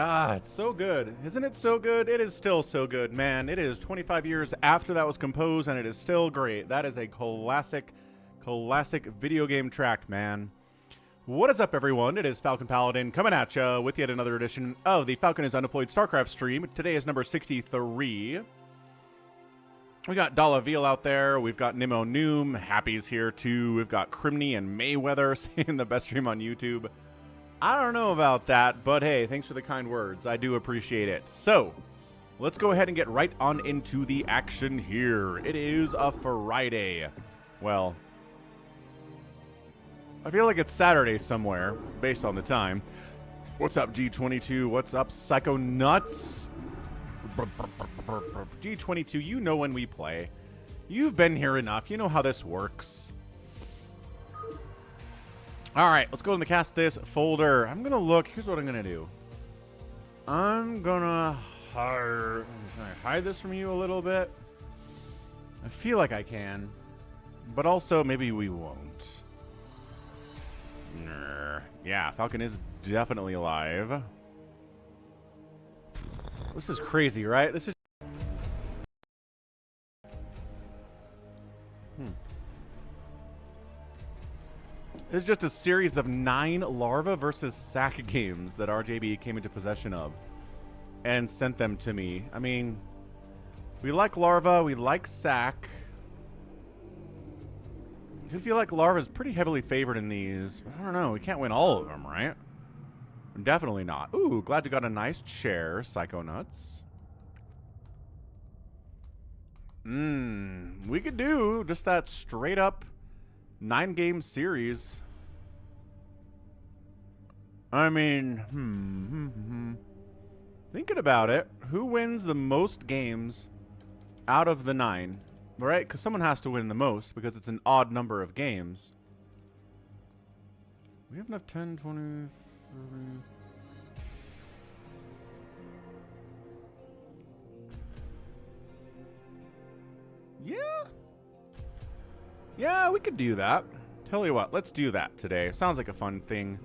Ah, it's so good. Isn't it so good? It is still so good, man. It is 25 years after that was composed, and it is still great. That is a classic video game track, man. What is up, everyone? It is Falcon Paladin coming at ya with yet another edition of the Falcon is Undeployed StarCraft stream. Today is number 63. We got Dalaviel out there. We've got Nimo Noom. Happy's here, too. We've got Crimney and Mayweather saying the best stream on YouTube. I don't know about that, but hey, thanks for the kind words. I do appreciate it. So, let's go ahead and get right on into the action here. It is a Friday. Well, I feel like it's Saturday somewhere, based on the time. What's up, G22? What's up, Psycho Nuts? G22, you know when we play. You've been here enough. You know how this works. Alright, let's go in the cast this folder. I'm going to look. Here's what I'm going to do. I'm going to hide this from you a little bit. I feel like I can. But also, maybe we won't. Yeah, Falcon is definitely alive. This is crazy, right? This is... This is just a series of 9 Larva versus sSak games that RJB came into possession of and sent them to me. I mean, we like Larva, we like sSak. I do feel like Larva is pretty heavily favored in these, but I don't know. We can't win all of them, right? Definitely not. Ooh, glad you got a nice chair, Psycho Nuts. We could do just that straight up 9-game series. I mean, thinking about it, who wins the most games out of the 9? Right? Because someone has to win the most because it's an odd number of games. We have enough 10, 20, 30. Yeah, we could do that. Tell you what, let's do that today. Sounds like a fun thing.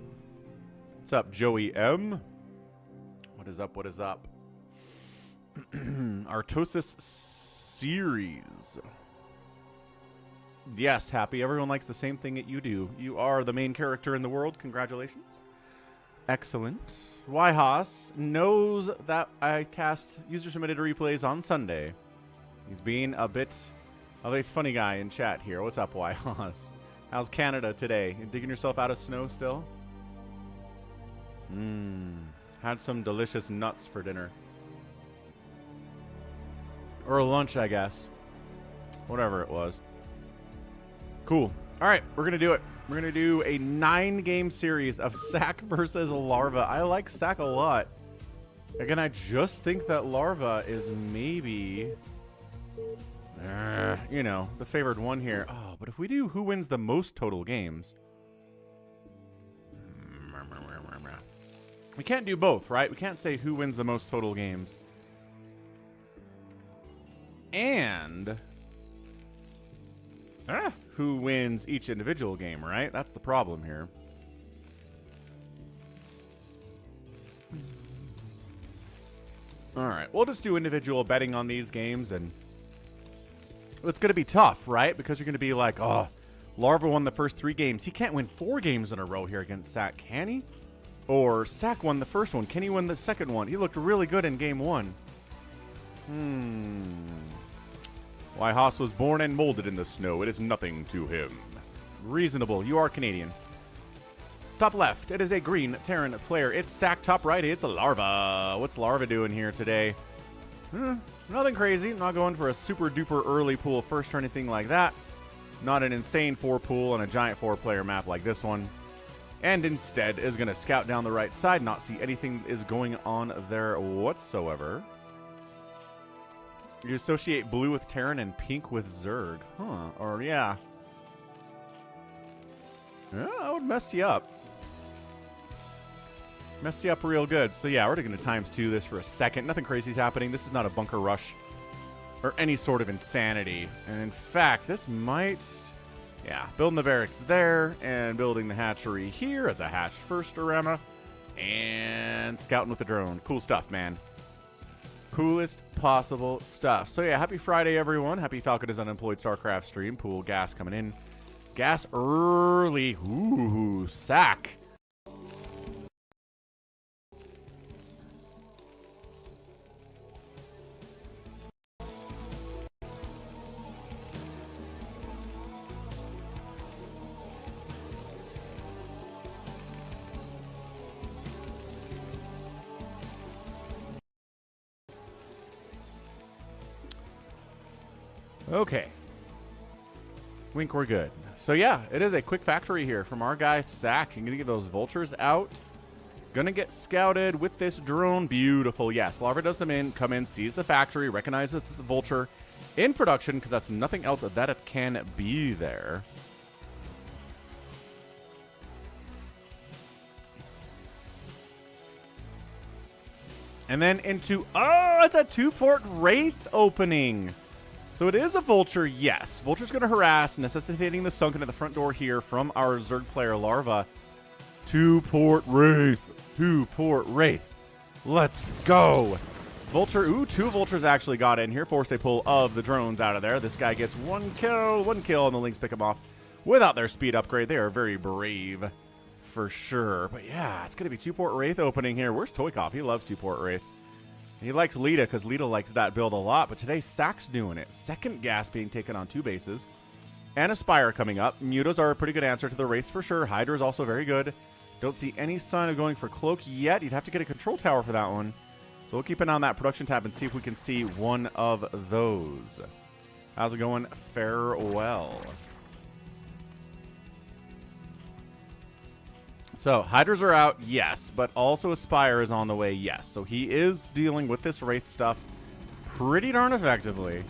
What's up, Joey M? What is up? What is up? Artosis series. Yes, Happy. Everyone likes the same thing that you do. You are the main character in the world. Congratulations. Excellent. Yhas knows that I cast user-submitted replays on Sunday. He's being a bit of a funny guy in chat here. What's up, Yhas? How's Canada today? You digging yourself out of snow still? Had some delicious nuts for dinner. Or lunch, I guess. Whatever it was. Cool. All right, we're going to do it. We're going to do a 9-game series of sSak versus Larva. I like sSak a lot. Again, I just think that Larva is maybe... you know, the favored one here. Oh, but if we do who wins the most total games... We can't do both, right? We can't say who wins the most total games. And... who wins each individual game, right? That's the problem here. Alright, we'll just do individual betting on these games, and it's going to be tough, right? Because you're going to be like, oh, Larva won the first 3 games. He can't win 4 games in a row here against sSak, can he? Or sSak won the first one. Can he win the second one? He looked really good in game 1. Yhas was born and molded in the snow. It is nothing to him. Reasonable. You are Canadian. Top left. It is a green Terran player. It's sSak. Top right. It's a Larva. What's Larva doing here today? Nothing crazy. Not going for a super duper early pool first or anything like that. Not an insane 4 pool on a giant 4-player map like this one. And instead is going to scout down the right side. Not see anything is going on there whatsoever. You associate blue with Terran and pink with Zerg. Huh. Or, yeah. Yeah, that would mess you up. Mess you up real good. So, yeah, we're going to ×2 this for a second. Nothing crazy is happening. This is not a bunker rush or any sort of insanity. And, in fact, this might... Yeah, building the barracks there and building the hatchery here as a hatch first-orama. And scouting with the drone. Cool stuff, man. Coolest possible stuff. So yeah, happy Friday, everyone. Happy Falcon is Unemployed StarCraft stream. Pool gas coming in. Gas early. Ooh, SSak. Okay. Wink, we're good. So yeah, it is a quick factory here from our guy sSak. I'm gonna get those vultures out. Gonna get scouted with this drone. Beautiful. Yes, Larva does come in, sees the factory, recognizes it's the vulture in production because that's nothing else that it can be there. And then into, oh, it's a 2-port Wraith opening. So it is a Vulture, yes. Vulture's going to harass, necessitating the sunken at the front door here from our Zerg player Larva. 2-port Wraith. 2-port Wraith. Let's go. Vulture, ooh, 2 Vultures actually got in here. Forced a pull of the drones out of there. This guy gets one kill, and the Lynx pick him off without their speed upgrade. They are very brave for sure. But yeah, it's going to be 2-port Wraith opening here. Where's Toykop? He loves 2-port Wraith. He likes Lita because Lita likes that build a lot, but today SSak's doing it. Second gas being taken on 2 bases. And a Spire coming up. Mutas are a pretty good answer to the Wraiths for sure. Hydra is also very good. Don't see any sign of going for Cloak yet. You'd have to get a control tower for that one. So we'll keep an eye on that production tab and see if we can see one of those. How's it going? Farewell. So, Hydras are out, yes, but also a Spire is on the way, yes. So he is dealing with this Wraith stuff pretty darn effectively.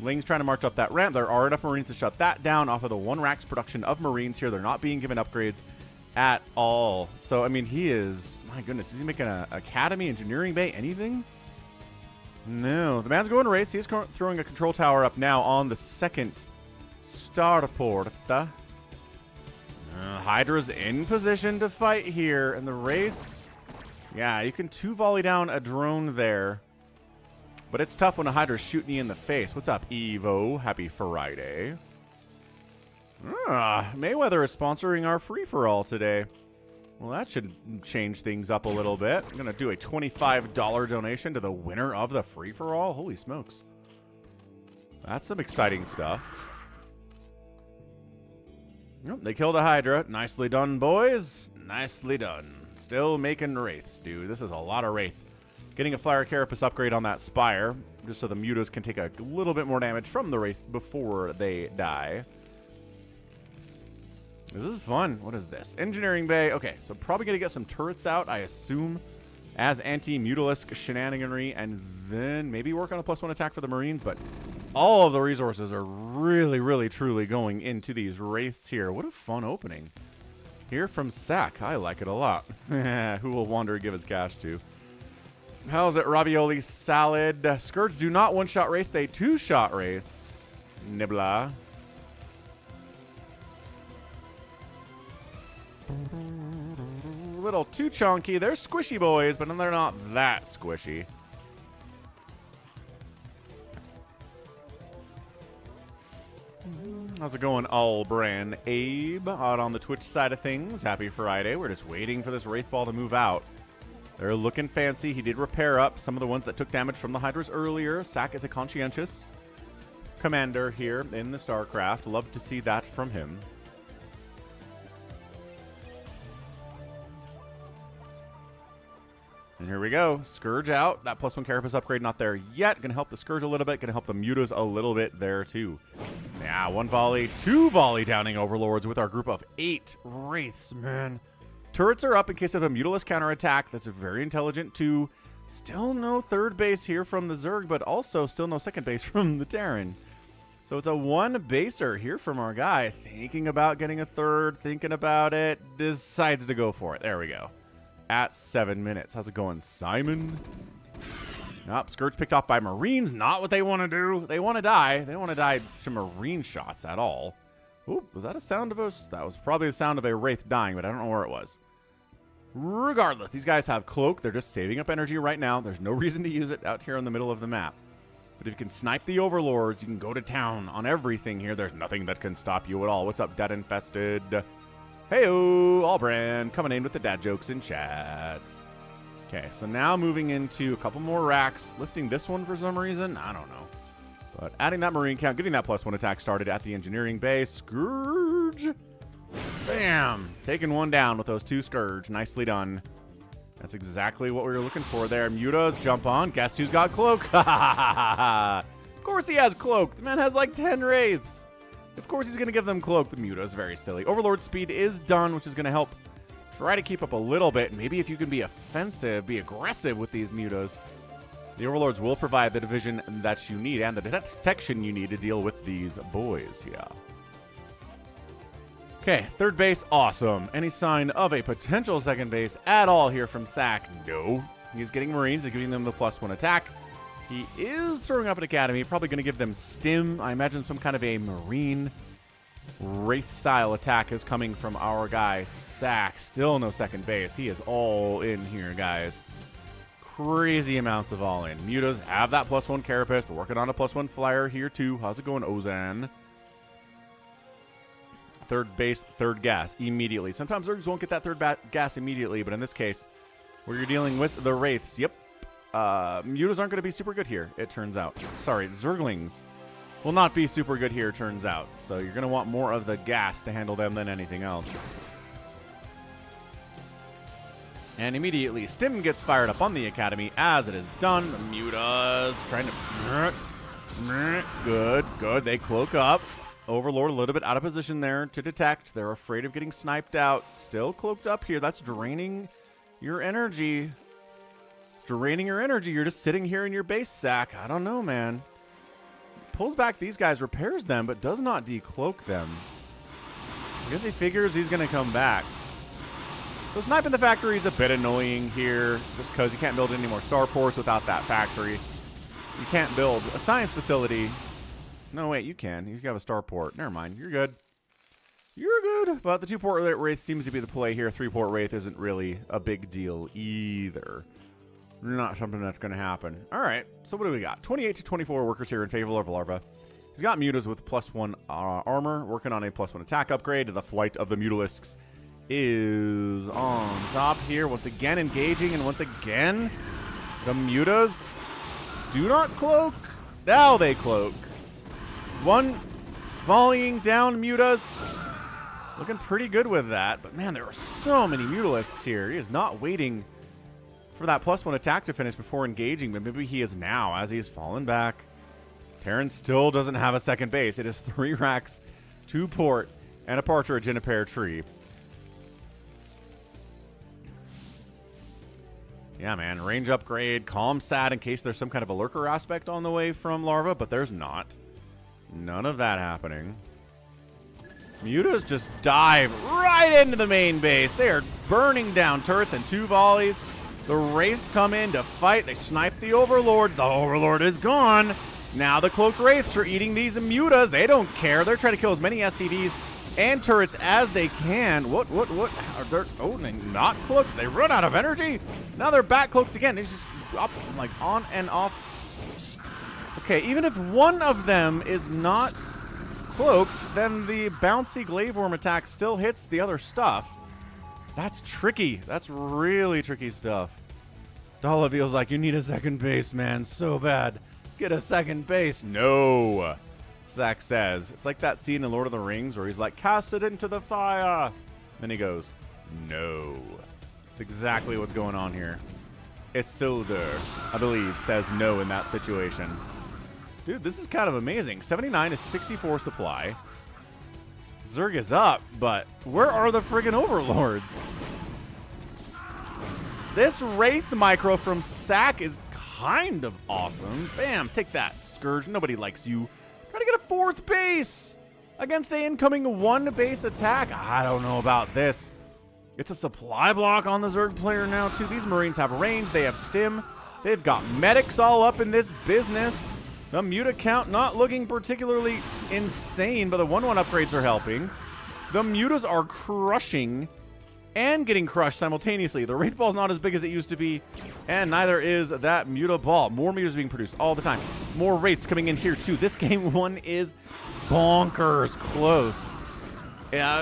Ling's trying to march up that ramp. There are enough Marines to shut that down off of the 1 Rack's production of Marines here. They're not being given upgrades at all. So, I mean, he is, my goodness, is he making an Academy, Engineering Bay, anything? No. The man's going to Wraiths. He's throwing a control tower up now on the second starport. Hydra's in position to fight here, and the Wraiths, yeah, you can 2-volley down a drone there, but it's tough when a Hydra's shooting you in the face. What's up, Evo? Happy Friday. Mayweather is sponsoring our free-for-all today. Well, that should change things up a little bit. I'm going to do a $25 donation to the winner of the free-for-all. Holy smokes. That's some exciting stuff. Yep, they killed a Hydra. Nicely done, boys. Nicely done. Still making Wraiths, dude. This is a lot of Wraith. Getting a Flyer Carapace upgrade on that Spire, just so the Mutas can take a little bit more damage from the Wraiths before they die. This is fun. What is this? Engineering Bay. Okay, so probably going to get some turrets out, I assume, as anti-Mutalisk shenaniganry, and then maybe work on a +1 attack for the Marines, but all of the resources are really, really, truly going into these Wraiths here. What a fun opening. Here from sSak. I like it a lot. Who will wander give his cash to? How's it, Ravioli Salad? Scourge do not 1-shot Wraiths. They 2-shot Wraiths. Nibla. A little too chunky. They're squishy boys, but they're not that squishy. How's it going, Allbrand Abe? Out on the Twitch side of things. Happy Friday. We're just waiting for this Wraith ball to move out. They're looking fancy. He did repair up some of the ones that took damage from the Hydras earlier. SSak is a conscientious commander here in the StarCraft. Love to see that from him. And here we go. Scourge out. That +1 Carapace upgrade not there yet. Going to help the Scourge a little bit. Going to help the Mutas a little bit there too. Yeah, 1 volley, 2 volley downing Overlords with our group of 8 Wraiths, man. Turrets are up in case of a Mutalisk counterattack. That's very intelligent too. Still no 3rd base here from the Zerg, but also still no 2nd base from the Terran. So it's a 1-baser here from our guy. Thinking about getting a 3rd, thinking about it, decides to go for it. There we go. At 7 minutes. How's it going, Simon? Nope, Scourge picked off by Marines. Not what they want to do. They want to die. They don't want to die to Marine shots at all. Oop, was that a sound of us? That was probably the sound of a Wraith dying, but I don't know where it was. Regardless, these guys have Cloak. They're just saving up energy right now. There's no reason to use it out here in the middle of the map. But if you can snipe the Overlords, you can go to town on everything here. There's nothing that can stop you at all. What's up, Dad Infested? Hey-o, Allbrand coming in with the dad jokes in chat. Okay, so now moving into a couple more racks. Lifting this one for some reason. I don't know. But adding that Marine count, getting that +1 attack started at the engineering base. Scourge. Bam! Taking one down with those 2 Scourge. Nicely done. That's exactly what we were looking for there. Mutas, jump on. Guess who's got Cloak? Of course he has Cloak. The man has like 10 Wraiths. Of course he's going to give them Cloak. The Mutas, very silly. Overlord speed is done, which is going to help try to keep up a little bit. Maybe if you can be offensive, be aggressive with these Mutas, the Overlords will provide the division that you need and the detection you need to deal with these boys here. Okay, third base, awesome. Any sign of a potential second base at all here from sSak? No. He's getting Marines and giving them the +1 attack. He is throwing up an Academy, probably going to give them Stim. I imagine some kind of a Marine Wraith-style attack is coming from our guy, sSak. Still no second base. He is all in here, guys. Crazy amounts of all in. Mutas have that +1 Carapace. Working on a +1 Flyer here, too. How's it going, Ozan? Third base, third gas immediately. Sometimes Zergs won't get that third gas immediately, but in this case, where you're dealing with the Wraiths, yep. Mutas aren't going to be super good here, it turns out. Sorry, Zerglings will not be super good here, turns out. So you're going to want more of the gas to handle them than anything else. And immediately, Stim gets fired up on the Academy as it is done. Mutas trying to... Good, good. They cloak up. Overlord a little bit out of position there to detect. They're afraid of getting sniped out. Still cloaked up here. That's draining your energy. It's draining your energy. You're just sitting here in your base, sSak. I don't know, man. Pulls back these guys, repairs them, but does not decloak them. I guess he figures he's going to come back. So sniping the factory is a bit annoying here, just because you can't build any more starports without that factory. You can't build a science facility. No, wait, you can. You have a starport. Never mind. You're good. You're good. But the 2-port Wraith seems to be the play here. 3-port Wraith isn't really a big deal either. Not something that's going to happen. All right. So what do we got? 28 to 24 workers here in favor of Larva. He's got Mutas with +1 armor, working on a +1 attack upgrade. The flight of the Mutalisks is on top here. Once again engaging, and once again, the Mutas do not cloak. Now they cloak. One volleying down Mutas. Looking pretty good with that. But man, there are so many Mutalisks here. He is not waiting for that +1 attack to finish before engaging, but maybe he is now as he's fallen back. Terran still doesn't have a second base. It is 3 racks, 2 port, and a partridge in a pear tree. Yeah, man. Range upgrade, calm sat in case there's some kind of a lurker aspect on the way from Larva, but there's not. None of that happening. Mutas just dive right into the main base. They are burning down turrets and 2 volleys. The Wraiths come in to fight. They snipe the Overlord. The Overlord is gone. Now the Cloaked Wraiths are eating these Mutas. They don't care. They're trying to kill as many SCVs and turrets as they can. What? Are they, oh, they're not cloaked. They run out of energy. Now they're back cloaked again. They just up, like on and off. Okay, even if one of them is not cloaked, then the bouncy Glaveworm attack still hits the other stuff. That's tricky. That's really tricky stuff. Dala feels like you need a second base, man. So bad. Get a second base. No. sSak says. It's like that scene in Lord of the Rings where he's like, cast it into the fire. Then he goes, no. It's exactly what's going on here. Isildur, I believe, says no in that situation. Dude, this is kind of amazing. 79 to 64 supply. Zerg is up, but where are the friggin' Overlords? This Wraith micro from sSak is kind of awesome. Bam, take that, Scourge. Nobody likes you. Try to get a 4th base against an incoming 1 base attack. I don't know about this. It's a supply block on the Zerg player now, too. These Marines have range. They have stim. They've got medics all up in this business. The Muta count not looking particularly insane, but the 1-1 upgrades are helping. The Mutas are crushing and getting crushed simultaneously. The Wraith Ball's not as big as it used to be, and neither is that Muta Ball. More Mutas being produced all the time. More Wraiths coming in here, too. This game one is bonkers close. Yeah,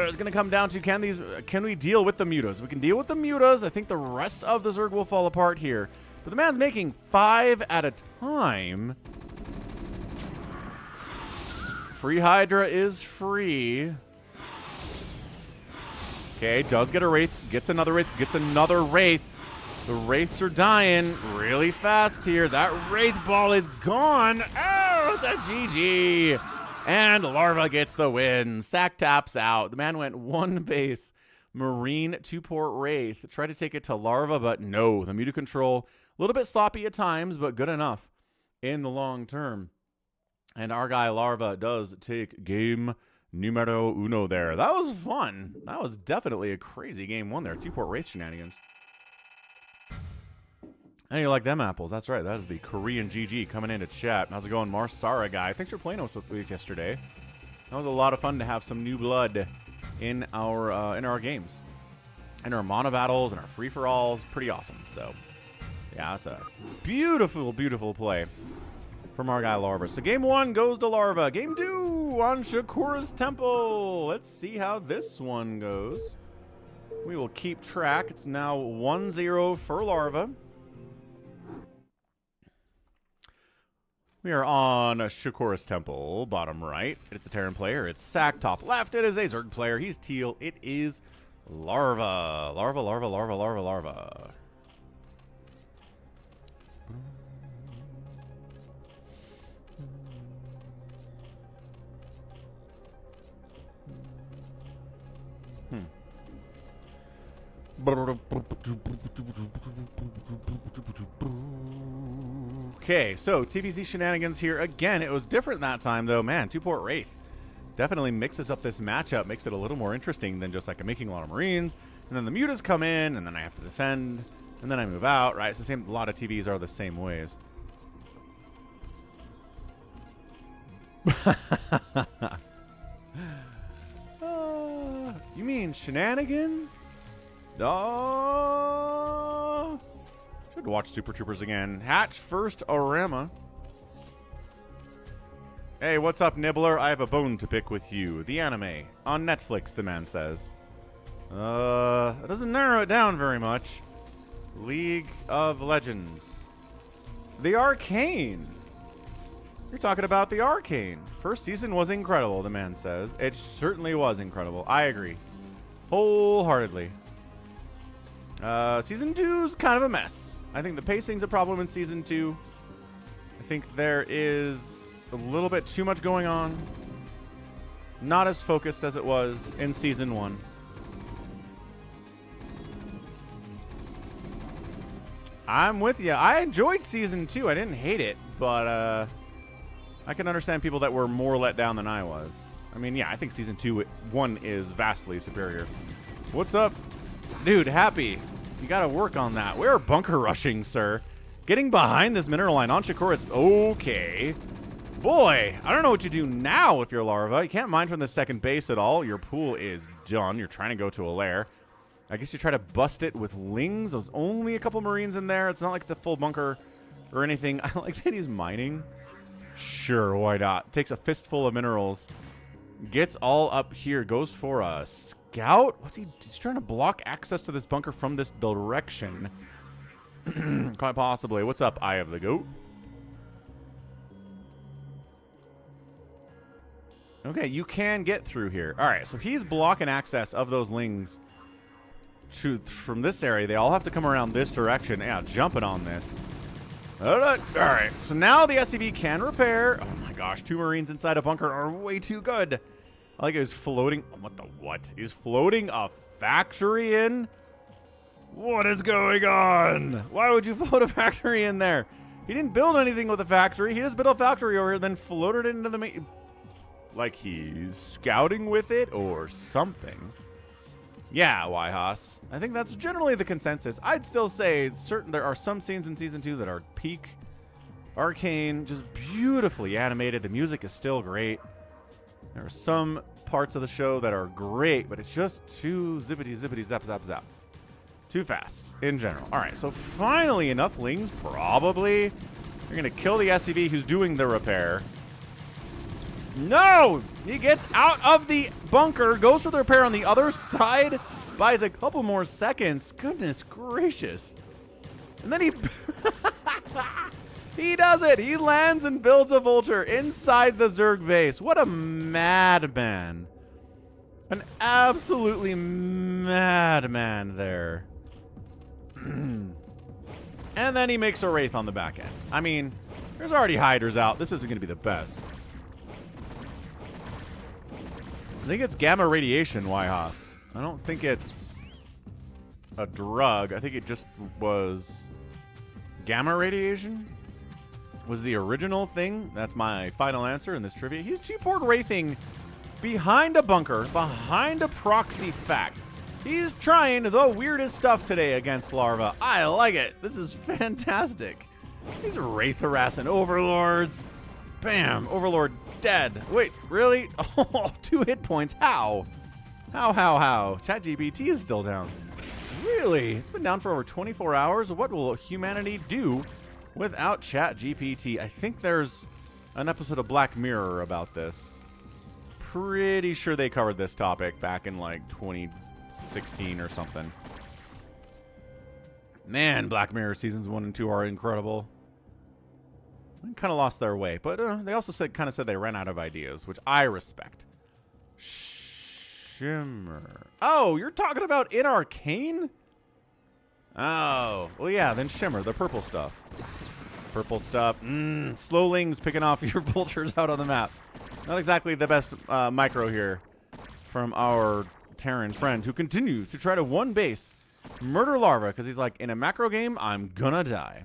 it's going to come down to can we deal with the Mutas? We can deal with the Mutas. I think the rest of the Zerg will fall apart here. But the man's making 5 at a time. Free Hydra is free. Okay, does get a Wraith, gets another Wraith, gets another Wraith. The Wraiths are dying really fast here. That Wraith Ball is gone. Oh, the GG. And Larva gets the win. sSak taps out. The man went 1 base. Marine 2-port Wraith. Tried to take it to Larva, but no. The Muta control, a little bit sloppy at times, but good enough in the long term. And our guy Larva does take game numero uno there. That was fun. That was definitely a crazy game 1 there. 2-port Wraith shenanigans. And you like them apples. That's right. That is the Korean GG coming into chat. How's it going, Marsara guy? Thanks for playing with us yesterday. That was a lot of fun to have some new blood in our games. In our mono battles and our free-for-alls. Pretty awesome. So, yeah, that's a beautiful, beautiful play from our guy Larva. So game 1 goes to Larva. Game 2 on Shakura's Temple. Let's see how this one goes. We will keep track. It's now 1-0 for Larva. We are on Shakura's Temple, bottom right. It's a Terran player. It's sSak, top left. It is a Zerg player. He's teal. It is Larva. Larva, Larva, Larva, Larva, Larva. Okay, so TVZ shenanigans here again. It was different that time, though. Man, 2-port Wraith definitely mixes up this matchup, makes it a little more interesting than just like making a lot of Marines. And then the Mutas come in, and then I have to defend, and then I move out, right? It's the same. A lot of TVs are the same ways. You mean shenanigans? Should watch Super Troopers again. Hatch first, Orama. Hey, what's up, Nibbler? I have a bone to pick with you. The anime. On Netflix, the man says. That doesn't narrow it down very much. League of Legends. The Arcane. You're talking about the Arcane. First season was incredible, the man says. It certainly was incredible. I agree. Wholeheartedly. Season 2's kind of a mess. I think the pacing's a problem in Season 2. I think there is a little bit too much going on. Not as focused as it was in Season 1. I'm with you. I enjoyed Season 2. I didn't hate it, but I can understand people that were more let down than I was. I mean, yeah, I think Season 1 is vastly superior. What's up? Dude, Happy. You gotta work on that. We're bunker rushing, sir. Getting behind this mineral line on Shakura is okay. Boy, I don't know what you do now if you're Larva. You can't mine from the second base at all. Your pool is done. You're trying to go to a lair. I guess you try to bust it with Lings. There's only a couple Marines in there. It's not like it's a full bunker or anything. I like that he's mining. Sure, why not? Takes a fistful of minerals. Gets all up here. Goes for a scout? What's he? He's trying to block access to this bunker from this direction. Quite possibly. What's up, Eye of the Goat? Okay, you can get through here. All right, so he's blocking access of those Lings from this area. They all have to come around this direction. Yeah, jumping on this. All right, so now the SCV can repair. Oh my gosh, 2 Marines inside a bunker are way too good. I like it was floating. Oh, what the what? He's floating a factory in? What is going on? Why would you float a factory in there? He didn't build anything with a factory. He just built a factory over here, then floated it into the main. Like he's scouting with it or something. Yeah, Wyhas. I think that's generally the consensus. I'd still say there are some scenes in Season 2 that are peak Arcane, just beautifully animated. The music is still great. There are some parts of the show that are great, but it's just too zippity zap zap zap. Too fast in general. All right, so finally enough lings, probably. You're going to kill the SCV who's doing the repair. No! He gets out of the bunker, goes for the repair on the other side, buys a couple more seconds. Goodness gracious. And then he... he does it! He lands and builds a vulture inside the Zerg base. What a madman. An absolutely madman there. And then he makes a Wraith on the back end. I mean, there's already hiders out. This isn't going to be the best. I think it's gamma radiation, Wyhas. I don't think it's a drug. I think it just was gamma radiation was the original thing. That's my final answer in this trivia. He's G-port wraithing behind a bunker, behind a proxy fact. He's trying the weirdest stuff today against Larva. I like it. This is fantastic. He's wraith harassing overlords. Bam, overlord dead. Wait, really? Oh, 2 hit points. How? How? ChatGPT is still down. Really? It's been down for over 24 hours. What will humanity do without ChatGPT? I think there's an episode of Black Mirror about this. Pretty sure they covered this topic back in like 2016 or something. Man, Black Mirror seasons 1 and 2 are incredible. Kind of lost their way, but they also kind of said they ran out of ideas, which I respect. Shimmer. Oh, you're talking about in Arcane? Oh, well, yeah, then Shimmer, the purple stuff. Purple stuff. Slowlings picking off your vultures out on the map. Not exactly the best micro here from our Terran friend, who continues to try to one base murder Larva because he's like, in a macro game, I'm gonna die.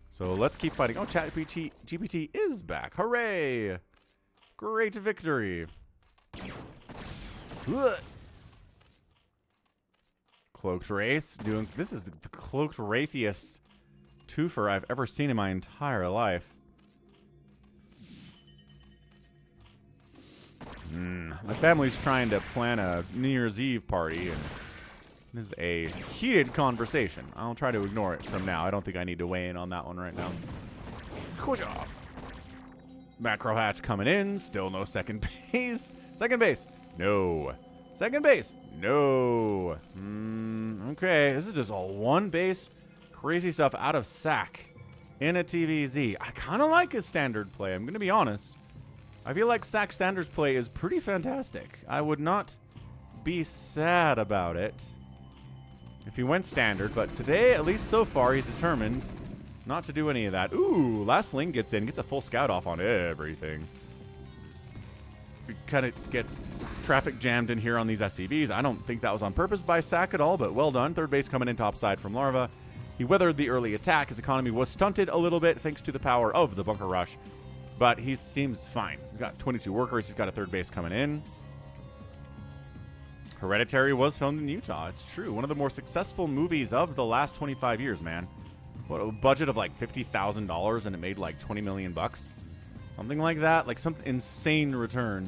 So let's keep fighting. Oh, ChatGPT is back. Hooray! Great victory. Ugh. Cloaked Wraiths doing... This is the Cloaked Wraithiest twofer I've ever seen in my entire life. My family's trying to plan a New Year's Eve party, and this is a heated conversation. I'll try to ignore it from now. I don't think I need to weigh in on that one right now. Good job. Macro hatch coming in. Still no second base. Second base. No. Second base. No. Okay. This is just all one base. Crazy stuff out of sSak in a TVZ. I kind of like his standard play. I'm going to be honest. I feel like sSak standards play is pretty fantastic. I would not be sad about it if he went standard, but today, at least so far, he's determined not to do any of that. Ooh, last Ling gets in, gets a full scout off on everything. He kind of gets traffic jammed in here on these SCVs. I don't think that was on purpose by sSak at all, but well done. Third base coming in topside from Larva. He weathered the early attack. His economy was stunted a little bit thanks to the power of the bunker rush, but he seems fine. He's got 22 workers. He's got a third base coming in. Hereditary was filmed in Utah. It's true. One of the more successful movies of the last 25 years, man. What, a budget of like $50,000 and it made like 20 million bucks? Something like that. Like some insane return.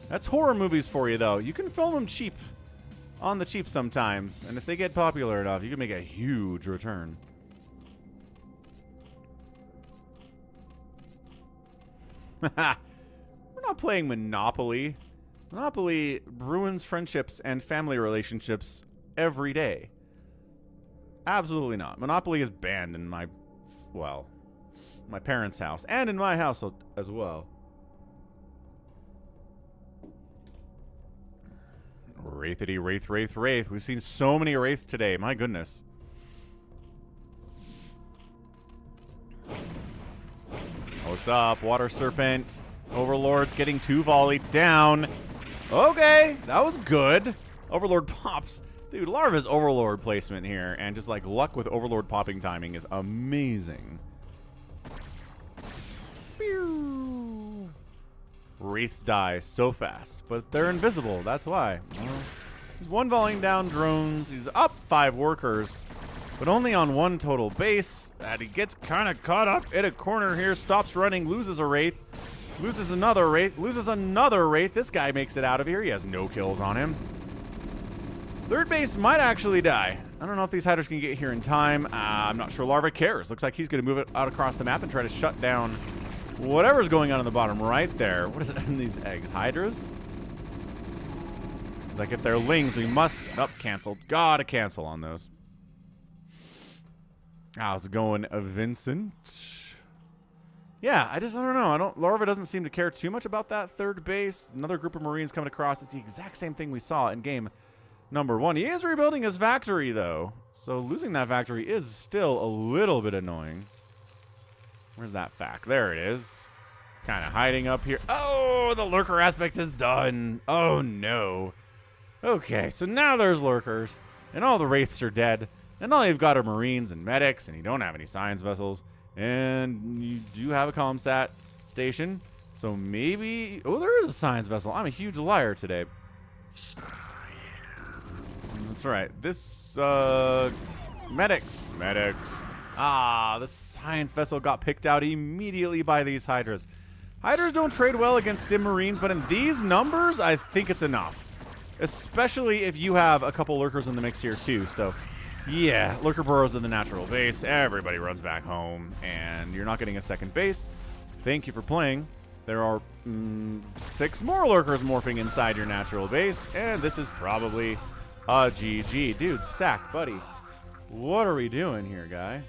That's horror movies for you, though. You can film them cheap. On the cheap sometimes. And if they get popular enough, you can make a huge return. We're not playing Monopoly. Monopoly ruins friendships and family relationships every day. Absolutely not. Monopoly is banned in my parents' house. And in my house as well. Wraithity, Wraith. We've seen so many Wraiths today. My goodness. What's up? Water Serpent. Overlord's getting 2 volleyed down. Okay, that was good. Overlord pops. Dude, Larva's Overlord placement here and just like luck with Overlord popping timing is amazing. Pew. Wraiths die so fast, but they're invisible. That's why. Well, he's 1 volleying down drones. He's up 5 workers, but only on 1 total base. And he gets kind of caught up in a corner here. Stops running, loses a Wraith. Loses another Wraith. Loses another Wraith. This guy makes it out of here. He has no kills on him. Third base might actually die. I don't know if these Hydras can get here in time. I'm not sure Larva cares. Looks like he's going to move it out across the map and try to shut down whatever's going on in the bottom right there. What is it in these eggs? Hydras? It's like if they're lings, we must... Oh, canceled. Gotta cancel on those. How's it going, Vincent? Yeah, I don't know. Larva doesn't seem to care too much about that third base. Another group of Marines coming across. It's the exact same thing we saw in game number 1. He is rebuilding his factory, though. So losing that factory is still a little bit annoying. Where's that fact? There it is. Kind of hiding up here. Oh, the lurker aspect is done. Oh, no. Okay, so now there's lurkers, and all the wraiths are dead, and all you've got are Marines and medics, and you don't have any science vessels, and you do have a commsat station, so maybe... Oh, there is a science vessel. I'm a huge liar today. That's right. This, medics. Ah, the science vessel got picked out immediately by these Hydras. Hydras don't trade well against Dim Marines, but in these numbers, I think it's enough. Especially if you have a couple lurkers in the mix here, too. So, yeah, lurker burrows in the natural base. Everybody runs back home, and you're not getting a second base. Thank you for playing. There are 6 more lurkers morphing inside your natural base, and this is probably a GG. Dude, SSak, buddy. What are we doing here, guy?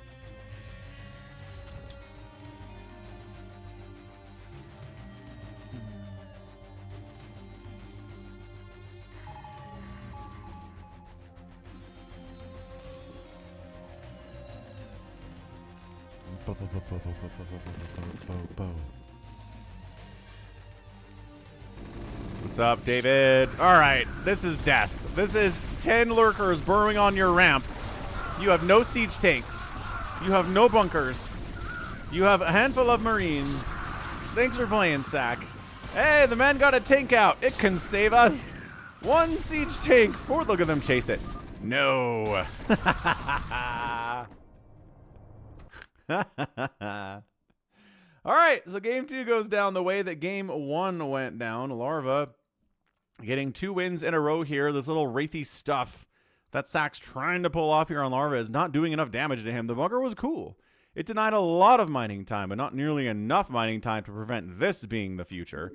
What's up, David? All right, this is death. This is 10 lurkers burrowing on your ramp. You have no siege tanks. You have no bunkers. You have a handful of Marines. Thanks for playing, SSak. Hey, the man got a tank out. It can save us. 1 siege tank. Look at them chase it. No. All right, so game 2 goes down the way that game 1 went down. Larva getting 2 wins in a row here. This little wraithy stuff that SSak's trying to pull off here on Larva is not doing enough damage to him. The bunker was cool. It denied a lot of mining time, but not nearly enough mining time to prevent this being the future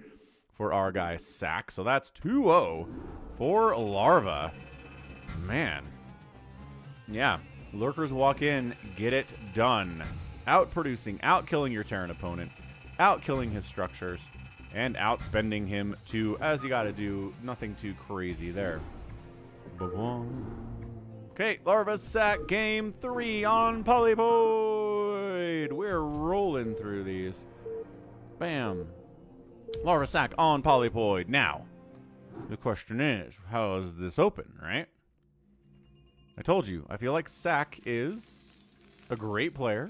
for our guy SSak. So that's 2-0 for Larva. Man. Yeah. Lurkers walk in, get it done. Outproducing, outkilling your Terran opponent, outkilling his structures, and outspending him too, as you gotta do. Nothing too crazy there. Okay, Larva SSak game 3 on Polypoid. We're rolling through these. Bam. Larva SSak on Polypoid. Now, the question is, how is this open, right? I told you, I feel like SSak is a great player.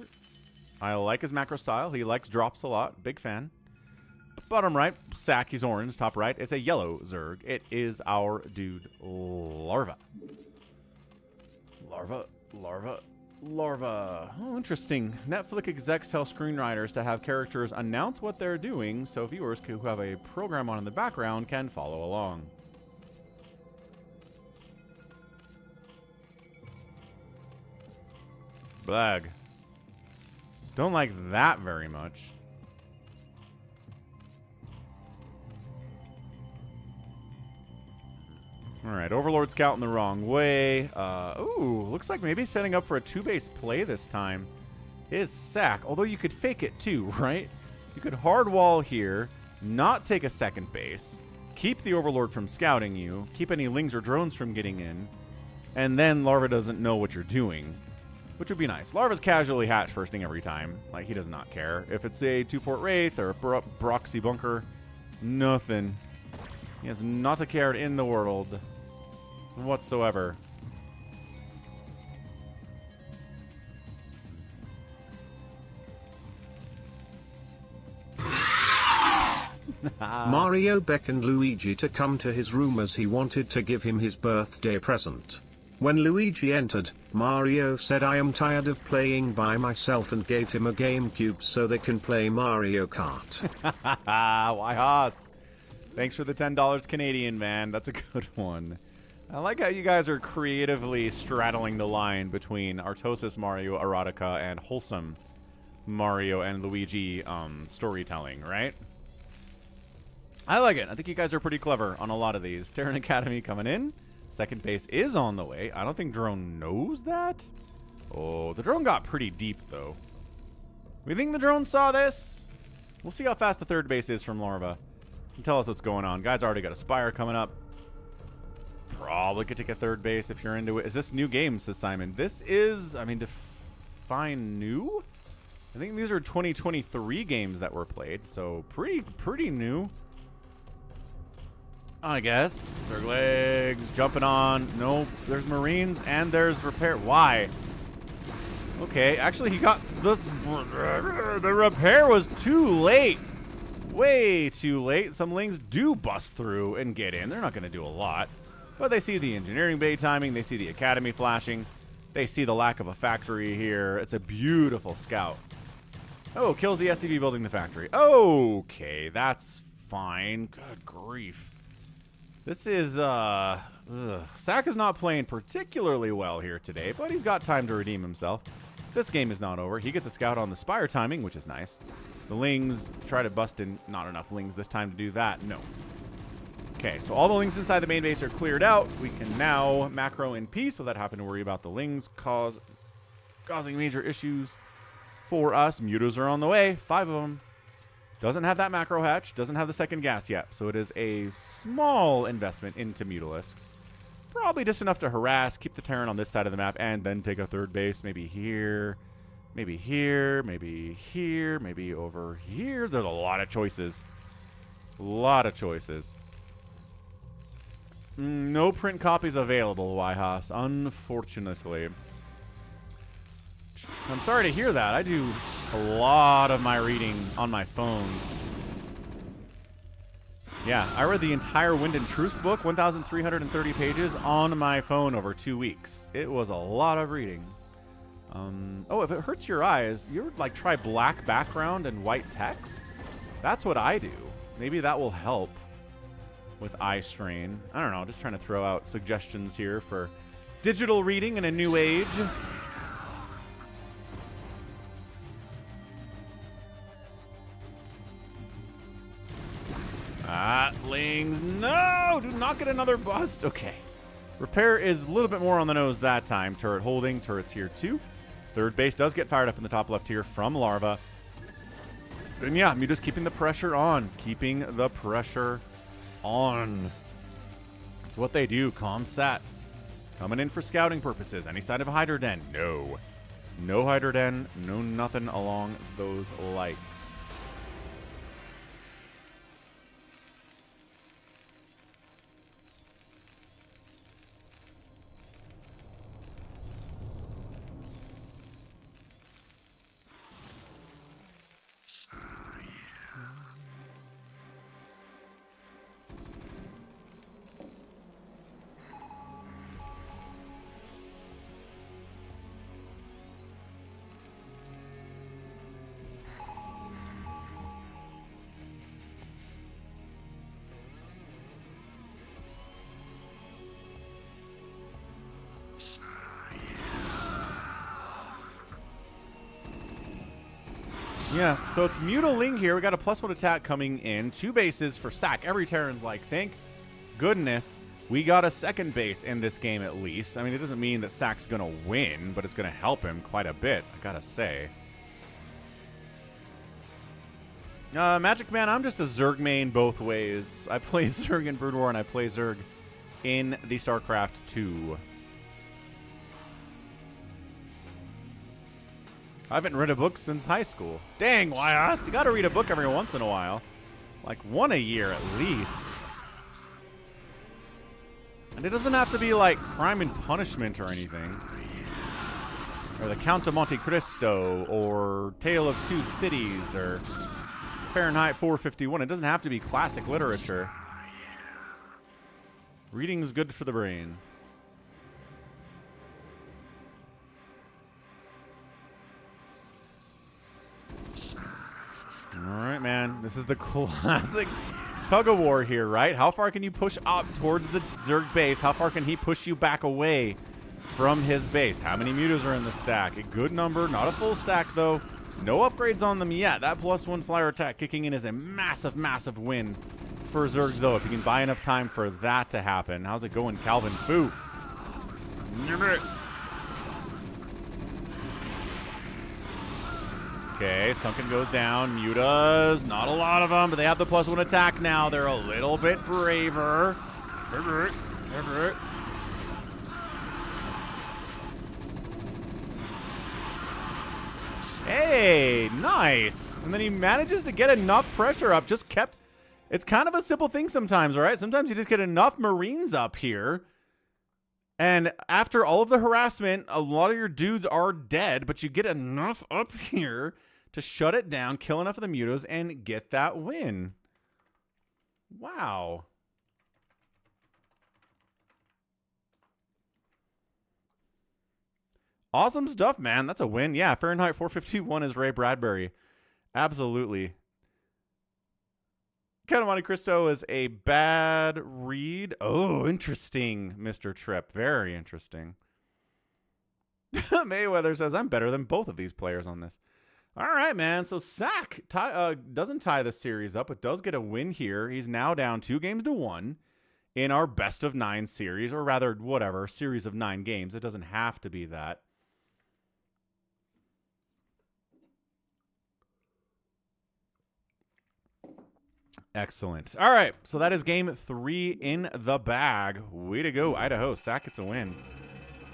I like his macro style. He likes drops a lot. Big fan. Bottom right, SSak, he's orange. Top right, it's a yellow Zerg. It is our dude, Larva. Larva. Oh, interesting. Netflix execs tell screenwriters to have characters announce what they're doing so viewers who have a program on in the background can follow along. Blag. Don't like that very much. Alright, Overlord scouting the wrong way. Ooh, looks like maybe setting up for a 2-base play this time is SSak. Although you could fake it too, right? You could hard wall here, not take a second base, keep the Overlord from scouting you, keep any lings or drones from getting in, and then Larva doesn't know what you're doing. Which would be nice. Larva's casually hatch firsting every time. Like, he does not care. If it's a 2-port Wraith or a Broxy Bunker, nothing. He has not a care in the world whatsoever. Mario beckoned Luigi to come to his room as he wanted to give him his birthday present. When Luigi entered, Mario said I am tired of playing by myself and gave him a GameCube so they can play Mario Kart. Why, Haas? Thanks for the $10 Canadian, man. That's a good one. I like how you guys are creatively straddling the line between Artosis Mario erotica and wholesome Mario and Luigi storytelling, right? I like it. I think you guys are pretty clever on a lot of these. Terran Academy coming in. Second base is on the way. I don't think drone knows that. Oh, the drone got pretty deep, though. We think the drone saw this? We'll see how fast the third base is from Larva. And tell us what's going on. Guy's already got a Spire coming up. Probably could take a third base if you're into it. Is this new game, says Simon? This is, I mean, define new? I think these are 2023 games that were played, so pretty new. I guess. Zerg legs, jumping on. Nope, there's Marines and there's repair. Why? Okay, actually he got this. The repair was too late. Way too late. Some Lings do bust through and get in. They're not going to do a lot. But they see the engineering bay timing. They see the academy flashing. They see the lack of a factory here. It's a beautiful scout. Oh, kills the SCV building the factory. Okay, that's fine. Good grief. This is, sSak is not playing particularly well here today, but he's got time to redeem himself. This game is not over. He gets a scout on the Spire timing, which is nice. The Lings try to bust in. Not enough Lings this time to do that. No. Okay, so all the Lings inside the main base are cleared out. We can now macro in peace without having to worry about the Lings causing major issues for us. Mutas are on the way. 5 of them. Doesn't have that macro hatch. Doesn't have the second gas yet. So it is a small investment into Mutalisks. Probably just enough to harass, keep the Terran on this side of the map, and then take a third base. Maybe here. Maybe here. Maybe here. Maybe over here. There's a lot of choices. A lot of choices. No print copies available, Wyhas, unfortunately. I'm sorry to hear that. I do a lot of my reading on my phone. Yeah, I read the entire Wind and Truth book, 1,330 pages, on my phone over 2 weeks. It was a lot of reading. Oh, if it hurts your eyes, you would like try black background and white text? That's what I do. Maybe that will help with eye strain. I don't know, just trying to throw out suggestions here for digital reading in a new age. Lings, no! Do not get another bust. Okay. Repair is a little bit more on the nose that time. Turret holding. Turret's here too. Third base does get fired up in the top left here from Larva. Then yeah, Muta's keeping the pressure on. Keeping the pressure on. It's what they do. Comm sats. Coming in for scouting purposes. Any sign of a Hydra Den? No. No Hydra Den. No nothing along those lines. Yeah, so it's Mutaling here. We got a +1 attack coming in. 2 bases for sSak. Every Terran's like, thank goodness we got a second base in this game at least. I mean, it doesn't mean that sSak's going to win, but it's going to help him quite a bit, I gotta say. Magic Man, I'm just a Zerg main both ways. I play Zerg in Brood War, and I play Zerg in the StarCraft 2. I haven't read a book since high school. Dang, Wyas, you gotta read a book every once in a while. Like one a year at least. And it doesn't have to be like Crime and Punishment or anything. Or The Count of Monte Cristo, or Tale of Two Cities, or Fahrenheit 451. It doesn't have to be classic literature. Reading's good for the brain. right, man. This is the classic tug of war here, right? How far can you push up towards the Zerg base? How far can he push you back away from his base? How many mutas are in the stack? A good number, not a full stack though. No upgrades on them yet. That +1 flyer attack kicking in is a massive, massive win for Zergs though, if you can buy enough time for that to happen. How's it going, Calvin Fu? Okay, Sunken goes down. Mutas, not a lot of them, but they have the +1 attack now. They're a little bit braver. Hey, nice. And then he manages to get enough pressure up. Just kept... It's kind of a simple thing sometimes, right? Sometimes you just get enough Marines up here. And after all of the harassment, a lot of your dudes are dead, but you get enough up here to shut it down, kill enough of the mutos, and get that win. Wow. Awesome stuff, man. That's a win. Yeah, Fahrenheit 451 is Ray Bradbury. Absolutely. Count of Monte Cristo is a bad read. Oh, interesting, Mr. Tripp. Very interesting. Mayweather says, I'm better than both of these players on this. All right, man. So sSak doesn't tie the series up, but does get a win here. He's now down 2-1 in our best of 9 series, or rather, whatever, series of 9 games. It doesn't have to be that. Excellent. All right, so that is game 3 in the bag. Way to go, Idaho. sSak gets a win.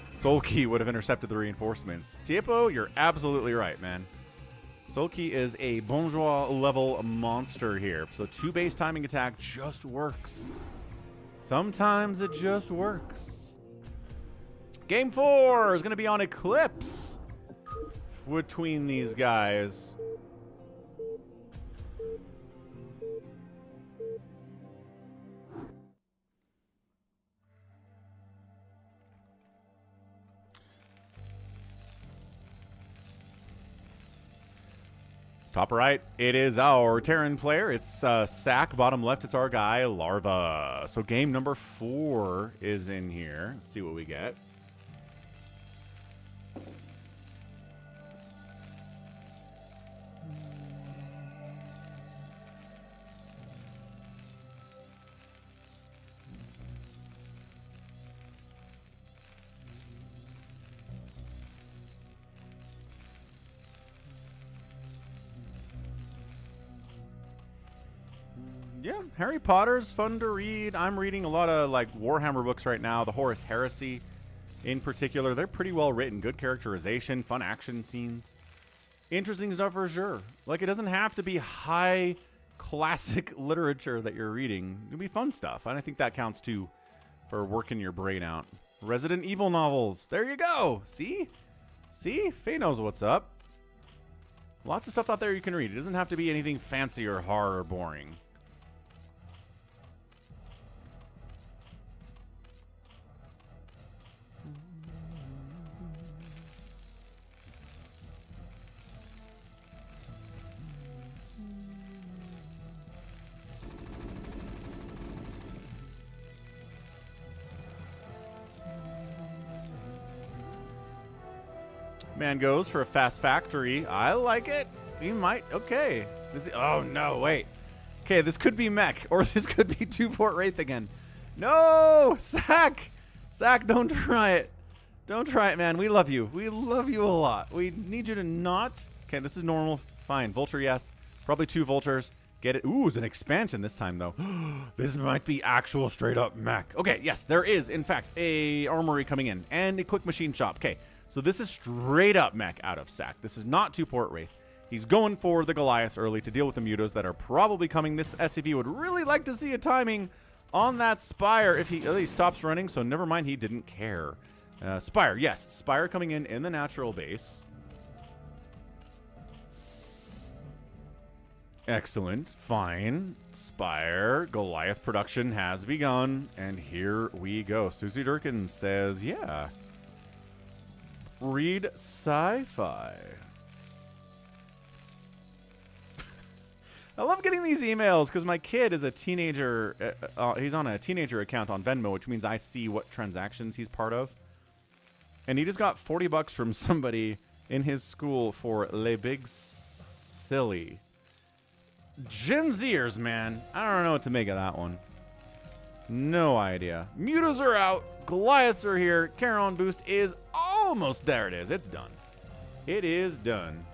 Sulky would have intercepted the reinforcements. Tiepo, you're absolutely right, man. Sulky is a bourgeois level monster here. So 2 base timing attack just works. Sometimes it just works. Game 4 is going to be on Eclipse between these guys. Top right, it is our Terran player. It's sSak. Bottom left, it's our guy, Larva. So game number 4 is in here. Let's see what we get. Yeah, Harry Potter's fun to read. I'm reading a lot of like Warhammer books right now. The Horus Heresy in particular. They're pretty well written. Good characterization, fun action scenes. Interesting stuff for sure. Like, it doesn't have to be high classic literature that you're reading. It can be fun stuff. And I think that counts too for working your brain out. Resident Evil novels. There you go. See? See? Faye knows what's up. Lots of stuff out there you can read. It doesn't have to be anything fancy or hard or boring. Man goes for a fast factory. I like it. He might. Okay. Oh, no. Wait. Okay, this could be mech, or this could be 2-port Wraith again. No! sSak! sSak, don't try it. Don't try it, man. We love you. We love you a lot. We need you to not... Okay, this is normal. Fine. Vulture, yes. Probably 2 vultures. Get it. Ooh, it's an expansion this time, though. This might be actual straight-up mech. Okay, yes, there is, in fact, a armory coming in, and a quick machine shop. Okay. So this is straight up mech out of sSak. This is not 2-port Wraith. He's going for the Goliaths early to deal with the mutos that are probably coming. This SCV would really like to see a timing on that Spire if he stops running, so never mind, he didn't care. Spire, yes. Spire coming in the natural base. Excellent. Fine. Spire. Goliath production has begun, and here we go. Susie Durkin says, yeah. Read sci-fi. I love getting these emails because my kid is a teenager. He's on a teenager account on Venmo, which means I see what transactions he's part of. And he just got $40 from somebody in his school for Le Big Silly. Gen Zers, man. I don't know what to make of that one. No idea. Mutas are out. Goliaths are here. Charon boost is almost there. It is. It's done. It is done.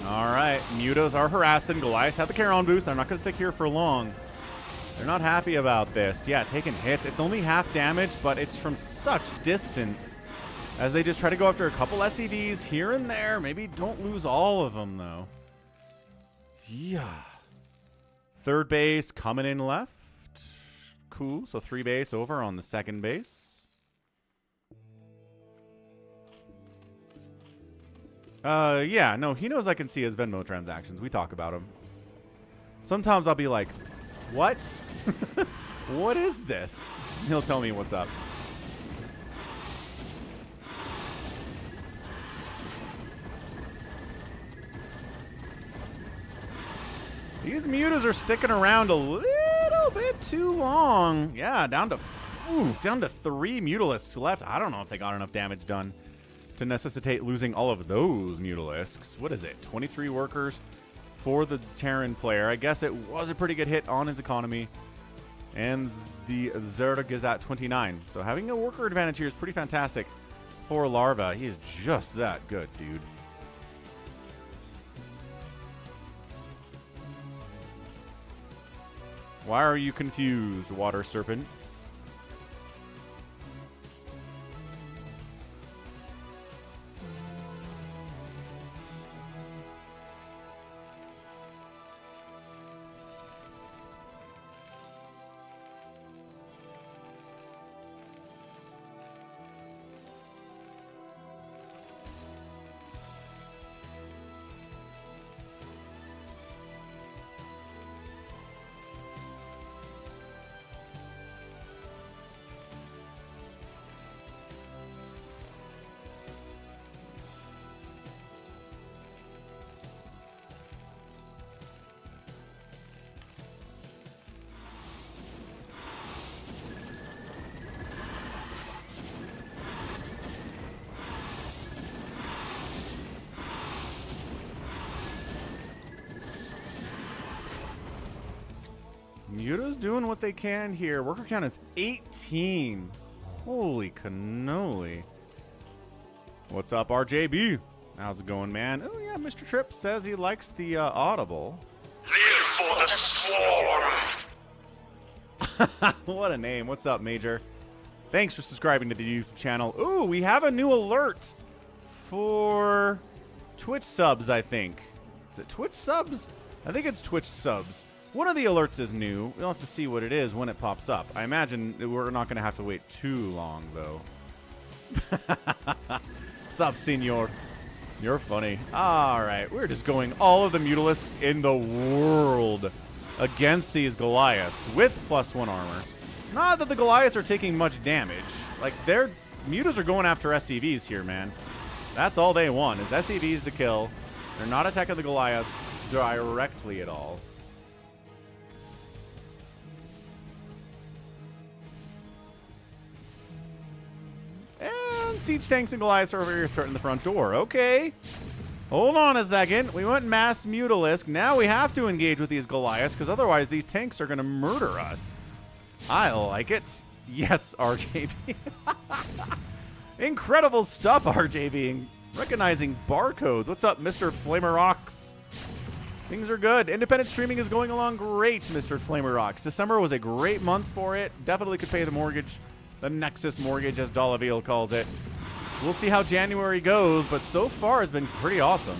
All right, Mutas are harassing. Goliaths have the Charon boost. They're not going to stick here for long. They're not happy about this. Yeah, taking hits. It's only half damage, but it's from such distance as they just try to go after a couple SCVs here and there. Maybe don't lose all of them, though. Yeah. Third base coming in left. Cool. So 3 base over on the second base. Yeah, no, he knows I can see his Venmo transactions. We talk about him. Sometimes I'll be like, what? What is this? He'll tell me what's up. These mutas are sticking around a little bit too long. Yeah, down to 3 Mutalisks left. I don't know if they got enough damage done to necessitate losing all of those Mutalisks. What is it? 23 workers for the Terran player. I guess it was a pretty good hit on his economy. And the Zerg is at 29. So having a worker advantage here is pretty fantastic for Larva. He is just that good, dude. Why are you confused, Water Serpent? Muta's doing what they can here. Worker count is 18. Holy cannoli. What's up, RJB? How's it going, man? Oh, yeah, Mr. Tripp says he likes the Audible. Live for the swarm! What a name. What's up, Major? Thanks for subscribing to the YouTube channel. Ooh, we have a new alert for Twitch subs, I think. Is it Twitch subs? I think it's Twitch subs. One of the alerts is new. We'll have to see what it is when it pops up. I imagine we're not going to have to wait too long, though. What's up, senor? You're funny. All right, we're just going all of the Mutalisks in the world against these Goliaths with +1 armor. Not that the Goliaths are taking much damage. Like, their Mutas are going after SCVs here, man. That's all they want, is SCVs to kill. They're not attacking the Goliaths directly at all. And siege tanks and Goliaths are over here threatening the front door. Okay. Hold on a second. We went mass Mutalisk. Now we have to engage with these Goliaths because otherwise these tanks are going to murder us. I like it. Yes, RJB. Incredible stuff, RJB. Recognizing barcodes. What's up, Mr. Flamer Rocks? Things are good. Independent streaming is going along great, Mr. Flamer Rocks. December was a great month for it. Definitely could pay the mortgage. The Nexus mortgage, as Dolaville calls it. We'll see how January goes, but so far it's been pretty awesome.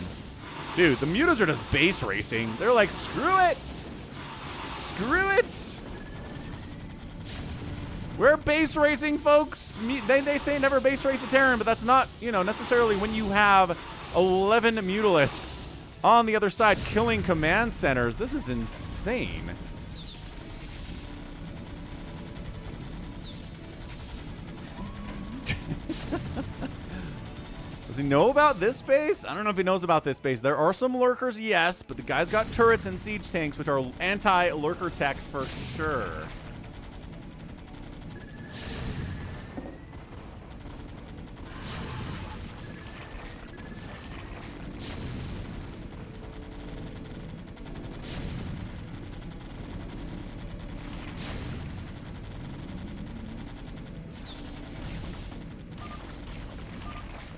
Dude, the Mutas are just base racing. They're like, screw it. Screw it. We're base racing, folks. They say never base race a Terran, but that's not, you know, necessarily when you have 11 Mutalisks on the other side, killing command centers. This is insane. Does he know about this base? I don't know if he knows about this base. There are some lurkers, yes, but the guy's got turrets and siege tanks, which are anti-lurker tech for sure.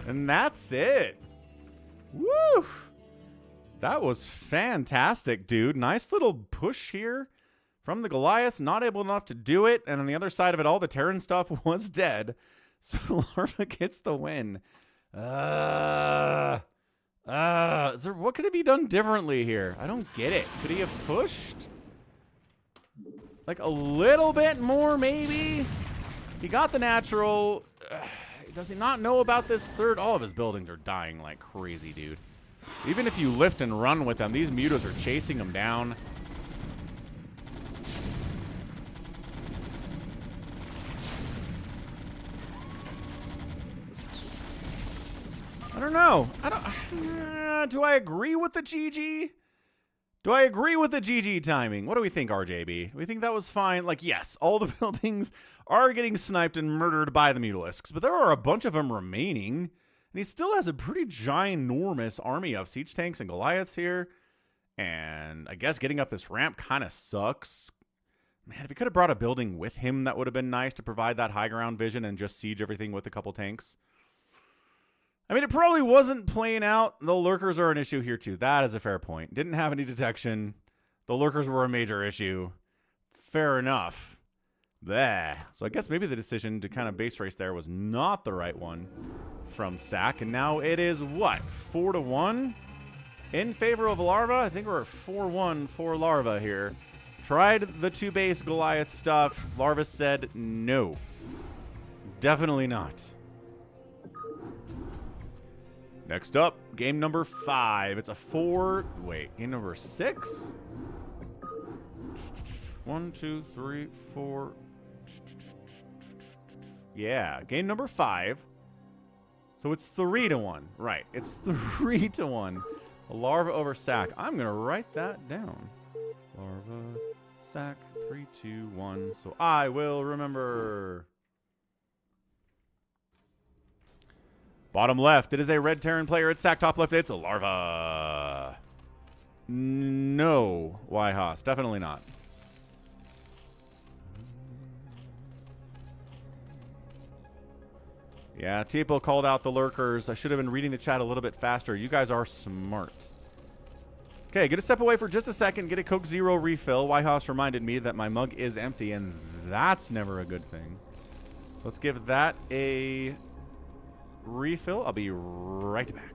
And that's it. Woo! That was fantastic, dude. Nice little push here from the Goliaths. Not able enough to do it. And on the other side of it, all the Terran stuff was dead. So Larva gets the win. What could have he done differently here? I don't get it. Could he have pushed? Like a little bit more, maybe? He got the natural. Does he not know about this third? All of his buildings are dying like crazy, dude. Even if you lift and run with them, these mutas are chasing him down. I don't know. Do I agree with the GG? Do I agree with the GG timing? What do we think, RJB? Do we think that was fine? Like, yes, all the buildings are getting sniped and murdered by the Mutalisks, but there are a bunch of them remaining, and he still has a pretty ginormous army of siege tanks and Goliaths here, and I guess getting up this ramp kind of sucks. Man, if he could have brought a building with him, that would have been nice to provide that high ground vision and just siege everything with a couple tanks. I mean, it probably wasn't playing out. The lurkers are an issue here, too. That is a fair point. Didn't have any detection. The lurkers were a major issue. Fair enough. Bleh. So I guess maybe the decision to kind of base race there was not the right one from sSak. And now it is, what, 4-1 in favor of Larva? I think we're at 4-1 for Larva here. Tried the two-base Goliath stuff. Larva said no. Definitely not. Next up, game number 5. It's a game number 6? 1, 2, 3, 4. Yeah, game number 5. So it's 3-1. Right, it's 3-1. Larva over sSak. I'm going to write that down. Larva, sSak, 3, 2, 1. So I will remember. Bottom left, it is a red Terran player. It's sSak. Top left, it's a Larva. No, Haas. Definitely not. Yeah, Tipo called out the lurkers. I should have been reading the chat a little bit faster. You guys are smart. Okay, gonna step away for just a second. Get a Coke Zero refill. Haas reminded me that my mug is empty, and that's never a good thing. So let's give that a refill. I'll be right back.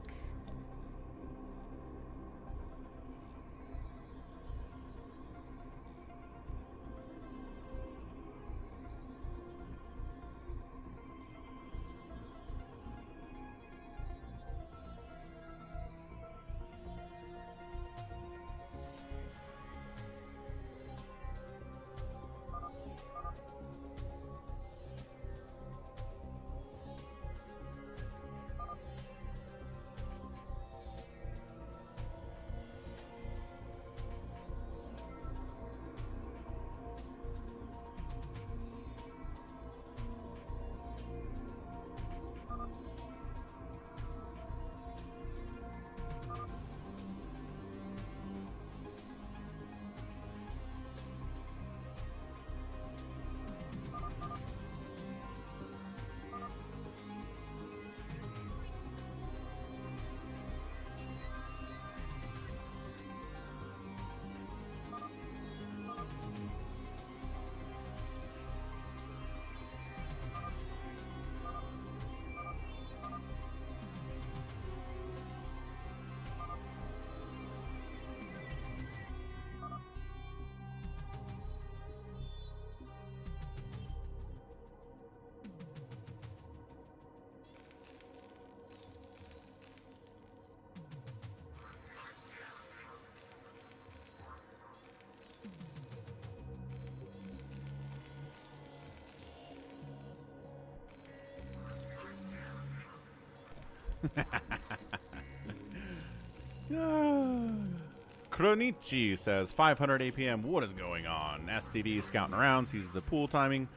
Kronichi says 500 APM. What is going on? SCV scouting around, sees the pool timing,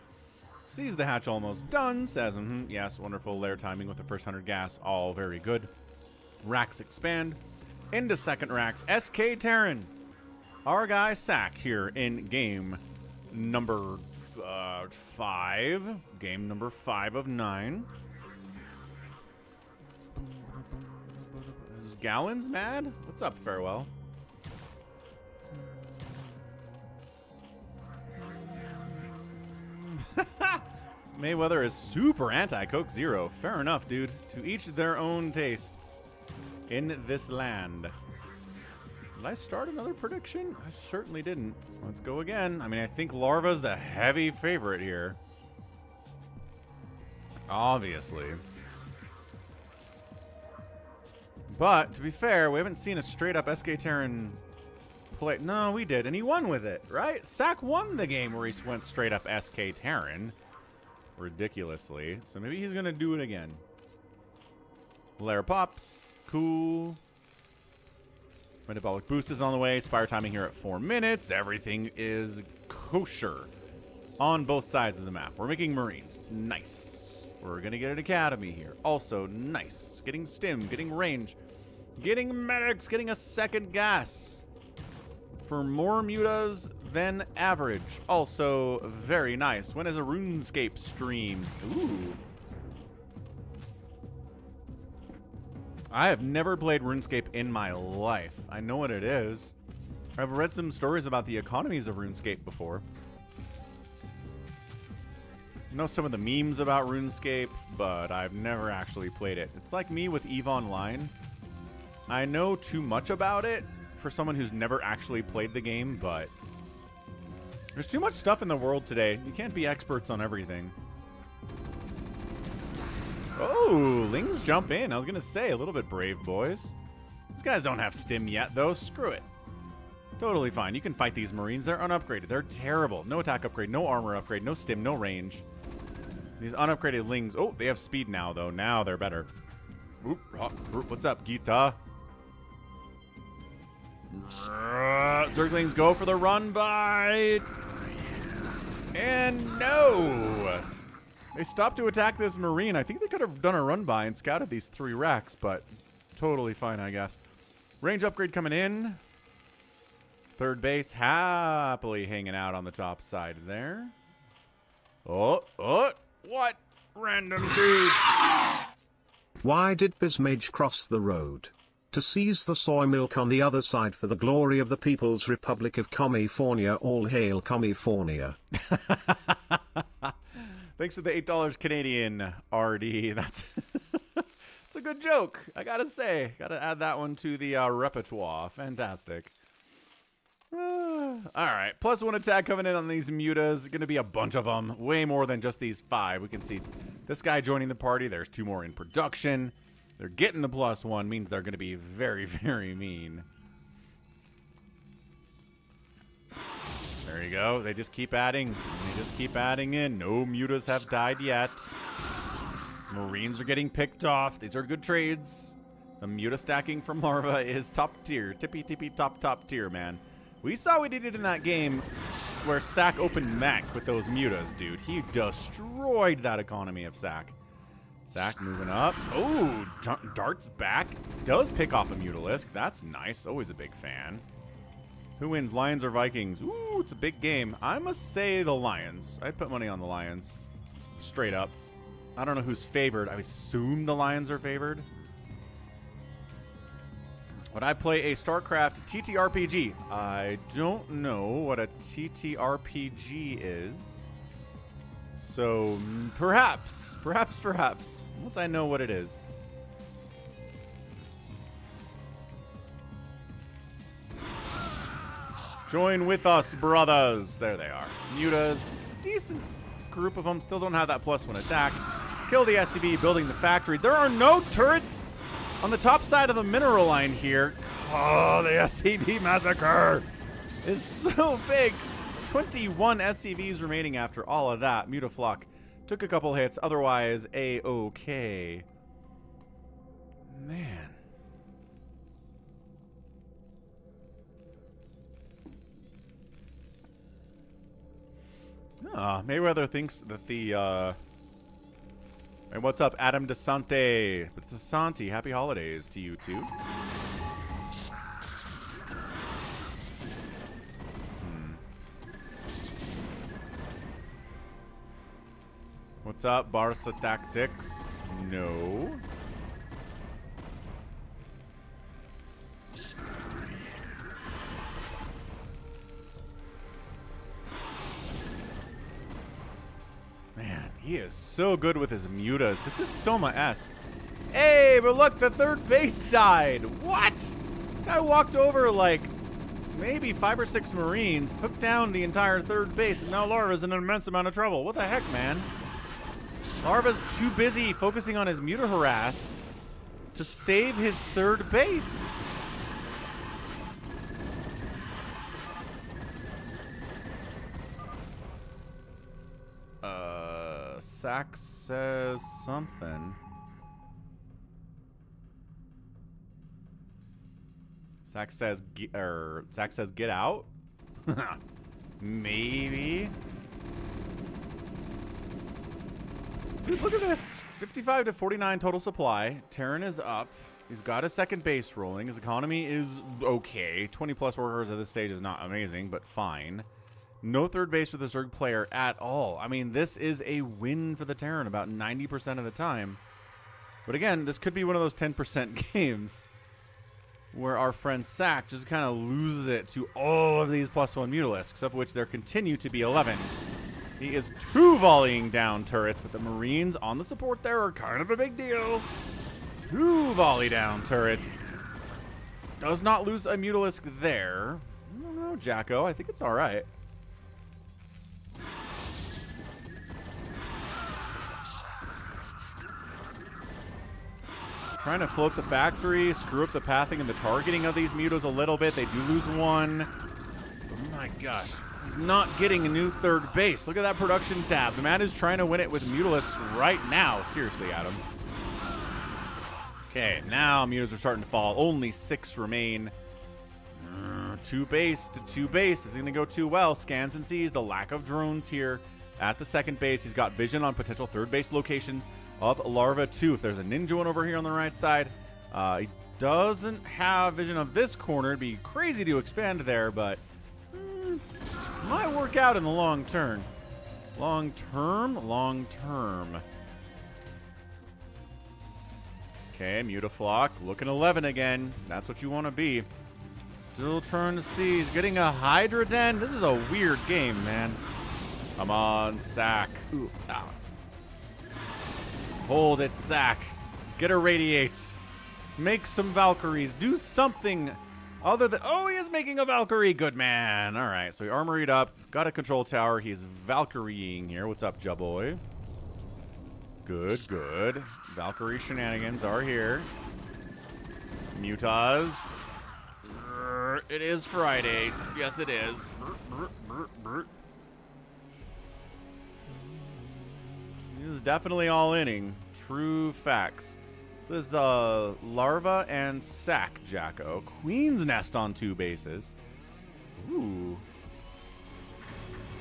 sees the hatch almost done, says, yes, wonderful lair timing with the first 100 gas. All very good. Racks expand into second racks. SK Terran. Our guy sSak here in game number 5. Game number 5 of 9. Is Gallons mad? What's up, Farewell? Mayweather is super anti-Coke Zero. Fair enough, dude. To each their own tastes in this land. Did I start another prediction? I certainly didn't. Let's go again. I mean, I think Larva's the heavy favorite here. Obviously. But, to be fair, we haven't seen a straight-up SK Terran play. No, we did, and he won with it, right? sSak won the game where he went straight-up SK Terran. Ridiculously. So maybe he's going to do it again. Lair pops. Cool. Metabolic boost is on the way. Spire timing here at 4 minutes. Everything is kosher on both sides of the map. We're making Marines. Nice. We're going to get an Academy here. Also, nice. Getting stim, getting range, getting medics, getting a second gas for more mutas than average. Also, very nice. When is a RuneScape stream? Ooh. I have never played RuneScape in my life. I know what it is. I've read some stories about the economies of RuneScape before. I know some of the memes about RuneScape, but I've never actually played it. It's like me with EVE Online. I know too much about it for someone who's never actually played the game, but there's too much stuff in the world today. You can't be experts on everything. Oh, Lings jump in. I was going to say, a little bit brave, boys. These guys don't have stim yet, though. Screw it. Totally fine. You can fight these Marines. They're unupgraded. They're terrible. No attack upgrade, no armor upgrade, no stim, no range. These unupgraded Lings. Oh, they have speed now, though. Now they're better. Oop, what's up, Gita? Zerglings go for the run bite. And no! They stopped to attack this Marine. I think they could have done a run by and scouted these 3 racks, but totally fine, I guess. Range upgrade coming in. Third base happily hanging out on the top side there. Oh, what? Random dude. Why did Bismage cross the road? To seize the soy milk on the other side for the glory of the People's Republic of California. All hail California. Thanks for the $8 Canadian, RD. That's it's a good joke, I gotta say. Gotta add that one to the repertoire. Fantastic. All right, +1 attack coming in on these mutas. Going to be a bunch of them. Way more than just these 5. We can see this guy joining the party. There's 2 more in production. They're getting the +1. Means they're going to be very, very mean. There you go. They just keep adding. They just keep adding in. No mutas have died yet. Marines are getting picked off. These are good trades. The muta stacking from Larva is top tier. Tippy top tier, man. We saw what he did in that game where sSak opened mech with those mutas, dude. He destroyed that economy of sSak. sSak moving up. Oh, darts back. Does pick off a mutalisk. That's nice. Always a big fan. Who wins, Lions or Vikings? Ooh, it's a big game. I must say the Lions. I'd put money on the Lions. Straight up. I don't know who's favored. I assume the Lions are favored. Would I play a StarCraft TTRPG? I don't know what a TTRPG is. So, perhaps. Once I know what it is. Join with us, brothers. There they are. Mutas. Decent group of them. Still don't have that +1 attack. Kill the SCV, building the factory. There are no turrets on the top side of the mineral line here. Oh, the SCV massacre is so big. 21 SCVs remaining after all of that. Mutaflock took a couple hits. Otherwise, A-OK. Man. Mayweather thinks that the, And what's up, Adam DeSante? But it's DeSante. Happy holidays to you, too. What's up, Barca Tactics? No. Man, he is so good with his mutas. This is Soma-esque. Hey, but look, the third base died. What? This guy walked over like maybe 5 or 6 Marines, took down the entire third base, and now Larva's in an immense amount of trouble. What the heck, man? Larva's too busy focusing on his muta harass to save his third base. SSak says something. SSak says get out? Maybe. Dude, look at this. 55 to 49 total supply. Terran is up. He's got a second base rolling. His economy is okay. 20 plus workers at this stage is not amazing, but fine. No third base for the Zerg player at all. I mean, this is a win for the Terran about 90% of the time. But again, this could be one of those 10% games where our friend sSak just kind of loses it to all of these +1 Mutalisks, of which there continue to be 11. He is 2 volleying down turrets, but the Marines on the support there are kind of a big deal. 2 volley down turrets. Does not lose a Mutalisk there. I don't know, Jacko. I think it's all right. Trying to float the factory, screw up the pathing and the targeting of these mutas a little bit. They do lose 1. Oh my gosh. He's not getting a new third base. Look at that production tab. The man is trying to win it with Mutalisks right now. Seriously, Adam. Okay, now mutas are starting to fall. Only 6 remain. 2 base to 2 base. Is going to go too well. Scans and sees the lack of drones here at the second base. He's got vision on potential third base locations of Larva 2. If there's a ninja one over here on the right side, he doesn't have vision of this corner. It'd be crazy to expand there, but might work out in the long term. Long term. Okay, Mutaflock looking 11 again. That's what you want to be. Still trying to see. He's getting a Hydra Den. This is a weird game, man. Come on, sSak. Ooh, ow. Hold it, sSak. Get a Radiate. Make some Valkyries. Do something other than... Oh, he is making a Valkyrie. Good man. All right, so he armoried up. Got a control tower. He's Valkyrying here. What's up, Jaboy? Good, good. Valkyrie shenanigans are here. Mutas. It is Friday. Yes, it is. This is definitely all inning. True facts. This is Larva and sSak, Jacko. Queen's Nest on 2 bases. Ooh.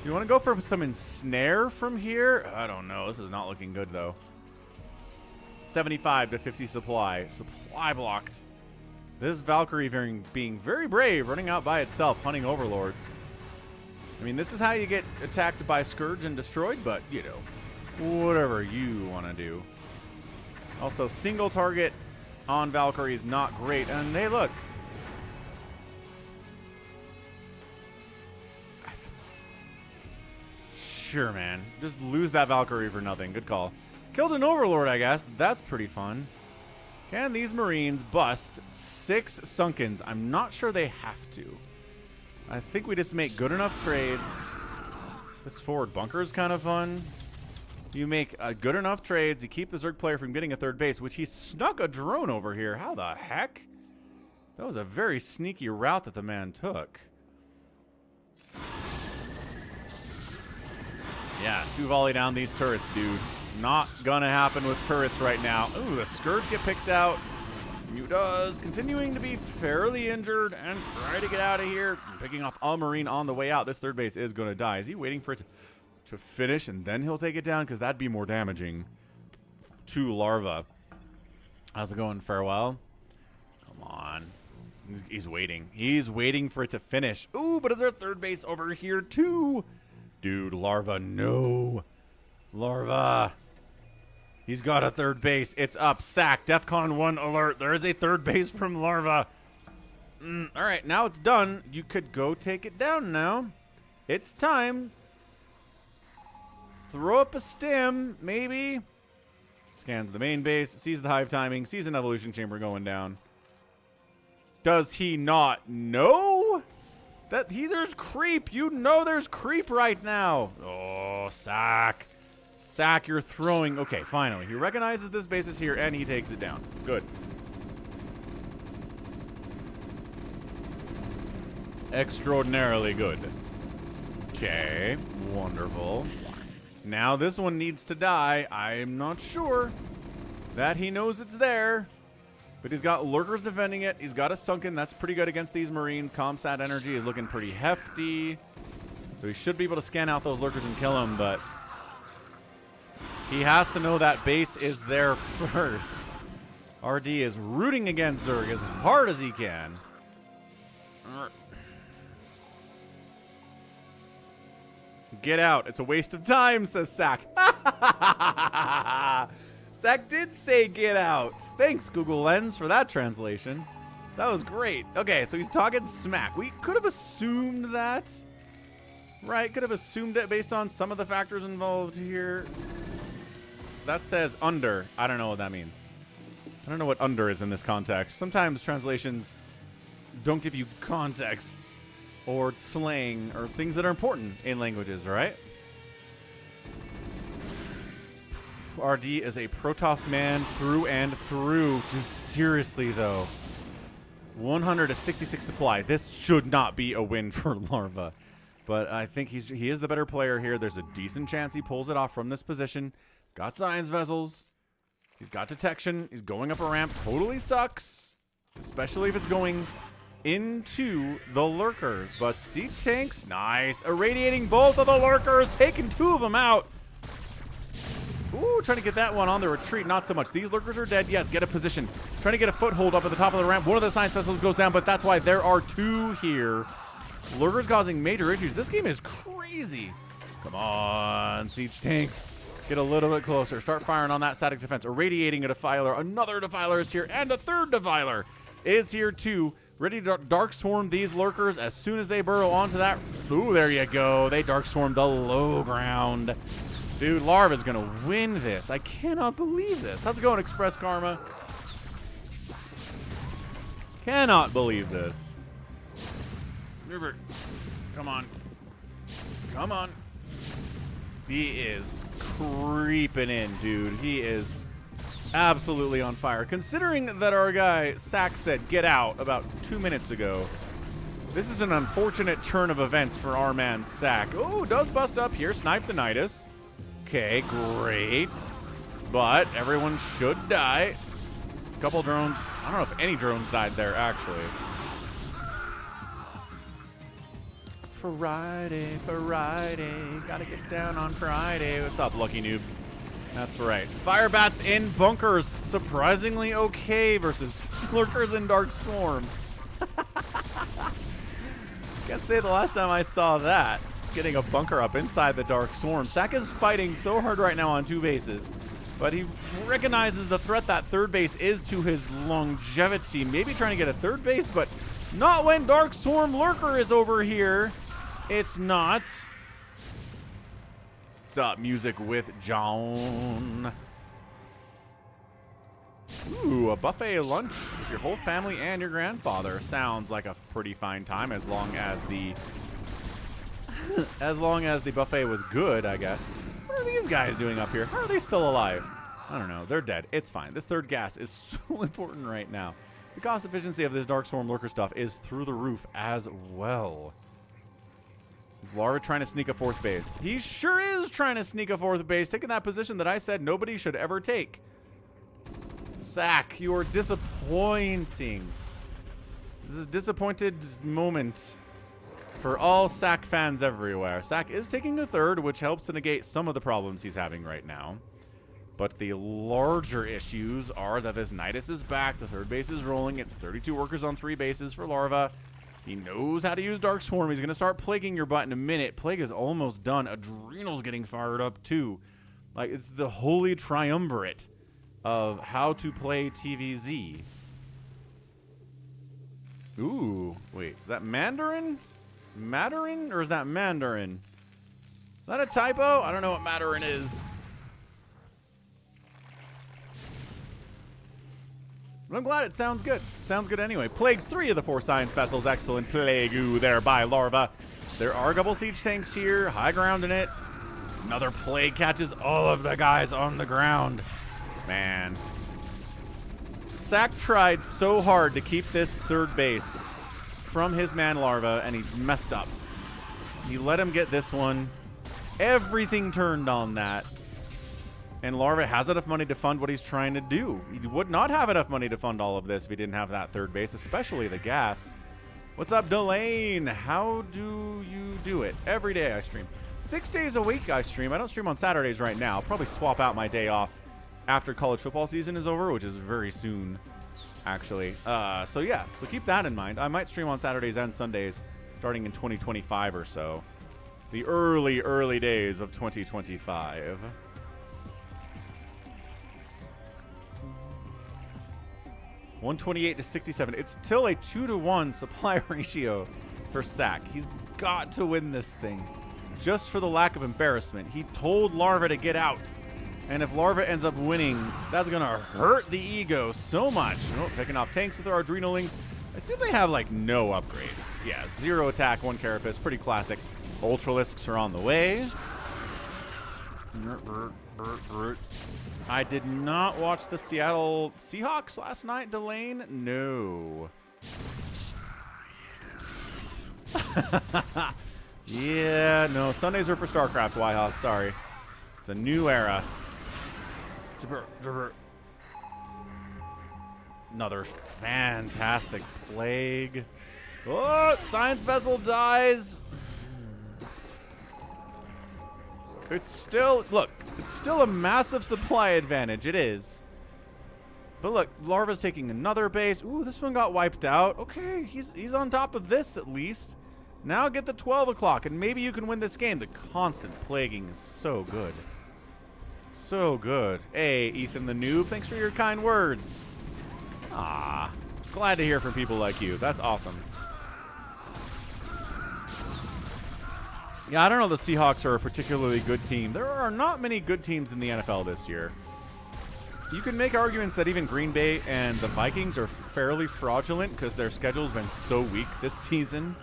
Do you want to go for some ensnare from here? I don't know. This is not looking good, though. 75 to 50 supply. Supply blocked. This Valkyrie being very brave, running out by itself, hunting overlords. I mean, this is how you get attacked by Scourge and destroyed, but, you know, whatever you want to do. Also, single target on Valkyrie is not great. And hey, look. Sure, man. Just lose that Valkyrie for nothing. Good call. Killed an overlord, I guess. That's pretty fun. Can these Marines bust 6 Sunkens? I'm not sure they have to. I think we just make good enough trades. This forward bunker is kind of fun. You make good enough trades. You keep the Zerg player from getting a third base, which he snuck a drone over here. How the heck? That was a very sneaky route that the man took. Yeah, 2 volley down these turrets, dude. Not gonna happen with turrets right now. Ooh, the Scourge get picked out. Muta's continuing to be fairly injured and try to get out of here. Picking off a Marine on the way out. This third base is going to die. Is he waiting for it to finish and then he'll take it down? Because that'd be more damaging to Larva. How's it going, Farewell? Come on. He's waiting. He's waiting for it to finish. Ooh, but is there a third base over here too? Dude, Larva, no. Larva. He's got a third base. It's up. SSak. DEFCON 1 alert. There is a third base from Larva. All right, now it's done. You could go take it down now. It's time. Throw up a stim, maybe. Scans the main base. Sees the hive timing. Sees an evolution chamber going down. Does he not know that there's creep? You know there's creep right now. Oh, SSak. SSak, you're throwing. Okay, finally. He recognizes this base is here, and he takes it down. Good. Extraordinarily good. Okay, wonderful. Now this one needs to die. I'm not sure that he knows it's there. But he's got lurkers defending it. He's got a sunken. That's pretty good against these Marines. Comsat energy is looking pretty hefty. So he should be able to scan out those lurkers and kill them, but he has to know that base is there first. RD is rooting against Zerg as hard as he can. Get out. It's a waste of time, says SSak. SSak did say get out. Thanks, Google Lens, for that translation. That was great. Okay, so he's talking smack. We could have assumed that. Right, could have assumed it based on some of the factors involved here. That says under. I don't know what that means. I don't know what under is in this context. Sometimes translations don't give you context or slang or things that are important in languages, right? RD is a Protoss man through and through. Dude, seriously, though. 166 supply. This should not be a win for Larva. But I think he is the better player here. There's a decent chance he pulls it off from this position. Got science vessels. He's got detection. He's going up a ramp. Totally sucks. Especially if it's going into the lurkers. But siege tanks, nice. Irradiating both of the lurkers. Taking two of them out. Ooh, trying to get that one on the retreat. Not so much. These lurkers are dead. Yes, get a position. Trying to get a foothold up at the top of the ramp. One of the science vessels goes down, but that's why there are two here. Lurkers causing major issues. This game is crazy. Come on, siege tanks. Get a little bit closer. Start firing on that static defense. Irradiating a defiler. Another defiler is here, and a third defiler is here too. Ready to dark swarm these lurkers as soon as they burrow onto that. Ooh, there you go. They dark swarmed the low ground. Dude, Larva's going to win this. I cannot believe this. How's it going, Express Karma? Cannot believe this. Rupert, come on. Come on. He is creeping in, dude. He is absolutely on fire. Considering that our guy, SSak, said get out about 2 minutes ago, this is an unfortunate turn of events for our man, SSak. Oh, does bust up here. Snipe the Nidus. Okay, great. But everyone should die. A couple drones. I don't know if any drones died there, actually. Friday. Gotta get down on Friday. What's up, Lucky Noob? That's right. Firebats in bunkers. Surprisingly okay versus lurkers in Dark Swarm. Can't say the last time I saw that. Getting a bunker up inside the Dark Swarm. SSak is fighting so hard right now on two bases, but he recognizes the threat that third base is to his longevity. Maybe trying to get a third base, but not when Dark Swarm Lurker is over here. It's not. What's up, Music with John? Ooh, a buffet lunch with your whole family and your grandfather. Sounds like a pretty fine time as long as the buffet was good, I guess. What are these guys doing up here? How are they still alive? I don't know. They're dead. It's fine. This third gas is so important right now. The cost efficiency of this Dark Storm Lurker stuff is through the roof as well. Is Larva trying to sneak a fourth base? He sure is trying to sneak a fourth base, taking that position that I said nobody should ever take. SSak, you are disappointing. This is a disappointed moment for all SSak fans everywhere. SSak is taking a third, which helps to negate some of the problems he's having right now. But the larger issues are that this Nidus is back, the third base is rolling, it's 32 workers on 3 bases for Larva. He knows how to use Dark Swarm. He's going to start plaguing your butt in a minute. Plague is almost done. Adrenal's getting fired up too. Like, it's the holy triumvirate of how to play TVZ. Ooh, wait, is that Mandarin? Mandarin, or is that Mandarin? Is that a typo? I don't know what Mandarin is. But I'm glad it sounds good. Sounds good anyway. Plagues 3 of the 4 science vessels. Excellent plague. Ooh, there by Larva. There are a couple siege tanks here. High ground in it. Another plague catches all of the guys on the ground. Man. SSak tried so hard to keep this third base from his man Larva, and he messed up. He let him get this one. Everything turned on that. And Larva has enough money to fund what he's trying to do. He would not have enough money to fund all of this if he didn't have that third base, especially the gas. What's up, Delane? How do you do it? Every day I stream. 6 days a week I stream. I don't stream on Saturdays right now. I'll probably swap out my day off after college football season is over, which is very soon, actually. So yeah, so keep that in mind. I might stream on Saturdays and Sundays starting in 2025 or so. The early days of 2025. $128 to 67. It's still a 2-to-1 supply ratio for SSak. He's got to win this thing. Just for the lack of embarrassment. He told Larva to get out. And if Larva ends up winning, that's going to hurt the ego so much. Oh, picking off tanks with our Adrenalings. I assume they have, like, no upgrades. Yeah, 0 attack, 1 Carapace. Pretty classic. Ultralisks are on the way. I did not watch the Seattle Seahawks last night, Delane. No. Yeah, no. Sundays are for StarCraft, Whitehouse. Sorry. It's a new era. Another fantastic plague. Oh, science vessel dies. It's still, look, it's still a massive supply advantage. It is. But look, Larva's taking another base. Ooh, this one got wiped out. Okay, he's on top of this at least. Now get the 12 o'clock, and maybe you can win this game. The constant plaguing is so good. So good. Hey, Ethan the noob, thanks for your kind words. Ah, glad to hear from people like you. That's awesome. Yeah, I don't know the Seahawks are a particularly good team. There are not many good teams in the NFL this year. You can make arguments that even Green Bay and the Vikings are fairly fraudulent because their schedule's been so weak this season.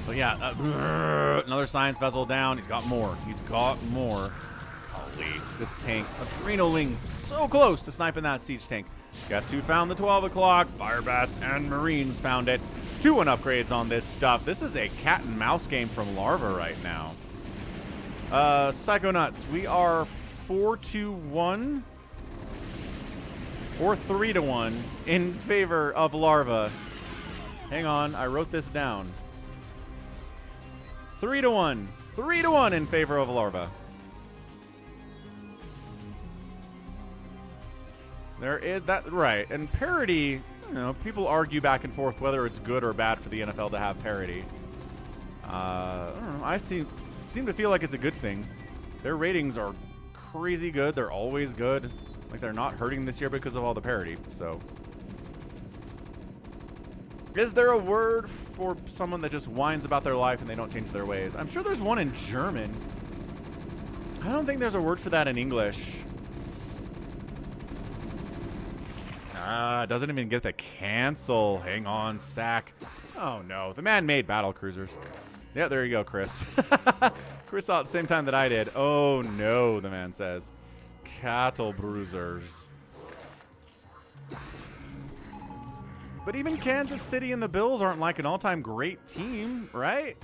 But yeah, another science vessel down. He's got more. He's got more. Holy, this tank. Adrenalings so close to sniping that siege tank. Guess who found the 12 o'clock? Firebats and Marines found it. 2-1 upgrades on this stuff. This is a cat and mouse game from Larva right now. Psychonauts, we are 4-1 or 3-1 in favor of Larva. Hang on, I wrote this down. 3-1. 3-1 in favor of Larva. There is that, right. And parity, you know, people argue back and forth whether it's good or bad for the NFL to have parity. I don't know. I seem to feel like it's a good thing. Their ratings are crazy good. They're always good. Like, they're not hurting this year because of all the parity. So, is there a word for someone that just whines about their life and they don't change their ways? I'm sure there's one in German. I don't think there's a word for that in English. Doesn't even get the cancel. Hang on, SSak. Oh, no. The man made battle cruisers. Yeah, there you go, Chris. Chris saw at the same time that I did. Oh, no, the man says. Cattle bruisers. But even Kansas City and the Bills aren't like an all-time great team, right?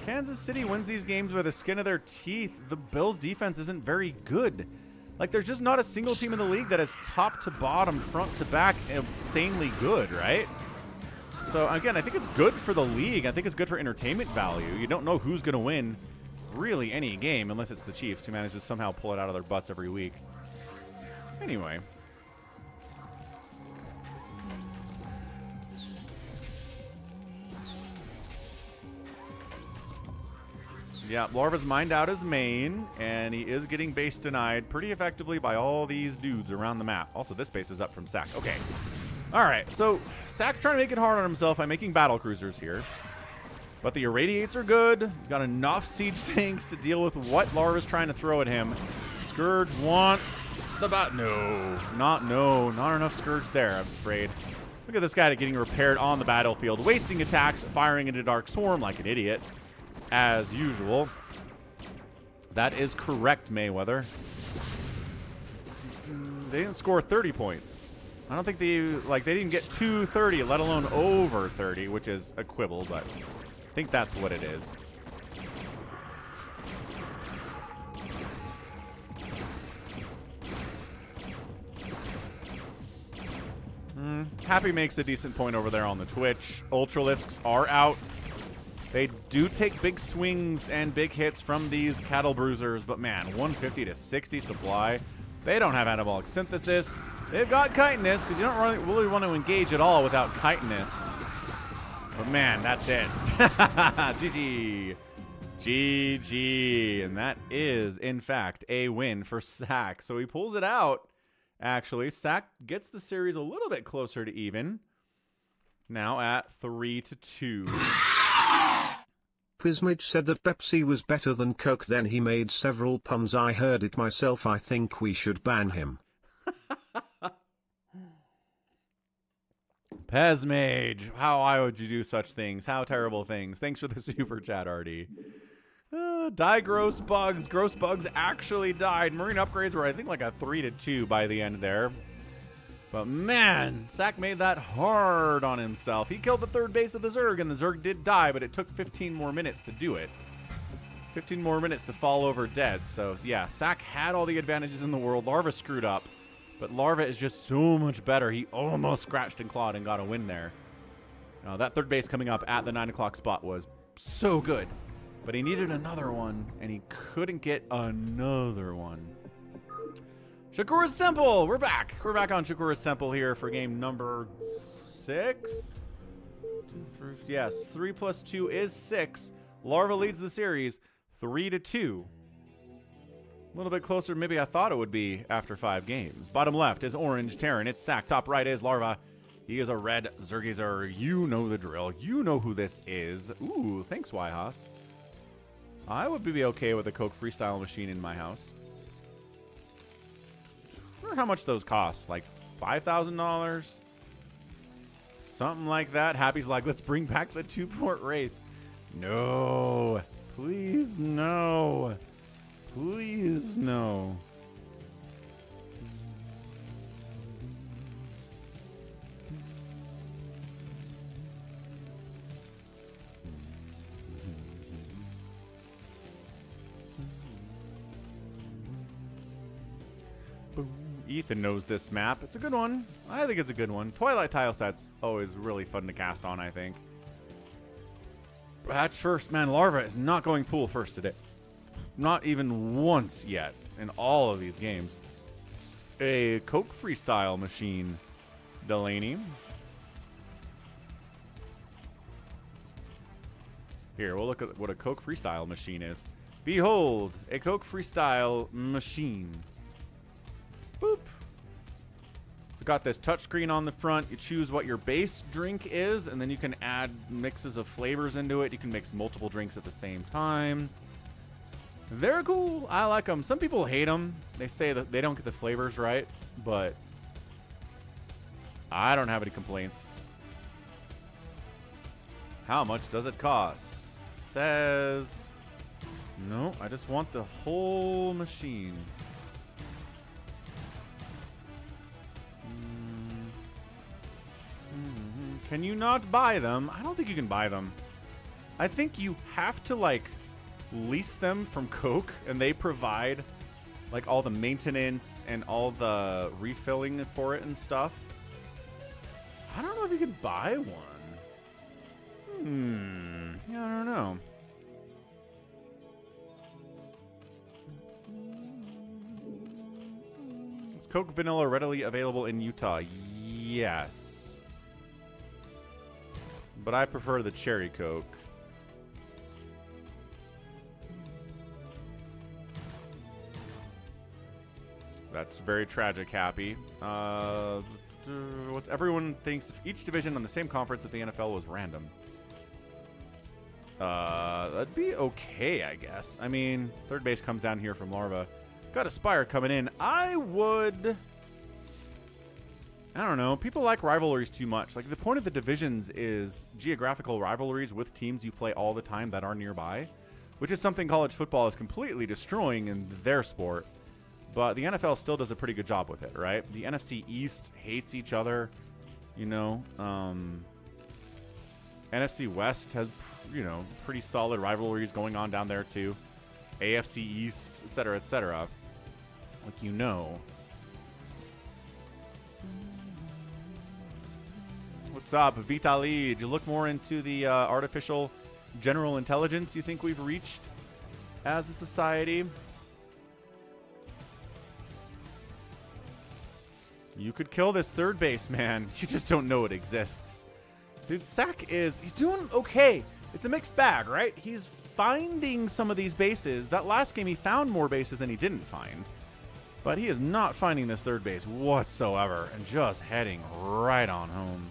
Kansas City wins these games by the skin of their teeth. The Bills' defense isn't very good. Like, there's just not a single team in the league that is top to bottom, front to back, insanely good, right? So, again, I think it's good for the league. I think it's good for entertainment value. You don't know who's going to win really any game unless it's the Chiefs, who manage to somehow pull it out of their butts every week. Anyway. Yeah, Larva's mined out his main, and he is getting base denied pretty effectively by all these dudes around the map. Also, this base is up from sSak. Okay. All right, so sSak's trying to make it hard on himself by making battle cruisers here. But the irradiates are good. He's got enough siege tanks to deal with what Larva's trying to throw at him. Scourge want the not enough Scourge there, I'm afraid. Look at this guy getting repaired on the battlefield, wasting attacks, firing into Dark Swarm like an idiot. As usual. That is correct, Mayweather. They didn't score 30 points. I don't think they didn't get to 30, let alone over 30, which is a quibble, but I think that's what it is. Happy makes a decent point over there on the Twitch. Ultralisks are out. They do take big swings and big hits from these cattle bruisers, but man, 150 to 60 supply. They don't have anabolic synthesis. They've got chitinous, because you don't really want to engage at all without chitinous. But man, that's it. GG. GG. And that is, in fact, a win for sSak. So he pulls it out, actually. sSak gets the series a little bit closer to even. Now at 3-2. Pismage said that Pepsi was better than Coke, then he made several puns. I heard it myself. I think we should ban him. Pesmage, why would you do such things? How terrible things. Thanks for the super chat, Artie. Die gross bugs. Gross bugs actually died. Marine upgrades were, I think, like a 3-2 by the end there. But man, sSak made that hard on himself. He killed the third base of the Zerg, and the Zerg did die, but it took 15 more minutes to do it. 15 more minutes to fall over dead. So yeah, sSak had all the advantages in the world. Larva screwed up, but Larva is just so much better. He almost scratched and clawed and got a win there. That third base coming up at the 9 o'clock spot was so good, but he needed another one, and he couldn't get another one. Shakura's Temple, we're back. We're back on Shakura's Temple here for game number 6. Yes, 3 plus 2 is 6. Larva leads the series 3-2. A little bit closer than maybe I thought it would be after 5 games. Bottom left is Orange Terran. It's sSak. Top right is Larva. He is a red Zergizer. You know the drill. You know who this is. Ooh, thanks, Yhaus. I would be okay with a Coke Freestyle machine in my house. I wonder how much those cost. Like $5,000? Something like that. Happy's like, let's bring back the 2-port Wraith. No. Please, no. Please, no. Ethan knows this map. It's a good one. I think it's a good one. Twilight tile set's always really fun to cast on, I think. Hatch first. Man, Larva is not going pool first today. Not even once yet in all of these games. A Coke Freestyle machine, Delaney. Here, we'll look at what a Coke Freestyle machine is. Behold, a Coke Freestyle machine. Boop. It's got this touchscreen on the front. You choose what your base drink is, and then you can add mixes of flavors into it. You can mix multiple drinks at the same time. They're cool. I like them. Some people hate them. They say that they don't get the flavors right, but I don't have any complaints. How much does it cost? It says, no, I just want the whole machine. Can you not buy them? I don't think you can buy them. I think you have to, like, lease them from Coke, and they provide, like all the maintenance and all the refilling for it and stuff. I don't know if you can buy one. Yeah, I don't know. Is Coke Vanilla readily available in Utah? Yes. But I prefer the cherry Coke. That's very tragic, Happy. What's everyone thinks if each division on the same conference at the NFL was random? That'd be okay, I guess. I mean, third base comes down here from Larva. Got Aspire coming in. I don't know. People like rivalries too much. Like, the point of the divisions is geographical rivalries with teams you play all the time that are nearby, which is something college football is completely destroying in their sport. But the NFL still does a pretty good job with it, right? The NFC East hates each other, you know. NFC West has, you know, pretty solid rivalries going on down there too. AFC East, etc., etc. Like, you know. What's up, Vitali? Did you look more into the artificial general intelligence you think we've reached as a society? You could kill this third base, man. You just don't know it exists. Dude, sSak he's doing okay. It's a mixed bag, right? He's finding some of these bases. That last game, he found more bases than he didn't find. But he is not finding this third base whatsoever and just heading right on home.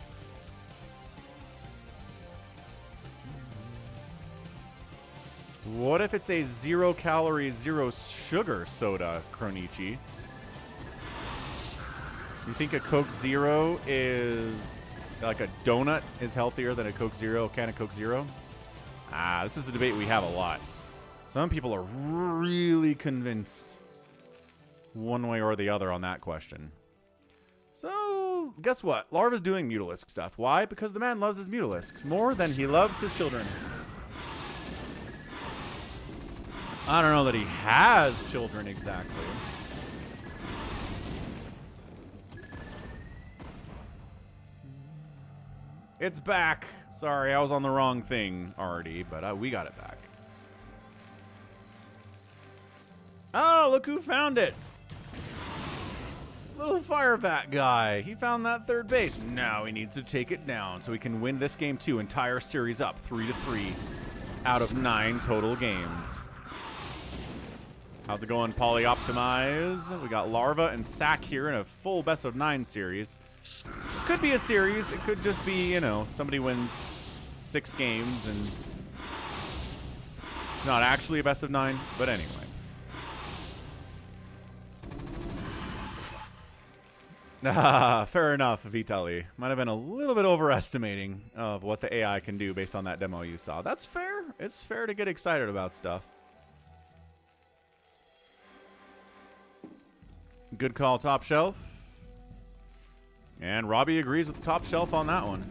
What if it's a 0 calorie, 0 sugar soda, Kronichi? You think a Coke Zero is, like a donut is healthier than a Coke Zero, a can of Coke Zero? This is a debate we have a lot. Some people are really convinced one way or the other on that question. So, guess what? Larva's doing Mutalisk stuff. Why? Because the man loves his Mutalisks more than he loves his children. I don't know that he has children exactly. It's back. Sorry, I was on the wrong thing already, but we got it back. Oh, look who found it. Little fire bat guy. He found that third base. Now he needs to take it down so he can win this game too. Entire series up 3-3 out of 9 total games. How's it going, Polyoptimize? We got Larva and sSak here in a full best of 9 series. Could be a series. It could just be, you know, somebody wins 6 games and it's not actually a best of 9, but anyway. Fair enough, Vitali. Might have been a little bit overestimating of what the AI can do based on that demo you saw. That's fair. It's fair to get excited about stuff. Good call, Top Shelf. And Robbie agrees with Top Shelf on that one.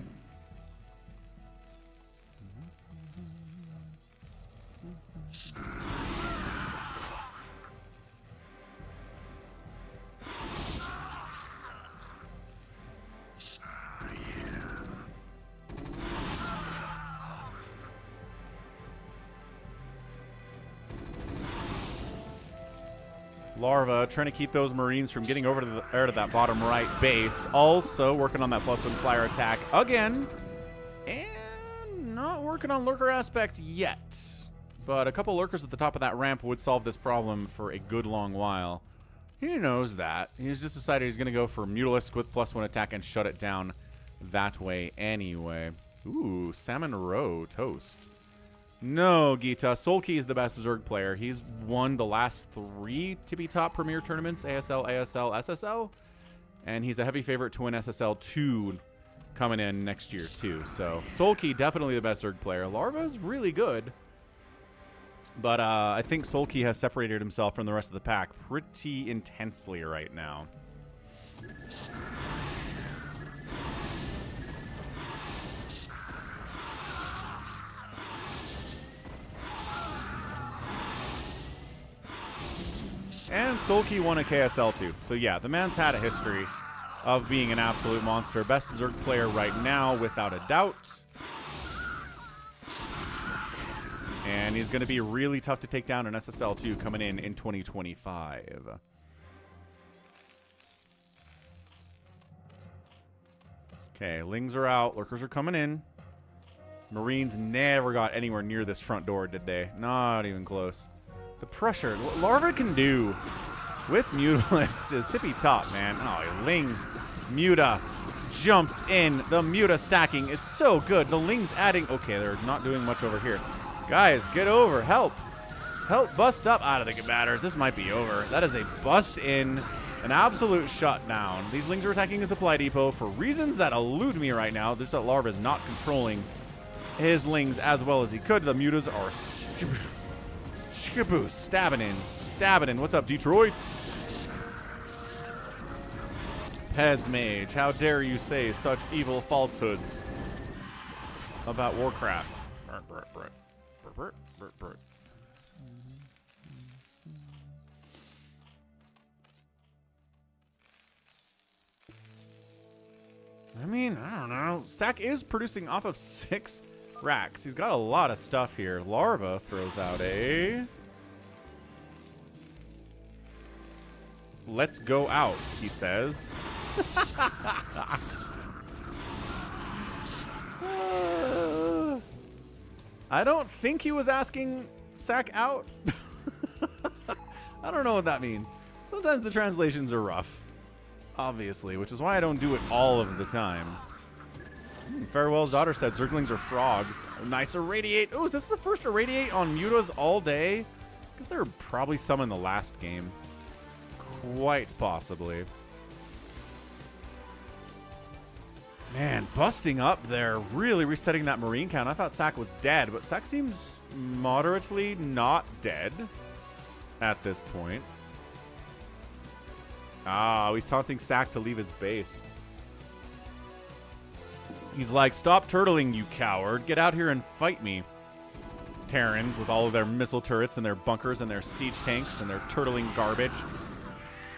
Larva trying to keep those Marines from getting over to that bottom right base. Also working on that +1 flyer attack again. And not working on lurker aspect yet. But a couple lurkers at the top of that ramp would solve this problem for a good long while. He knows that. He's just decided he's going to go for Mutalisk with +1 attack and shut it down that way anyway. Ooh, Salmon Row toast. No, Gita. Solkey is the best Zerg player. He's won the last 3 Tippy Top Premier tournaments, ASL, ASL, SSL. And he's a heavy favorite to win SSL 2 coming in next year, too. So, Solkey, definitely the best Zerg player. Larva's really good. But I think Solkey has separated himself from the rest of the pack pretty intensely right now. And Soul Key won a KSL too. So yeah, the man's had a history of being an absolute monster. Best Zerg player right now, without a doubt. And he's going to be really tough to take down in SSL too, coming in 2025. Okay, Lings are out. Lurkers are coming in. Marines never got anywhere near this front door, did they? Not even close. The pressure Larva can do with Mutalisks is tippy top, man. Oh, Ling Muta jumps in. The Muta stacking is so good. The Ling's adding. Okay, they're not doing much over here. Guys, get over. Help. Help bust up. I don't think it matters. This might be over. That is a bust in. An absolute shutdown. These Lings are attacking a supply depot for reasons that elude me right now. Just that Larva is not controlling his Lings as well as he could. The Mutas are stabbing in. Stabbing in. What's up, Detroit? Pez Mage, how dare you say such evil falsehoods about Warcraft? I mean, I don't know. SSak is producing off of 6 racks. He's got a lot of stuff here. Larva throws out a... Let's go out, he says. I don't think he was asking SSak out. I don't know what that means. Sometimes the translations are rough. Obviously, which is why I don't do it all of the time. Farewell's daughter said Zerglings are frogs. Nice irradiate. Oh, is this the first irradiate on Mutas all day? Because there were probably some in the last game. Quite possibly. Man, busting up there, really resetting that Marine count. I thought SSak was dead, but SSak seems moderately not dead at this point. Ah, he's taunting SSak to leave his base. He's like, stop turtling, you coward. Get out here and fight me. Terrans with all of their missile turrets and their bunkers and their siege tanks and their turtling garbage.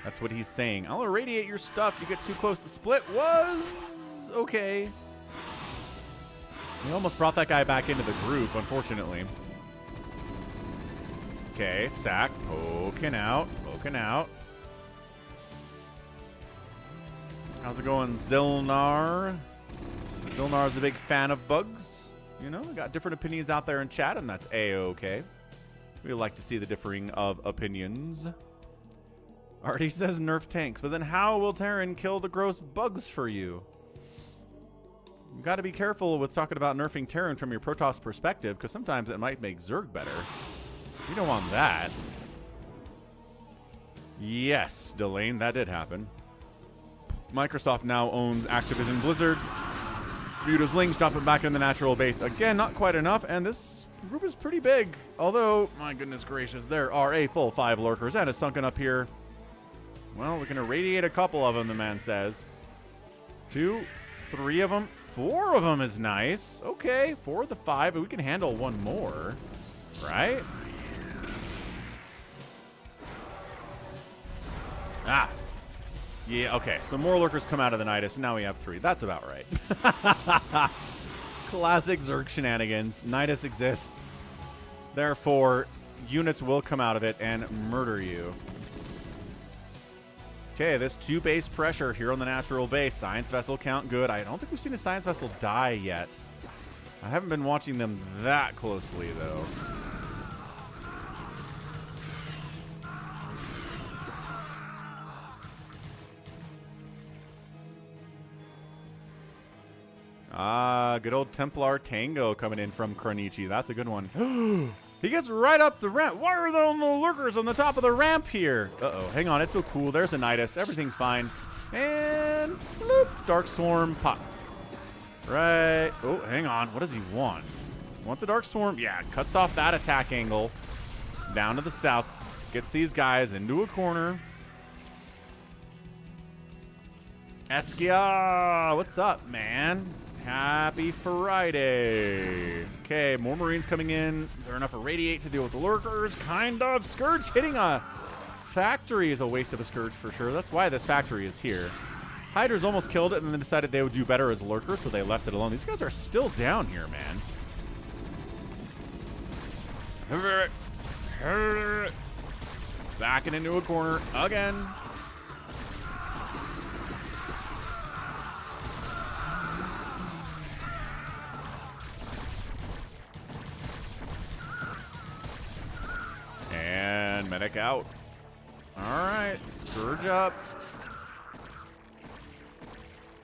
That's what he's saying. I'll irradiate your stuff. You get too close to split. Was okay. He almost brought that guy back into the group, unfortunately. Okay, SSak poking out. Poking out. How's it going, Zilnar? Zilnar's a big fan of bugs. You know, we got different opinions out there in chat, and that's A-okay. We like to see the differing of opinions. Artie says nerf tanks, but then how will Terran kill the gross bugs for you? You've got to be careful with talking about nerfing Terran from your Protoss perspective, because sometimes it might make Zerg better. You don't want that. Yes, Delane, that did happen. Microsoft now owns Activision Blizzard. Muta's Lings jumping back in the natural base. Again, not quite enough, and this group is pretty big. Although, my goodness gracious, there are a full 5 lurkers and a sunken up here. Well, we can irradiate a couple of them, the man says. 2, 3 of them. 4 of them is nice. Okay, 4 of the 5, but we can handle 1 more. Right? Ah. Yeah, okay. So more lurkers come out of the Nidus, and now we have 3. That's about right. Classic Zerg shenanigans. Nidus exists. Therefore, units will come out of it and murder you. Okay, this 2 base pressure here on the natural base. Science vessel count good. I don't think we've seen a science vessel die yet. I haven't been watching them that closely, though. Ah, good old Templar Tango coming in from Kronichi. That's a good one. He gets right up the ramp. Why are there no lurkers on the top of the ramp here? Uh-oh. Hang on. It's so cool. There's a Nidus. Everything's fine. And bloop, Dark Swarm pop. Right. Oh, hang on. What does he want? Wants a Dark Swarm? Yeah, cuts off that attack angle. Down to the south. Gets these guys into a corner. Eskia, what's up, man? Happy Friday. Okay, more Marines coming in. Is there enough irradiate to deal with the lurkers? Kind of. Scourge hitting a factory is a waste of a Scourge for sure. That's why this factory is here. Hydra's almost killed it and then decided they would do better as lurkers, so they left it alone. These guys are still down here, man. Backing into a corner again. And medic out. All right, Scourge up.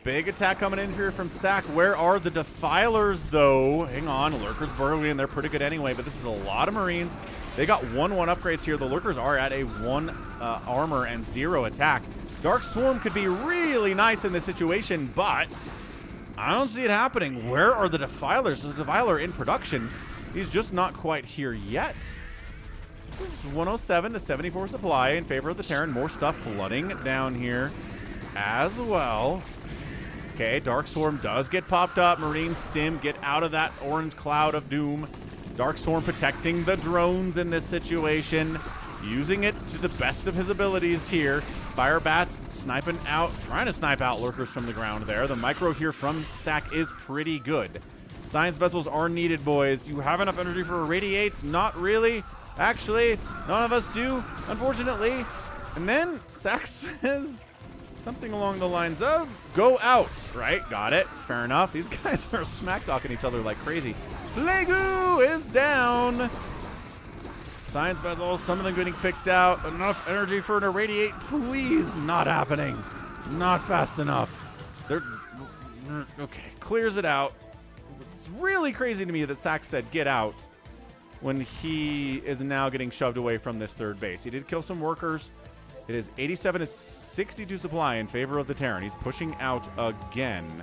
Big attack coming in here from sSak. Where are the Defilers, though? Hang on, Lurkers burrowing in. They're pretty good anyway, but this is a lot of Marines. They got 1/1 upgrades here. The Lurkers are at a 1 armor and 0 attack. Dark Swarm could be really nice in this situation, but I don't see it happening. Where are the Defilers? There's a Defiler in production. He's just not quite here yet. This is 107 to 74 supply in favor of the Terran. More stuff flooding down here as well. Okay, Dark Swarm does get popped up. Marine Stim, get out of that orange cloud of doom. Dark Swarm protecting the drones in this situation. Using it to the best of his abilities here. Fire Bats sniping out, trying to snipe out Lurkers from the ground there. The micro here from sSak is pretty good. Science Vessels are needed, boys. You have enough energy for irradiates? Not really. Actually, none of us do, unfortunately. And then sSak says something along the lines of, go out, right? Got it. Fair enough. These guys are smack talking each other like crazy. Legu is down. Science Vessels, some of them getting picked out. Enough energy for an irradiate, please. Not happening. Not fast enough. They're okay. Clears it out. It's really crazy to me that sSak said get out when he is now getting shoved away from this third base. He did kill some workers. It is 87 to 62 supply in favor of the Terran. He's pushing out again.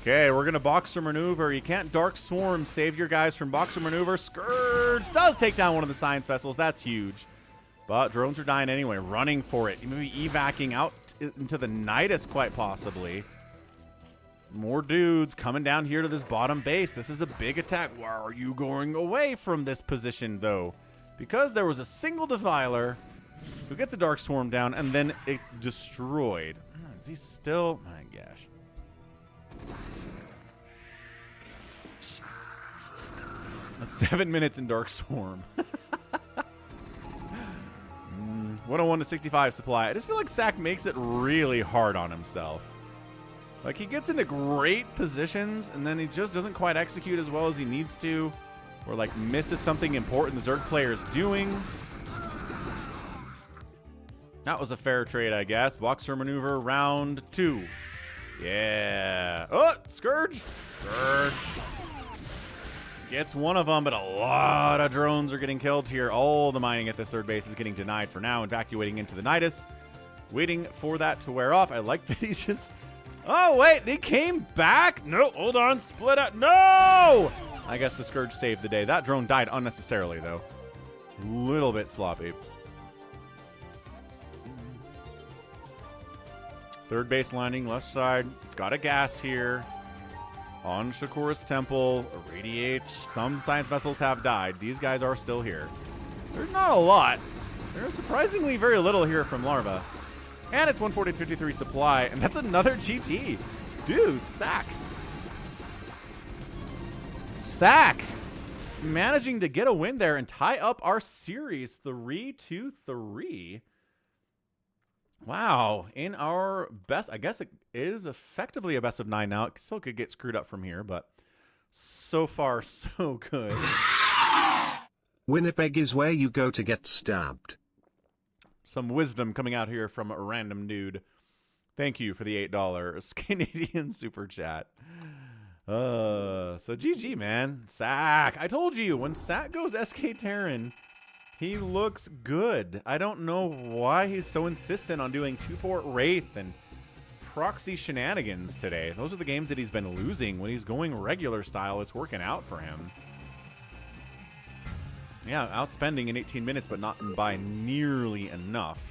Okay, we're going to Boxer Maneuver. You can't Dark Swarm. Save your guys from Boxer Maneuver. Scourge does take down one of the Science Vessels. That's huge. But drones are dying anyway. Running for it. Maybe evacing out into the Nidus quite possibly. More dudes coming down here to this bottom base. This is a big attack. Why are you going away from this position, though? Because there was a single Defiler who gets a Dark Swarm down and then it destroyed. Is he still? My gosh. That's 7 minutes in Dark Swarm. 101 to 65 supply. I just feel like sSak makes it really hard on himself. Like, he gets into great positions, and then he just doesn't quite execute as well as he needs to. Or, like, misses something important the Zerg player is doing. That was a fair trade, I guess. Boxer Maneuver, round 2. Yeah. Oh, Scourge. Scourge. Gets one of them, but a lot of drones are getting killed here. All the mining at this third base is getting denied for now. Evacuating into the Nidus. Waiting for that to wear off. I like that he's just... Oh, wait. They came back? No. Hold on. Split up. No! I guess the Scourge saved the day. That drone died unnecessarily, though. Little bit sloppy. Third base landing, left side. It's got a gas here. On Shakura's temple, irradiates. Some science vessels have died. These guys are still here. There's not a lot. There's surprisingly very little here from Larva. And it's 140 to 53 supply, and that's another GG. Dude, sSak. sSak managing to get a win there and tie up our series 3-3. Wow, in our best, I guess it is effectively a best of 9 now. It still could get screwed up from here, but so far, so good. Winnipeg is where you go to get stabbed. Some wisdom coming out here from a random dude. Thank you for the $8 Canadian super chat. So GG, man. sSak. I told you, when sSak goes SK Terran, he looks good. I don't know why he's so insistent on doing 2-port Wraith and proxy shenanigans today. Those are the games that he's been losing. When he's going regular style, it's working out for him. Yeah, outspending in 18 minutes, but not by nearly enough.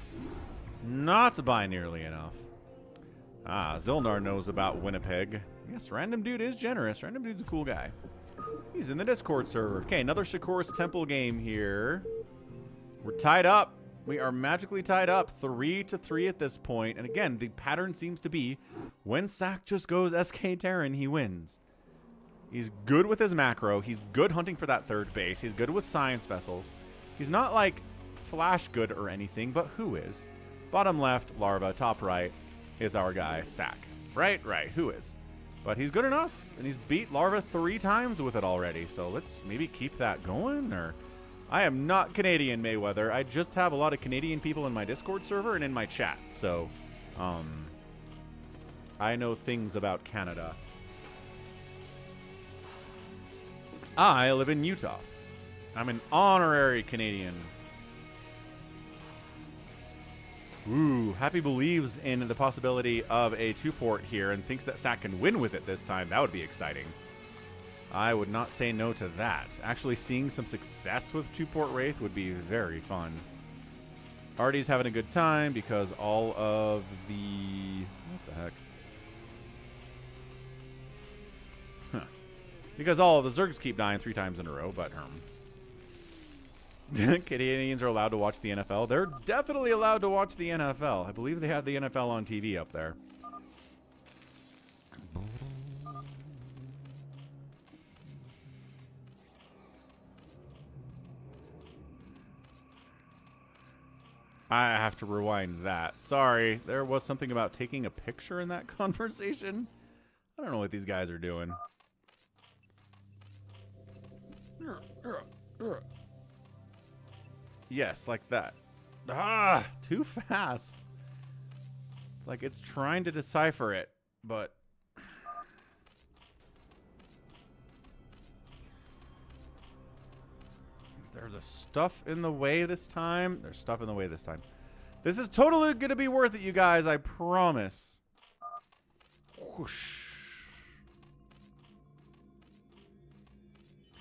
Not by nearly enough. Ah, Zilnar knows about Winnipeg. Yes, Random Dude is generous. Random Dude's a cool guy. He's in the Discord server. Okay, another Shakur's Temple game here. We're tied up. We are magically tied up 3-3 at this point. And again, the pattern seems to be when sSak just goes SK Terran, he wins. He's good with his macro. He's good hunting for that third base. He's good with science vessels. He's not like flash good or anything, but who is? Bottom left, Larva. Top right is our guy, sSak. Right, who is? But he's good enough, and he's beat Larva 3 times with it already. So let's maybe keep that going, or... I am not Canadian, Mayweather. I just have a lot of Canadian people in my Discord server and in my chat. So, I know things about Canada. I live in Utah. I'm an honorary Canadian. Ooh, Happy believes in the possibility of a 2-port here and thinks that sSak can win with it this time. That would be exciting. I would not say no to that. Actually seeing some success with 2-port Wraith would be very fun. Artie's having a good time because all of the... What the heck? Huh. Because all of the Zergs keep dying 3 times in a row, but... Canadians are allowed to watch the NFL. They're definitely allowed to watch the NFL. I believe they have the NFL on TV up there. I have to rewind that. Sorry, there was something about taking a picture in that conversation. I don't know what these guys are doing. Yes, like that. Ah, too fast. It's like it's trying to decipher it, but... There's a stuff in the way this time. There's stuff in the way this time. This is totally going to be worth it, you guys. I promise. Whoosh.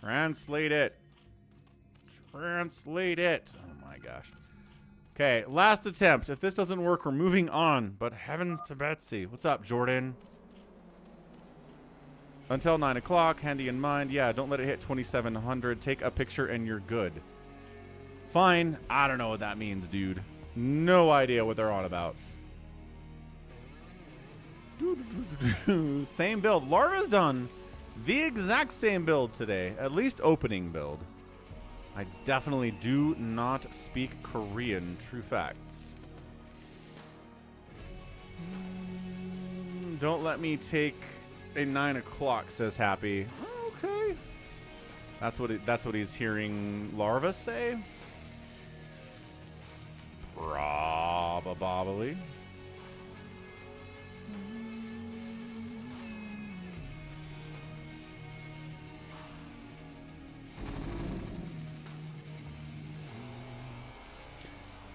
Translate it. Translate it. Oh my gosh. Okay, last attempt. If this doesn't work, we're moving on. But heavens to Betsy. What's up, Jordan? Until 9 o'clock, handy in mind. Yeah, don't let it hit 2,700. Take a picture and you're good. Fine. I don't know what that means, dude. No idea what they're on about. Same build. Larva's done the exact same build today. At least opening build. I definitely do not speak Korean. True facts. Don't let me take... a 9 o'clock, says Happy. Oh, okay. That's what he's hearing Larva say. Probably.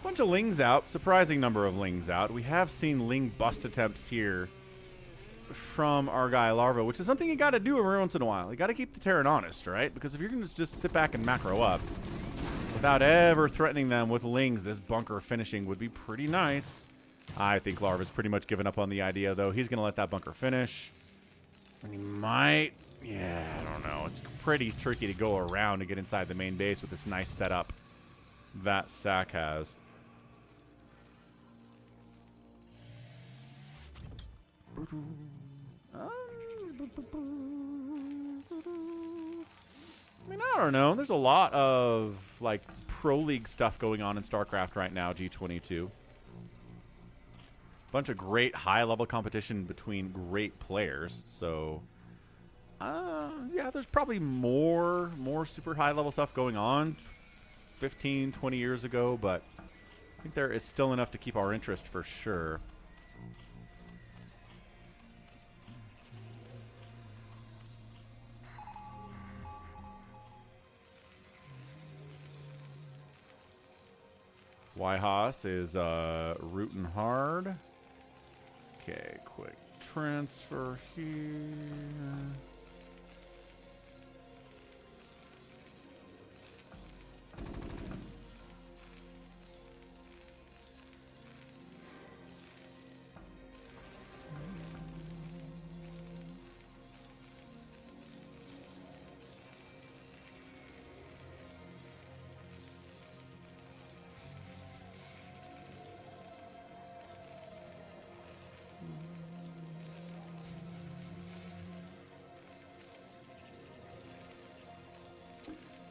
Bunch of Lings out. Surprising number of Lings out. We have seen Ling bust attempts here from our guy Larva, which is something you got to do every once in a while. You got to keep the Terran honest, right? Because if you're going to just sit back and macro up without ever threatening them with Lings, this bunker finishing would be pretty nice. I think Larva's pretty much given up on the idea, though. He's going to let that bunker finish. And he might... Yeah, I don't know. It's pretty tricky to go around to get inside the main base with this nice setup that sSak has. I mean, I don't know. There's a lot of, like, Pro League stuff going on in StarCraft right now, G22. Bunch of great high-level competition between great players, so... yeah, there's probably more super high-level stuff going on 15, 20 years ago, but I think there is still enough to keep our interest for sure. Haas is rooting hard. Okay, quick transfer here.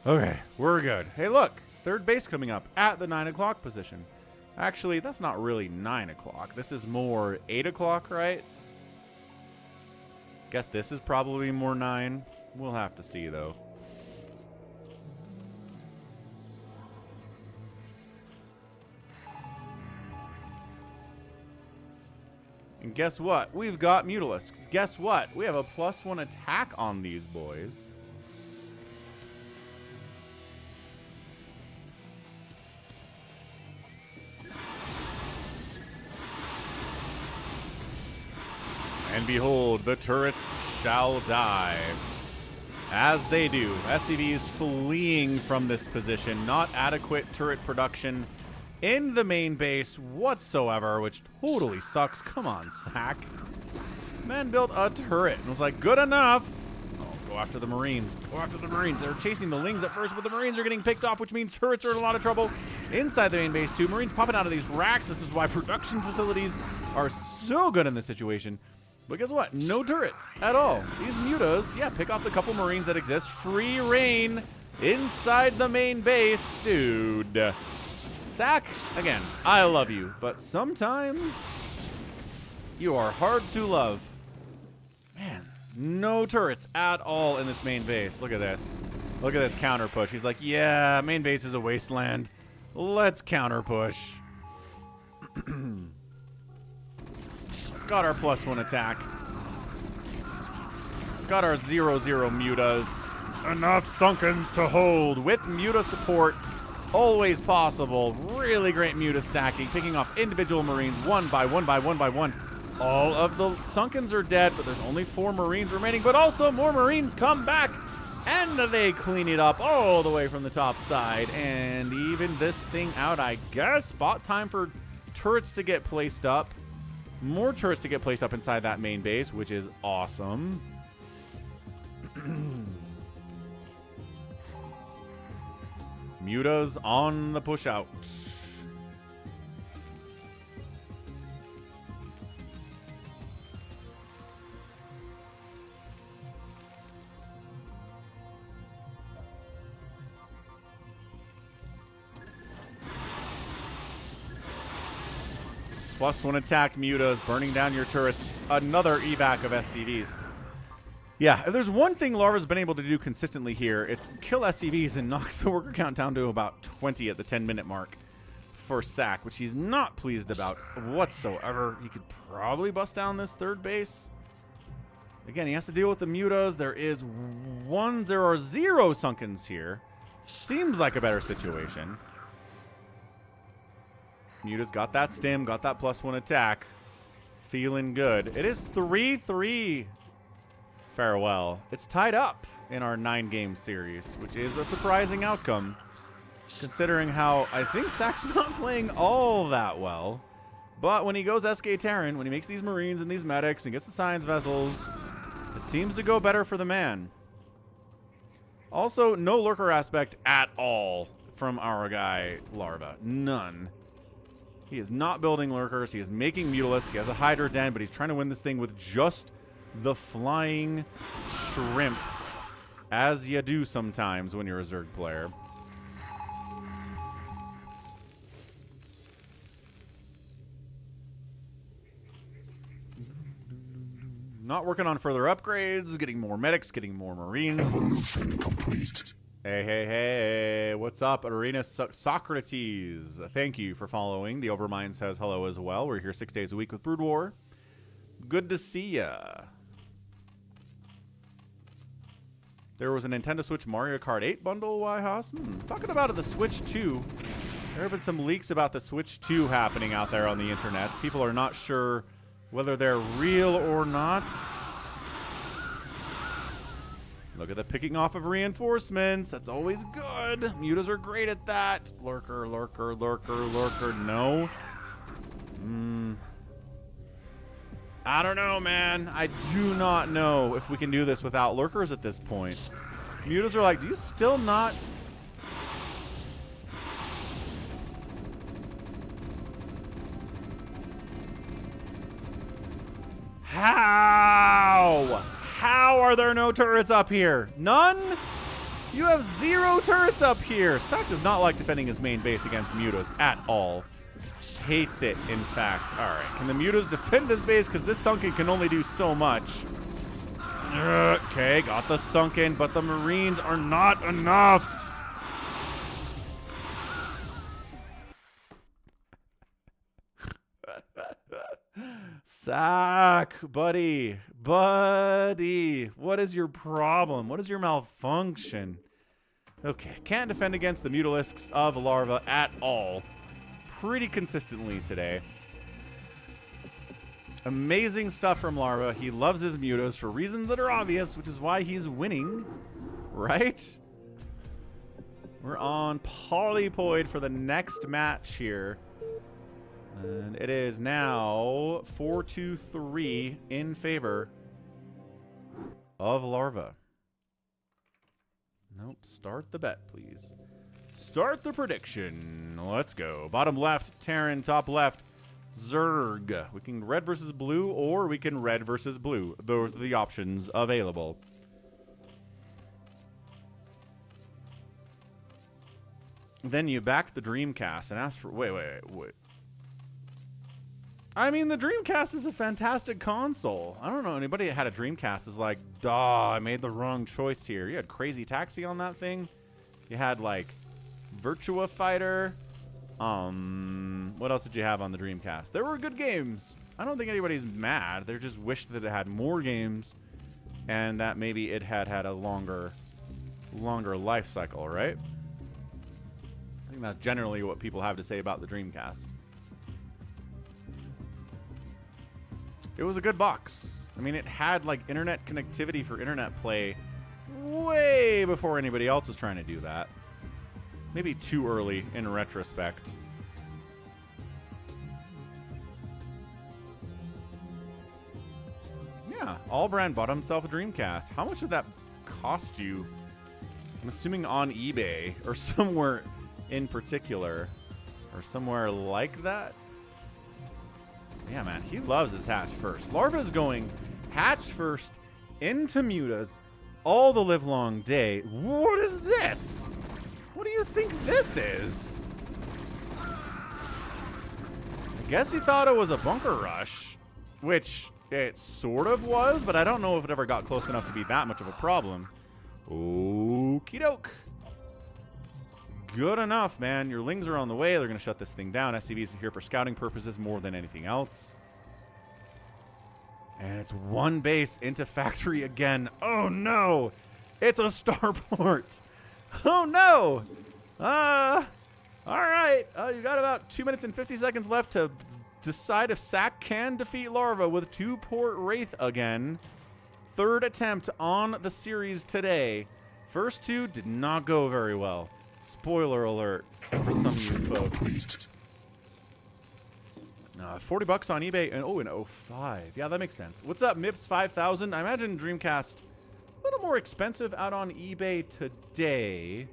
Okay, we're good. Hey, look. Third base coming up at the 9 o'clock position. Actually, that's not really 9 o'clock. This is more 8 o'clock, right? Guess this is probably more 9. We'll have to see, though. And guess what? We've got Mutalisks. Guess what? We have a +1 attack on these boys. And behold, the turrets shall die. As they do. SCVs fleeing from this position. Not adequate turret production in the main base whatsoever, which totally sucks. Come on, sSak. Man built a turret and was like, good enough. Oh, go after the Marines. Go after the Marines. They're chasing the Lings at first, but the Marines are getting picked off, which means turrets are in a lot of trouble inside the main base too. Marines popping out of these racks. This is why production facilities are so good in this situation. But guess what? No turrets at all. These mutas, yeah, pick off the couple Marines that exist. Free reign inside the main base. Dude. sSak, again, I love you, but sometimes you are hard to love. Man, no turrets at all in this main base. Look at this. Look at this counter push. He's like, yeah, main base is a wasteland. Let's counter push. Got our +1 attack. Got our 0/0 mutas. Enough Sunkens to hold with muta support. Always possible. Really great muta stacking. Picking off individual Marines one by one by one by one. All of the Sunkens are dead, but there's only 4 Marines remaining. But also more Marines come back. And they clean it up all the way from the top side. And even this thing out, I guess. Spot time for turrets to get placed up. More turrets to get placed up inside that main base, which is awesome. Mutas on the push out. +1 attack mutas, burning down your turrets. Another evac of SCVs. Yeah, if there's one thing Larva's been able to do consistently here, it's kill SCVs and knock the worker count down to about 20 at the 10-minute mark for sSak, which he's not pleased about whatsoever. He could probably bust down this third base. Again, he has to deal with the mutas. There are 0 Sunkens here. Seems like a better situation. Muta's got that stim, got that +1 attack. Feeling good. It is 3-3. Farewell. It's tied up in our 9-game series, which is a surprising outcome, considering how I think sSak's not playing all that well. But when he goes SK Terran, when he makes these Marines and these medics and gets the science vessels, it seems to go better for the man. Also, no lurker aspect at all from our guy, Larva. None. He is not building lurkers. He is making Mutalisks. He has a Hydra Den, but he's trying to win this thing with just the flying shrimp, as you do sometimes when you're a Zerg player. Not working on further upgrades, getting more medics, getting more Marines. Evolution complete. Hey, hey, hey. What's up, Arena Socrates? Thank you for following. The Overmind says hello as well. We're here 6 days a week with Brood War. Good to see ya. There was a Nintendo Switch Mario Kart 8 bundle, Haas? Talking about the Switch 2. There have been some leaks about the Switch 2 happening out there on the internet. People are not sure whether they're real or not. Look at the picking off of reinforcements. That's always good. Mutas are great at that. Lurker, lurker, lurker, lurker. No. I don't know, man. I do not know if we can do this without lurkers at this point. Mutas are like, do you still not... How? How are there no turrets up here? None? You have 0 turrets up here. sSak does not like defending his main base against mutas at all. Hates it, in fact. All right, can the mutas defend this base? Because this sunken can only do so much. Okay, got the sunken, but the Marines are not enough. sSak, buddy, what is your problem? What is your malfunction? Okay, can't defend against the Mutalisks of Larva at all. Pretty consistently today. Amazing stuff from Larva. He loves his mutas for reasons that are obvious, which is why he's winning, right? We're on Polypoid for the next match here. And it is now 4-3 in favor of Larva. Nope, start the bet, please. Start the prediction. Let's go. Bottom left, Terran. Top left, Zerg. We can red versus blue, or we can red versus blue. Those are the options available. Then you back the Dreamcast and ask for... Wait. I mean, the Dreamcast is a fantastic console. I don't know anybody that had a Dreamcast is like, duh, I made the wrong choice here. You had Crazy Taxi on that thing. You had, like, Virtua Fighter. What else did you have on the Dreamcast? There were good games. I don't think anybody's mad. They just wish that it had more games and that maybe it had a longer life cycle, right? I think that's generally what people have to say about the Dreamcast. It was a good box. I mean, it had, like, internet connectivity for internet play way before anybody else was trying to do that. Maybe too early in retrospect. Yeah, Allbrand bought himself a Dreamcast. How much did that cost you? I'm assuming on eBay or somewhere in particular. Or somewhere like that. Yeah, man, he loves his hatch first. Larva's going hatch first into mutas all the livelong day. What is this? What do you think this is? I guess he thought it was a bunker rush, which it sort of was, but I don't know if it ever got close enough to be that much of a problem. Okie doke. Good enough, man. Your Lings are on the way. They're going to shut this thing down. SCVs are here for scouting purposes more than anything else. And it's one base into factory again. Oh, no. It's a starport. Oh, no. All right. You got about 2 minutes and 50 seconds left to decide if sSak can defeat Larva with 2-port Wraith again. Third attempt on the series today. First two did not go very well. Spoiler alert for some of you folks. $40 on eBay and in 05. Yeah, that makes sense. What's up, Mips 5000? I imagine Dreamcast a little more expensive out on eBay today.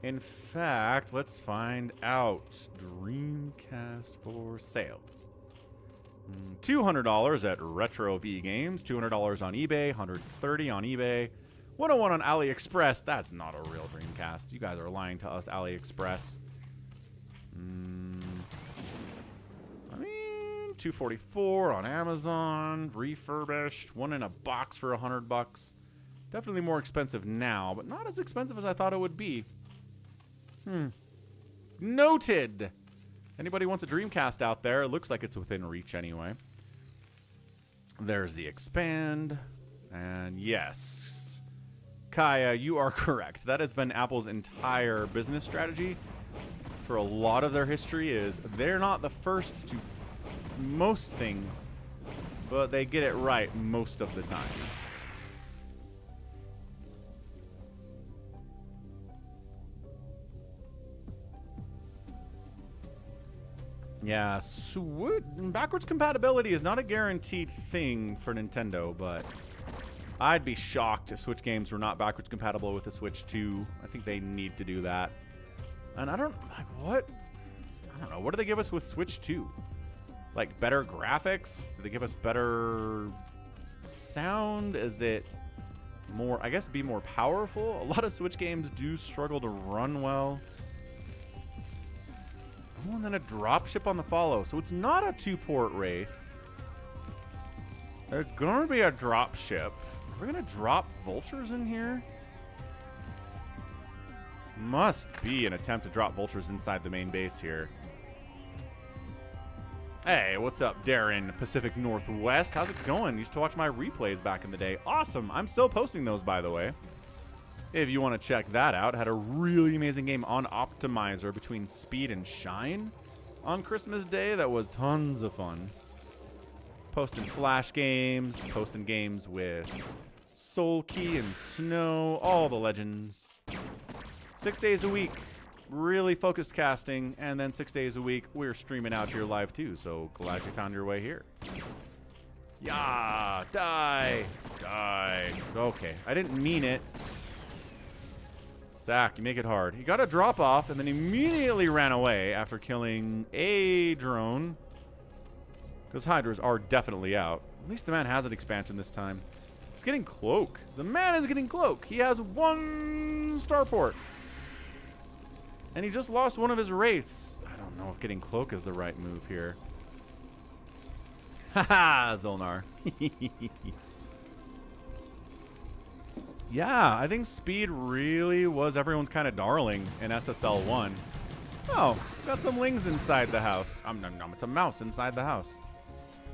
In fact, let's find out. Dreamcast for sale. $200 at Retro V Games. $200 on eBay. $130 on eBay. 101 on AliExpress. That's not a real Dreamcast. You guys are lying to us, AliExpress. I mean, $244 on Amazon. Refurbished. One in a box for $100. Definitely more expensive now, but not as expensive as I thought it would be. Noted. Anybody wants a Dreamcast out there? It looks like it's within reach anyway. There's the expand. And yes, Kaya, you are correct. That has been Apple's entire business strategy for a lot of their history is they're not the first to most things, but they get it right most of the time. Yeah, backwards compatibility is not a guaranteed thing for Nintendo, but I'd be shocked if Switch games were not backwards compatible with the Switch 2. I think they need to do that. And I don't know, what do they give us with Switch 2? Like better graphics? Do they give us better sound? Is it more, I guess, be more powerful. A lot of Switch games do struggle to run well. Oh, and then a dropship on the follow. So it's not a 2-port Wraith. There's gonna be a dropship. Are we gonna drop vultures in here? Must be an attempt to drop vultures inside the main base here. Hey, what's up, Darren, Pacific Northwest? How's it going? Used to watch my replays back in the day. Awesome. I'm still posting those, by the way. If you want to check that out, had a really amazing game on Optimizer between Speed and Shine on Christmas Day. That was tons of fun. Posting Flash games, posting games with Soul Key and Snow, all the legends. 6 days a week. Really focused casting, and then 6 days a week we're streaming out here live too, so glad you found your way here. Yeah, die. Okay, I didn't mean it. SSak, you make it hard. He got a drop off and then immediately ran away after killing a drone, because Hydras are definitely out. At least the man has an expansion this time. He's getting Cloak. The man is getting Cloak. He has 1 starport. And he just lost one of his Wraiths. I don't know if getting Cloak is the right move here. Haha, Zolnar. Yeah, I think Speed really was everyone's kind of darling in SSL 1. Oh, got some lings inside the house. It's a mouse inside the house.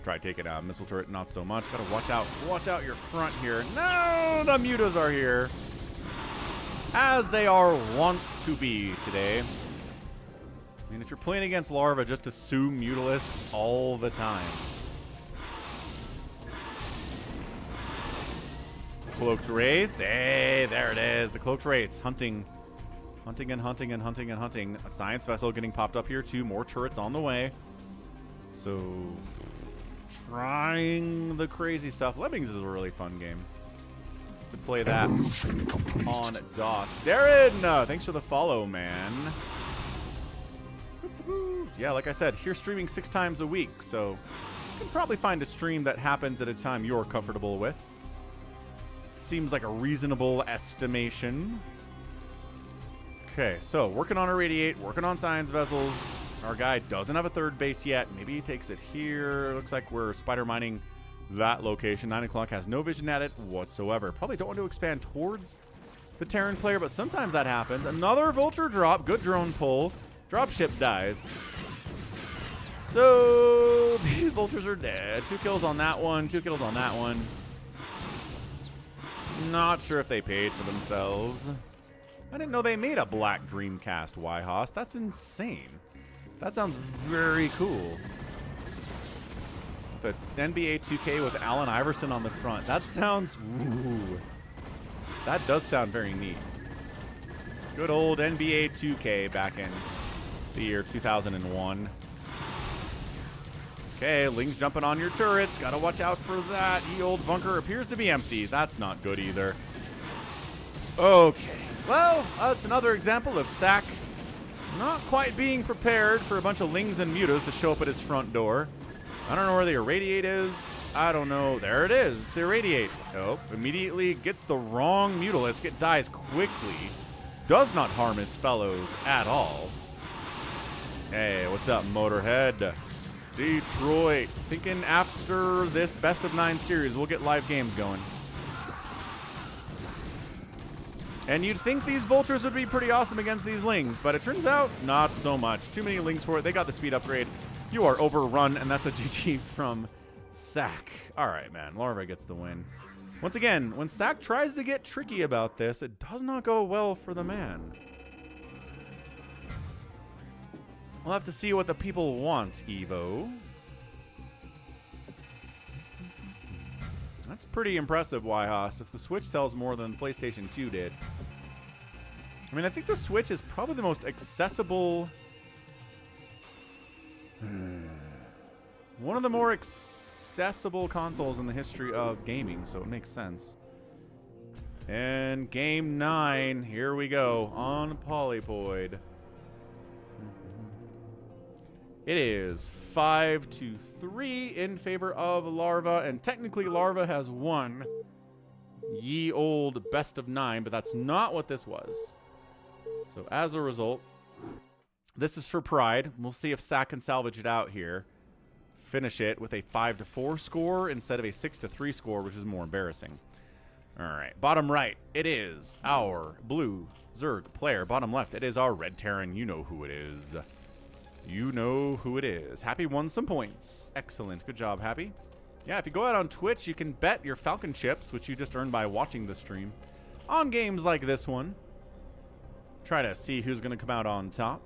Try taking out missile turret, not so much. Gotta watch out your front here. No, the mutas are here. As they are wont to be today. I mean, if you're playing against Larva, just assume Mutalisks all the time. Cloaked Wraiths. Hey, there it is. The Cloaked Wraiths. Hunting. Hunting and hunting and hunting and hunting. A science vessel getting popped up here, too. More turrets on the way. So, trying the crazy stuff. Lemmings is a really fun game. To play that on DOS. Darren, thanks for the follow, man. Yeah, like I said, here streaming 6 times a week, so you can probably find a stream that happens at a time you're comfortable with. Seems like a reasonable estimation. Okay, so working on Irradiate, working on science vessels. Our guy doesn't have a 3rd base yet. Maybe he takes it here. Looks like we're spider mining that location. 9 o'clock has no vision at it whatsoever. Probably don't want to expand towards the Terran player, but sometimes that happens. Another vulture drop. Good drone pull. Dropship dies. So these vultures are dead. 2 kills on that one. 2 kills on that one. Not sure if they paid for themselves. I didn't know they made a Black Dreamcast YHOS. That's insane. That sounds very cool. The NBA 2K with Allen Iverson on the front. That sounds... Ooh. That does sound very neat. Good old NBA 2K back in the year 2001. Okay, Ling's jumping on your turrets. Gotta watch out for that. Ye old bunker appears to be empty. That's not good either. Okay. Well, that's another example of SSak not quite being prepared for a bunch of Lings and Mutas to show up at his front door. I don't know where the Irradiate is. I don't know. There it is. The Irradiate. Oh, immediately gets the wrong Mutalisk. It dies quickly. Does not harm his fellows at all. Hey, what's up, Motorhead? Detroit. Thinking after this best of 9 series, we'll get live games going. And you'd think these vultures would be pretty awesome against these Lings, but it turns out not so much. Too many Lings for it. They got the speed upgrade. You are overrun, and that's a GG from SSak. All right, man. Larva gets the win. Once again, when SSak tries to get tricky about this, it does not go well for the man. We'll have to see what the people want, Evo. That's pretty impressive, YHOS, if the Switch sells more than PlayStation 2 did. I mean, I think the Switch is probably the most accessible... one of the more accessible consoles in the history of gaming, so it makes sense. And game 9, here we go, on Polypoid. It is 5-3 in favor of Larva, and technically Larva has won Ye old best of 9, but that's not what this was. So as a result, this is for pride. We'll see if sSak can salvage it out here. Finish it with a 5-4 score instead of a 6-3 score, which is more embarrassing. All right, bottom right, it is our blue Zerg player. Bottom left, it is our red Terran. You know who it is. You know who it is. Happy won some points. Excellent. Good job, Happy. Yeah, if you go out on Twitch, you can bet your Falcon chips, which you just earned by watching the stream, on games like this one. Try to see who's going to come out on top.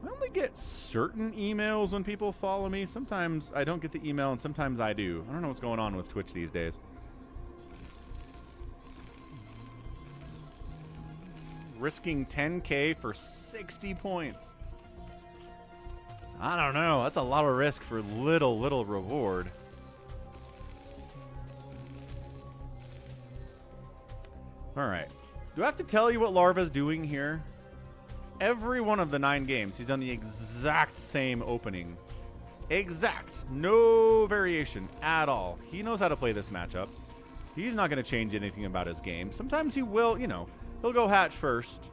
I only get certain emails when people follow me. Sometimes I don't get the email, and sometimes I do. I don't know what's going on with Twitch these days. Risking 10K for 60 points. I don't know. That's a lot of risk for little reward. All right. Do I have to tell you what Larva's doing here? Every one of the 9 games, he's done the exact same opening. Exact. No variation at all. He knows how to play this matchup. He's not going to change anything about his game. Sometimes he will, you know. He'll go hatch first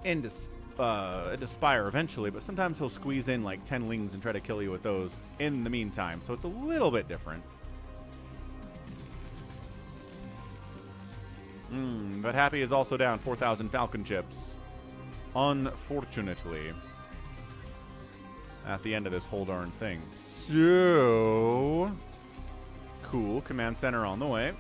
into Spire eventually, but sometimes he'll squeeze in like 10 lings and try to kill you with those in the meantime. So it's a little bit different. But Happy is also down 4,000 Falcon chips. Unfortunately. At the end of this whole darn thing. So cool. Command center on the way.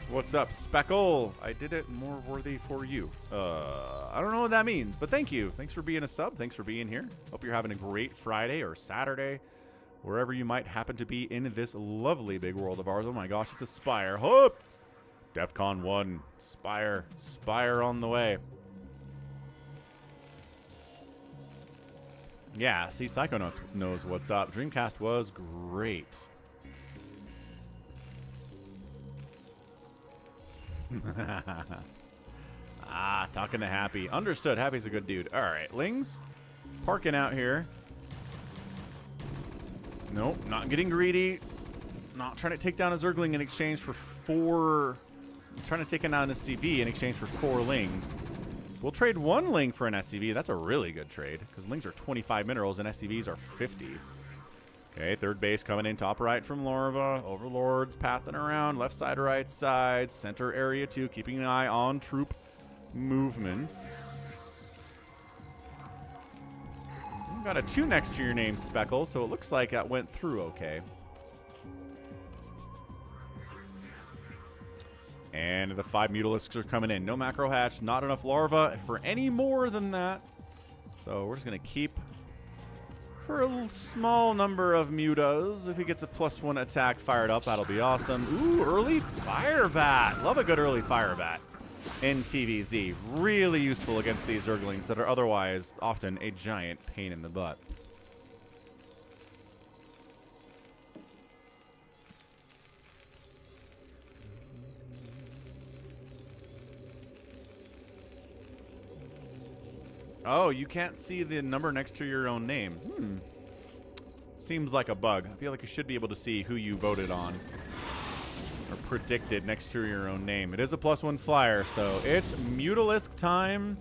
What's up, Speckle? I did it more worthy for you. I don't know what that means, but thank you. Thanks for being a sub. Thanks for being here. Hope you're having a great Friday or Saturday, wherever you might happen to be in this lovely big world of ours. Oh my gosh, it's a Spire. Hope! DEFCON 1. Spire. Spire on the way. Yeah, see, Psycho knows what's up. Dreamcast was great. Talking to Happy. Understood. Happy's a good dude. All right, Lings. Parking out here. Nope, not getting greedy. Not trying to take down a Zergling in exchange for 4... I'm trying to take down a CV in exchange for 4 Lings. We'll trade 1 Ling for an SCV. That's a really good trade, because Lings are 25 minerals and SCVs are 50. Okay, third base coming in top right from Larva. Overlords pathing around. Left side, right side. Center area too. Keeping an eye on troop movements. You've got a 2 next to your name, Speckle, so it looks like that went through okay. And the 5 Mutalisks are coming in. No macro hatch. Not enough Larva for any more than that. So we're just going to keep... for a small number of mutas. If he gets a +1 attack fired up, that'll be awesome. Ooh, early Fire Bat. Love a good early Fire Bat in TVZ. Really useful against these Zerglings that are otherwise often a giant pain in the butt. Oh, you can't see the number next to your own name. Seems like a bug. I feel like you should be able to see who you voted on or predicted next to your own name. It is a +1 flyer, so it's Mutalisk time.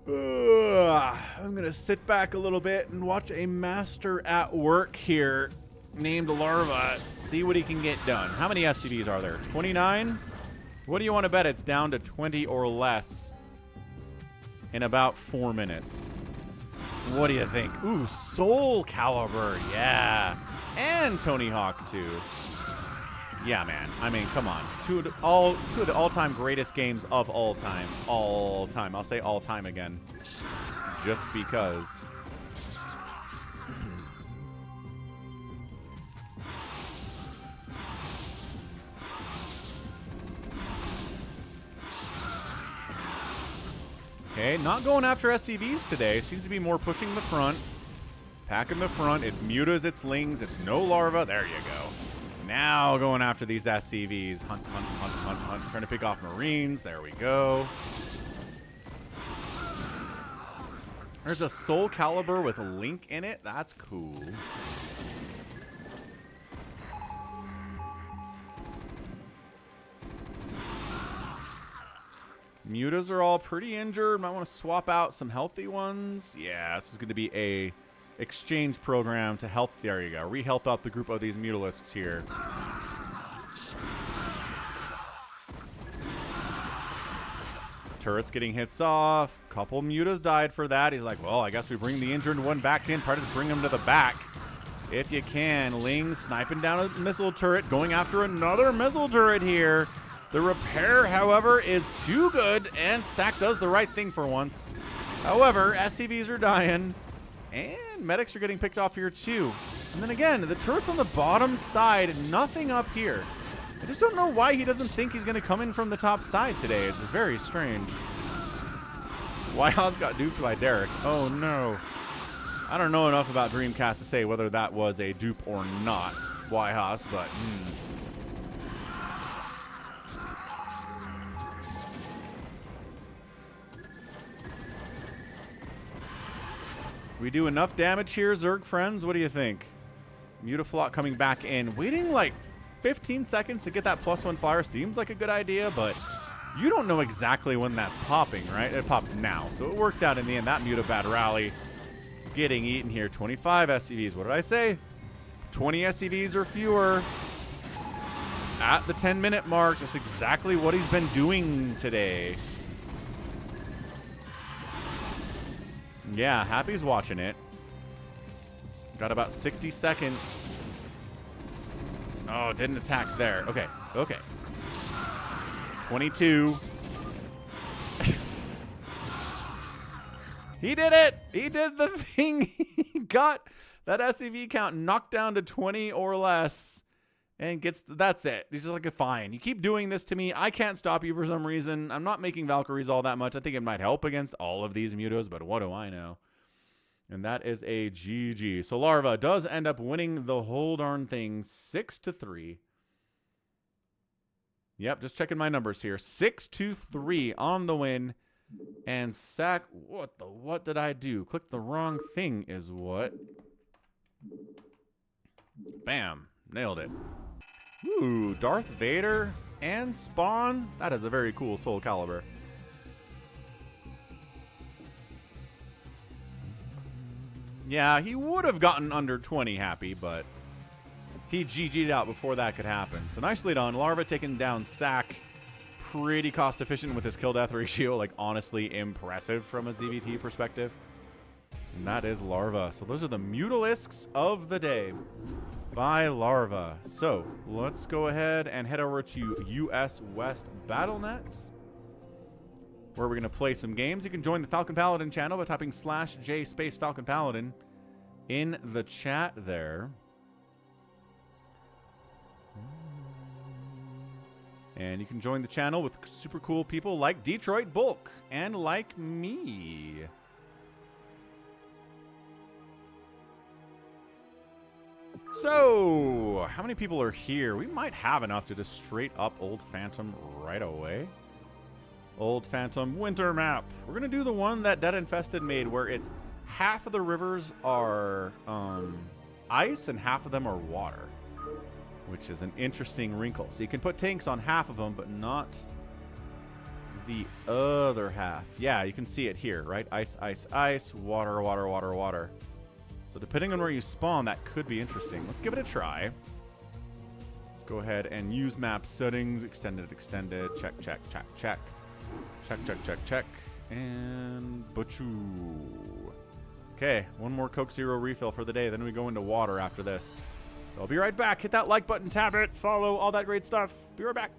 I'm going to sit back a little bit and watch a master at work here named Larva. See what he can get done. How many SCVs are there? 29? What do you want to bet it's down to 20 or less in about 4 minutes? What do you think? Ooh, Soul Calibur, yeah. And Tony Hawk, too. Yeah, man. I mean, come on. Two of the all-time greatest games of all time. All time. I'll say all time again. Just because. Okay, not going after SCVs today. Seems to be more pushing the front. Packing the front. It's mutas, it's lings, it's no larva. There you go. now going after these SCVs. Hunt, hunt, hunt, hunt, hunt. Trying to pick off Marines. There we go. There's a Soul Calibur with a link in it. That's cool. Mutas are all pretty injured. Might want to swap out some healthy ones. Yeah, this is going to be a exchange program to help. There you go. Re-health up the group of these Mutalisks here. Turret's getting hits off. Couple Mutas died for that. He's like, well, I guess we bring the injured one back in. Try to bring him to the back if you can. Ling sniping down a missile turret, going after another missile turret here. The repair, however, is too good, and sSak does the right thing for once. However, SCVs are dying, and medics are getting picked off here too. And then again, the turret's on the bottom side, nothing up here. I just don't know why he doesn't think he's going to come in from the top side today. It's very strange. Wyhaus got duped by Derek. Oh no. I don't know enough about Dreamcast to say whether that was a dupe or not, Wyhaus, but We do enough damage here, Zerg friends. What do you think? Mutaflot coming back in. Waiting like 15 seconds to get that +1 flyer seems like a good idea, but you don't know exactly when that's popping, right? It popped now, so it worked out in the end. That Mutabat rally getting eaten here. 25 SCVs. What did I say? 20 SCVs or fewer at the 10-minute mark. That's exactly what he's been doing today. Yeah, Happy's watching it. Got about 60 seconds. Oh, didn't attack there. Okay, okay. 22. He did it! He did the thing. He got that SCV count knocked down to 20 or less. And gets, that's it. He's just like, fine. You keep doing this to me. I can't stop you for some reason. I'm not making Valkyries all that much. I think it might help against all of these Mutos, but what do I know? And that is a GG. So Larva does end up winning the whole darn thing 6-3. Yep, just checking my numbers here. 6-3 on the win. And sSak, what did I do? Click the wrong thing is what. Bam, nailed it. Ooh, Darth Vader and Spawn. That is a very cool Soul Calibur. Yeah, he would have gotten under 20 Happy, but he GG'd out before that could happen. So nicely done. Larva taking down sSak. Pretty cost efficient with his kill-death ratio. Like, honestly impressive from a ZVT perspective. And that is Larva. So those are the Mutalisks of the day by Larva. So let's go ahead and head over to US West BattleNet, where we're going to play some games. You can join the Falcon Paladin channel by typing /J space Falcon Paladin in the chat there. And you can join the channel with super cool people like Detroit Bulk and like me. So, how many people are here? We might have enough to just straight up Old Phantom right away. Old Phantom winter map. We're going to do the one that Dead Infested made where it's half of the rivers are ice and half of them are water, which is an interesting wrinkle. So you can put tanks on half of them, but not the other half. Yeah, you can see it here, right? Ice, ice, ice, water, water, water, water. So depending on where you spawn, that could be interesting. Let's give it a try. Let's go ahead and use map settings. Extended, extended. Check, check, check, check. Check, check, check, check. And Butchoo. Okay, one more Coke Zero refill for the day. Then we go into water after this. So I'll be right back. Hit that like button, tab it, follow, all that great stuff. Be right back.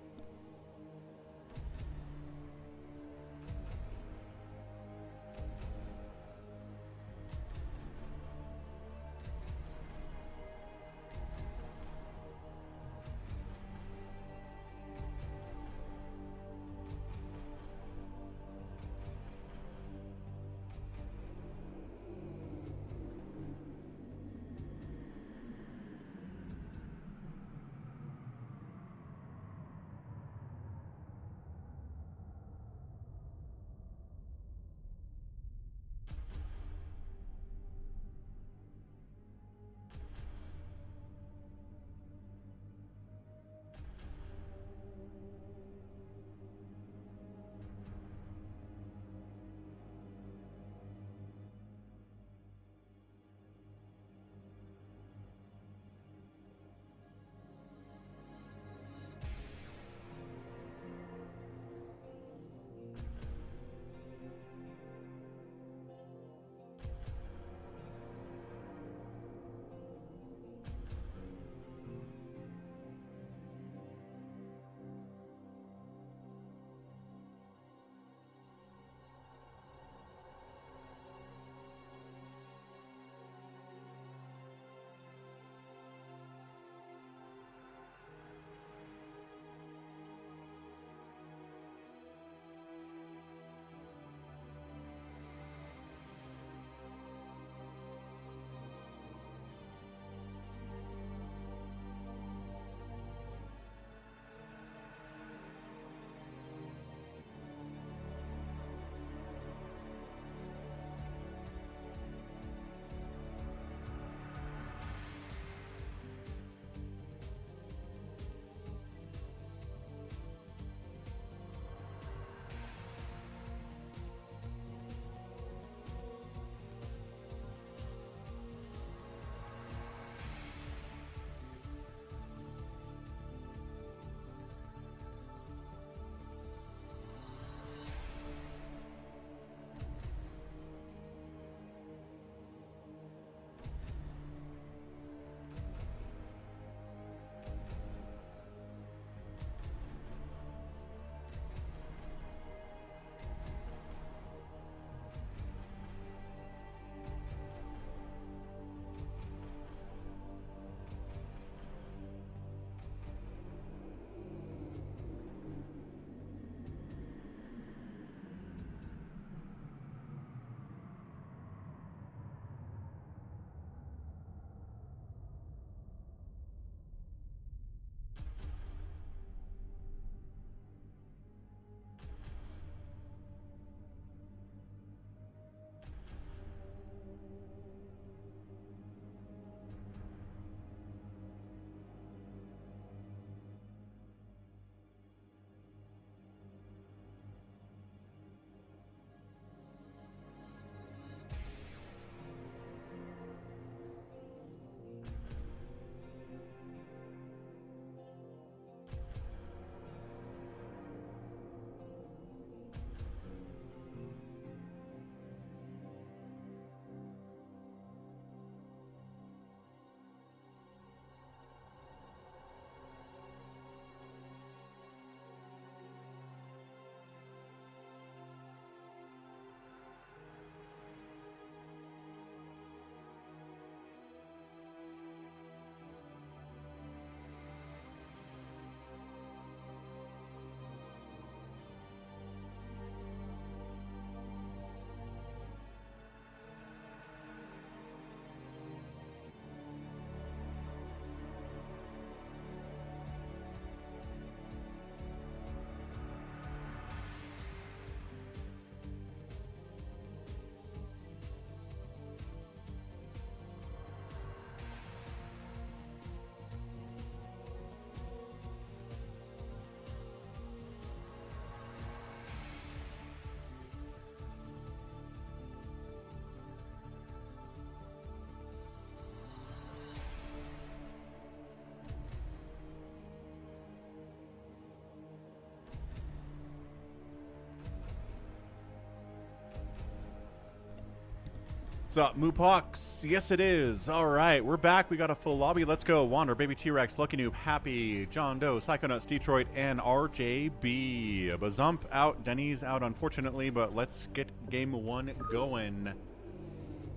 What's up, Moopox? Yes, it is. All right, we're back. We got a full lobby. Let's go. Wander, Baby T-Rex, Lucky Noob, Happy, John Doe, Psychonauts, Detroit, and RJB. Bazump out, Denny's out, unfortunately, but let's get game one going.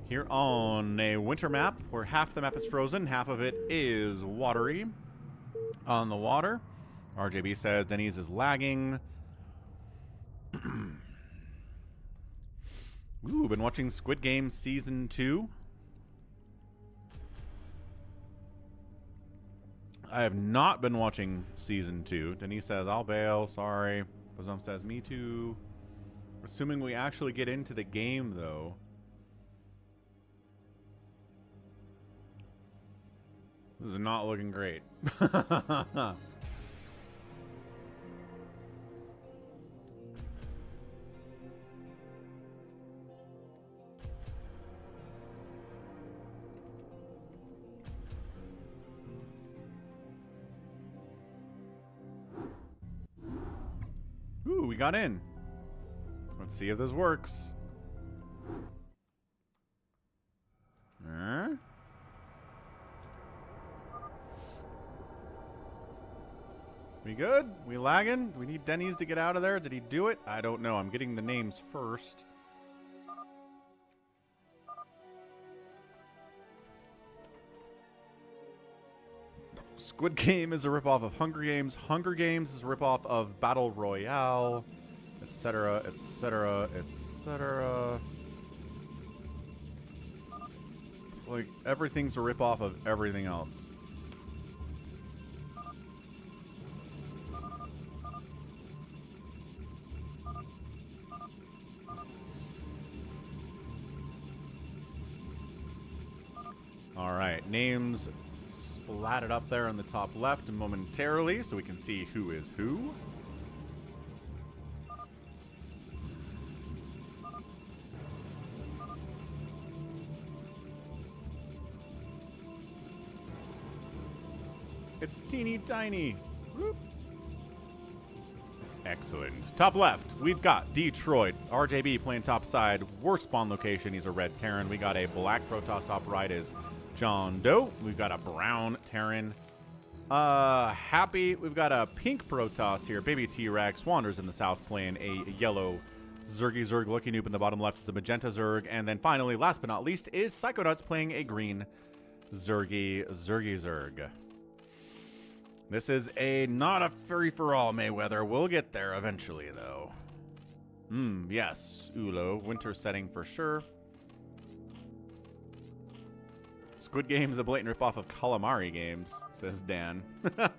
Here on a winter map, where half the map is frozen, half of it is watery. On the water, RJB says Denny's is lagging. Ooh, been watching Squid Game Season 2. I have not been watching Season 2. Denise says, I'll bail, sorry. Bazum says, me too. Assuming we actually get into the game, though. This is not looking great. Ooh, we got in. Let's see if this works. We good? We lagging? We need Denny's to get out of there. Did he do it? I don't know. I'm getting the names first. Squid Game is a ripoff of Hunger Games. Hunger Games is a ripoff of Battle Royale, etc., etc., etc. Like, everything's a ripoff of everything else. All right, names splatted up there on the top left momentarily so we can see who is who. It's teeny tiny. Whoop. Excellent. Top left, we've got Detroit. RJB playing top side. Worst spawn location, he's a red Terran. We got a black Protoss. Top right is John Doe. We've got a brown Terran. Happy. We've got a pink Protoss here. Baby T-Rex. Wanders in the south playing a yellow Zerg. Lucky Noob in the bottom left is a magenta Zerg. And then finally, last but not least, is Psychonauts playing a green Zerg. This is not a free-for-all, Mayweather. We'll get there eventually, though. Yes. Ulo. Winter setting for sure. Squid Game is a blatant ripoff of Calamari Games, says Dan. I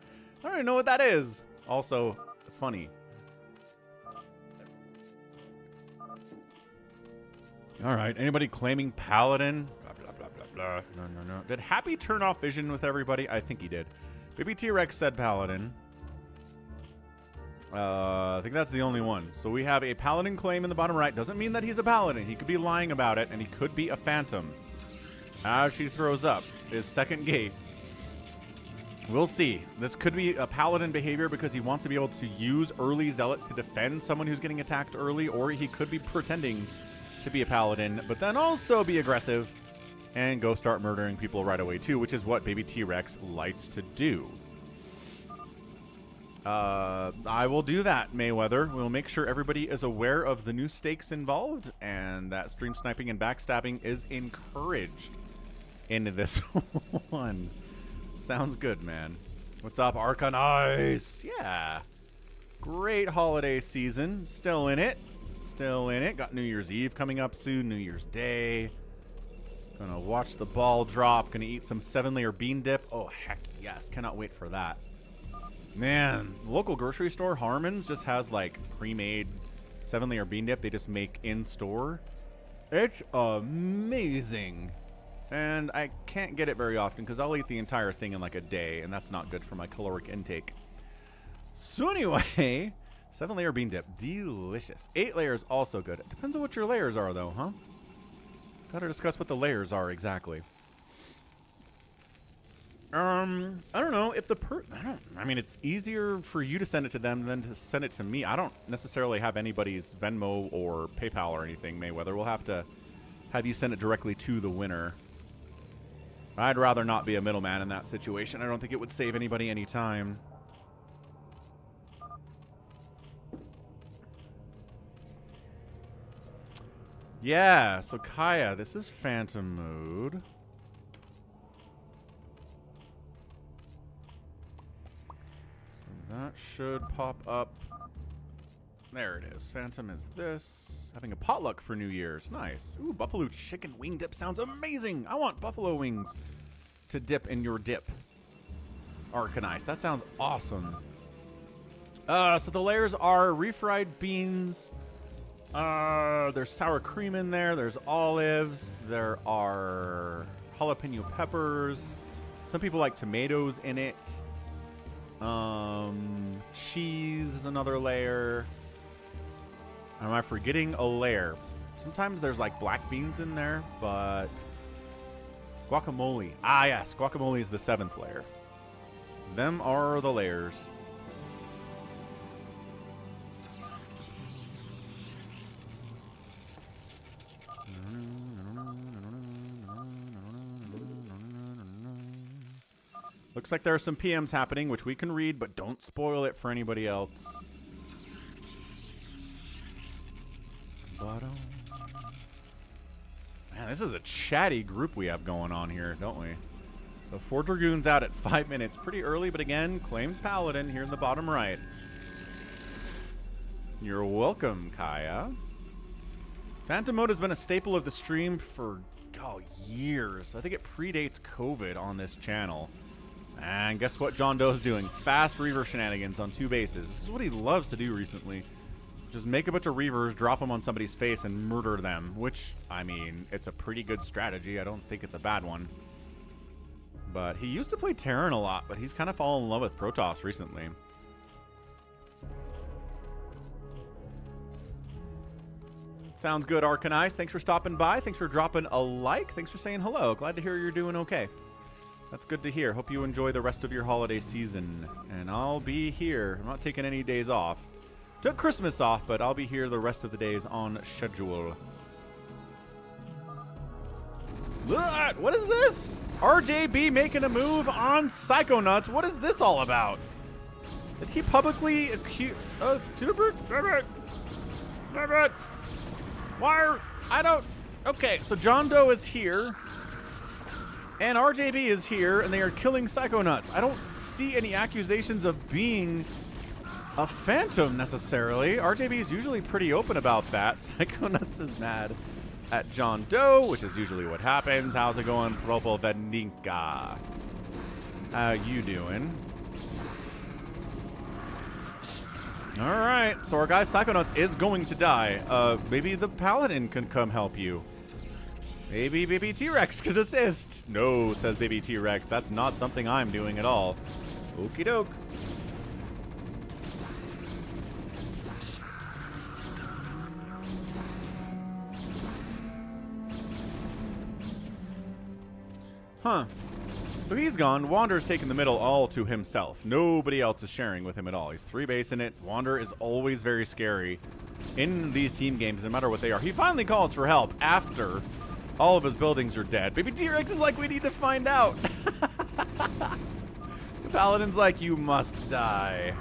don't even know what that is. Also, funny. All right, anybody claiming Paladin? Blah, blah, blah, blah, blah. No. Did Happy turn off vision with everybody? I think he did. Baby T-Rex said Paladin. I think that's the only one. So we have a Paladin claim in the bottom right. Doesn't mean that he's a Paladin. He could be lying about it, and he could be a Phantom. As she throws up his second gate. We'll see. This could be a Paladin behavior because he wants to be able to use early Zealots to defend someone who's getting attacked early, or he could be pretending to be a Paladin, but then also be aggressive and go start murdering people right away too, which is what Baby T-Rex likes to do. I will do that, Mayweather. We'll make sure everybody is aware of the new stakes involved and that stream sniping and backstabbing is encouraged into this one. Sounds good, man. What's up, Archon Ice? Yeah. Great holiday season. Still in it. Got New Year's Eve coming up soon. New Year's Day. Gonna watch the ball drop. Gonna eat some 7-layer bean dip. Oh, heck yes. Cannot wait for that. Man, the local grocery store, Harmon's, just has like pre-made 7-layer bean dip they just make in store. It's amazing. And I can't get it very often because I'll eat the entire thing in like a day, and that's not good for my caloric intake. So anyway, 7-layer bean dip, delicious. 8 layers, also good. It depends on what your layers are though, huh? Gotta discuss what the layers are exactly. I don't know if I mean, it's easier for you to send it to them than to send it to me. I don't necessarily have anybody's Venmo or PayPal or anything, Mayweather. We'll have to have you send it directly to the winner. I'd rather not be a middleman in that situation. I don't think it would save anybody any time. Yeah, so Kaya, this is Phantom mode. So that should pop up. There it is. Phantom is this. Having a potluck for New Year's. Nice. Ooh, buffalo chicken wing dip sounds amazing. I want buffalo wings to dip in your dip. Arcanized. That sounds awesome. So the layers are refried beans. There's sour cream in there. There's olives. There are jalapeno peppers. Some people like tomatoes in it. Cheese is another layer. Am I forgetting a layer? Sometimes there's like black beans in there, but guacamole. Ah, yes, guacamole is the 7th layer. Them are the layers. Looks like there are some PMs happening, which we can read, but don't spoil it for anybody else. Man, this is a chatty group we have going on here, don't we? So 4 Dragoons out at 5 minutes. Pretty early, but again, claimed Paladin here in the bottom right. You're welcome, Kaya. Phantom mode has been a staple of the stream for, years. I think it predates COVID on this channel. And guess what John Doe's doing? Fast Reaver shenanigans on 2 bases. This is what he loves to do recently. Just make a bunch of Reavers, drop them on somebody's face, and murder them. Which, I mean, it's a pretty good strategy. I don't think it's a bad one. But he used to play Terran a lot, but he's kind of fallen in love with Protoss recently. Sounds good, Arcanized. Thanks for stopping by. Thanks for dropping a like. Thanks for saying hello. Glad to hear you're doing okay. That's good to hear. Hope you enjoy the rest of your holiday season. And I'll be here. I'm not taking any days off. Took Christmas off, but I'll be here the rest of the days on schedule. What is this? RJB making a move on Psychonauts. What is this all about? Did he publicly accuse... Why? I don't... Okay, so John Doe is here. And RJB is here, and they are killing Psychonauts. I don't see any accusations of being a phantom, necessarily. RJB is usually pretty open about that. Psychonauts is mad at John Doe, which is usually what happens. How's it going, Propo Vedninka? How you doing? Alright, so our guy Psychonauts is going to die. Maybe the Paladin can come help you. Maybe Baby T-Rex could assist. No, says Baby T-Rex. That's not something I'm doing at all. Okie doke. Huh. So he's gone. Wander's taking the middle all to himself. Nobody else is sharing with him at all. He's 3-basing it. Wander is always very scary in these team games, no matter what they are. He finally calls for help after all of his buildings are dead. Baby T-Rex is like, we need to find out. The Paladin's like, you must die.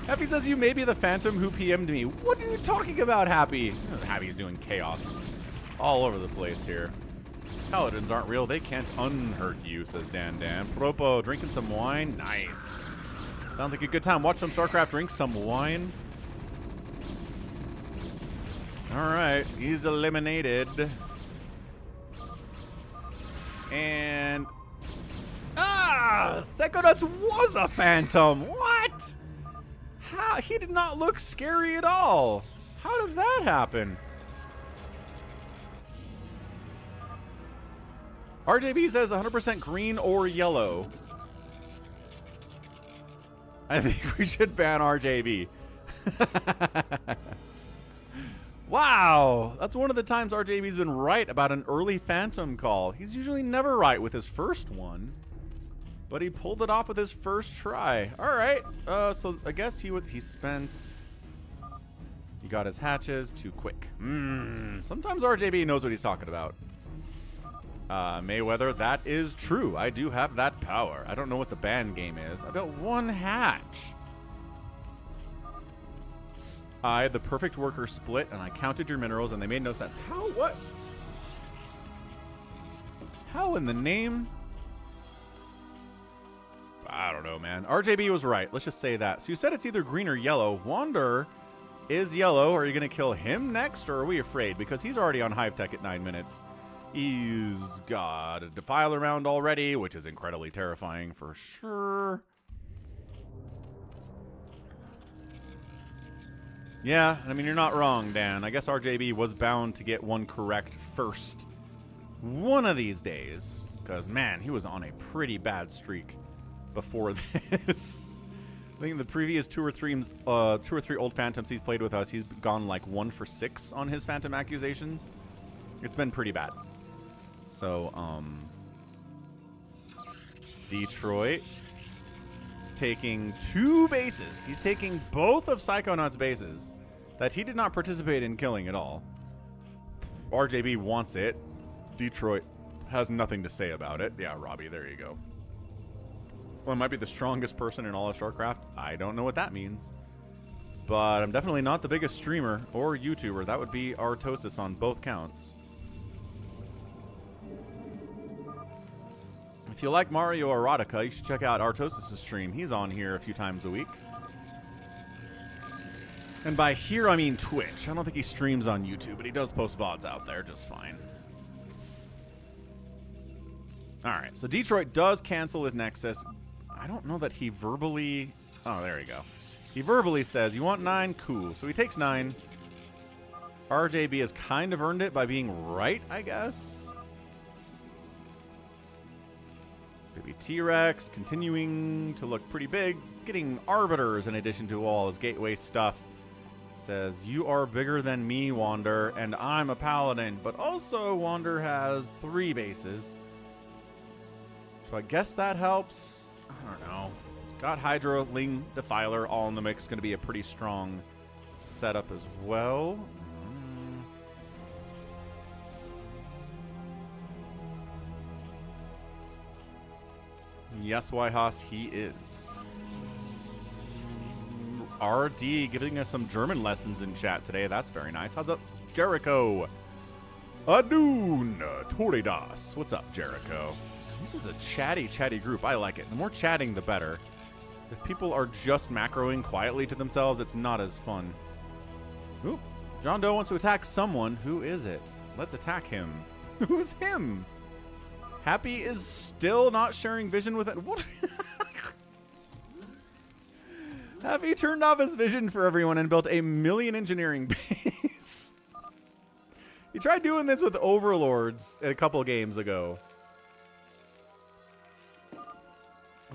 Happy says, you may be the Phantom who PM'd me. What are you talking about, Happy? Happy's doing chaos all over the place here. Paladins aren't real. They can't unhurt you, says Dan Dan. Propo, drinking some wine? Nice. Sounds like a good time. Watch some StarCraft, drink some wine. All right, he's eliminated. And... Psychonauts was a phantom. What? How? He did not look scary at all. How did that happen? RJB says 100% green or yellow. I think we should ban RJB. Wow, that's one of the times RJB's been right about an early Phantom call. He's usually never right with his first one, but he pulled it off with his first try. All right, so I guess he spent. He Got his hatches too quick. Sometimes RJB knows what he's talking about. Mayweather, that is true. I do have that power. I don't know what the band game is. I built one hatch. I had the perfect worker split, and I counted your minerals, and they made no sense. How? What? How in the name? I don't know, man. RJB was right. Let's just say that. So you said it's either green or yellow. Wander is yellow. Are you going to kill him next, or are we afraid? Because he's already on Hive Tech at 9 minutes. He's got a Defiler round already, which is incredibly terrifying for sure. Yeah, I mean, you're not wrong, Dan. I guess RJB was bound to get one correct first one of these days. Because, man, he was on a pretty bad streak before this. I think the previous two or three old Phantoms he's played with us, he's gone like 1 for 6 on his Phantom accusations. It's been pretty bad. So, Detroit taking 2 bases. He's taking both of Psychonaut's bases that he did not participate in killing at all. RJB wants it. Detroit has nothing to say about it. Yeah, Robbie, there you go. Well, I might be the strongest person in all of StarCraft. I don't know what that means. But I'm definitely not the biggest streamer or YouTuber. That would be Artosis on both counts. If you like Mario Erotica, you should check out Artosis' stream. He's on here a few times a week. And by here, I mean Twitch. I don't think he streams on YouTube, but he does post VODs out there just fine. Alright, so Detroit does cancel his Nexus. I don't know that he verbally... Oh, there you go. He verbally says, you want 9? Cool. So he takes 9. RJB has kind of earned it by being right, I guess. Baby T-Rex continuing to look pretty big. Getting Arbiters in addition to all his gateway stuff. Says, you are bigger than me, Wander, and I'm a Paladin. But also, Wander has 3 bases. So I guess that helps. I don't know. It's got Hydra, Ling, Defiler all in the mix. Going to be a pretty strong setup as well. Yes, Wyhas, he is. RD giving us some German lessons in chat today. That's very nice. How's up, Jericho? Adun Toridas. What's up, Jericho? This is a chatty group. I like it. The more chatting, the better. If people are just macroing quietly to themselves, it's not as fun. Oop. John Doe wants to attack someone. Who is it? Let's attack him. Who's him? Happy is still not sharing vision with it. What? Happy turned off his vision for everyone and built a million engineering base. He tried doing this with Overlords a couple games ago.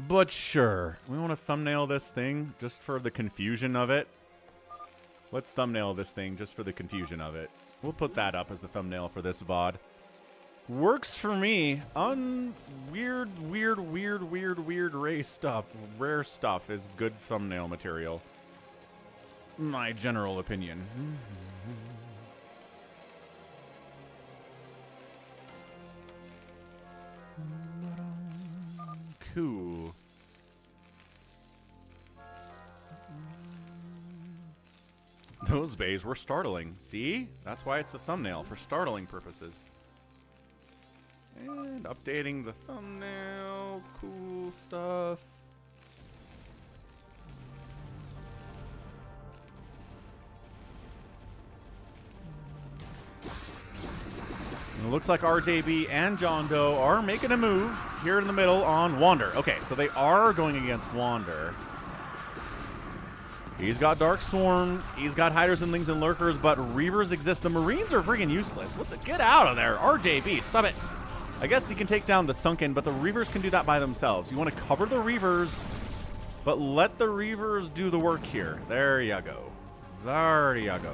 But sure. We want to thumbnail this thing just for the confusion of it. Let's thumbnail this thing just for the confusion of it. We'll put that up as the thumbnail for this VOD. Works for me. Weird rare stuff is good thumbnail material. My general opinion. Cool. Those bays were startling. See? That's why it's the thumbnail, for startling purposes. And updating the thumbnail. Cool stuff. It looks like RJB and John Doe are making a move here in the middle on Wander. Okay, so they are going against Wander. He's got Dark Swarm. He's got Hiders and Lings and Lurkers, but Reavers exist. The Marines are freaking useless. What the? Get out of there, RJB. Stop it. I guess he can take down the Sunken, but the Reavers can do that by themselves. You want to cover the Reavers, but let the Reavers do the work here. There you go. There you go.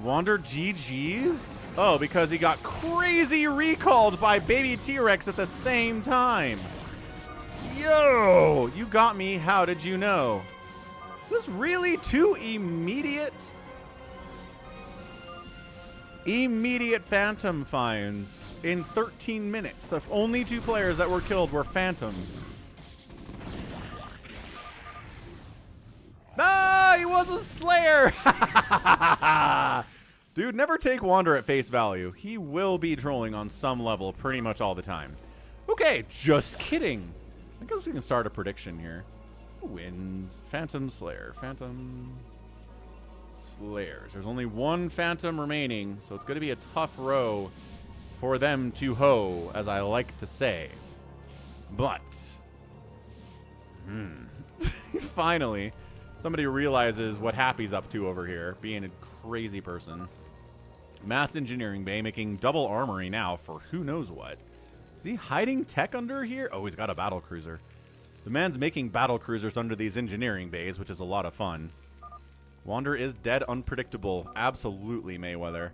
Wander GG's? Oh, because he got crazy recalled by Baby T-Rex at the same time. Yo! You got me. How did you know? Is this really 2 immediate phantom finds in 13 minutes? The only 2 players that were killed were phantoms. Ah, he was a slayer. Dude, never take Wander at face value. He will be trolling on some level pretty much all the time. Okay, just kidding. I guess we can start a prediction here. Who wins? Phantom Slayer. Phantom Slayers. There's only 1 Phantom remaining, so it's going to be a tough row for them to hoe, as I like to say. But, finally, somebody realizes what Happy's up to over here, being a crazy person. Mass Engineering Bay making double armory now for who knows what. Is he hiding tech under here? Oh, he's got a battle cruiser. The man's making battle cruisers under these engineering bays, which is a lot of fun. Wander is dead unpredictable. Absolutely, Mayweather.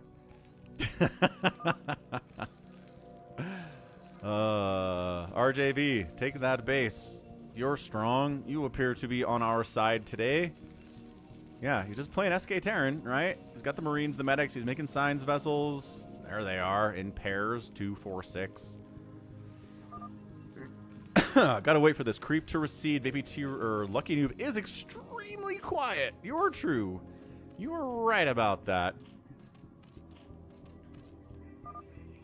RJV, take that base. You're strong. You appear to be on our side today. Yeah, he's just playing SK Terran, right? He's got the Marines, the medics. He's making science vessels. There they are in pairs, 2, 4, 6. Gotta wait for this creep to recede. VPT or Lucky Noob is extremely quiet. You're true. You're right about that.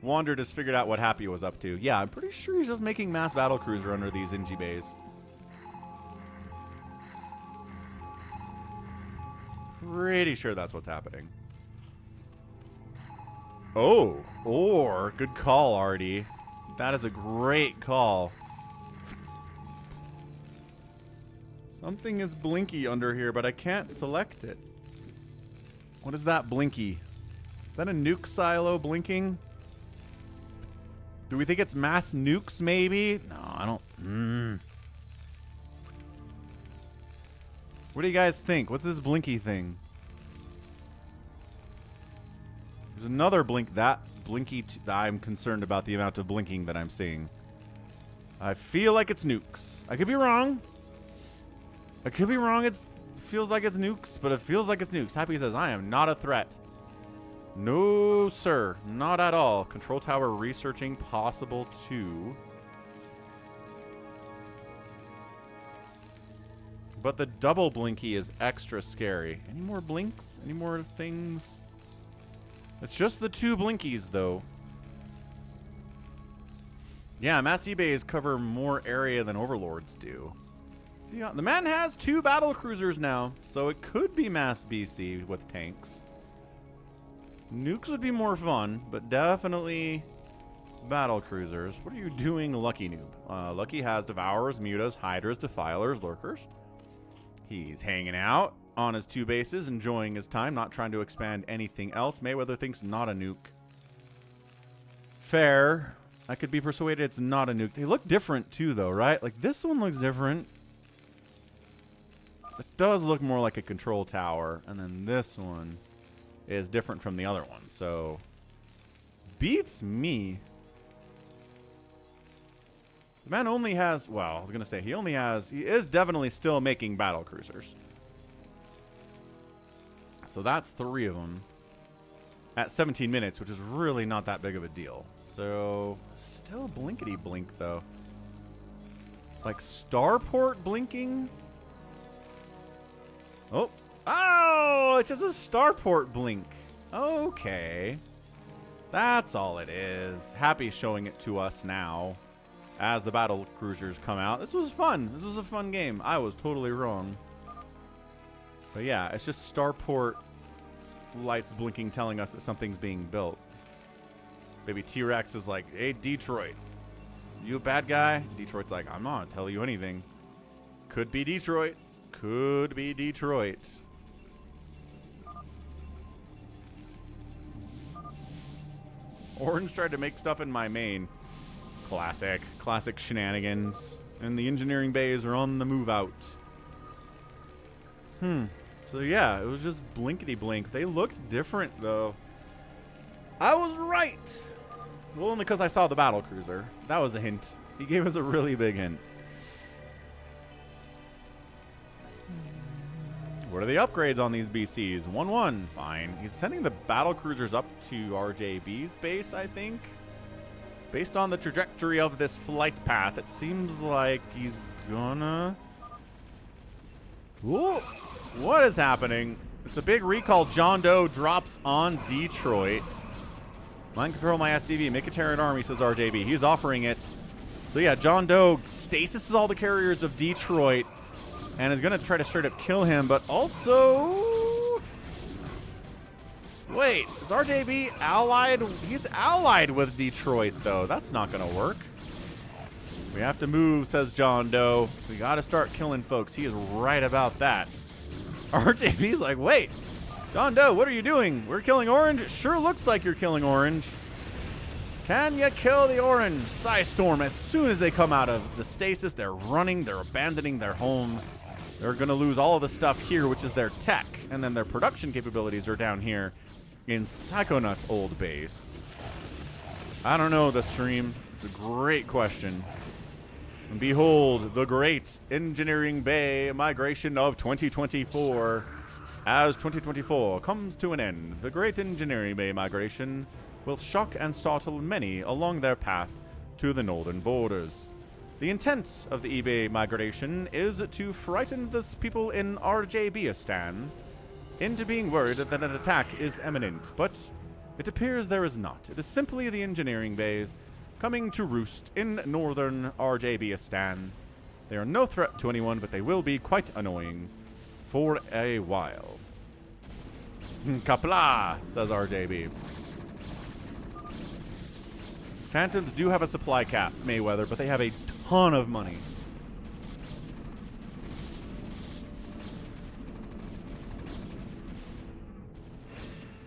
Wander just figured out what Happy was up to. Yeah, I'm pretty sure he's just making mass battle cruiser under these NG bays. Pretty sure that's what's happening. Oh, or good call, Artie. That is a great call. Something is blinky under here, but I can't select it. What is that blinky? Is that a nuke silo blinking? Do we think it's mass nukes, maybe? No, I don't. What do you guys think? What's this blinky thing? There's another blink. That blinky. I'm concerned about the amount of blinking that I'm seeing. I feel like it's nukes. I could be wrong. I could be wrong. It feels like it's nukes, but it feels like it's nukes. Happy says, I am not a threat. No, sir. Not at all. Control tower researching possible too. But the double blinky is extra scary. Any more blinks? Any more things? It's just the 2 blinkies, though. Yeah, mass E-bays cover more area than overlords do. So yeah, the man has 2 battle cruisers now, so it could be mass BC with tanks. Nukes would be more fun, but definitely battle cruisers. What are you doing, Lucky Noob? Lucky has Devourers, Mutas, Hydras, Defilers, Lurkers. He's hanging out on his 2 bases, enjoying his time, not trying to expand anything else. Mayweather thinks not a nuke. Fair. I could be persuaded it's not a nuke. They look different too, though, right? Like, this one looks different. It does look more like a control tower, and then this one is different from the other one, so beats me. The man only has, well, I was gonna say he is definitely still making battle cruisers. So that's 3 of them at 17 minutes, which is really not that big of a deal. So still blinkety blink though. Like starport blinking. Oh, it's just a starport blink. Okay. That's all it is. Happy showing it to us now as the battle cruisers come out. This was fun. This was a fun game. I was totally wrong. But yeah, it's just starport lights blinking telling us that something's being built. Maybe T-Rex is like, hey, Detroit, you a bad guy? Detroit's like, I'm not gonna tell you anything. Could be Detroit. Could be Detroit. Orange tried to make stuff in my main. Classic. Classic shenanigans. And the engineering bays are on the move out. So yeah, it was just blinkety blink. They looked different though. I was right. Well, only because I saw the battle cruiser. That was a hint. He gave us a really big hint. What are the upgrades on these BCs? 1-1. Fine. He's sending the battle cruisers up to RJB's base, I think. Based on the trajectory of this flight path, it seems like he's gonna... Whoa! What is happening? It's a big recall. John Doe drops on Detroit. Mind control my SCV. Make a Terran army, says RJB. He's offering it. So yeah, John Doe stasises all the carriers of Detroit and is going to try to straight up kill him, but also... Wait, is RJB allied? He's allied with Detroit, though. That's not going to work. We have to move, says John Doe. We got to start killing folks. He is right about that. RJB's like, wait, John Doe, what are you doing? We're killing Orange? Sure looks like you're killing Orange. Can you kill the Orange? Psystorm, as soon as they come out of the stasis, they're running, they're abandoning their home. They're going to lose all of the stuff here, which is their tech. And then their production capabilities are down here in Psychonauts' old base. I don't know, the stream. It's a great question. And behold, the great engineering bay migration of 2024. As 2024 comes to an end, the great engineering bay migration will shock and startle many along their path to the northern borders. The intent of the eBay migration is to frighten the people in RJBistan into being worried that an attack is imminent, but it appears there is not. It is simply the engineering bays coming to roost in northern RJBistan. They are no threat to anyone, but they will be quite annoying for a while. Kapla, says RJB. Phantoms do have a supply cap, Mayweather, but they have a ton of money.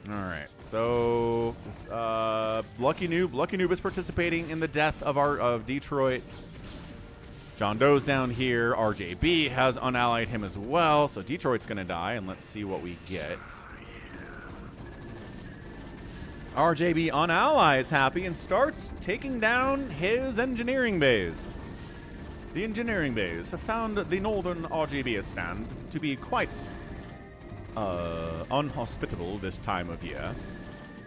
Alright, so Lucky Noob is participating in the death of Detroit. John Doe's down here. RJB has unallied him as well, so Detroit's gonna die, and let's see what we get. RJB unallies happy and starts taking down his engineering bays. The engineering bays have found the northern RJBistan to be quite unhospitable this time of year,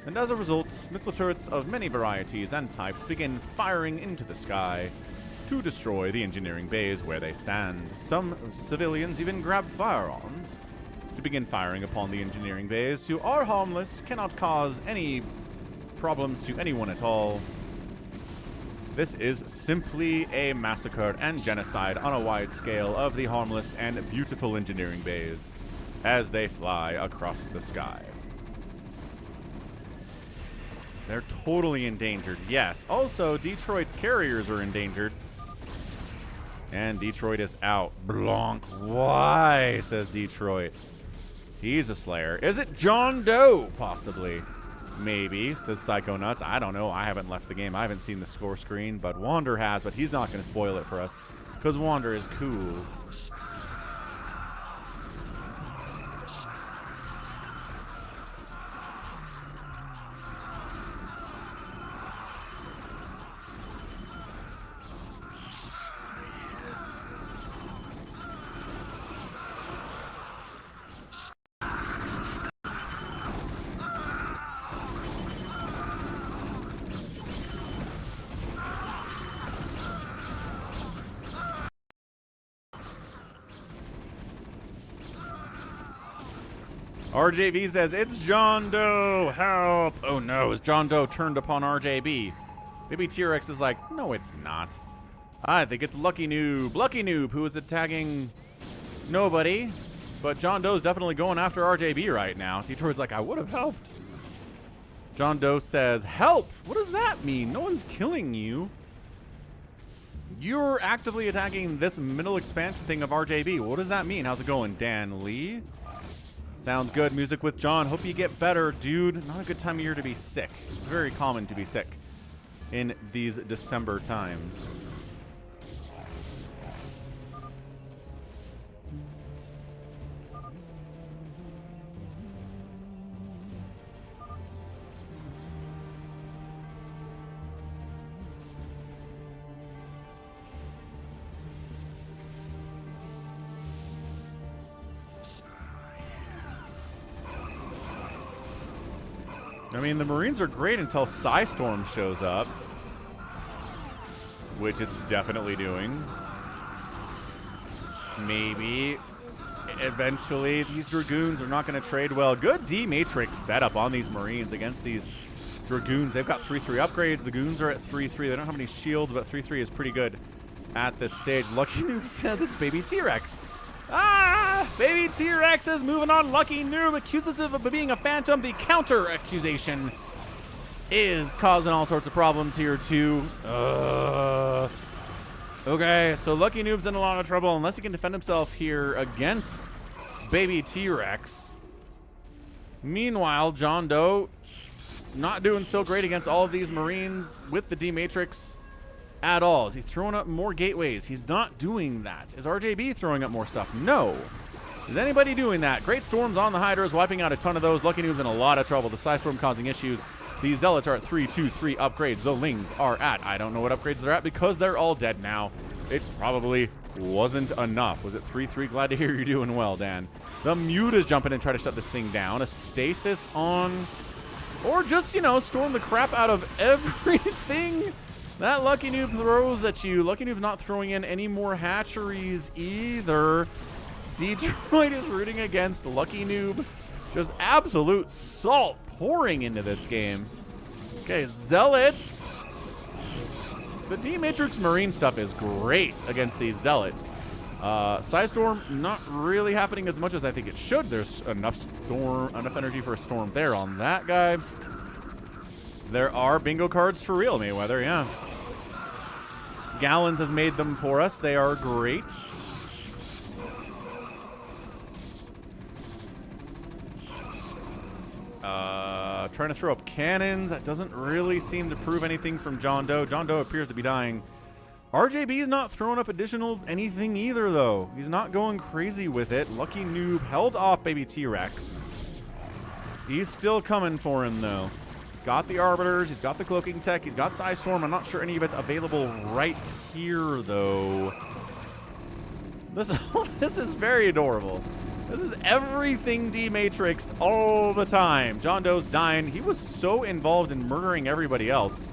and as a result, missile turrets of many varieties and types begin firing into the sky to destroy the engineering bays where they stand. Some civilians even grab firearms to begin firing upon the engineering bays, who are harmless, cannot cause any problems to anyone at all. This is simply a massacre and genocide on a wide scale of the harmless and beautiful engineering bays as they fly across the sky. They're totally endangered, yes. Also, Detroit's carriers are endangered. And Detroit is out. Blanc. Why, says Detroit. He's a slayer. Is it John Doe, possibly? Maybe, says Psychonauts. I don't know. I haven't left the game. I haven't seen the score screen, but Wander has, but he's not going to spoil it for us because Wander is cool. RJB says, it's John Doe, help. Oh no, is John Doe turned upon RJB? Maybe T-Rex is like, no, it's not. I think it's Lucky Noob, who is attacking nobody. But John Doe's definitely going after RJB right now. Detroit's like, I would have helped. John Doe says, help? What does that mean? No one's killing you. You're actively attacking this middle expansion thing of RJB. What does that mean? How's it going, Dan Lee? Sounds good. Music with John. Hope you get better, dude. Not a good time of year to be sick. It's very common to be sick in these December times. I mean, the Marines are great until Storm shows up, which it's definitely doing. Maybe eventually these Dragoons are not going to trade well. Good D-Matrix setup on these Marines against these Dragoons. They've got 3-3 upgrades. The Goons are at 3-3. They don't have any shields, but 3-3 is pretty good at this stage. Lucky Noob says it's Baby T-Rex. Ah! Baby T-Rex is moving on. Lucky Noob accuses him of being a phantom. The counter accusation is causing all sorts of problems here, too. Okay, so Lucky Noob's in a lot of trouble unless he can defend himself here against Baby T-Rex. Meanwhile, John Doe not doing so great against all of these Marines with the D-Matrix at all. Is he throwing up more gateways? He's not doing that. Is RJB throwing up more stuff? No. Is anybody doing that? Great Storms on the Hydras, wiping out a ton of those. Lucky Noob's in a lot of trouble. The Storm causing issues. The Zealots are at 3-2-3 upgrades. The Lings are at, I don't know what upgrades they're at because they're all dead now. It probably wasn't enough. Was it 3-3? Glad to hear you're doing well, Dan. The Mute is jumping in and try to shut this thing down. A Stasis on, or just, you know, storm the crap out of everything that Lucky Noob throws at you. Lucky Noob's not throwing in any more hatcheries either. Detroit is rooting against Lucky Noob. Just absolute salt pouring into this game. Okay, Zealots. The D-Matrix Marine stuff is great against these Zealots. Storm not really happening as much as I think it should. There's enough energy for a storm there on that guy. There are bingo cards for real, Mayweather, yeah. Gallons has made them for us. They are great. Trying to throw up cannons. That doesn't really seem to prove anything from John Doe. John Doe appears to be dying. RJB is not throwing up additional anything either, though. He's not going crazy with it. Lucky Noob held off Baby T-Rex. He's still coming for him, though. He's got the Arbiters. He's got the Cloaking Tech. He's got Storm. I'm not sure any of it's available right here, though. This is very adorable. This is everything D-Matrix all the time. John Doe's dying. He was so involved in murdering everybody else.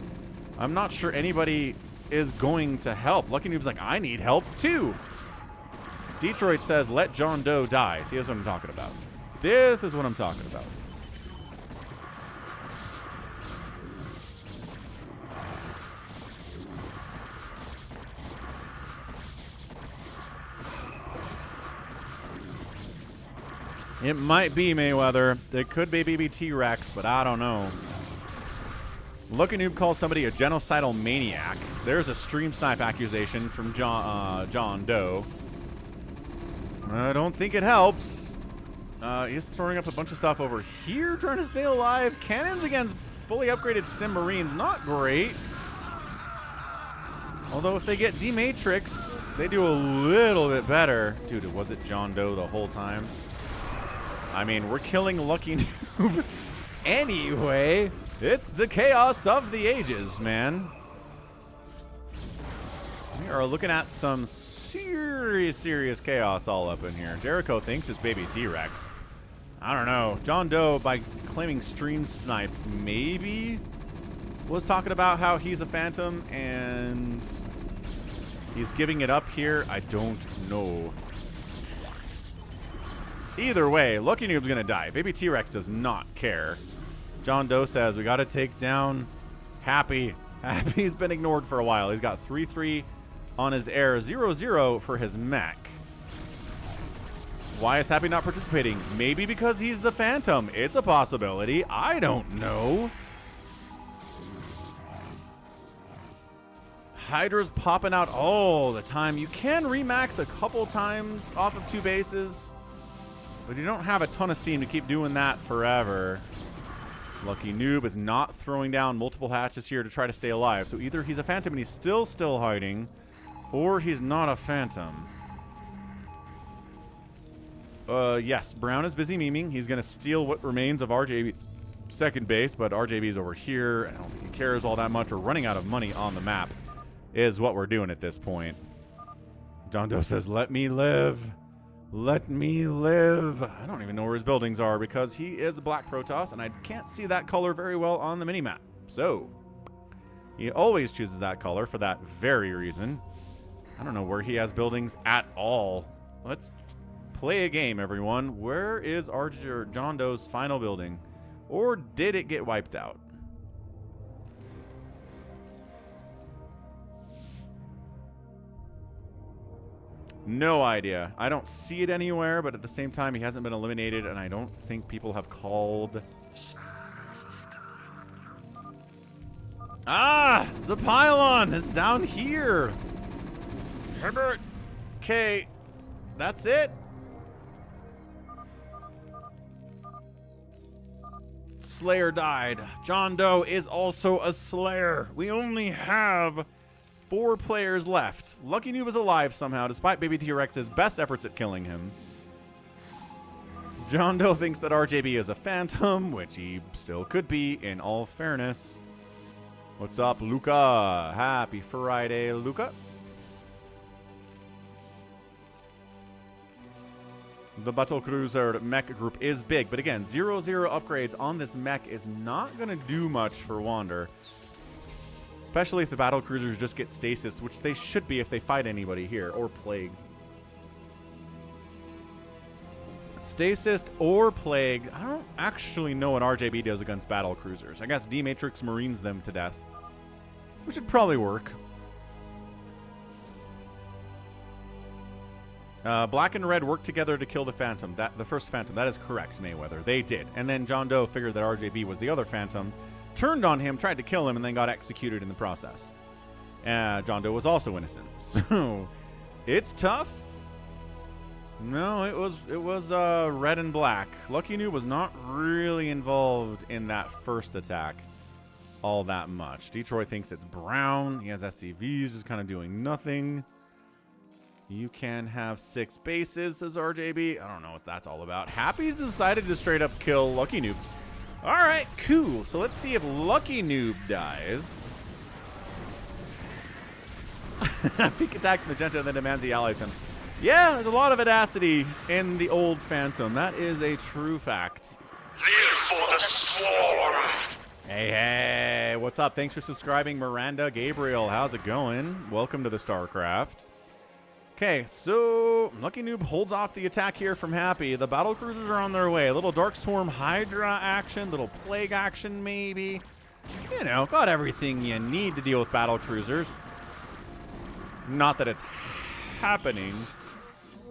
I'm not sure anybody is going to help. Lucky Noob's like, I need help too. Detroit says, let John Doe die. See, that's what I'm talking about. This is what I'm talking about. It might be Mayweather. It could be Baby T-Rex, but I don't know. Lucky Noob calls somebody a genocidal maniac. There's a stream snipe accusation from John Doe. I don't think it helps. He's throwing up a bunch of stuff over here, trying to stay alive. Cannons against fully upgraded Stim Marines, not great. Although if they get D-Matrix, they do a little bit better. Dude, was it John Doe the whole time? I mean, we're killing Lucky Noob anyway. It's the chaos of the ages, man. We are looking at some serious chaos all up in here. Jericho thinks it's Baby T-Rex. I don't know. John Doe, by claiming stream snipe, maybe was talking about how he's a phantom and he's giving it up here. I don't know. Either way, Lucky Noob's gonna die. Baby T-Rex does not care. John Doe says we gotta take down Happy. Happy's been ignored for a while. He's got 3-3 on his air, 0-0 for his mech. Why is Happy not participating? Maybe because he's the Phantom. It's a possibility. I don't know. Hydra's popping out all the time. You can remax a couple times off of 2 bases, but you don't have a ton of steam to keep doing that forever. Lucky Noob is not throwing down multiple hatches here to try to stay alive. So either he's a phantom and he's still hiding, or he's not a phantom. Yes, Brown is busy memeing. He's going to steal what remains of RJB's second base, but RJB's over here. I don't think he cares all that much. We're running out of money on the map is what we're doing at this point. John Doe says, let me live. Let me live. I don't even know where his buildings are because he is a black Protoss, and I can't see that color very well on the minimap. So, he always chooses that color for that very reason. I don't know where he has buildings at all. Let's play a game, everyone. Where is John Doe's final building? Or did it get wiped out? No idea. I don't see it anywhere, but at the same time, he hasn't been eliminated, and I don't think people have called. Ah! The pylon is down here! Herbert! Okay. That's it? Slayer died. John Doe is also a Slayer. We only have 4 players left. Lucky Noob is alive somehow, despite Baby T-Rex's best efforts at killing him. John Doe thinks that RJB is a phantom, which he still could be, in all fairness. What's up, Luca? Happy Friday, Luca. The Battlecruiser mech group is big, but again, 0-0 upgrades on this mech is not going to do much for Wander. Especially if the Battlecruisers just get stasis, which they should be if they fight anybody here, or plagued. Stasis or plagued. I don't actually know what RJB does against Battlecruisers. I guess D-Matrix Marines them to death, which would probably work. Black and red worked together to kill the Phantom. The first Phantom. That is correct, Mayweather. They did. And then John Doe figured that RJB was the other Phantom, turned on him, tried to kill him, and then got executed in the process. John Doe was also innocent. So, it's tough. No, it was red and black. Lucky Noob was not really involved in that first attack all that much. Detroit thinks it's brown. He has SCVs, just kind of doing nothing. You can have 6 bases, says RJB. I don't know what that's all about. Happy's decided to straight up kill Lucky Noob. All right, cool. So let's see if Lucky Noob dies. Peak attacks Magenta and then demands he allies him. Yeah, there's a lot of audacity in the old Phantom. That is a true fact. Live for the swarm! Hey, what's up? Thanks for subscribing, Miranda Gabriel. How's it going? Welcome to the StarCraft. Okay, so Lucky Noob holds off the attack here from Happy. The Battlecruisers are on their way. A little Dark Swarm Hydra action, little Plague action maybe. You know, got everything you need to deal with Battlecruisers. Not that it's happening.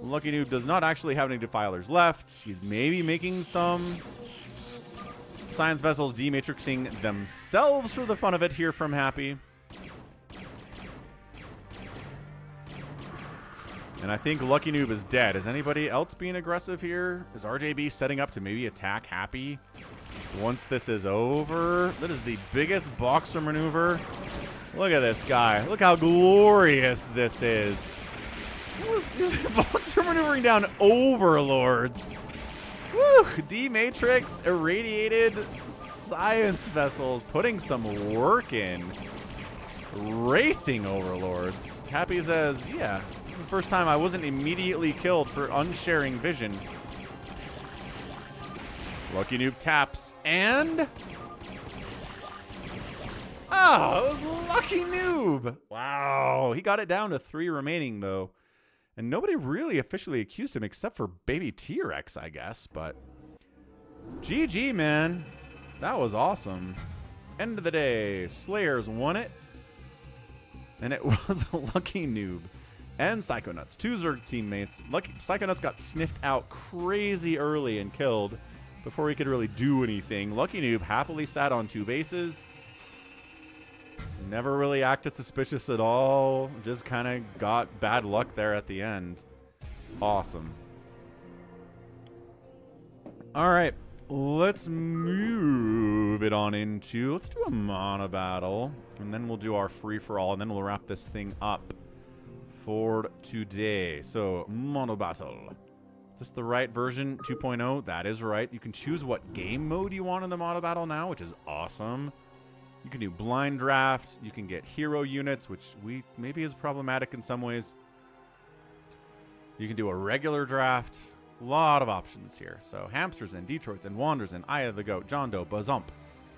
Lucky Noob does not actually have any Defilers left. She's maybe making some Science Vessels dematrixing themselves for the fun of it here from Happy. And I think Lucky Noob is dead. Is anybody else being aggressive here? Is RJB setting up to maybe attack Happy once this is over? That is the biggest boxer maneuver. Look at this guy. Look how glorious this is. He's boxer maneuvering down overlords. Woo! D-Matrix irradiated science vessels putting some work in. Racing overlords. Happy says, yeah, this is the first time I wasn't immediately killed for unsharing vision. Lucky Noob taps and... oh, it was Lucky Noob. Wow. He got it down to 3 remaining, though. And nobody really officially accused him except for Baby T-Rex, I guess. But GG, man. That was awesome. End of the day. Slayers won it. And it was a Lucky Noob and Psychonauts. 2 Zerg teammates. Psychonauts got sniffed out crazy early and killed before he could really do anything. Lucky Noob happily sat on 2 bases. Never really acted suspicious at all. Just kind of got bad luck there at the end. Awesome. All right. Let's move it on into... let's do a mono battle. And then we'll do our free-for-all. And then we'll wrap this thing up for today. So, mono battle. Is this the right version? 2.0? That is right. You can choose what game mode you want in the mono battle now, which is awesome. You can do blind draft. You can get hero units, which maybe is problematic in some ways. You can do a regular draft. A lot of options here. So Hamsters and Detroits and Wanders and Eye of the Goat, John Doe, Bazump.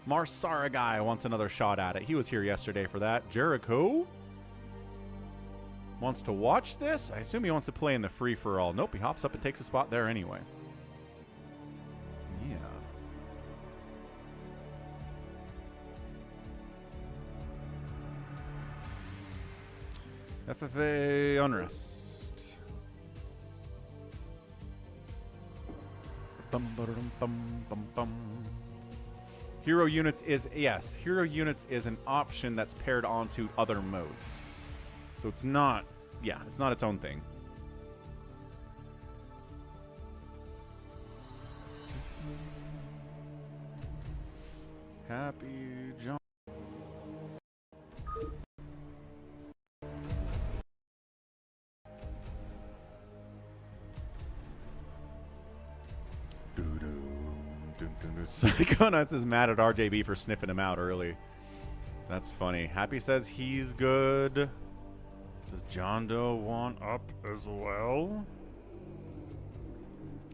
Marsara guy wants another shot at it. He was here yesterday for that. Jericho wants to watch this. I assume he wants to play in the free-for-all. Nope, he hops up and takes a spot there anyway. Yeah. FFA Unrest. Hero units is, yes, hero units is an option that's paired onto other modes. So it's not, yeah, it's not its own thing. Happy John. Psychonauts is mad at RJB for sniffing him out early. That's funny. Happy says he's good. Does John Doe want up as well?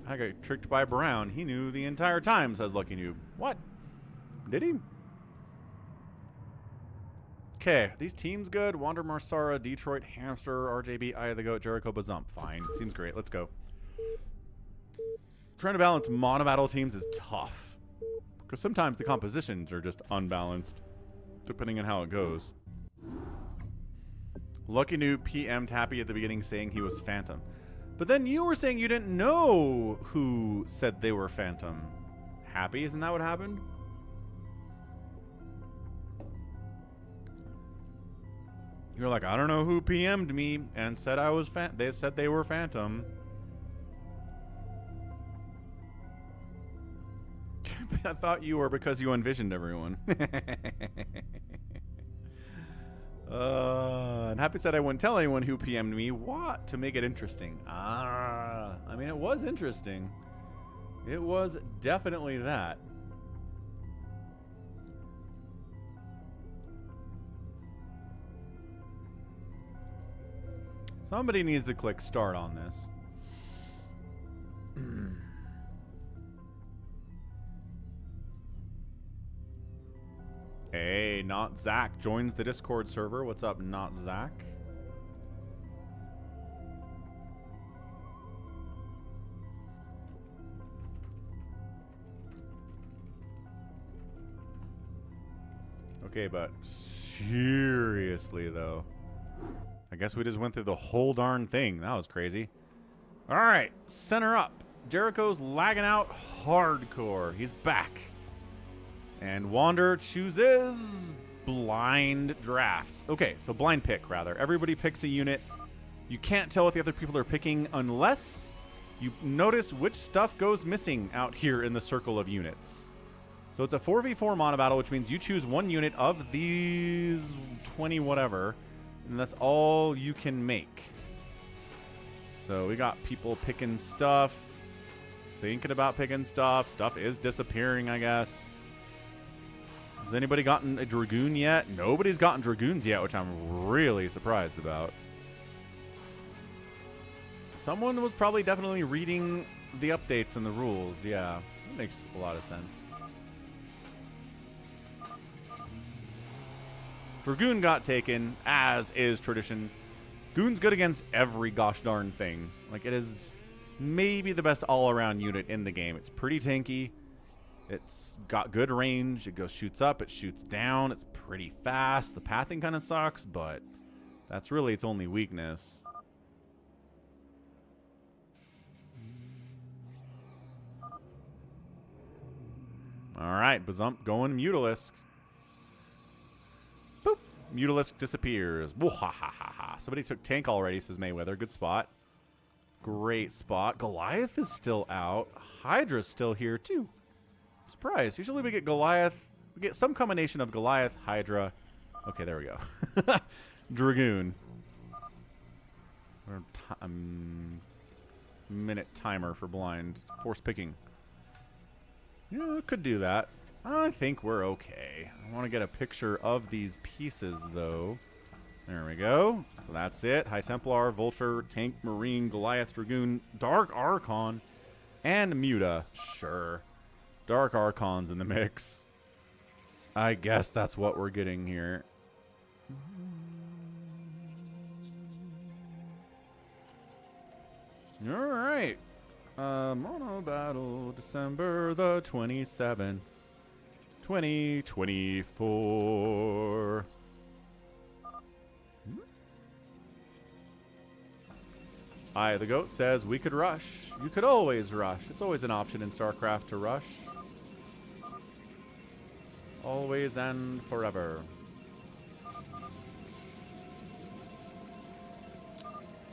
I got tricked by Brown. He knew the entire time, says Lucky Noob. What? Did he? Okay, these teams good. Wander, Marsara, Detroit, Hamster, RJB, Eye of the Goat, Jericho, Bazump. Fine. Seems great. Let's go. Trying to balance MONOBATTLE teams is tough. Because sometimes the compositions are just unbalanced, depending on how it goes. Lucky Noob PM'd Happy at the beginning saying he was Phantom. But then you were saying you didn't know who said they were Phantom. Happy? Isn't that what happened? You're like, I don't know who PM'd me and said I was they said they were Phantom. I thought you were because you envisioned everyone. And Happy said I wouldn't tell anyone who PM'd me. What? To make it interesting. Ah. I mean, it was interesting. It was definitely that. Somebody needs to click start on this. Hey, Not Zach joins the Discord server. What's up, Not Zach? Okay, but seriously, though. I guess we just went through the whole darn thing. That was crazy. All right, center up. Jericho's lagging out hardcore. He's back. And Wander chooses blind draft. Okay, so blind pick, rather. Everybody picks a unit. You can't tell what the other people are picking unless you notice which stuff goes missing out here in the circle of units. So it's a 4v4 mono-battle, which means you choose one unit of these 20 whatever, and that's all you can make. So we got people picking stuff, thinking about picking stuff. Stuff is disappearing, I guess. Has anybody gotten a Dragoon yet? Nobody's gotten Dragoons yet, which I'm really surprised about. Someone was probably definitely reading the updates and the rules. Yeah, that makes a lot of sense. Dragoon got taken, as is tradition. Goon's good against every gosh darn thing. Like, it is maybe the best all-around unit in the game. It's pretty tanky. It's got good range. It goes shoots up. It shoots down. It's pretty fast. The pathing kind of sucks, but that's really its only weakness. All right, Bazump going Mutalisk. Boop. Mutalisk disappears. Woo-ha-ha-ha-ha. Somebody took tank already, says Mayweather. Good spot. Great spot. Goliath is still out. Hydra's still here, too. Surprise. Usually we get Goliath. We get some combination of Goliath, Hydra. Okay, there we go. Dragoon. Minute timer for blind. Force picking. Yeah, could do that. I think we're okay. I want to get a picture of these pieces, though. There we go. So that's it. High Templar, Vulture, Tank, Marine, Goliath, Dragoon, Dark Archon, and Muta. Sure. Dark Archon's in the mix. I guess that's what we're getting here. All right. MONOBATTLE, December the 27th, 2024. The goat says we could rush. You could always rush. It's always an option in StarCraft to rush. Always and forever.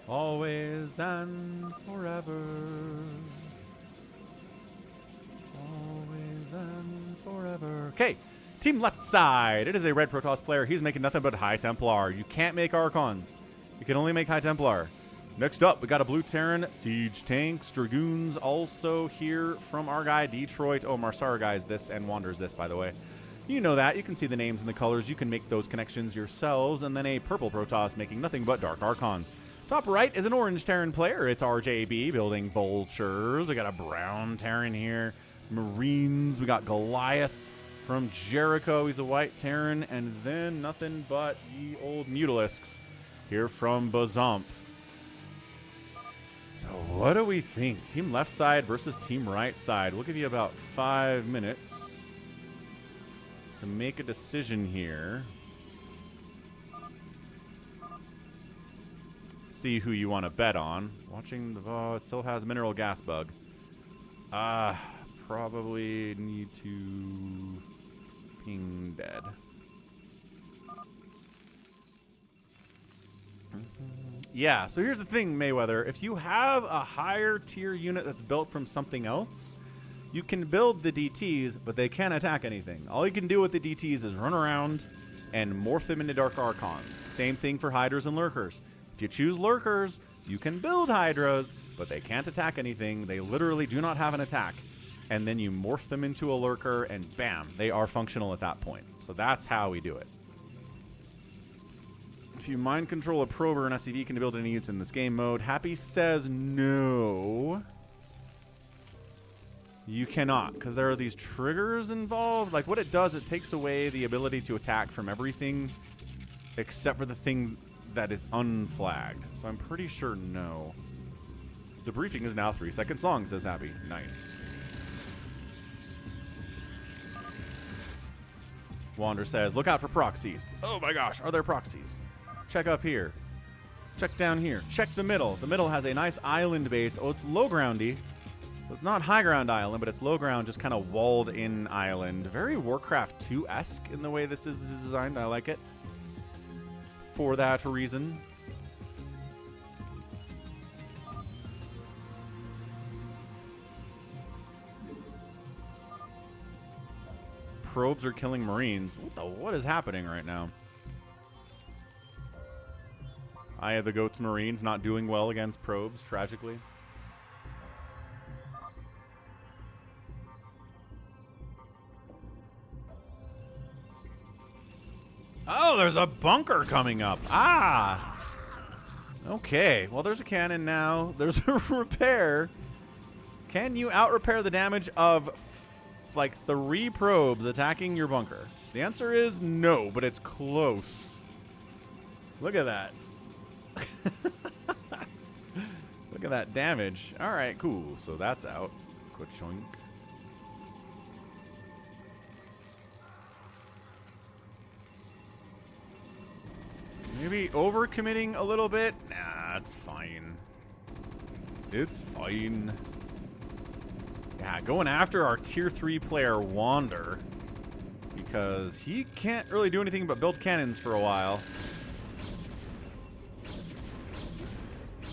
Always and forever. Always and forever. Okay, team left side. It is a red Protoss player. He's making nothing but High Templar. You can't make Archons. You can only make High Templar. Next up, we got a blue Terran, Siege Tanks, Dragoons, also here from our guy, Detroit. Oh, Marsara guys this and Wanders this, by the way. You know that. You can see the names and the colors. You can make those connections yourselves. And then a purple Protoss making nothing but Dark Archons. Top right is an orange Terran player. It's RJB building Vultures. We got a brown Terran here. Marines. We got Goliaths from Jericho. He's a white Terran. And then nothing but ye old Mutalisks here from Bazump. So what do we think? Team left side versus team right side. We'll give you about 5 minutes to make a decision here. See who you want to bet on. Watching the it still has mineral gas bug. Probably need to ping dead. Yeah, so here's the thing, Mayweather. If you have a higher tier unit that's built from something else, you can build the DTs, but they can't attack anything. All you can do with the DTs is run around and morph them into Dark Archons. Same thing for Hydras and Lurkers. If you choose Lurkers, you can build Hydras, but they can't attack anything. They literally do not have an attack. And then you morph them into a Lurker, and bam, they are functional at that point. So that's how we do it. If you mind control a prober, an SCV can build any units in this game mode. Happy says no. You cannot, because there are these triggers involved. Like, what it does, it takes away the ability to attack from everything except for the thing that is unflagged. So I'm pretty sure no. The briefing is now 3 seconds long, says Happy. Nice. Wander says, look out for proxies. Oh my gosh, are there proxies? Check up here. Check down here. Check the middle. The middle has a nice island base. Oh, it's low groundy. So it's not high ground island, but it's low ground, just kind of walled in island. Very Warcraft 2-esque in the way this is designed. I like it. For that reason. Probes are killing Marines. What is happening right now? Eye of the Goats Marines not doing well against probes, tragically. Oh, there's a bunker coming up. Ah! Okay, well, there's a cannon now. There's a repair. Can you out-repair the damage of, like, 3 probes attacking your bunker? The answer is no, but it's close. Look at that. Look at that damage. All right, cool. So that's out. Quick choink. Maybe overcommitting a little bit? Nah, it's fine. It's fine. Yeah, going after our tier 3 player Wander, because he can't really do anything but build cannons for a while.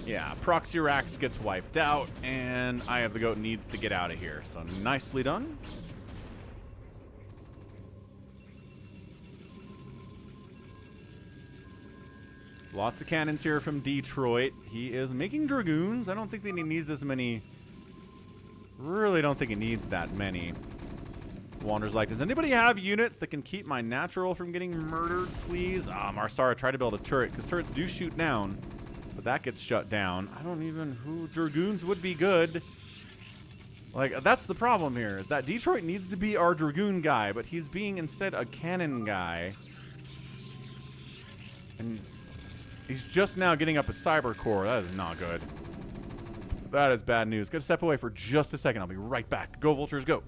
Yeah, Proxy Rax gets wiped out, and Eye of the Goat needs to get out of here. So nicely done. Lots of cannons here from Detroit. He is making Dragoons. I don't think that he needs this many. Really don't think he needs that many. Wander's like, does anybody have units that can keep my natural from getting murdered, please? Marsara tried to build a turret, because turrets do shoot down, but that gets shut down. I don't even... Dragoons would be good. Like, that's the problem here, is that Detroit needs to be our Dragoon guy, but he's being instead a cannon guy. And he's just now getting up a cyber core. That is not good. That is bad news. Gotta step away for just a second. I'll be right back. Go, Vultures, go.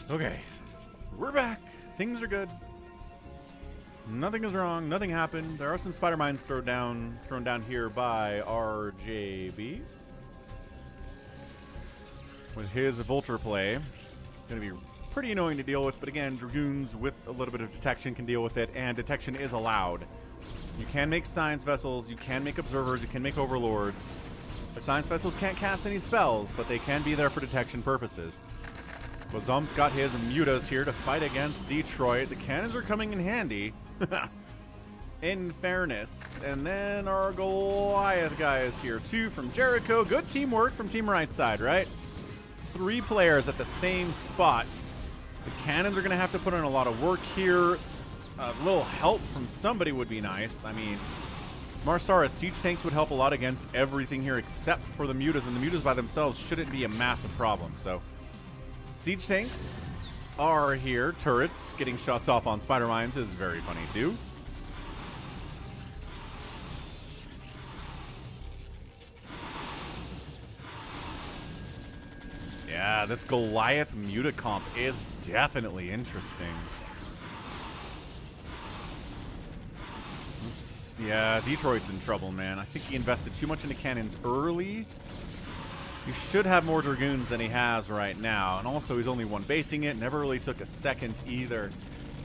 Okay, we're back. Things are good. Nothing is wrong. Nothing happened. There are some spider mines thrown down here by RJB with his vulture play. Going to be pretty annoying to deal with, but again, Dragoons with a little bit of detection can deal with it, and detection is allowed. You can make science vessels, you can make observers, you can make overlords. The science vessels can't cast any spells, but they can be there for detection purposes. Wazum's got his mutas here to fight against Detroit. The cannons are coming in handy. In fairness. And then our Goliath guy is here too from Jericho. Good teamwork from Team Right Side, right? 3 players at the same spot. The cannons are going to have to put in a lot of work here. A little help from somebody would be nice. I mean, Marsara's siege tanks would help a lot against everything here except for the mutas, and the mutas by themselves shouldn't be a massive problem. So siege tanks are here. Turrets getting shots off on spider mines is very funny too. Yeah, this Goliath muta comp is definitely interesting. Yeah, Detroit's in trouble, man. I think he invested too much into cannons early. He should have more Dragoons than he has right now. And also, he's only one basing it. Never really took a second either.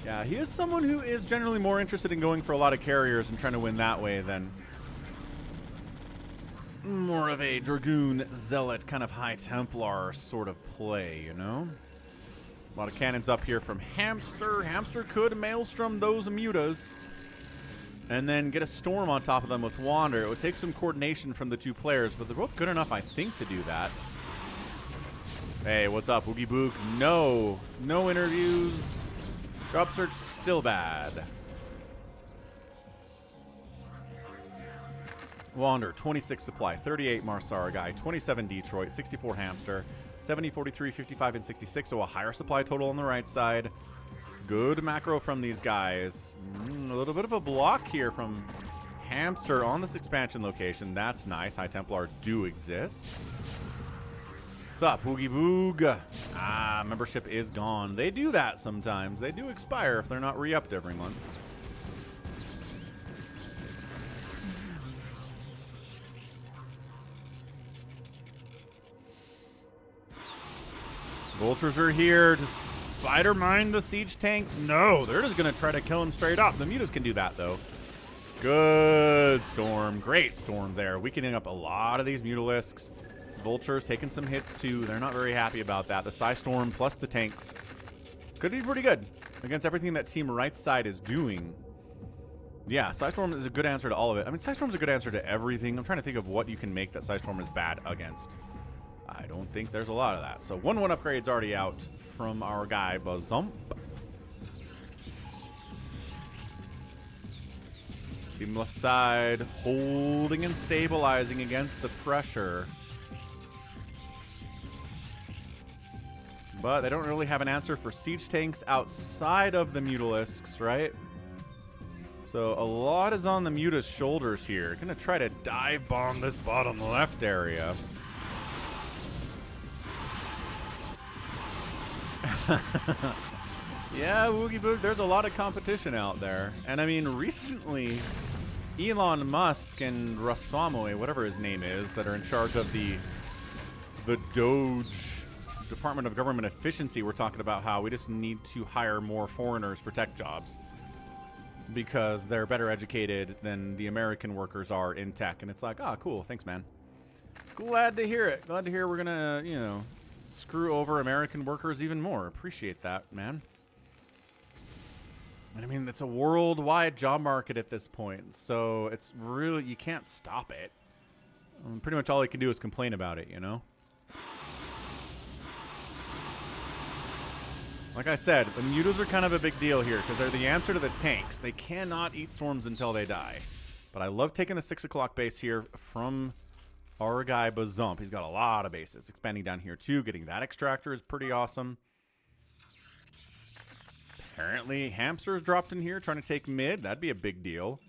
Yeah, he is someone who is generally more interested in going for a lot of carriers and trying to win that way than more of a Dragoon Zealot kind of High Templar sort of play, you know? A lot of cannons up here from Hamster. Hamster could Maelstrom those mutas and then get a storm on top of them with Wander. It would take some coordination from the 2 players, but they're both good enough, I think, to do that. Hey, what's up, Oogie Boog? No interviews. Drop search still bad. Wander, 26 supply, 38 Marsara guy, 27 Detroit, 64 Hamster, 70, 43, 55, and 66, so a higher supply total on the right side. Good macro from these guys. A little bit of a block here from Hamster on this expansion location. That's nice. High Templar do exist. What's up, Hoogie Boog? Ah, membership is gone. They do that sometimes. They do expire if they're not re-upped every month. Vultures are here to spider mine the siege tanks. No, they're just going to try to kill him straight up. The mutas can do that, though. Good storm. Great storm there. Weakening up a lot of these mutalisks. Vultures taking some hits, too. They're not very happy about that. The Psy Storm plus the tanks could be pretty good against everything that Team Right side is doing. Yeah, Psy Storm is a good answer to all of it. I mean, Psy Storm's a good answer to everything. I'm trying to think of what you can make that Psy Storm is bad against. I don't think there's a lot of that. So 1-1 upgrade's already out from our guy, Bazump. Team left side holding and stabilizing against the pressure. But they don't really have an answer for siege tanks outside of the mutalisks, right? So a lot is on the muta's shoulders here. Gonna try to dive bomb this bottom left area. Yeah, Woogie Boog, there's a lot of competition out there. And I mean, recently, Elon Musk and Ramaswamy, whatever his name is, that are in charge of the Doge Department of Government Efficiency, were talking about how we just need to hire more foreigners for tech jobs because they're better educated than the American workers are in tech. And it's like, oh, cool, thanks, man. Glad to hear it. Glad to hear we're gonna, you know, screw over American workers even more. Appreciate that, man. And I mean, it's a worldwide job market at this point, so it's really, you can't stop it. Pretty much all you can do is complain about it, you know? Like I said, the mutas are kind of a big deal here because they're the answer to the tanks. They cannot eat storms until they die. But I love taking the 6 o'clock base here from our guy Bazump. He's got a lot of bases. Expanding down here too. Getting that extractor is pretty awesome. Apparently Hamster's dropped in here trying to take mid. That'd be a big deal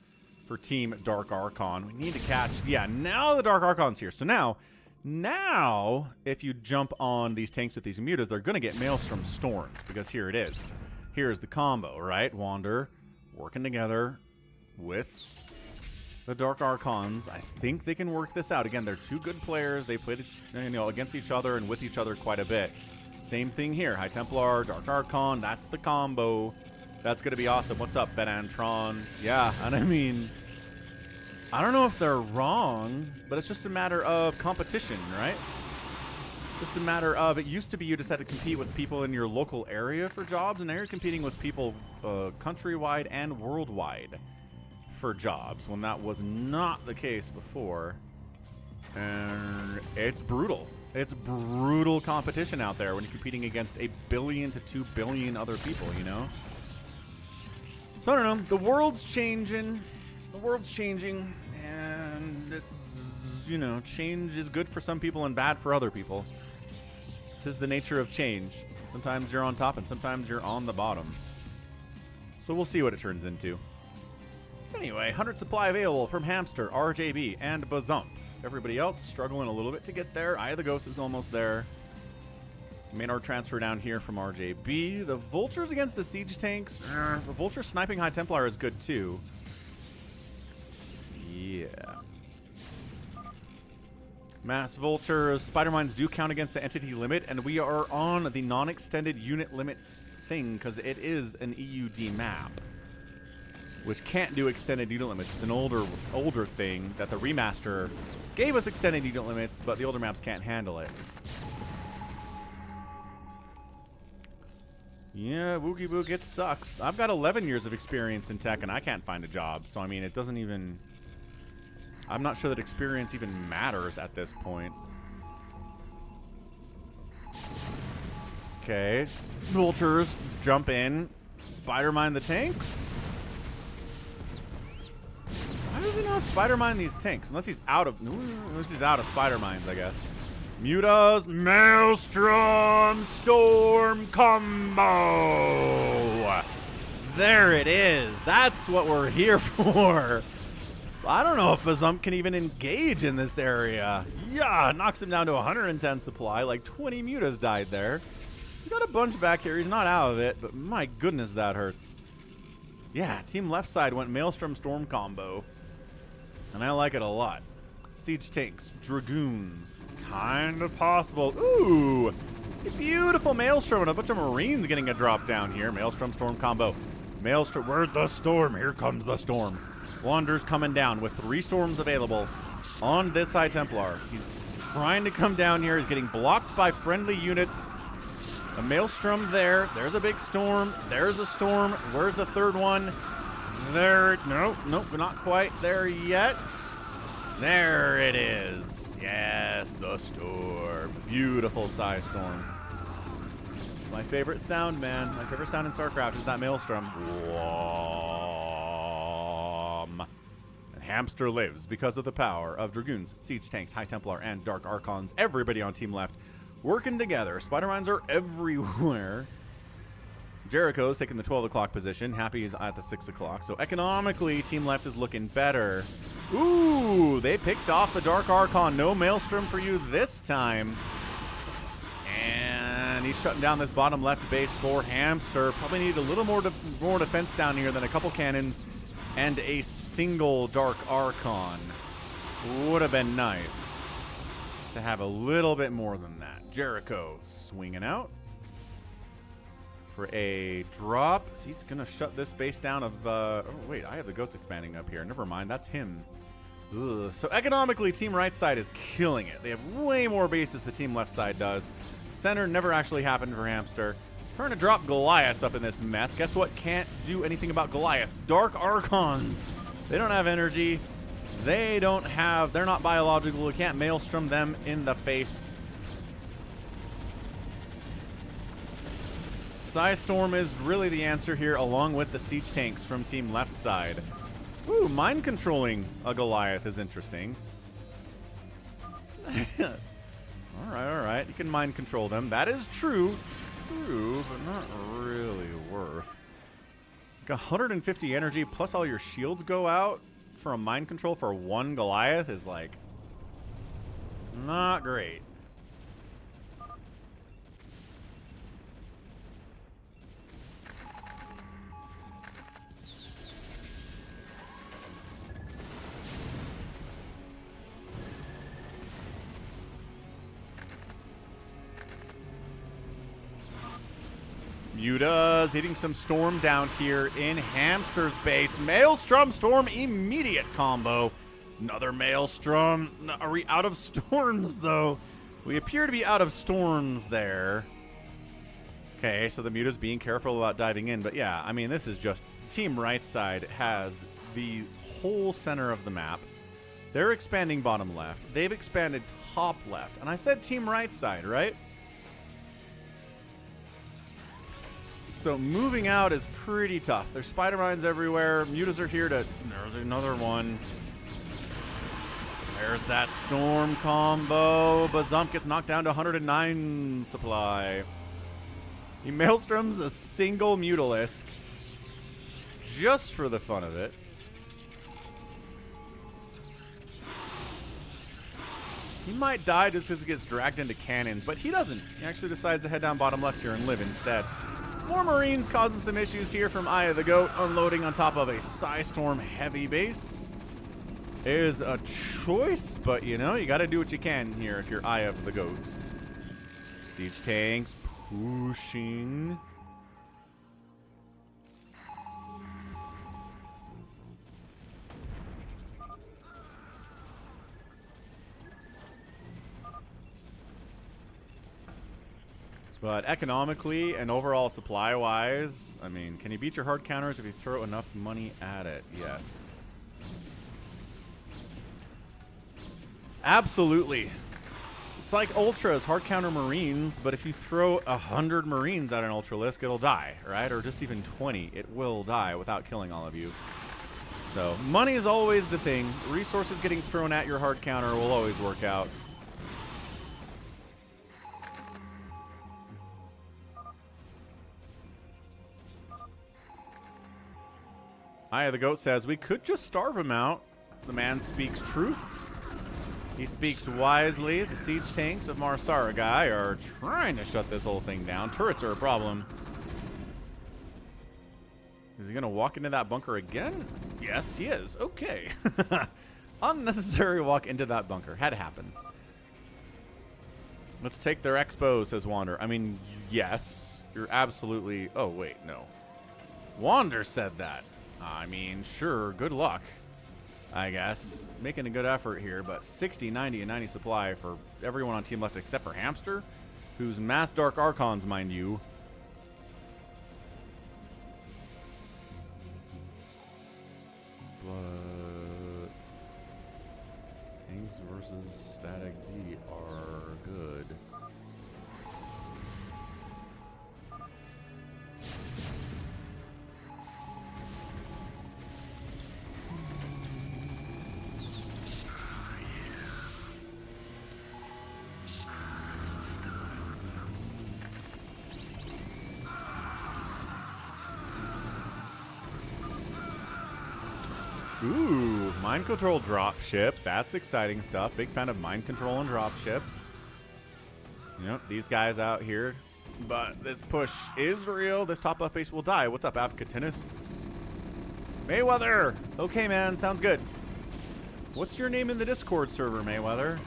for Team Dark Archon. We need to catch... Yeah, now the Dark Archon's here. So now, if you jump on these tanks with these mutas, they're going to get Maelstrom Storm, because here it is. Here's the combo, right? Wander working together with the Dark Archons. I think they can work this out. Again, they're two good players. They played, you know, against each other and with each other quite a bit. Same thing here. High Templar, Dark Archon. That's the combo. That's going to be awesome. What's up, Ben Antron? Yeah, and I mean... I don't know if they're wrong, but it's just a matter of competition, right? Just a matter of, it used to be you just had to compete with people in your local area for jobs, and now you're competing with people countrywide and worldwide for jobs, when that was not the case before. And it's brutal. It's brutal competition out there when you're competing against 1 billion to 2 billion other people, you know? So I don't know, the world's changing. The world's changing, and it's, you know, change is good for some people and bad for other people. This is the nature of change. Sometimes you're on top and sometimes you're on the bottom. So we'll see what it turns into. Anyway, 100 supply available from Hamster, RJB, and Bazump. Everybody else struggling a little bit to get there. Eye of the Ghost is almost there. Maynard transfer down here from RJB. The Vultures against the Siege Tanks. The Vulture sniping High Templar is good too. Yeah. Mass Vultures. Spider Mines do count against the entity limit, and we are on the non-extended unit limits thing because it is an EUD map, which can't do extended unit limits. It's an older thing that the remaster gave us extended unit limits, but the older maps can't handle it. Yeah, Woogie Boog, it sucks. I've got 11 years of experience in tech, and I can't find a job. So, I mean, it doesn't even... I'm not sure that experience even matters at this point. Okay. Vultures jump in. Spider mine the tanks? Why does he not spider mine these tanks? Unless he's out of... Unless he's out of spider mines, I guess. Muta's Maelstrom Storm combo. There it is. That's what we're here for. I don't know if Bazump can even engage in this area. Yeah, knocks him down to 110 supply. Like 20 Mutas died there. He got a bunch back here. He's not out of it, but my goodness, that hurts. Yeah, team left side went Maelstrom Storm combo. And I like it a lot. Siege tanks, Dragoons. It's kind of possible. Ooh, a beautiful Maelstrom and a bunch of Marines getting a drop down here. Maelstrom Storm combo. Maelstrom, where's the storm? Here comes the storm. Wander's coming down with 3 storms available on this High Templar. He's trying to come down here. He's getting blocked by friendly units. A Maelstrom there. There's a big storm. There's a storm. Where's the third one? There. Nope, not quite there yet. There it is. Yes, the storm. Beautiful size storm. It's my favorite sound, man. My favorite sound in StarCraft is that Maelstrom. Whom. And Hamster lives because of the power of Dragoons, Siege Tanks, High Templar, and Dark Archons. Everybody on team left working together. Spider-Mines are everywhere. Jericho's taking the 12 o'clock position. Happy is at the 6 o'clock. So economically, team left is looking better. Ooh, they picked off the Dark Archon. No Maelstrom for you this time. And he's shutting down this bottom left base for Hamster. Probably need a little more defense down here than a couple cannons and a single Dark Archon. Would have been nice to have a little bit more than that. Jericho swinging out for a drop. So he's going to shut this base down of... oh, wait, I have the goats expanding up here. Never mind, that's him. Ugh. So economically, team right side is killing it. They have way more bases than team left side does. Center never actually happened for Hamster. Trying to drop Goliaths up in this mess. Guess what? Can't do anything about Goliaths. Dark Archons. They don't have energy. They don't have... They're not biological. We can't Maelstrom them in the face. Psystorm is really the answer here, along with the siege tanks from team left side. Ooh, mind controlling a Goliath is interesting. All right. You can mind control them. That is true, but not really worth. Like 150 energy plus all your shields go out for a mind control for one Goliath is like not great. Muta's hitting some storm down here in Hamster's base. Maelstrom Storm immediate combo. Another Maelstrom. Are we out of storms, though? We appear to be out of storms there. Okay, so the Muta's being careful about diving in. But yeah, I mean, this is just... Team right side has the whole center of the map. They're expanding bottom left. They've expanded top left. And I said team right side, right? So moving out is pretty tough. There's spider mines everywhere. Mutas are here to... There's another one. There's that storm combo. Bazump gets knocked down to 109 supply. He Maelstroms a single Mutalisk just for the fun of it. He might die just because he gets dragged into cannons, but he doesn't. He actually decides to head down bottom left here and live instead. More Marines causing some issues here from Eye of the Goat, unloading on top of a Psystorm heavy base. Is a choice, but you know, you got to do what you can here if you're Eye of the Goat. Siege tanks pushing. But economically and overall supply-wise, I mean, can you beat your hard counters if you throw enough money at it? Yes. Absolutely. It's like Ultras, hard counter Marines, but if you throw 100 Marines at an Ultralisk, it'll die, right? Or just even 20, it will die without killing all of you. So, money is always the thing. Resources getting thrown at your hard counter will always work out. Eye of the Goat says, we could just starve him out. The man speaks truth. He speaks wisely. The siege tanks of Mar Saragai are trying to shut this whole thing down. Turrets are a problem. Is he going to walk into that bunker again? Yes, he is. Okay. Unnecessary walk into that bunker. Had happens. Let's take their expo, says Wander. I mean, yes. You're absolutely... Oh, wait, no. Wander said that. I mean, sure, good luck, I guess. Making a good effort here, but 60, 90, and 90 supply for everyone on team left except for Hamster, who's mass Dark Archons, mind you. But tanks versus Static D are good. Ooh, mind control drop ship. That's exciting stuff. Big fan of mind control and drop ships. Yep, these guys out here. But this push is real. This top left base will die. What's up, Africa Tennis? Mayweather! Okay, man, sounds good. What's your name in the Discord server, Mayweather?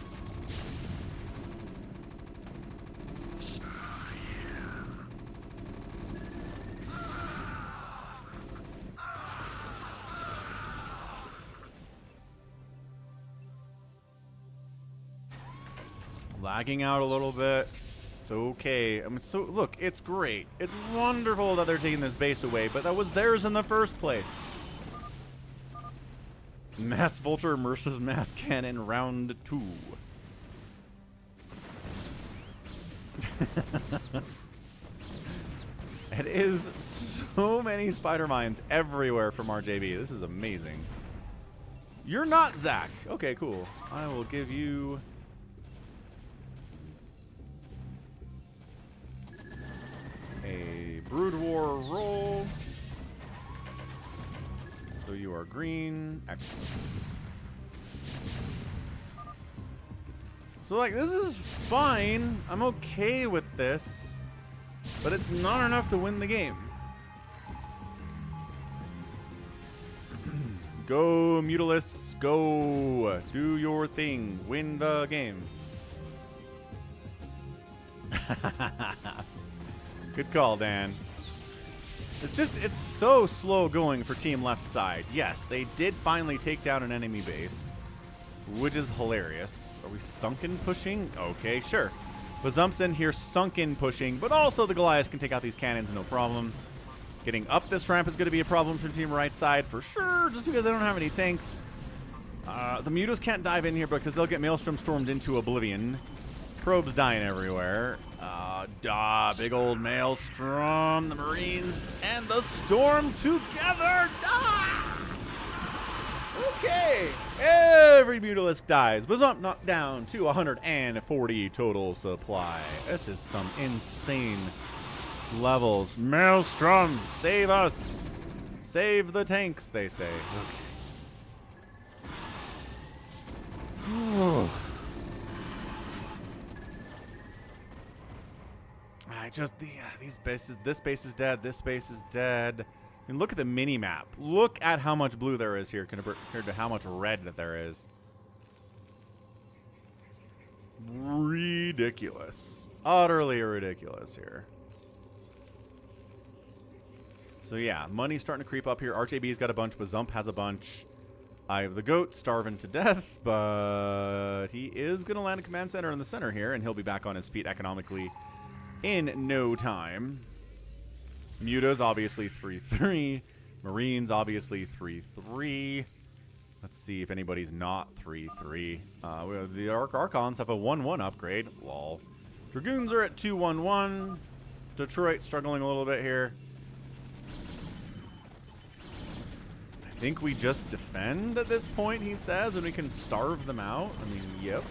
Lagging out a little bit. It's okay. I mean, so look, it's great. It's wonderful that they're taking this base away, but that was theirs in the first place. Mass Vulture versus Mass Cannon round 2. It is so many spider mines everywhere from RJB. This is amazing. You're not Zach. Okay, cool. I will give you... a Brood War roll. So you are green. Excellent. So, like, this is fine. I'm okay with this. But it's not enough to win the game. Go, Mutalisks. Go. Do your thing. Win the game. Good call, Dan. It's so slow going for team left side. Yes, they did finally take down an enemy base, which is hilarious. Are we sunken pushing? Okay, sure. Bazumpson here sunken pushing, but also the Goliaths can take out these cannons, no problem. Getting up this ramp is going to be a problem for team right side for sure, just because they don't have any tanks. The Mutas can't dive in here because they'll get Maelstrom stormed into oblivion. Probes dying everywhere. Big old Maelstrom, the Marines, and the Storm together. Okay. Every Mutalisk dies. Bazump knocked down to 140 total supply. This is some insane levels. Maelstrom, save us. Save the tanks, they say. Okay. These bases, this base is dead, this base is dead. I mean, look at the mini map. Look at how much blue there is here compared to how much red that there is. Ridiculous. Utterly ridiculous here. So yeah, money's starting to creep up here. RJB's got a bunch, Bazump has a bunch. Eye of the Goat starving to death, but he is going to land a command center in the center here, and he'll be back on his feet economically in no time. Mutas obviously 3-3. Marines obviously 3-3. Let's see if anybody's not 3-3. The Archons have a 1-1 upgrade. Lol. Dragoons are at 2-1-1. Detroit struggling a little bit here. I think we just defend at this point, he says, and we can starve them out. I mean, yep.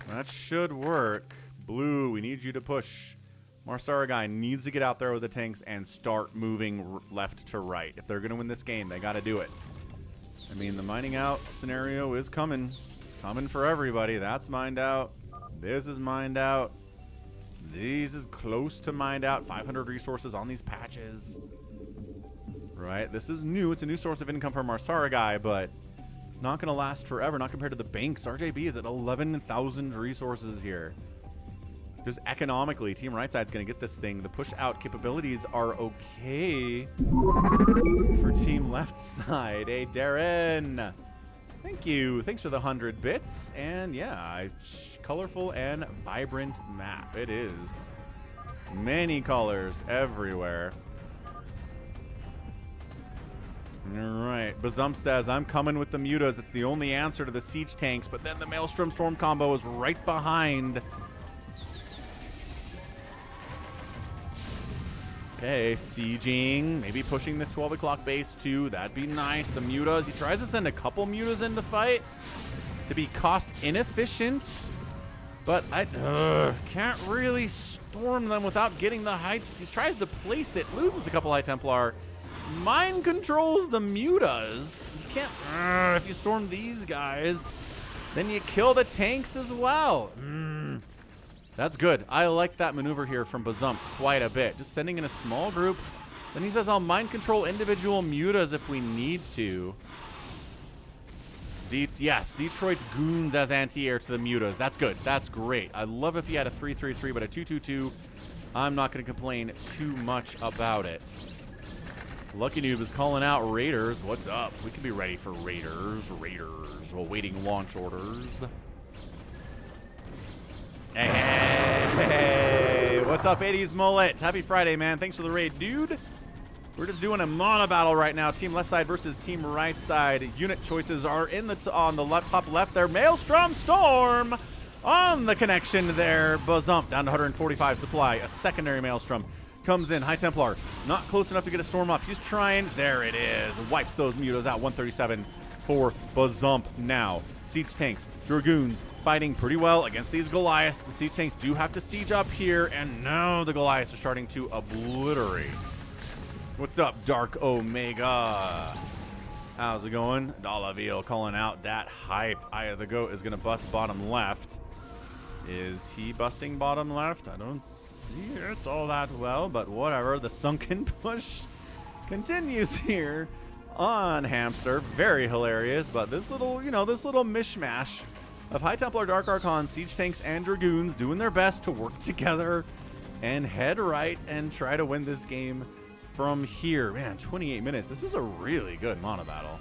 That should work. Blue, we need you to push Marsara guy needs to get out there with the tanks and start moving left to right. If they're going to win this game, they got to do it. I mean, the mining out scenario is coming. It's coming for everybody. That's mined out. This is mined out. These is close to mined out. 500 resources on these patches. Right? This is new. It's a new source of income for Marsara guy, but not going to last forever. Not compared to the banks. RJB is at 11,000 resources here. Just economically, Team Right Side's going to get this thing. The push-out capabilities are okay for Team Left Side. Hey, Darren. Thank you. Thanks for the 100 bits. And yeah, colorful and vibrant map. It is. Many colors everywhere. All right. Bazump says, I'm coming with the mutas. It's the only answer to the siege tanks. But then the Maelstrom Storm combo is right behind. Okay, sieging, maybe pushing this 12 o'clock base too. That'd be nice. The mutas, he tries to send a couple mutas in to fight to be cost inefficient, but I can't really storm them without getting the high. He tries to place it, loses a couple High Templar. Mind controls the mutas. You can't, if you storm these guys, then you kill the tanks as well. That's good. I like that maneuver here from Bazump quite a bit. Just sending in a small group. Then he says, I'll mind control individual mutas if we need to. Yes, Detroit's goons as anti-air to the mutas. That's good. That's great. I love if he had a 3-3-3, but a 2-2-2. I'm not going to complain too much about it. Lucky Noob is calling out Raiders. What's up? We could be ready for Raiders. While waiting launch orders. Hey, what's up, 80s Mullet? Happy Friday, man. Thanks for the raid, dude. We're just doing a MONOBATTLE right now. Team left side versus team right side. Unit choices are in the on the top left there. Maelstrom Storm on the connection there. Bazump down to 145 supply. A secondary Maelstrom comes in. High Templar not close enough to get a storm off. He's trying. There it is. Wipes those mutas out. 137 for Bazump now. Siege tanks, Dragoons, fighting pretty well against these Goliaths. The siege tanks do have to siege up here, and now the Goliaths are starting to obliterate. What's up, Dark Omega? How's it going? Dalaville calling out that hype. Eye of the Goat is going to bust bottom left. Is he busting bottom left? I don't see it all that well, but whatever. The sunken push continues here on Hamster. Very hilarious, but this little, this little mishmash of High Templar, Dark Archon, Siege Tanks, and Dragoons doing their best to work together and head right and try to win this game from here. Man, 28 minutes. This is a really good MONOBATTLE.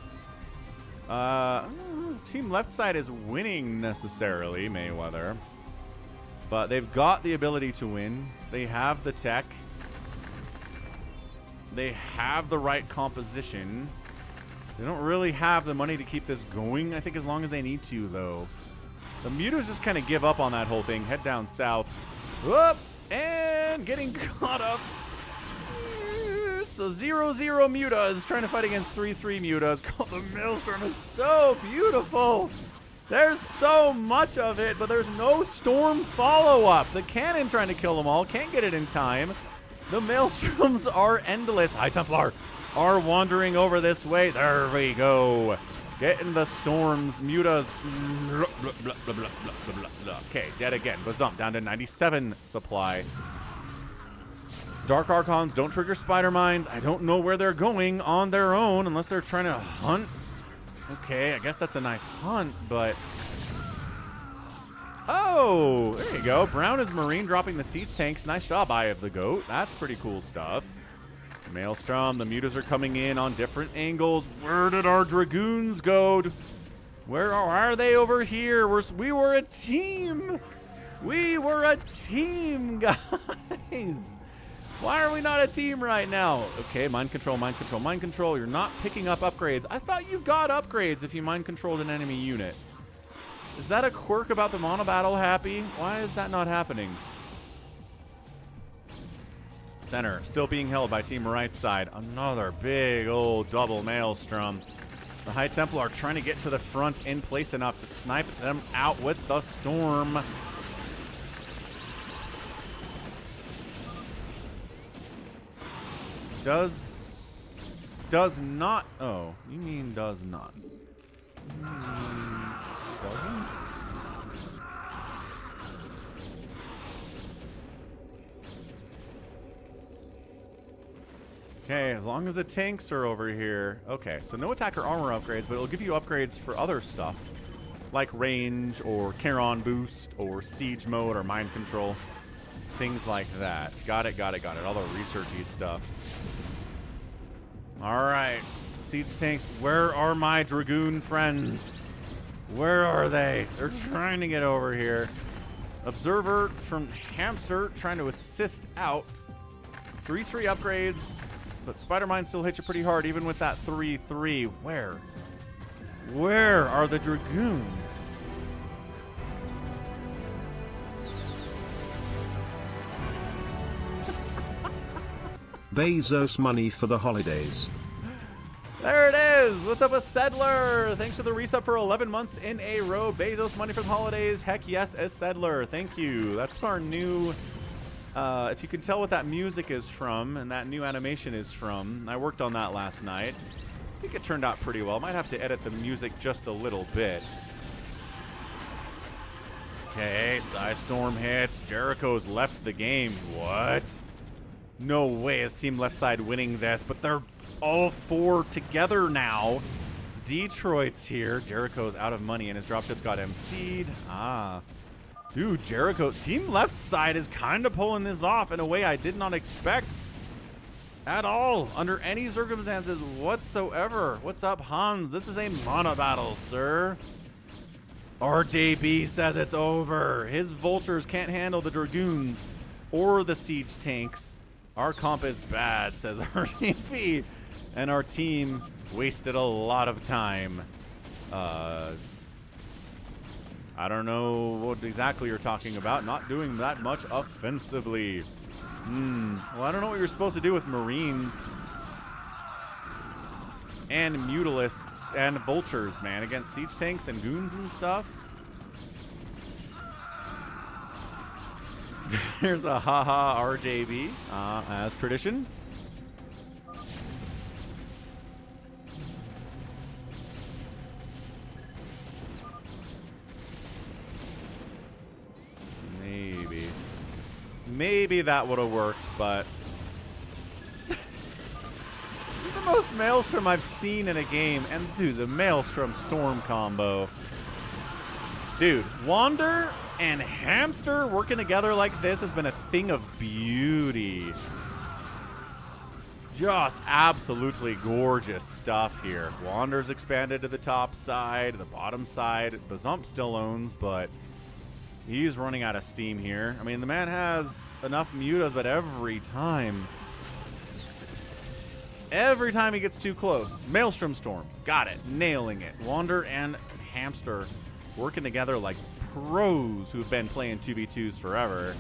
Team left side is winning necessarily, Mayweather. But they've got the ability to win. They have the tech. They have the right composition. They don't really have the money to keep this going, I think, as long as they need to, though. The mutas just kind of give up on that whole thing. Head down south. Whoop! And getting caught up. So 0-0 mutas trying to fight against 3-3 mutas. God, the Maelstrom is so beautiful. There's so much of it, but there's no storm follow-up. The cannon trying to kill them all. Can't get it in time. The Maelstroms are endless. High Templar are wandering over this way. There we go. Getting the storms. Mutas. Okay, dead again. Bazump down to 97 supply. Dark Archons don't trigger spider mines. I don't know where they're going on their own unless they're trying to hunt. Okay, I guess that's a nice hunt, but... Oh, there you go. Brown is Marine dropping the siege tanks. Nice job, Eye of the Goat. That's pretty cool stuff. Maelstrom, the mutas are coming in on different angles. Where did our Dragoons go? Where are they over here? We were a team. We were a team, guys. Why are we not a team right now? Okay, mind control, mind control, mind control. You're not picking up upgrades. I thought you got upgrades if you mind controlled an enemy unit. Is that a quirk about the MONOBATTLE, Happy? Why is that not happening? Center still being held by team right side. Another big old double Maelstrom. The High Templar trying to get to the front in place enough to snipe them out with the storm. Does not. Oh, you mean does not. Doesn't? Okay, as long as the tanks are over here. Okay, so no attacker armor upgrades, but it'll give you upgrades for other stuff. Like range, or Charon boost, or siege mode, or mind control. Things like that. Got it. All the researchy stuff. Alright. Siege tanks, where are my Dragoon friends? Where are they? They're trying to get over here. Observer from Hamster trying to assist out. 3-3 upgrades, but Spider-Mine still hits you pretty hard even with that 3-3. Where? Where are the Dragoons? Bezos money for the holidays. There it is! What's up, a Settler? Thanks for the resub for 11 months in a row. Bezos money for the holidays. Heck yes, a Settler. Thank you. That's our new... if you can tell what that music is from and that new animation is from, I worked on that last night. I think it turned out pretty well. Might have to edit the music just a little bit. Okay, Psystorm hits. Jericho's left the game. What? No way is Team Left Side winning this, but they're all four together now. Detroit's here. Jericho's out of money and his dropship's got MC'd. Ah. Dude, Jericho, Team Left Side is kind of pulling this off in a way I did not expect at all, under any circumstances whatsoever. What's up, Hans? This is a MONOBATTLE, sir. RJB says it's over. His vultures can't handle the Dragoons or the siege tanks. Our comp is bad, says RJB. And our team wasted a lot of time. I don't know what exactly you're talking about. Not doing that much offensively. Well, I don't know what you're supposed to do with Marines. And Mutalisks and Vultures, man. Against siege tanks and goons and stuff. Here's a haha RJB, as tradition. Maybe that would have worked, but this is the most Maelstrom I've seen in a game. And dude, the Maelstrom Storm combo. Dude, Wander and Hamster working together like this has been a thing of beauty. Just absolutely gorgeous stuff here. Wander's expanded to the top side, the bottom side. Bazump still owns, but he's running out of steam here. I mean, the man has enough mutas, but every time he gets too close. Maelstrom Storm, got it, nailing it. Wander and Hamster working together like pros who've been playing 2v2s forever.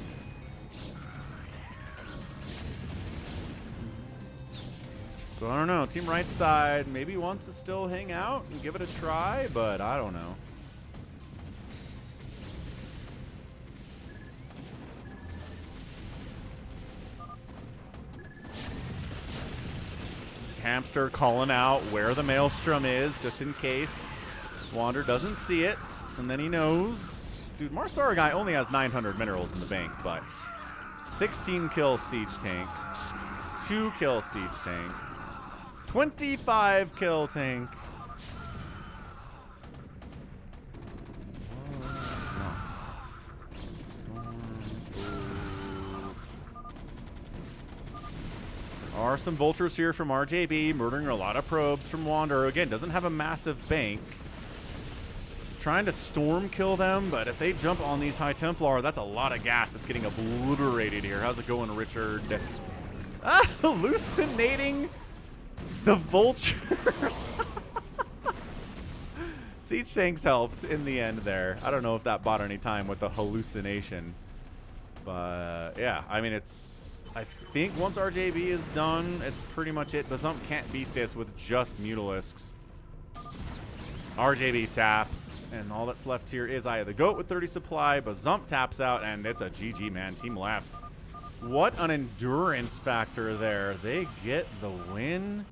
So I don't know, Team Right Side maybe wants to still hang out and give it a try, but I don't know. Hamster calling out where the Maelstrom is, just in case Wander doesn't see it, and then he knows. Dude, Marsara guy only has 900 minerals in the bank, but 16 kill siege tank, 2 kill siege tank, 25 kill tank. Are some vultures here from RJB, murdering a lot of probes from Wander. Again, doesn't have a massive bank. Trying to storm kill them, but if they jump on these High Templar, that's a lot of gas that's getting obliterated here. How's it going, Richard? Hallucinating the vultures. Siege tanks helped in the end there. I don't know if that bought any time with the hallucination. But yeah, I mean, I think once RJB is done, it's pretty much it. Bazump can't beat this with just Mutalisks. RJB taps, and all that's left here is Eye of the Goat with 30 supply. Bazump taps out, and it's a GG, man. Team Left. What an endurance factor there. They get the win.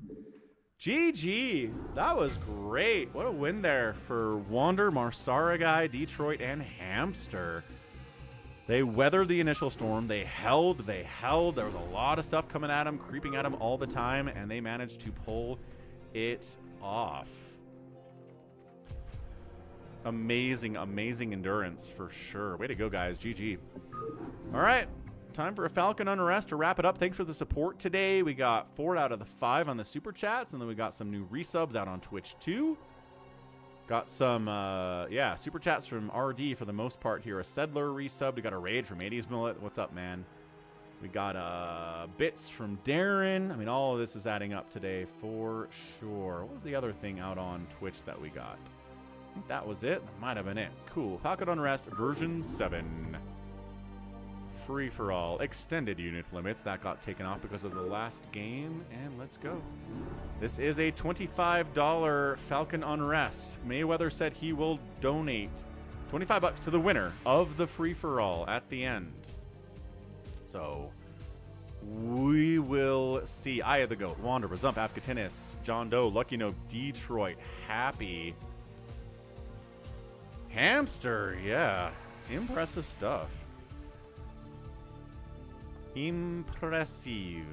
GG. That was great. What a win there for Wander, Marsaragai, Detroit, and Hamster. They weathered the initial storm. They held. There was a lot of stuff coming at them, creeping at them all the time, and they managed to pull it off. Amazing, amazing endurance for sure. Way to go, guys. GG. All right. Time for a Falcon Unrest to wrap it up. Thanks for the support today. We got 4 out of the 5 on the super chats, and then we got some new resubs out on Twitch too. Got some, super chats from RD for the most part here. A Settler resub. We got a raid from 80s Millet. What's up, man? We got bits from Darren. I mean, all of this is adding up today for sure. What was the other thing out on Twitch that we got? I think that was it. That might have been it. Cool. Falcon Unrest version 7. Free for all. Extended unit limits. That got taken off because of the last game. And let's go. This is a $25 Falcon Unrest. Mayweather said he will donate $25 to the winner of the free for all at the end. So we will see. Eye of the Goat, Wander, Razump, Afgatinis, John Doe, Lucky No, Detroit, Happy, Hamster. Yeah, impressive stuff. Impressive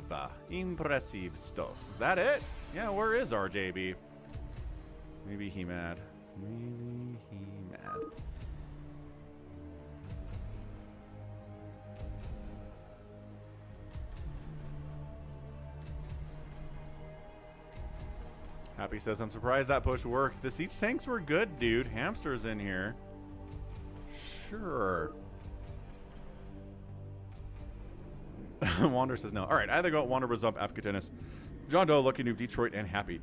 stuff. Is that it? Yeah, where is RJB? Maybe he mad. Maybe he mad. Happy says, I'm surprised that push worked. The siege tanks were good, dude. Hamster's in here. Sure. Wander says no. All right, either go Wander, Razump, Afgatinis, John Doe, Lucky Noob, Detroit, and Happy.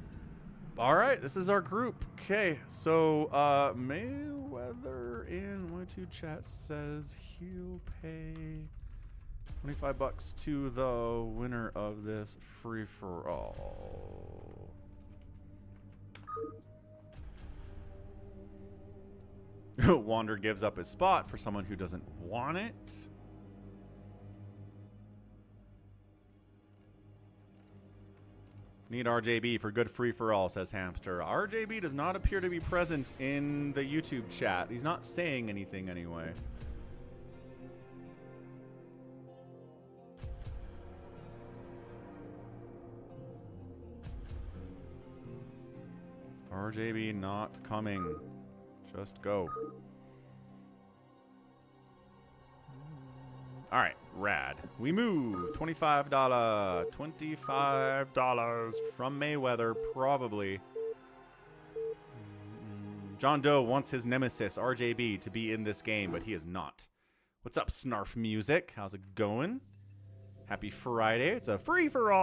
All right, this is our group. Okay, so Mayweather in my 2 chat says he'll pay $25 to the winner of this free for all. Wander gives up his spot for someone who doesn't want it. Need RJB for good free-for-all, says Hamster. RJB does not appear to be present in the YouTube chat. He's not saying anything anyway. RJB not coming. Just go. All right, rad. We move. $25. $25 from Mayweather, probably. John Doe wants his nemesis, RJB, to be in this game, but he is not. What's up, Snarf Music? How's it going? Happy Friday. It's a free-for-all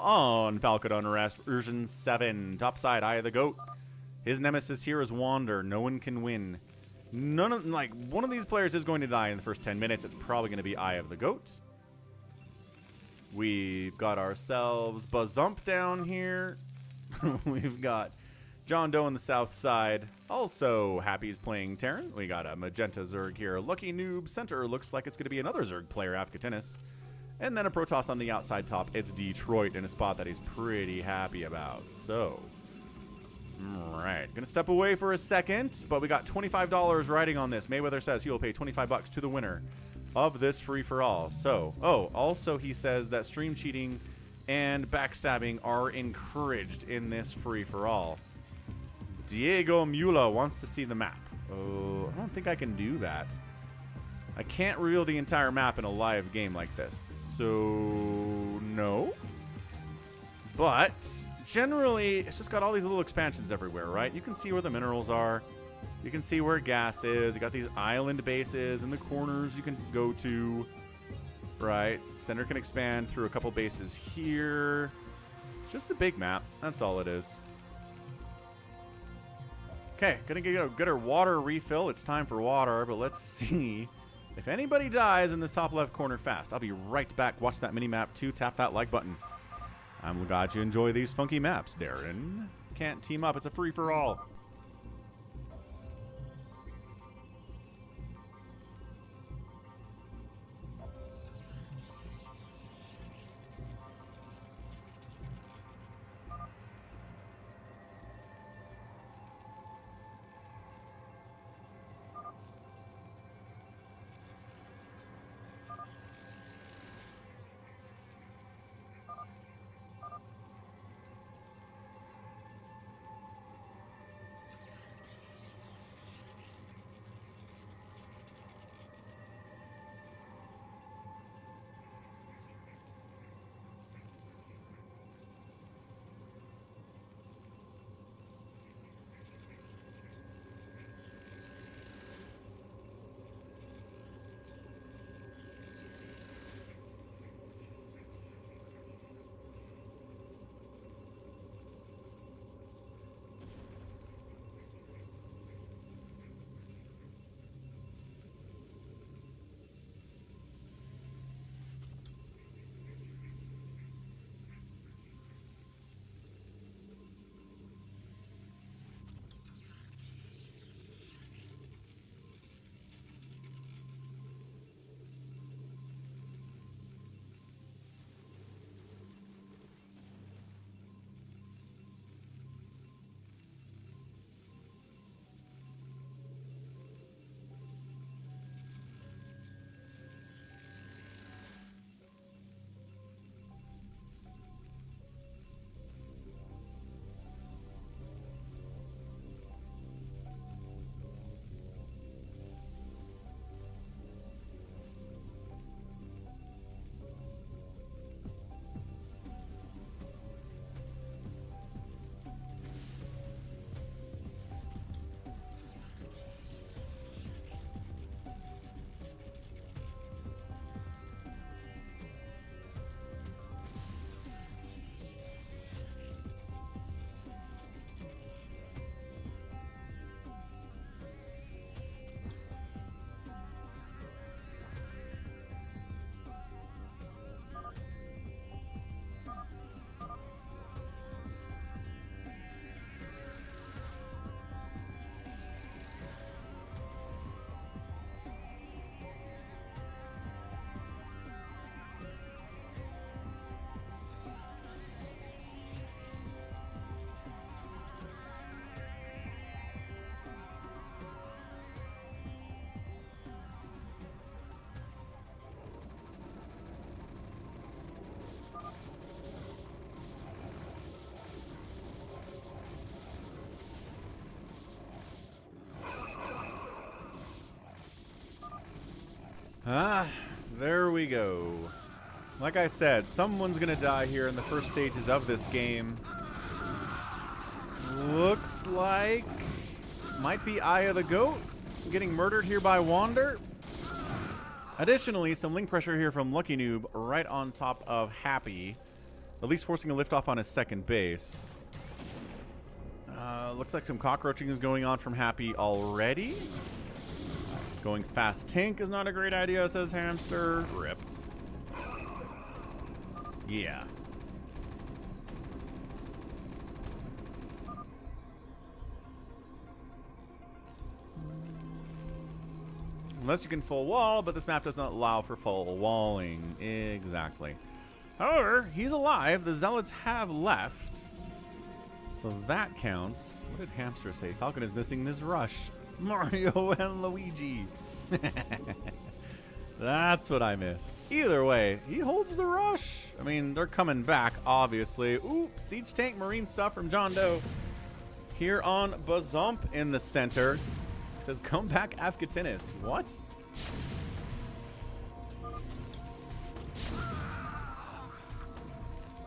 on Falcon Unrest version 7. Topside, Eye of the Goat. His nemesis here is Wander. No one can win. One of these players is going to die in the first 10 minutes. It's probably going to be Eye of the Goat. We've got ourselves Bazump down here. We've got John Doe on the south side. Also, Happy's playing Terran. We got a Magenta Zerg here. Lucky Noob center. Looks like it's going to be another Zerg player, Afgatinis. And then a Protoss on the outside top. It's Detroit in a spot that he's pretty happy about. So... Alright, gonna step away for a second, but we got $25 riding on this. Mayweather says he will pay $25 to the winner of this free-for-all. So, also he says that stream cheating and backstabbing are encouraged in this free-for-all. Diego Mula wants to see the map. Oh, I don't think I can do that. I can't reveal the entire map in a live game like this. So, no. But... generally, it's just got all these little expansions everywhere, right? You can see where the minerals are. You can see where gas is. You got these island bases in the corners you can go to, right? Center can expand through a couple bases here. It's just a big map. That's all it is. Okay, gonna get our water refill. It's time for water, but let's see if anybody dies in this top left corner fast. I'll be right back. Watch that mini map too. Tap that like button. I'm glad you enjoy these funky maps, Darren. Can't team up. It's a free-for-all. Ah, there we go. Like I said, someone's gonna die here in the first stages of this game. Looks like might be Eye of the Goat getting murdered here by Wander. Additionally, some link pressure here from Lucky Noob right on top of Happy, at least forcing a liftoff on his second base. Looks like some cockroaching is going on from Happy already. Going fast tank is not a great idea, says Hamster. Rip. Yeah. Unless you can full wall, but this map doesn't allow for full walling. Exactly. However, he's alive. The Zealots have left. So that counts. What did Hamster say? Falcon is missing this rush. Mario and Luigi. That's what I missed. Either way, he holds the rush. I mean, they're coming back, obviously. Ooh, siege tank marine stuff from John Doe. Here on Bazump in the center. It says, come back, Afghatinis. What?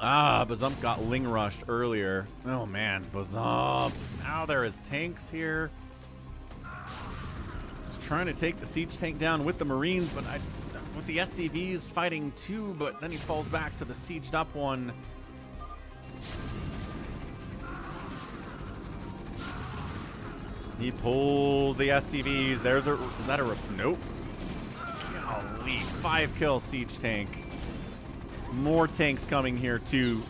Ah, Bazump got Ling rushed earlier. Oh, man, Bazump. Now there is tanks here. He's trying to take the siege tank down with the Marines, but with the SCVs fighting too, but then he falls back to the sieged up one. He pulled the SCVs. There's a... Is that a... Nope. Golly. 5-kill siege tank. More tanks coming here, too.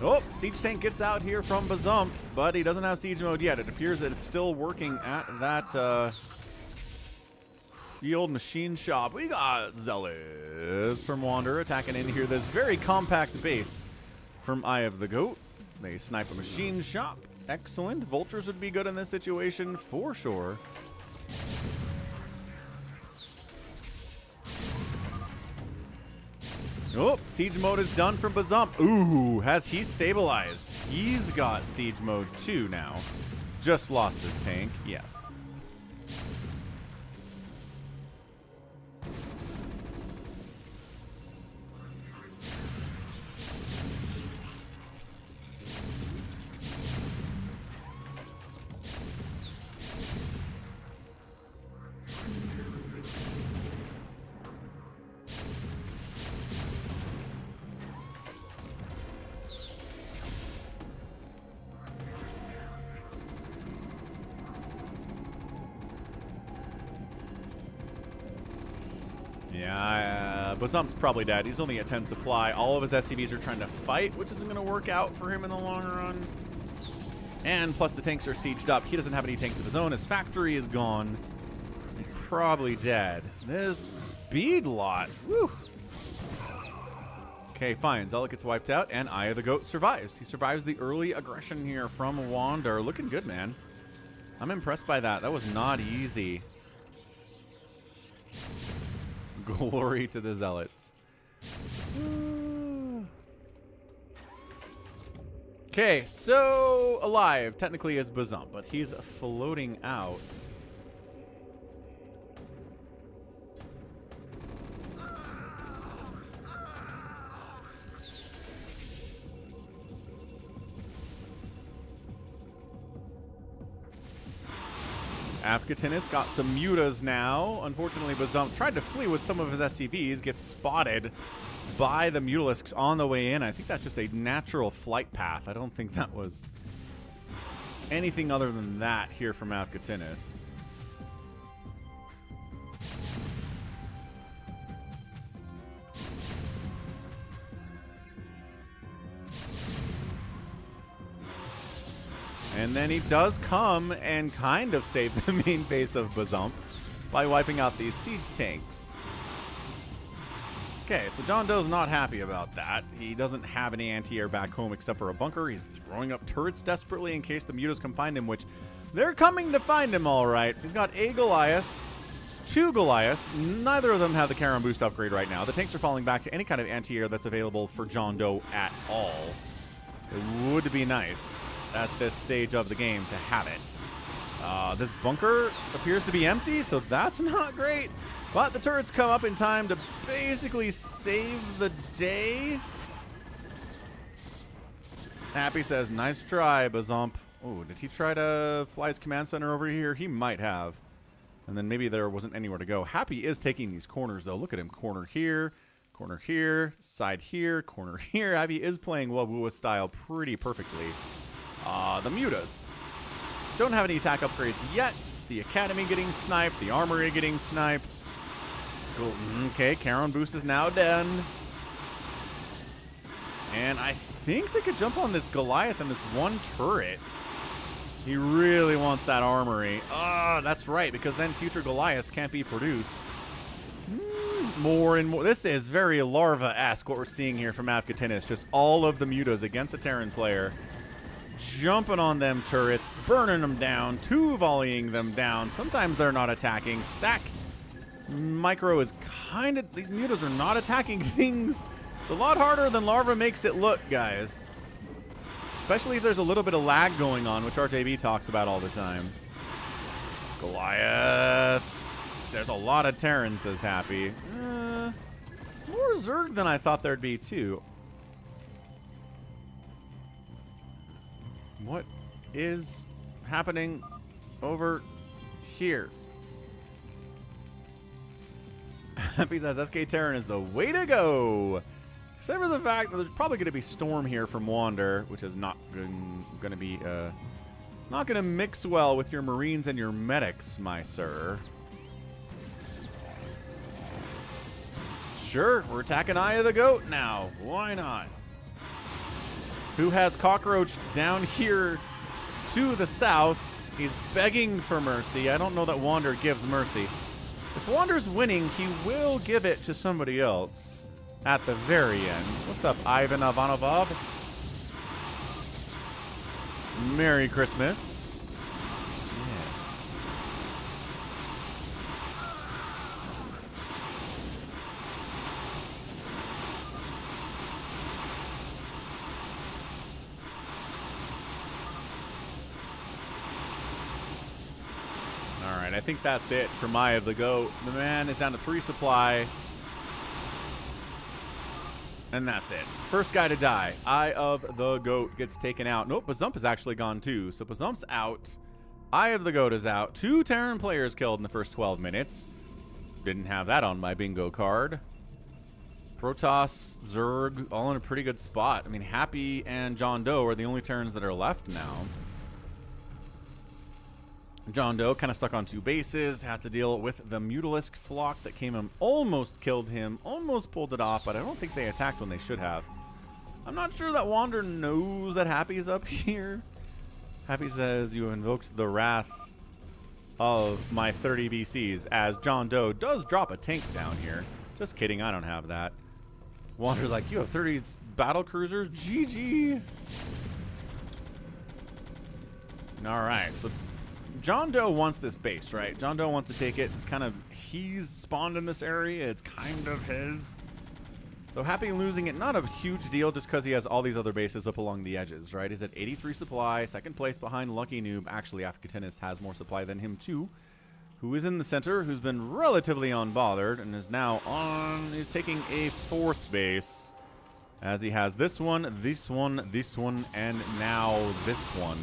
Oh, siege tank gets out here from Bazump, but he doesn't have siege mode yet. It appears that it's still working at that field machine shop. We got Zealots from Wander attacking in here. This very compact base from Eye of the Goat. They snipe a machine shop. Excellent. Vultures would be good in this situation for sure. Oh, siege mode is done from Bazump. Ooh, has he stabilized? He's got siege mode too now. Just lost his tank. Yes. Yeah, Bazump's probably dead. He's only at 10 supply. All of his SCVs are trying to fight, which isn't going to work out for him in the long run. And plus the tanks are sieged up. He doesn't have any tanks of his own. His factory is gone. He's probably dead. This speed lot. Woo. Okay, fine. Zealot gets wiped out, and Eye of the Goat survives. He survives the early aggression here from Wander. Looking good, man. I'm impressed by that. That was not easy. Glory to the Zealots. Okay, so alive technically is Bazump, but he's floating out. Afghatinis got some mutas now. Unfortunately, Bazump tried to flee with some of his SCVs, gets spotted by the Mutalisks on the way in. I think that's just a natural flight path. I don't think that was anything other than that here from Afghatinis. And then he does come and kind of save the main base of Bazump by wiping out these siege tanks. Okay, so John Doe's not happy about that. He doesn't have any anti-air back home except for a bunker. He's throwing up turrets desperately in case the mutas come find him, which they're coming to find him all right. He's got a Goliath, 2 Goliaths. Neither of them have the Charon boost upgrade right now. The tanks are falling back to any kind of anti-air that's available for John Doe at all. It would be nice at this stage of the game to have it. This bunker appears to be empty, so that's not great. But the turrets come up in time to basically save the day. Happy says, nice try, Bazump. Oh, did he try to fly his command center over here? He might have. And then maybe there wasn't anywhere to go. Happy is taking these corners, though. Look at him. Corner here, side here, corner here. Happy is playing Wabua style pretty perfectly. The Mutas don't have any attack upgrades yet. The Academy getting sniped. The Armory getting sniped. Okay, Charon Boost is now dead. And I think they could jump on this Goliath and this one turret. He really wants that Armory. That's right, because then future Goliaths can't be produced. More and more. This is very Larva-esque, what we're seeing here from Avkatinis. Just all of the Mutas against a Terran player. Jumping on them turrets, burning them down, two-volleying them down. Sometimes they're not attacking. Stack Micro is kind of... These Mutas are not attacking things. It's a lot harder than Larva makes it look, guys. Especially if there's a little bit of lag going on, which RJB talks about all the time. Goliath. There's a lot of Terrans, says Happy. More Zerg than I thought there'd be, too. What is happening over here? Happy says SK Terran is the way to go. Except for the fact that there's probably going to be Storm here from Wander, which is not going to be not going to mix well with your Marines and your Medics, my sir. Sure, we're attacking Eye of the Goat now. Why not? Who has Cockroach down here to the south. He's begging for mercy. I don't know that Wander gives mercy. If Wander's winning, he will give it to somebody else at the very end. What's up, Ivan Ivanovov? Merry Christmas. I think that's it for Eye of the Goat. The man is down to 3 supply. And that's it. First guy to die. Eye of the Goat gets taken out. Nope, Bazump is actually gone too. So Bazump's out. Eye of the Goat is out. 2 Terran players killed in the first 12 minutes. Didn't have that on my bingo card. Protoss, Zerg, all in a pretty good spot. I mean, Happy and John Doe are the only Terrans that are left now. John Doe kind of stuck on 2 bases, has to deal with the Mutalisk flock that came and almost killed him, almost pulled it off, but I don't think they attacked when they should have. I'm not sure that Wander knows that Happy's up here. Happy says you invoked the wrath of my 30 BCs, as John Doe does drop a tank down here. Just kidding, I don't have that. Wander's like, you have 30 battle cruisers? GG. Alright, so John Doe wants this base, right? John Doe wants to take it. It's kind of, he's spawned in this area. It's kind of his. So Happy losing it, not a huge deal just because he has all these other bases up along the edges, right? He's at 83 supply, second place behind Lucky Noob. Actually, Avkatinis has more supply than him too. Who is in the center, who's been relatively unbothered and is now on, he's taking a 4th base. As he has this one, this one, this one, and now this one.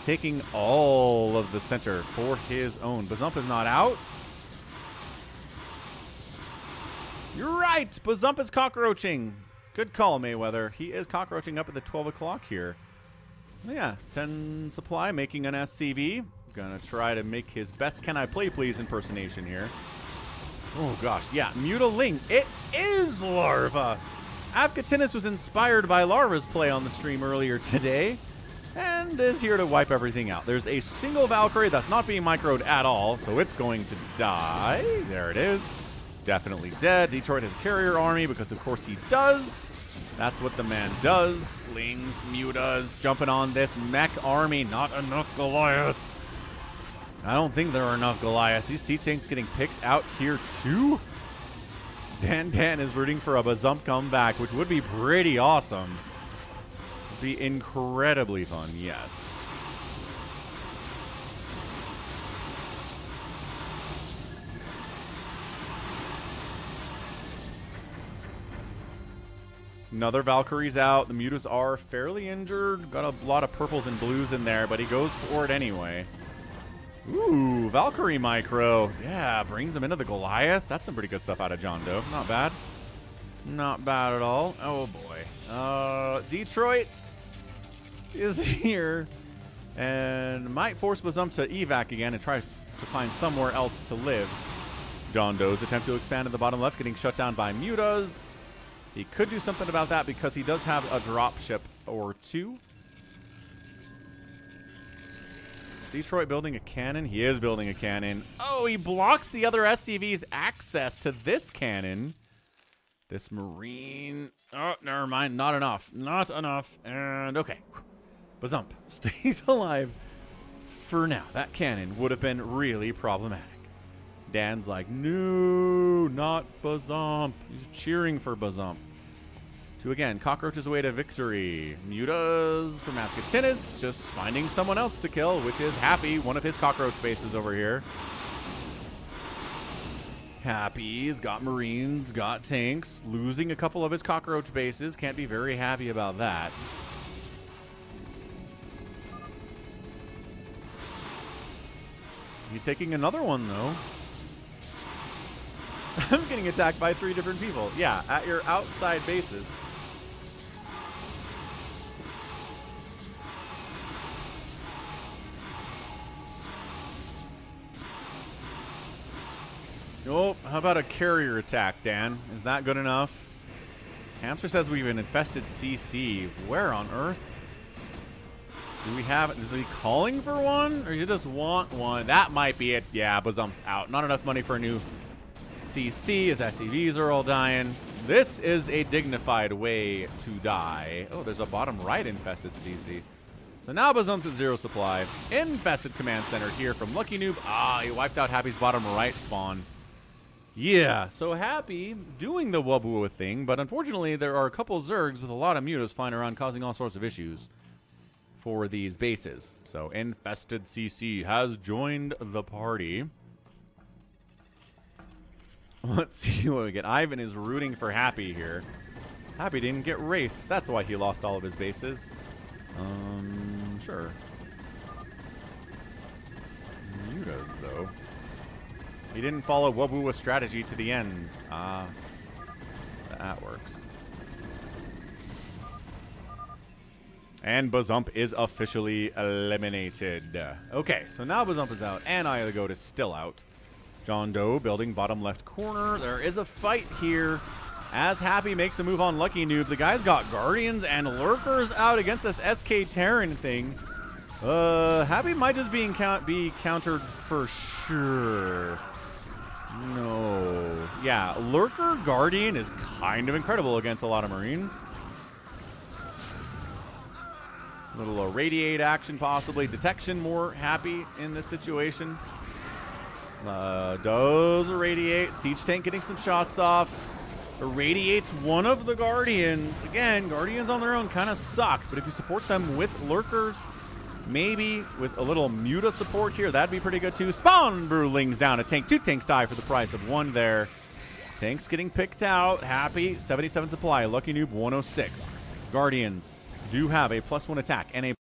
Taking all of the center for his own. Bazump is not out. You're right. Bazump is cockroaching. Good call, Mayweather. He is cockroaching up at the 12 o'clock here. Yeah, 10 supply, making an SCV. Gonna try to make his best Can I Play Please impersonation here. Oh gosh, yeah, Mutaling. It is Larva. Avkatinis was inspired by Larva's play on the stream earlier today, and is here to wipe everything out. There's a single Valkyrie that's not being microed at all, so it's going to die. There it is. Definitely dead. Detroit has a carrier army because of course he does. That's what the man does. Lings, Mutas, jumping on this mech army. Not enough Goliaths. I don't think there are enough Goliaths. These siege tanks getting picked out here too. Dan is rooting for a Bazump comeback, which would be pretty awesome. Be incredibly fun, yes. Another Valkyrie's out. The Mutas are fairly injured. Got a lot of purples and blues in there, but he goes for it anyway. Ooh, Valkyrie micro. Yeah, brings him into the Goliath. That's some pretty good stuff out of John Doe. Not bad. Not bad at all. Oh, boy. Detroit is here and might force Bazump to evac again and try to find somewhere else to live. John Doe's attempt to expand in the bottom left, getting shut down by Mutas. He could do something about that because he does have a drop ship or two. Is Detroit building a cannon? He is building a cannon. Oh, he blocks the other SCV's access to this cannon. This Marine. Oh, never mind. Not enough. Not enough. And okay. Bazump stays alive for now. That cannon would have been really problematic. Dan's like, no, not Bazump. He's cheering for Bazump. To again, cockroach his way to victory. Mutas from Ascatinis, just finding someone else to kill, which is Happy, one of his cockroach bases over here. Happy's got Marines, got tanks, losing a couple of his cockroach bases. Can't be very happy about that. He's taking another one, though. I'm getting attacked by 3 different people. Yeah, at your outside bases. Oh, how about a carrier attack, Dan? Is that good enough? Hamster says we've an infested CC. Where on earth? Do we have it? Is he calling for one? Or you just want one? That might be it. Yeah, Bazump's out. Not enough money for a new CC. His SCVs are all dying. This is a dignified way to die. Oh, there's a bottom right infested CC. So now Bazump's at 0 supply. Infested command center here from Lucky Noob. Ah, he wiped out Happy's bottom right spawn. Yeah, so Happy doing the Wabua thing, but unfortunately there are a couple Zergs with a lot of Mutas flying around causing all sorts of issues for these bases. So infested CC has joined the party. Let's see what we get. Ivan is rooting for Happy here. Happy didn't get Wraiths. That's why he lost all of his bases. Sure. Mutas, though. He didn't follow Wabua's strategy to the end. That works. And Bazump is officially eliminated. Okay, so now Bazump is out, and Iagoat is still out. John Doe building bottom left corner. There is a fight here as Happy makes a move on Lucky Noob. The guy's got Guardians and Lurkers out against this SK Terran thing. Happy might just be countered for sure. No. Yeah, Lurker Guardian is kind of incredible against a lot of Marines. Little irradiate action possibly. Detection more Happy in this situation. Does irradiate. Siege tank getting some shots off. Irradiates one of the Guardians. Again, Guardians on their own kind of suck, but if you support them with Lurkers, maybe with a little Muta support here, that'd be pretty good too. Spawn Brewlings down a tank. 2 tanks die for the price of 1 there. Tanks getting picked out. Happy, 77 supply. Lucky Noob, 106. Guardians do have a +1 attack and a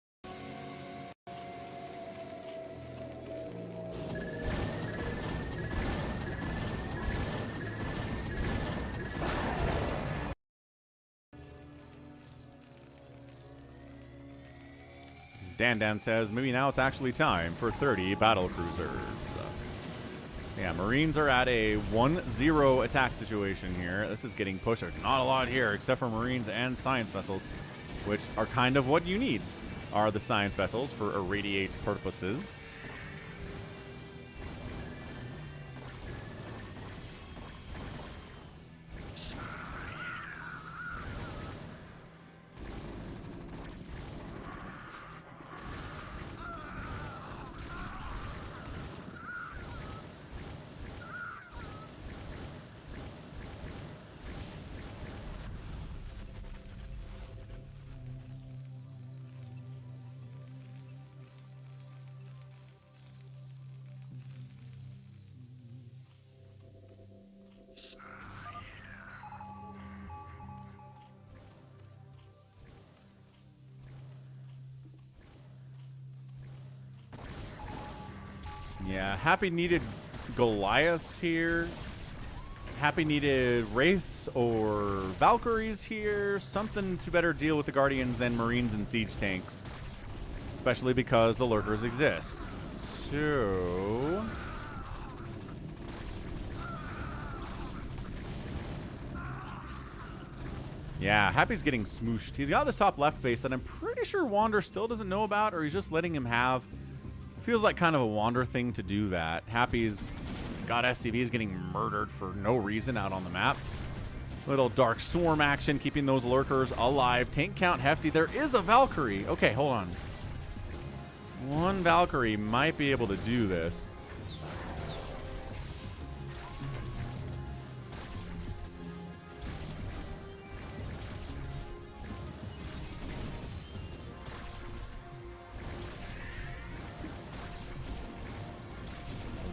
Dan says, maybe now it's actually time for 30 battle cruisers. Yeah, Marines are at a 1-0 attack situation here. This is getting pushed. There's not a lot here except for Marines and science vessels, which are kind of what you need, are the science vessels for irradiate purposes. Yeah, Happy needed Goliaths here. Happy needed Wraiths or Valkyries here. Something to better deal with the Guardians than Marines and Siege Tanks. Especially because the Lurkers exist. So... yeah, Happy's getting smooshed. He's got this top left base that I'm pretty sure Wander still doesn't know about, or he's just letting him have. Feels like kind of a Wander thing to do that. Happy's got SCVs getting murdered for no reason out on the map. Little Dark Swarm action, keeping those Lurkers alive. Tank count hefty. There is a Valkyrie. Okay, hold on. One Valkyrie might be able to do this.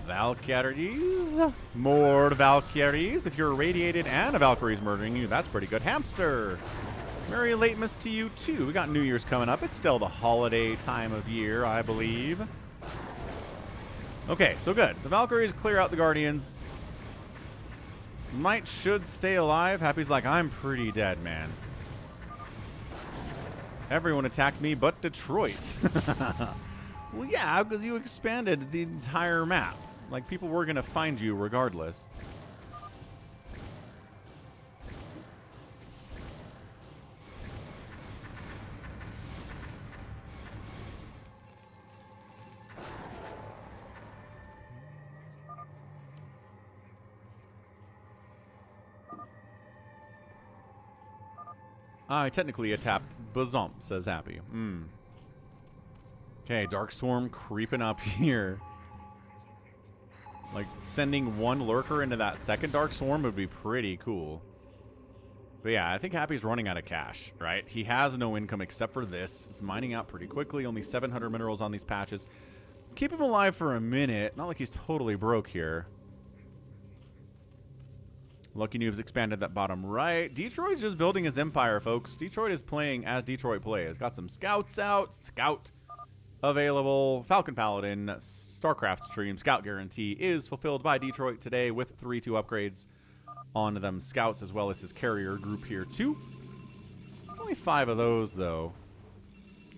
Valkyries. More Valkyries. If you're irradiated and a Valkyrie's murdering you, that's pretty good. Hamster. Merry Latemas to you, too. We got New Year's coming up. It's still the holiday time of year, I believe. Okay, so good. The Valkyries clear out the Guardians. Should stay alive. Happy's like, I'm pretty dead, man. Everyone attacked me but Detroit. Well, yeah, because you expanded the entire map. Like, people were going to find you regardless. I technically attacked Bazump, says Happy. Okay, Dark Swarm creeping up here. Like, sending one Lurker into that second Dark Swarm would be pretty cool. But yeah, I think Happy's running out of cash, right? He has no income except for this. It's mining out pretty quickly. Only 700 minerals on these patches. Keep him alive for a minute. Not like he's totally broke here. Lucky Noob's expanded that bottom right. Detroit's just building his empire, folks. Detroit is playing as Detroit plays. Got some scouts out. Scout available. Falcon Paladin, StarCraft stream. Scout guarantee is fulfilled by Detroit today with 3-2 upgrades on them scouts, as well as his carrier group here, too. Only 5 of those, though.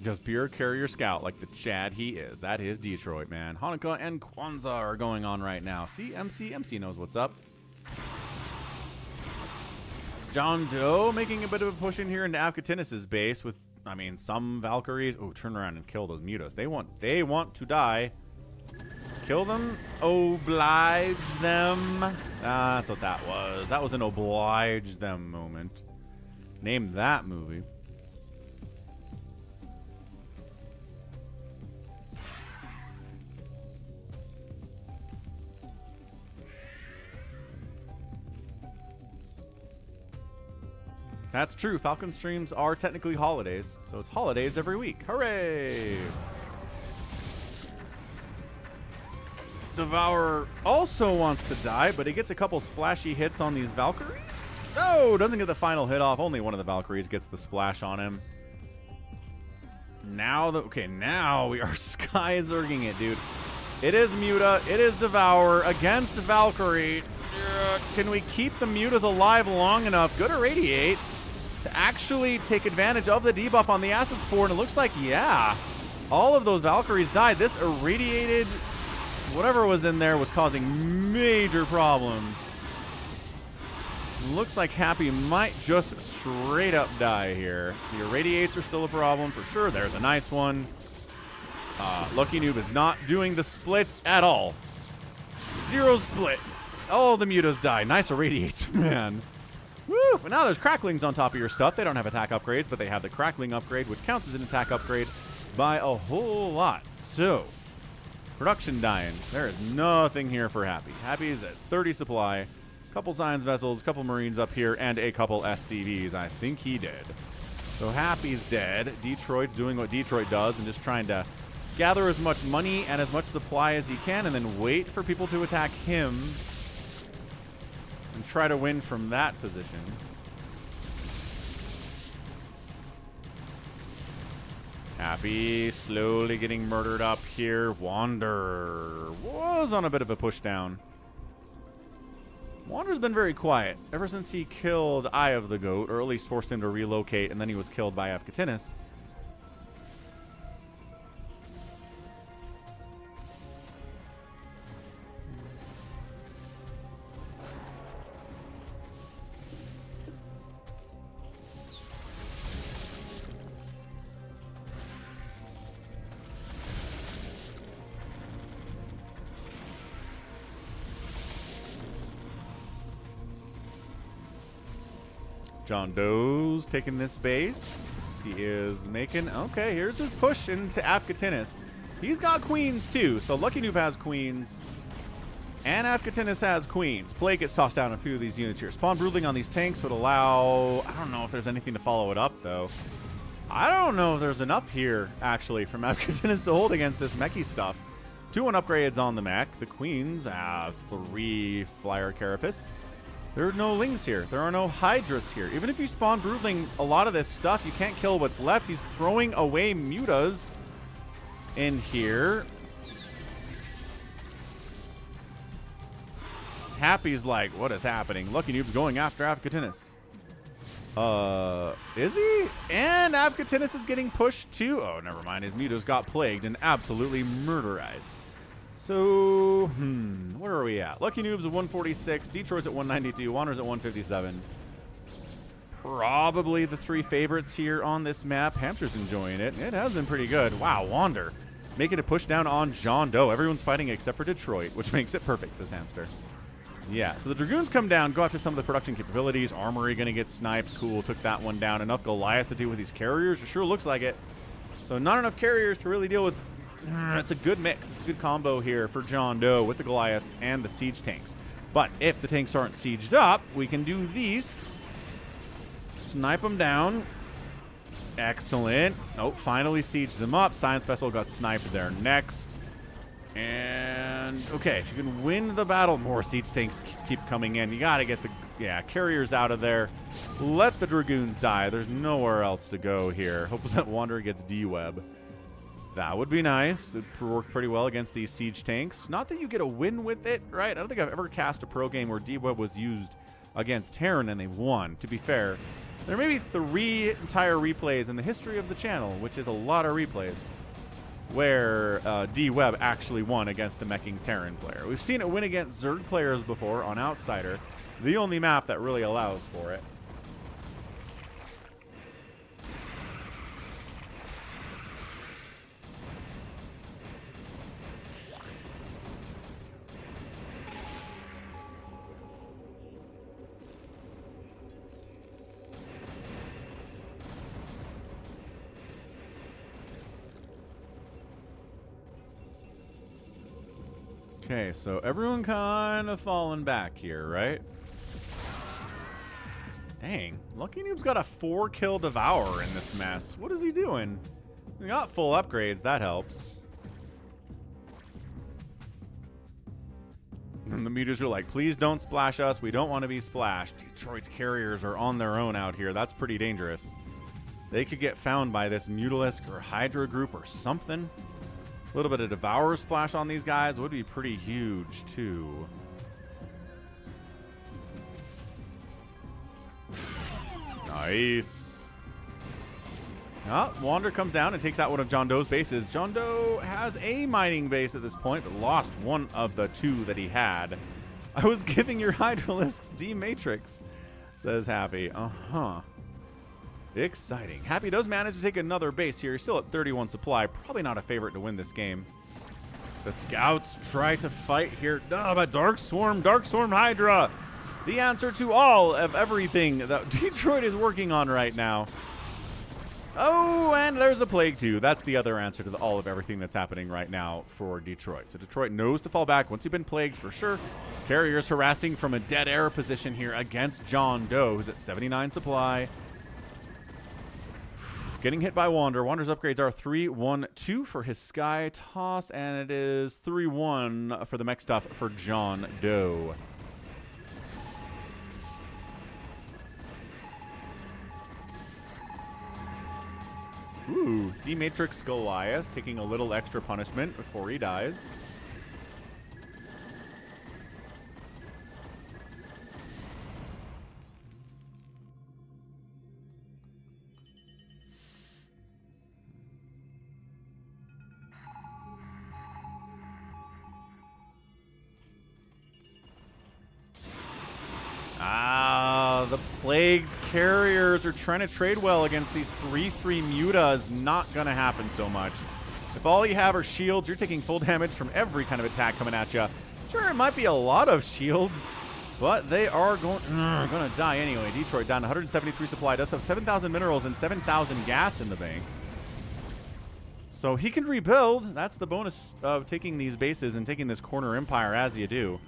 Just pure carrier scout like the Chad he is. That is Detroit, man. Hanukkah and Kwanzaa are going on right now. See, MC knows what's up. John Doe making a bit of a push in here into Afghatinis's base with, I mean, some Valkyries. Oh, turn around and kill those mutas. They want to die. Kill them. Oblige them. That's what that was. That was an oblige them moment. Name that movie. That's true. Falcon streams are technically holidays, so it's holidays every week. Hooray! Devourer also wants to die, but he gets a couple splashy hits on these Valkyries. No, doesn't get the final hit off. Only one of the Valkyries gets the splash on him. Now we are Sky Zerging it, dude. It is Muta. It is Devourer against Valkyrie. Can we keep the Mutas alive long enough? Good irradiate to actually take advantage of the debuff on the Acid Spore, and it looks like, yeah, all of those Valkyries died. This irradiated whatever was in there was causing major problems. Looks like Happy might just straight up die here. The irradiates are still a problem for sure. There's a nice one. Lucky Noob is not doing the splits at all. 0 split. All the mutas die. Nice irradiates, man. Woo! But now there's cracklings on top of your stuff. They don't have attack upgrades, but they have the crackling upgrade, which counts as an attack upgrade by a whole lot. So, production dying. There is nothing here for Happy. Happy is at 30 supply. Couple Science Vessels, couple Marines up here, and a couple SCVs. I think he did. So Happy's dead. Detroit's doing what Detroit does and just trying to gather as much money and as much supply as he can and then wait for people to attack him and try to win from that position. Happy slowly getting murdered up here. Wander was on a bit of a push down. Wander's been very quiet ever since he killed Eye of the Goat, or at least forced him to relocate, and then he was killed by Afkatinis. John Doe's taking this base. He is making... Okay, here's his push into Afkatinis. He's got queens, too. So Lucky Noob has queens. And Afkatinis has queens. Plague gets tossed down a few of these units here. Spawn Broodling on these tanks would allow... I don't know if there's anything to follow it up, though. I don't know if there's enough here, actually, from Afkatinis to hold against this mechy stuff. 2-1 upgrades on the mech. The queens have 3 Flyer Carapace. There are no Lings here. There are no Hydras here. Even if you spawn Broodling a lot of this stuff, you can't kill what's left. He's throwing away Mutas in here. Happy's like, what is happening? Lucky Noob's going after Afkatinis. Is he? And Afkatinis is getting pushed too. Oh, never mind. His Mutas got plagued and absolutely murderized. So, where are we at? Lucky Noob's at 146, Detroit's at 192, Wander's at 157. Probably the 3 favorites here on this map. Hamster's enjoying it. It has been pretty good. Wow, Wander making a push down on John Doe. Everyone's fighting except for Detroit, which makes it perfect, says Hamster. Yeah, so the Dragoons come down, go after some of the production capabilities. Armory going to get sniped. Cool, took that one down. Enough Goliaths to deal with these carriers? It sure looks like it. So not enough carriers to really deal with... It's a good mix. It's a good combo here for John Doe with the Goliaths and the siege tanks. But if the tanks aren't sieged up, we can do these. Snipe them down. Excellent. Oh, finally sieged them up. Science Vessel got sniped there next. And, okay, if you can win the battle, more siege tanks keep coming in. You got to get the carriers out of there. Let the Dragoons die. There's nowhere else to go here. Hope that Wanderer gets D-Web. That would be nice. It worked pretty well against these siege tanks. Not that you get a win with it, right? I don't think I've ever cast a pro game where D-Web was used against Terran and they won. To be fair, there may be 3 entire replays in the history of the channel, which is a lot of replays, where D-Web actually won against a meching Terran player. We've seen it win against Zerg players before on Outsider, the only map that really allows for it. Okay, so everyone kind of falling back here, right? Dang, Lucky Noob's got a 4-kill Devourer in this mess. What is he doing? We got full upgrades, that helps. And the mutas are like, please don't splash us. We don't want to be splashed. Detroit's carriers are on their own out here. That's pretty dangerous. They could get found by this Mutalisk or Hydra group or something. A little bit of Devourer splash on these guys would be pretty huge, too. Nice. Oh, Wander comes down and takes out one of John Doe's bases. John Doe has a mining base at this point, but lost one of the 2 that he had. I was giving your Hydralisks D-Matrix, says Happy. Uh-huh. Exciting. Happy does manage to take another base here. He's still at 31 supply. Probably not a favorite to win this game. The scouts try to fight here. No, but Dark Swarm Hydra. The answer to all of everything that Detroit is working on right now. Oh, and there's a plague too. That's the other answer to all of everything that's happening right now for Detroit. So Detroit knows to fall back once you've been plagued for sure. Carriers harassing from a dead air position here against John Doe, who's at 79 supply. Getting hit by Wander. Wander's upgrades are 3-1-2 for his Sky Toss, and it is 3-1 for the mech stuff for John Doe. Ooh, D-Matrix Goliath taking a little extra punishment before he dies. The plagued carriers are trying to trade well against these 3/3 mutas. Not going to happen so much. If all you have are shields, you're taking full damage from every kind of attack coming at you. Sure, it might be a lot of shields, but they are going to die anyway. Detroit down 173 supply. Does have 7,000 minerals and 7,000 gas in the bank. So he can rebuild. That's the bonus of taking these bases and taking this corner empire as you do.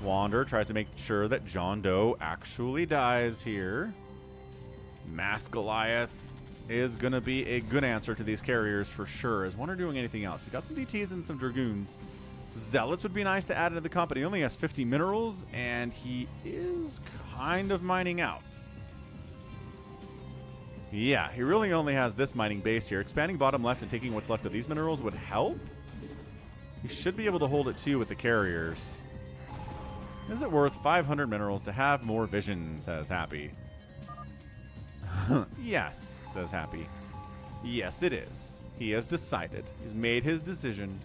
Wander tries to make sure that John Doe actually dies here. Mass Goliath is going to be a good answer to these carriers for sure. Is Wander doing anything else? He got some DTs and some Dragoons. Zealots would be nice to add into the company. He only has 50 minerals, and he is kind of mining out. Yeah, he really only has this mining base here. Expanding bottom left and taking what's left of these minerals would help. He should be able to hold it too with the carriers. Is it worth 500 minerals to have more vision, says Happy. Yes, says Happy. Yes, it is. He has decided. He's made his decision.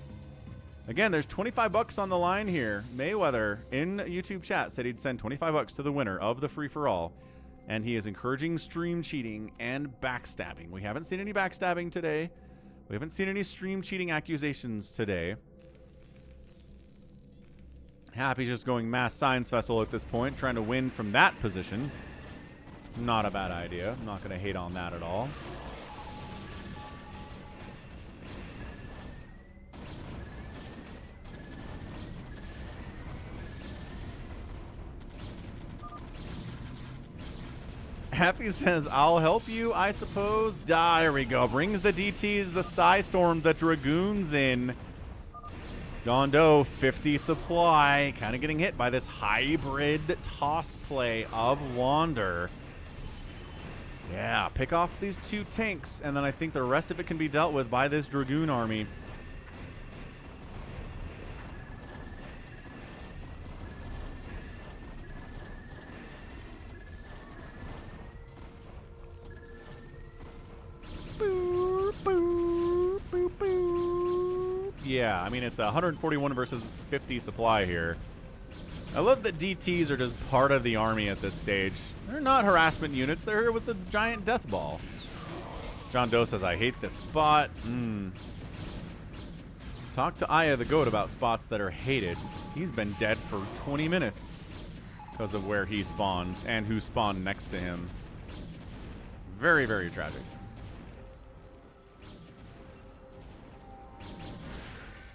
Again, there's 25 bucks on the line here. Mayweather in YouTube chat said he'd send 25 bucks to the winner of the free-for-all. And he is encouraging stream cheating and backstabbing. We haven't seen any backstabbing today. We haven't seen any stream cheating accusations today. Happy's just going mass science vessel at this point, trying to win from that position. Not a bad idea. I'm not going to hate on that at all. Happy says, I'll help you, I suppose. There we go. Brings the DTs, the Psystorm, the Dragoons in. John Doe, 50 supply. Kind of getting hit by this hybrid toss play of Wander. Yeah, pick off these two tanks, and then I think the rest of it can be dealt with by this Dragoon army. Yeah, I mean, it's 141 versus 50 supply here. I love that DTs are just part of the army at this stage. They're not harassment units. They're here with the giant death ball. John Doe says, I hate this spot. Talk to Aya the Goat about spots that are hated. He's been dead for 20 minutes because of where he spawned and who spawned next to him. Very, very tragic.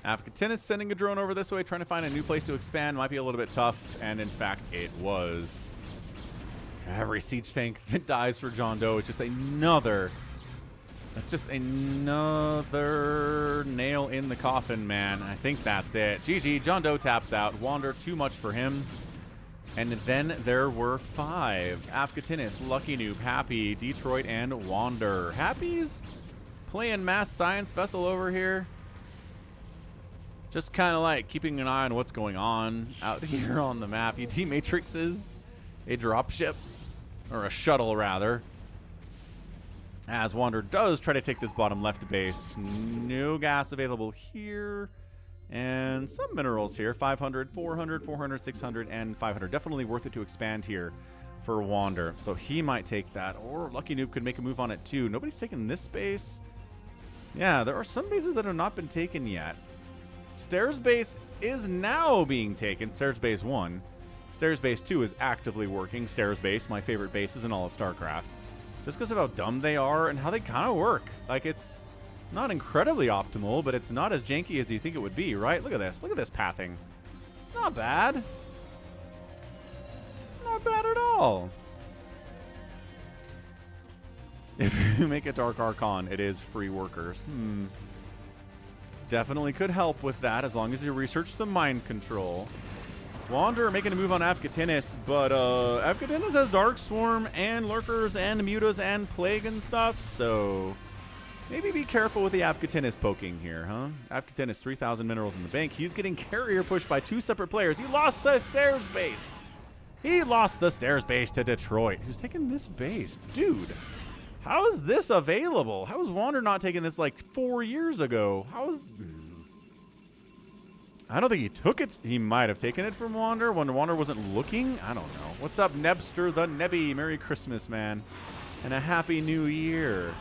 Africatin is sending a drone over this way, trying to find a new place to expand. Might be a little bit tough, and in fact, it was. Every siege tank that dies for John Doe is just another. That's just another nail in the coffin, man. I think that's it. GG, John Doe taps out. Wander, too much for him. And then there were 5. Afghatinus, Lucky Noob, Happy, Detroit, and Wander. Happy's playing Mass Science Vessel over here. Just kind of like keeping an eye on what's going on out here on the map. He D-matrixes a dropship, or a shuttle rather, as Wander does try to take this bottom left base. No gas available here, and some minerals here. 500, 400, 400, 600, and 500. Definitely worth it to expand here for Wander. So he might take that, or Lucky Noob could make a move on it too. Nobody's taken this base. Yeah, there are some bases that have not been taken yet. Stairs base is now being taken. Stairs base 1. Stairs base 2 is actively working. Stairs base, my favorite bases in all of StarCraft. Just because of how dumb they are and how they kind of work. Like, it's not incredibly optimal, but it's not as janky as you think it would be, right? Look at this. Look at this pathing. It's not bad. Not bad at all. If you make a Dark Archon, it is free workers. Definitely could help with that as long as you research the mind control. Wander making a move on Afghatinus, but Afghatinus has Dark Swarm and Lurkers and Mutas and Plague and stuff, so Maybe be careful with the Avkatinis poking here, huh? Avkatinis, 3,000 minerals in the bank. He's getting carrier pushed by 2 separate players. He lost the stairs base. He lost the stairs base to Detroit. Who's taking this base? Dude, how is this available? How is Wander not taking this like 4 years ago? How is... I don't think he took it. He might have taken it from Wander when Wander wasn't looking. I don't know. What's up, Nebster the Nebby? Merry Christmas, man. And a Happy New Year.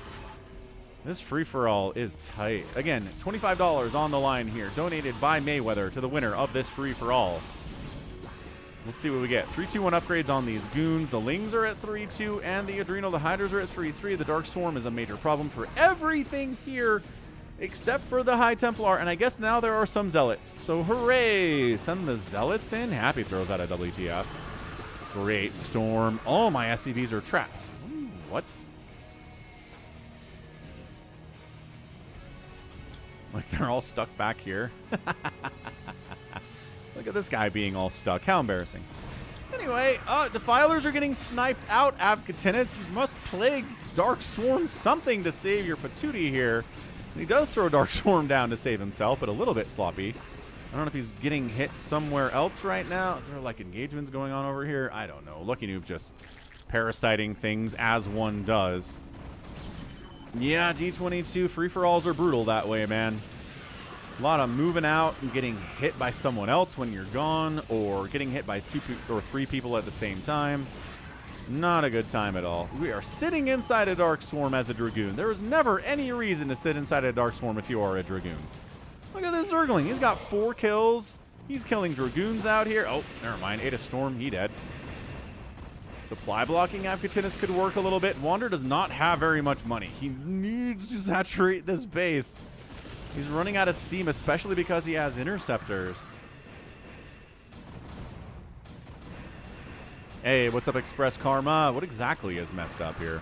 This free-for-all is tight. Again, $25 on the line here, donated by Mayweather to the winner of this free-for-all. We'll see what we get. 3-2-1 upgrades on these goons. The Lings are at 3-2, and the Adrenal, the Hydras are at 3-3. The Dark Swarm is a major problem for everything here, except for the High Templar. And I guess now there are some Zealots. So hooray! Send the Zealots in. Happy throws out of WTF. Great Storm. All my SCVs are trapped. Ooh, what? Like they're all stuck back here. Look at this guy being all stuck. How embarrassing. Anyway, Defilers are getting sniped out. Avkatinis, you must plague Dark Swarm something to save your patootie here. And he does throw Dark Swarm down to save himself, but a little bit sloppy. I don't know if he's getting hit somewhere else right now. Is there like engagements going on over here? I don't know. Lucky Noob just parasiting things as one does. Yeah, G22 free-for-alls are brutal that way, man. A lot of moving out and getting hit by someone else when you're gone, or getting hit by 2 or 3 people at the same time. Not a good time at all. We are sitting inside a Dark Swarm as a Dragoon. There is never any reason to sit inside a Dark Swarm if you are a Dragoon. Look at this Zergling. He's got 4 kills. He's killing Dragoons out here. Oh, never mind. Ate a Storm. He dead. Supply blocking Avkatinis could work a little bit. Wander does not have very much money. He needs to saturate this base. He's running out of steam, especially because he has interceptors. Hey, what's up, Express Karma? What exactly is messed up here?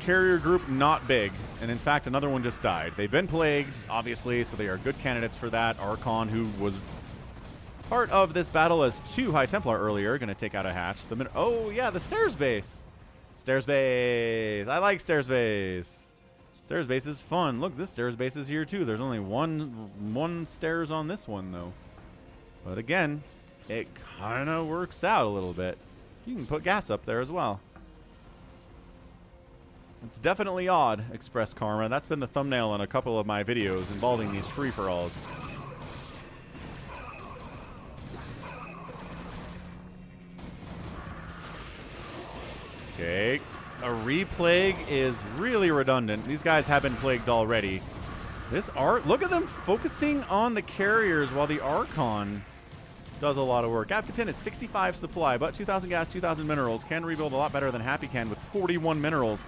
Carrier group not big, and in fact another one just died. They've been plagued, obviously, so they are good candidates for that. Archon, who was part of this battle as 2 High Templar earlier, going to take out a hatch. Oh yeah, the stairs base. Stairs base. I like stairs base. Stairs base is fun. Look, this stairs base is here too. There's only one stairs on this one though. But again, it kind of works out a little bit. You can put gas up there as well. It's definitely odd, Express Karma. That's been the thumbnail on a couple of my videos involving these free-for-alls. Okay. A replague is really redundant. These guys have been plagued already. This look at them focusing on the carriers while the Archon does a lot of work. Avkatinis 65 supply, but 2,000 gas, 2,000 minerals. Can rebuild a lot better than Happy can with 41 minerals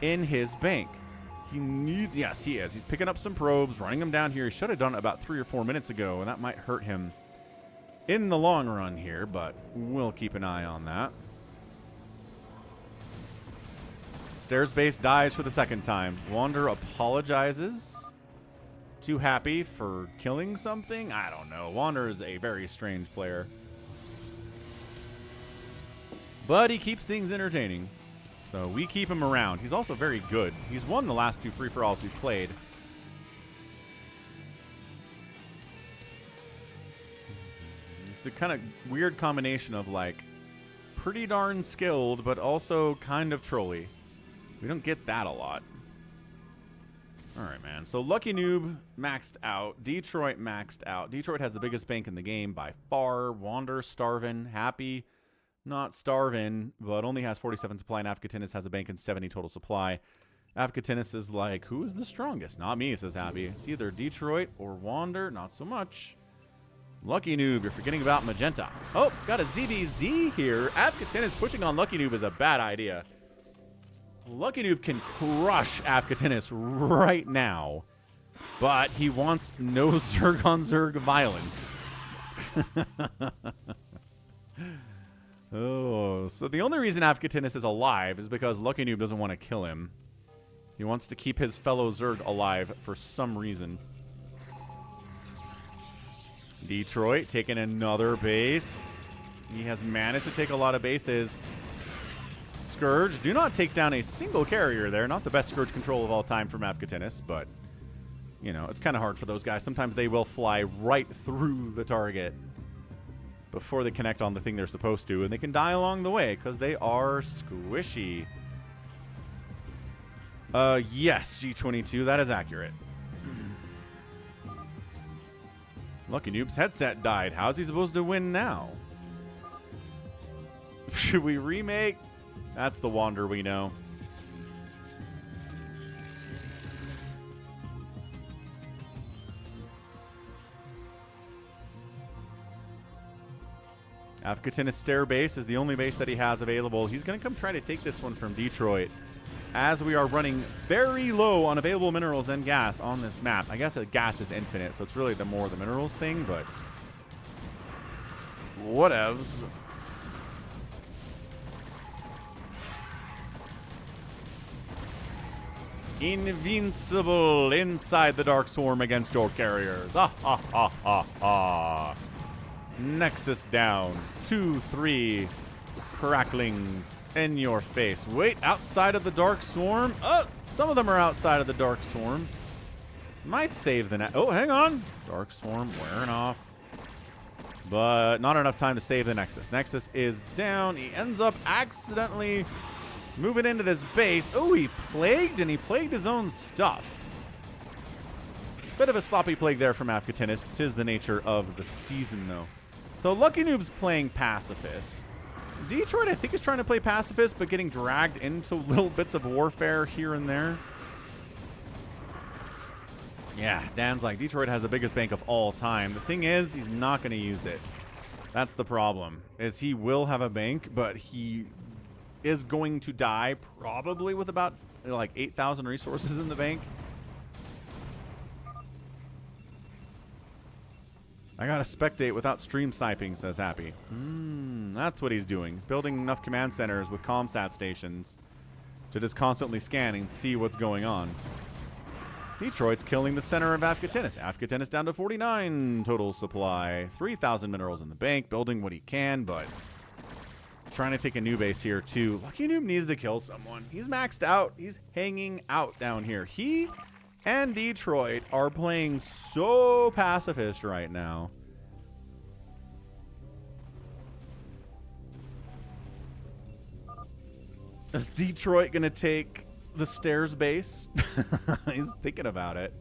in his bank. He needs, yes, he is. He's picking up some probes, running them down here. He should have done it about 3 or 4 minutes ago, and that might hurt him in the long run here, but we'll keep an eye on that. Stairs base dies for the 2nd time. Wander apologizes to Happy for killing something. I don't know. Wander is a very strange player. But he keeps things entertaining. So we keep him around. He's also very good. He's won the last 2 free-for-alls we've played. It's a kind of weird combination of like pretty darn skilled, but also kind of trolly. We don't get that a lot. All right, man. So Lucky Noob maxed out. Detroit maxed out. Detroit has the biggest bank in the game by far. Wander, starving. Happy, not starving, but only has 47 supply. And Avkatinis has a bank in 70 total supply. Avkatinis is like, who is the strongest? Not me, says Happy. It's either Detroit or Wander. Not so much. Lucky Noob, you're forgetting about Magenta. Oh, got a ZBZ here. Avkatinis pushing on Lucky Noob is a bad idea. Lucky Noob can crush Avkatinis right now, but he wants no Zerg on Zerg violence. Oh, so the only reason Avkatinis is alive is because Lucky Noob doesn't want to kill him. He wants to keep his fellow Zerg alive for some reason. Detroit taking another base. He has managed to take a lot of bases. Scourge. Do not take down a single carrier there. Not the best Scourge control of all time from Afghatinus, but, you know, it's kind of hard for those guys. Sometimes they will fly right through the target before they connect on the thing they're supposed to, and they can die along the way because they are squishy. Yes, G22, that is accurate. Lucky Noob's headset died. How's he supposed to win now? Should we remake? That's the Wander we know. Afghatinus Stair Base is the only base that he has available. He's going to come try to take this one from Detroit, as we are running very low on available minerals and gas on this map. I guess gas is infinite, so it's really the more the minerals thing, but whatevs. Invincible inside the Dark Swarm against your carriers. Ah, ah, ah, ah, ah. Nexus down. 2, 3 cracklings in your face. Wait, outside of the Dark Swarm? Oh, some of them are outside of the Dark Swarm. Might save the oh, hang on. Dark Swarm wearing off. But not enough time to save the Nexus. Nexus is down. He ends up accidentally moving into this base. Oh, he plagued, and he plagued his own stuff. Bit of a sloppy plague there from Afghatinus. Tis the nature of the season, though. So Lucky Noob's playing Pacifist. Detroit, I think, is trying to play Pacifist, but getting dragged into little bits of warfare here and there. Yeah, Dan's like, Detroit has the biggest bank of all time. The thing is, he's not going to use it. That's the problem, is he will have a bank, but he is going to die probably with about, like, 8,000 resources in the bank. I gotta spectate without stream sniping, says Happy. That's what he's doing. He's building enough command centers with ComSat stations to just constantly scan and see what's going on. Detroit's killing the center of Afghatinus. Afghatinus down to 49 total supply. 3,000 minerals in the bank, building what he can, but trying to take a new base here, too. Lucky Noob needs to kill someone. He's maxed out. He's hanging out down here. He and Detroit are playing so pacifist right now. Is Detroit going to take the stairs base? He's thinking about it.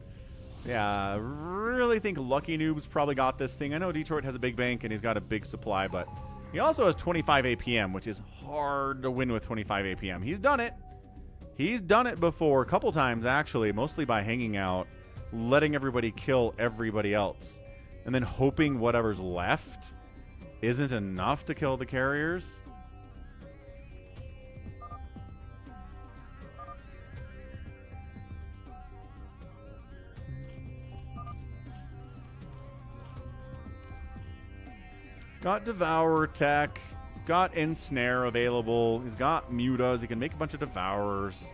Yeah, I really think Lucky Noob's probably got this thing. I know Detroit has a big bank and he's got a big supply, but he also has 25 APM, which is hard to win with 25 APM. He's done it. He's done it before, a couple times actually, mostly by hanging out, letting everybody kill everybody else, and then hoping whatever's left isn't enough to kill the carriers. He's got Devourer tech. He's got Ensnare available. He's got Mutas. He can make a bunch of Devourers.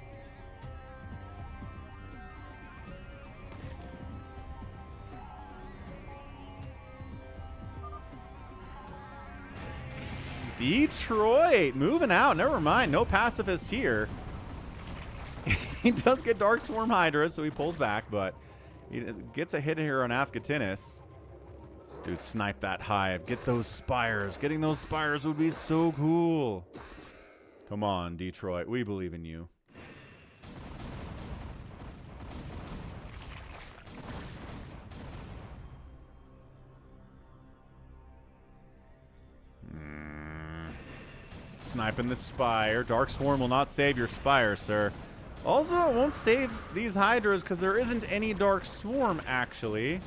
Detroit moving out. Never mind. No pacifists here. He does get Dark Swarm Hydra, so he pulls back, but he gets a hit here on Afghatinus. Dude, snipe that hive. Get those spires. Getting those spires would be so cool. Come on, Detroit. We believe in you. Sniping the spire. Dark Swarm will not save your spire, sir. Also, it won't save these hydras because there isn't any Dark Swarm, actually.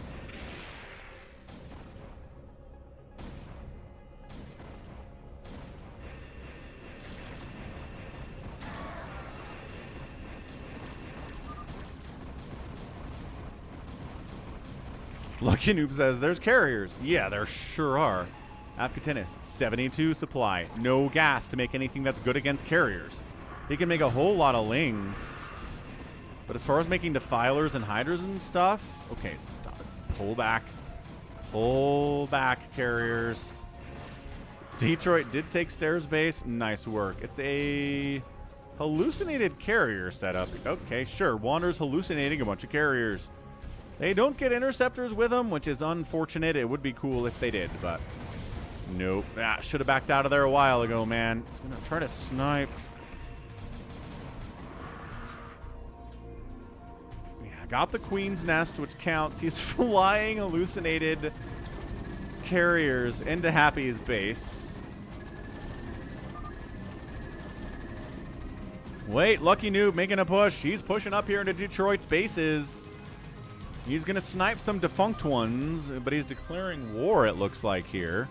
Lucky Noob says there's carriers. Yeah, there sure are. Afghatinus, 72 supply. No gas to make anything that's good against carriers. He can make a whole lot of lings. But as far as making defilers and hydras and stuff, okay, stop. Pull back. Pull back, carriers. Detroit did take stairs base. Nice work. It's a hallucinated carrier setup. Okay, sure. Wander's hallucinating a bunch of carriers. They don't get interceptors with them, which is unfortunate. It would be cool if they did, but nope. Ah, should have backed out of there a while ago, man. He's going to try to snipe. Yeah, got the Queen's Nest, which counts. He's flying hallucinated carriers into Happy's base. Wait, Lucky Noob making a push. He's pushing up here into Detroit's bases. He's going to snipe some defunct ones, but he's declaring war, it looks like, here.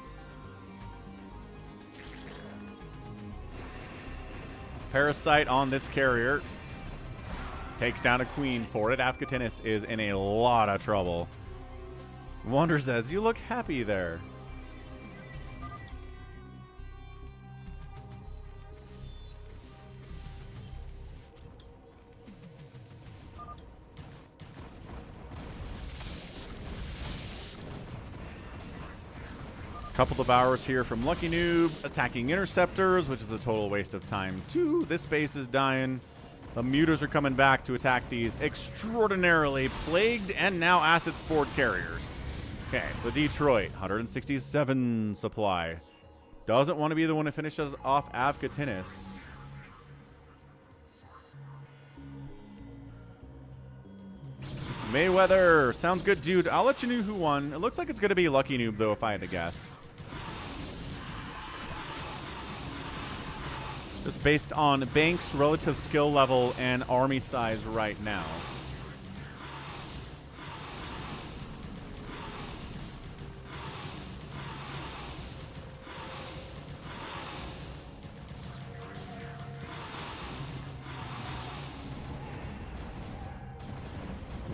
Parasite on this carrier. Takes down a queen for it. Afghanis is in a lot of trouble. Wander says, you look happy there. Couple of hours here from Lucky Noob, attacking interceptors, which is a total waste of time too. This base is dying. The mutas are coming back to attack these extraordinarily plagued and now acid-spored carriers. Okay, so Detroit, 167 supply. Doesn't want to be the one to finish off Avkatinis. Mayweather, sounds good, dude. I'll let you know who won. It looks like it's going to be Lucky Noob, though, if I had to guess. Just based on Banks' relative skill level and army size right now.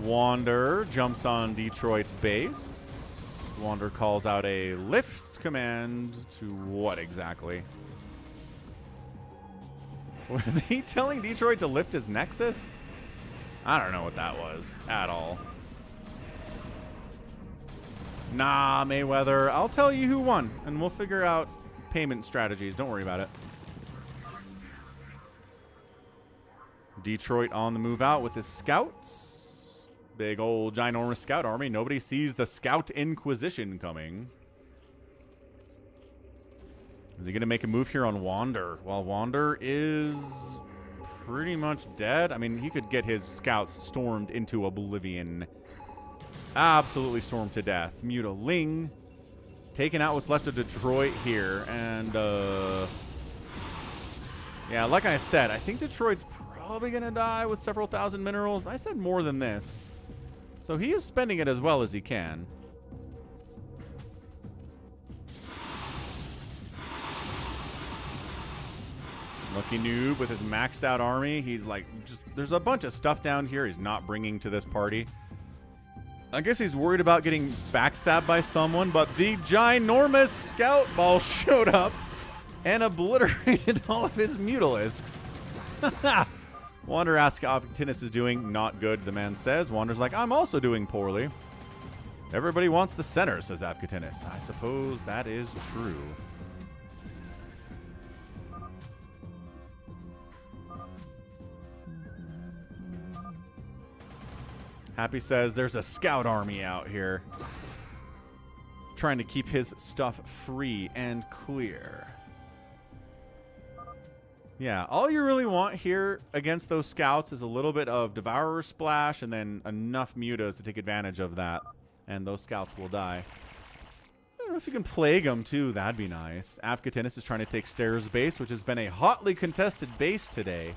Wander jumps on Detroit's base. Wander calls out a lift command to what exactly? Was he telling Detroit to lift his Nexus? I don't know what that was at all. Nah, Mayweather. I'll tell you who won, and we'll figure out payment strategies. Don't worry about it. Detroit on the move out with his scouts. Big old ginormous scout army. Nobody sees the Scout Inquisition coming. Is he going to make a move here on Wander? Well, Wander is pretty much dead. I mean, he could get his scouts stormed into oblivion. Absolutely stormed to death. Muta-Ling taking out what's left of Detroit here. And, yeah, like I said, I think Detroit's probably going to die with several thousand minerals. I said more than this. So he is spending it as well as he can. Lucky Noob with his maxed out army. He's like, there's a bunch of stuff down here he's not bringing to this party. I guess he's worried about getting backstabbed by someone, but the ginormous scout ball showed up and obliterated all of his mutalisks. Wander asks how Avkatinis is doing. Not good, the man says. Wander's like, I'm also doing poorly. Everybody wants the center, says Avkatinis. I suppose that is true. Happy says there's a scout army out here trying to keep his stuff free and clear. Yeah, all you really want here against those scouts is a little bit of Devourer Splash and then enough mutas to take advantage of that. And those scouts will die. I don't know if you can plague them too. That'd be nice. Avkatinis is trying to take Stairs base, which has been a hotly contested base today.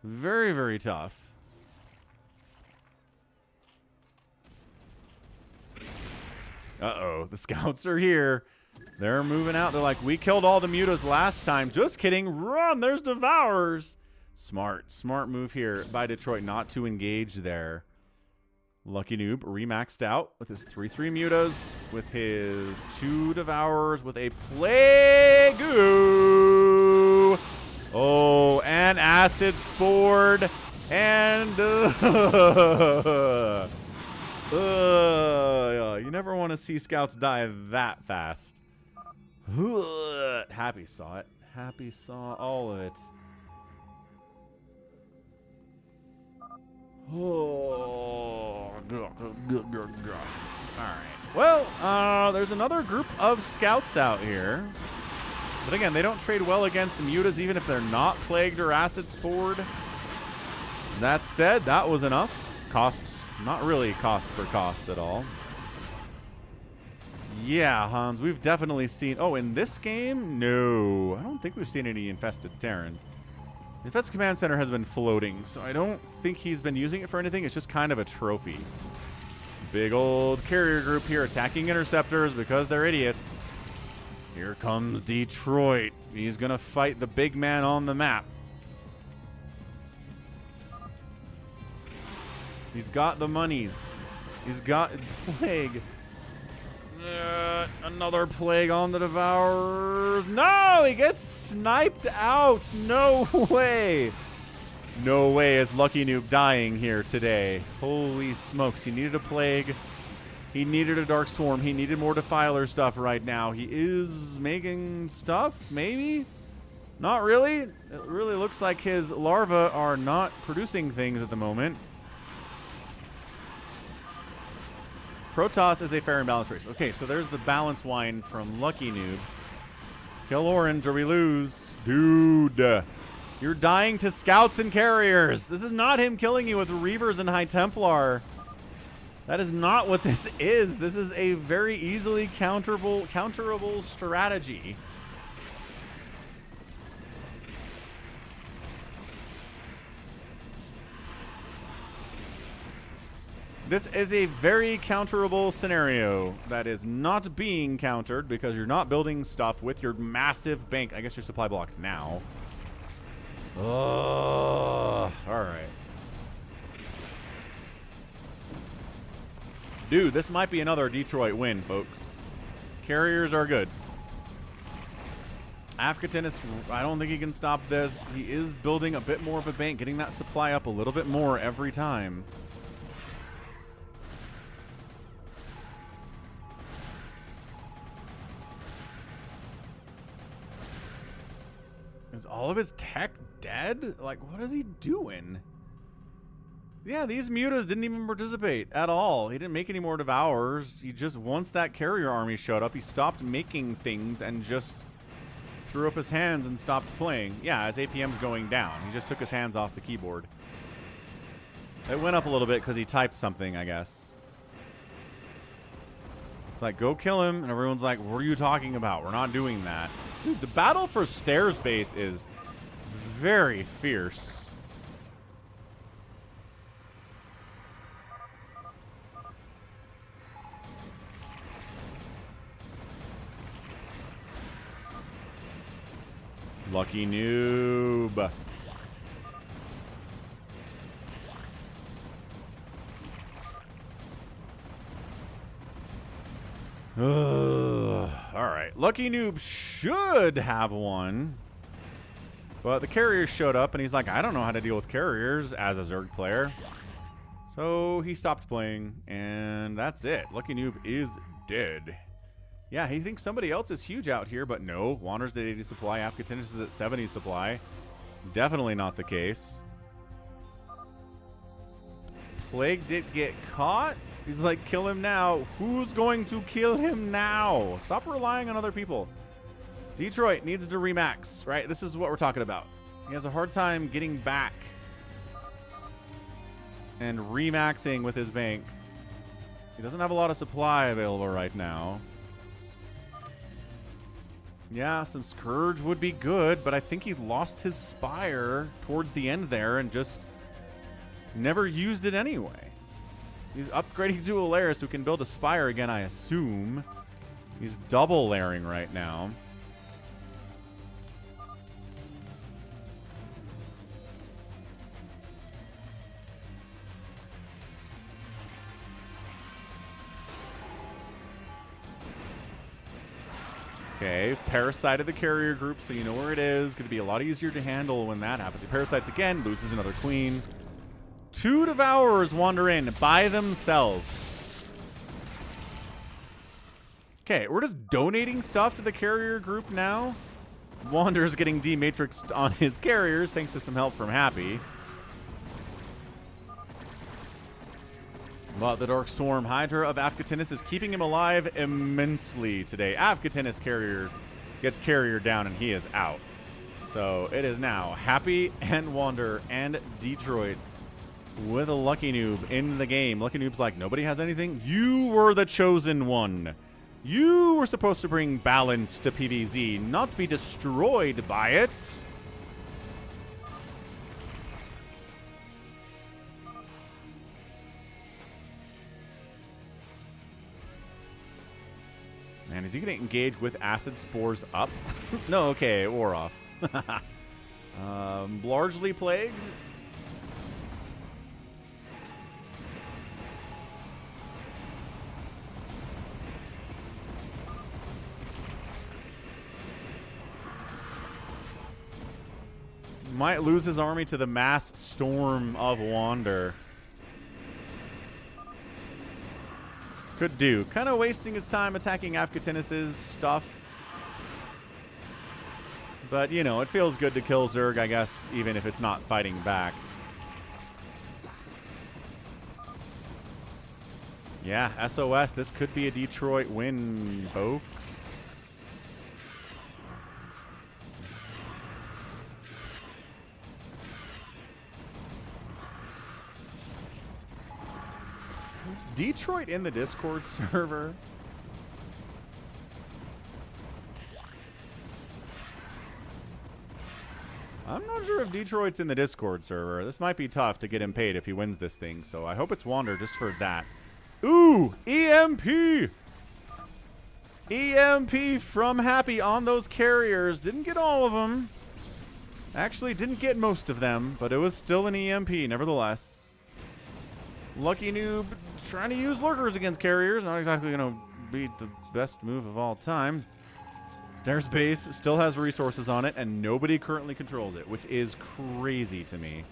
Very, very tough. Uh-oh, the scouts are here. They're moving out. They're like, we killed all the mutas last time. Just kidding. Run, there's Devourers. Smart move here by Detroit not to engage there. Lucky Noob remaxed out with his 3/3 mutas, with his 2 Devourers, with a Plague. Oh, and Acid Spored. And you never want to see scouts die that fast. Happy saw it. Happy saw all of it. Oh. Alright. Well, there's another group of scouts out here. But again, they don't trade well against mutas, even if they're not plagued or acid spored. That said, that was enough. Costs, not really cost for cost at all. Yeah, Hans, we've definitely seen... Oh, in this game? No. I don't think we've seen any infested Terran. The Infested Command Center has been floating, so I don't think he's been using it for anything. It's just kind of a trophy. Big old carrier group here attacking interceptors because they're idiots. Here comes Detroit. He's going to fight the big man on the map. He's got the monies. He's got plague. Another plague on the Devourers. No, he gets sniped out. No way. No way is Lucky Noob dying here today. Holy smokes. He needed a plague. He needed a Dark Swarm. He needed more Defiler stuff right now. He is making stuff, maybe? Not really. It really looks like his larvae are not producing things at the moment. Protoss is a fair and balanced race. Okay, so there's the balance wine from Lucky Noob. Kill orange or we lose. Dude. You're dying to scouts and carriers. This is not him killing you with Reavers and High Templar. That is not what this is. This is a very easily counterable strategy. This is a very counterable scenario that is not being countered because you're not building stuff with your massive bank. I guess you're supply blocked now. Oh, all right. Dude, this might be another Detroit win, folks. Carriers are good. Afghanistan is, I don't think he can stop this. He is building a bit more of a bank, getting that supply up a little bit more every time. Is all of his tech dead? Like, what is he doing? Yeah, these mutas didn't even participate at all. He didn't make any more Devourers. He just, once that carrier army showed up, he stopped making things and just threw up his hands and stopped playing. Yeah, his APM's going down. He just took his hands off the keyboard. It went up a little bit because he typed something, I guess. It's like, go kill him, and everyone's like, what are you talking about? We're not doing that. Dude, the battle for Stairs Base is very fierce. Lucky Noob. All right. Lucky Noob should have one. But the carriers showed up, and he's like, I don't know how to deal with carriers as a Zerg player. So he stopped playing, and that's it. Lucky Noob is dead. Yeah, he thinks somebody else is huge out here, but no. Wander's at 80 supply. Afghanistan is at 70 supply. Definitely not the case. Plague did get caught. He's like, kill him now. Who's going to kill him now? Stop relying on other people. Detroit needs to remax, right? This is what we're talking about. He has a hard time getting back and remaxing with his bank. He doesn't have a lot of supply available right now. Yeah, some Scourge would be good, but I think he lost his Spire towards the end there and just never used it anyway. He's upgrading to Alaris, who can build a Spire again, I assume. He's double layering right now. Okay, parasited the carrier group, so you know where it is. Going to be a lot easier to handle when that happens. He parasites again, loses another queen. 2 Devourers wander in by themselves. Okay, we're just donating stuff to the carrier group now. Wander's getting dematrixed on his carriers thanks to some help from Happy. But the Dark Swarm Hydra of Afkatinus is keeping him alive immensely today. Afkatinus carrier gets carrier down and he is out. So it is now Happy and Wander and Detroit with a Lucky Noob in the game. Lucky Noob's like, nobody has anything? You were the chosen one. You were supposed to bring balance to PvZ, not be destroyed by it. Man, is he going to engage with acid spores up? No, okay, it wore off. Largely plagued. Might lose his army to the mass storm of Wander. Could do. Kind of wasting his time attacking Afkatinus' stuff. But, you know, it feels good to kill Zerg, I guess, even if it's not fighting back. Yeah, SOS, this could be a Detroit win, folks. Is Detroit in the Discord server? I'm not sure if Detroit's in the Discord server. This might be tough to get him paid if he wins this thing, so I hope it's Wander just for that. Ooh, EMP! EMP from Happy on those carriers. Didn't get all of them. Actually, didn't get most of them, but it was still an EMP nevertheless. Lucky Noob trying to use lurkers against carriers. Not exactly going to be the best move of all time. Snare's base still has resources on it, and nobody currently controls it, which is crazy to me.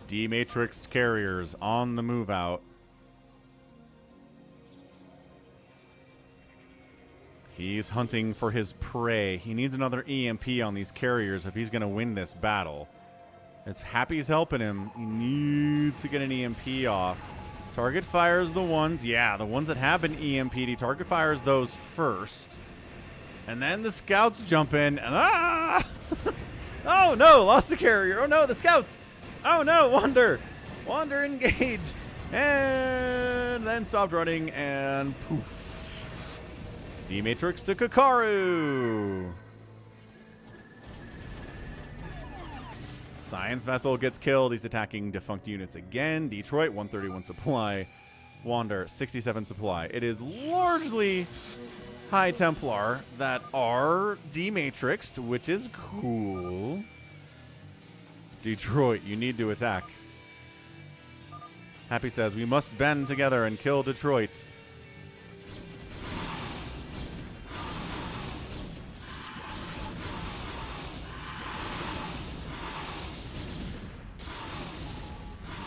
Dematrixed carriers on the move out. He's hunting for his prey. He needs another EMP on these carriers if he's going to win this battle. It's Happy's helping him. He needs to get an EMP off. Target fires the ones. Yeah, the ones that have been EMP'd. He target fires those first. And then the scouts jump in. And oh, no. Lost the carrier. Oh, no. The scouts. Oh, no. Wander. Wander engaged. And then stopped running. And poof. Dematrix to Kakaru. Science Vessel gets killed. He's attacking defunct units again. Detroit, 131 supply. Wander, 67 supply. It is largely High Templar that are dematrixed, which is cool. Detroit, you need to attack. Happy says, we must band together and kill Detroit.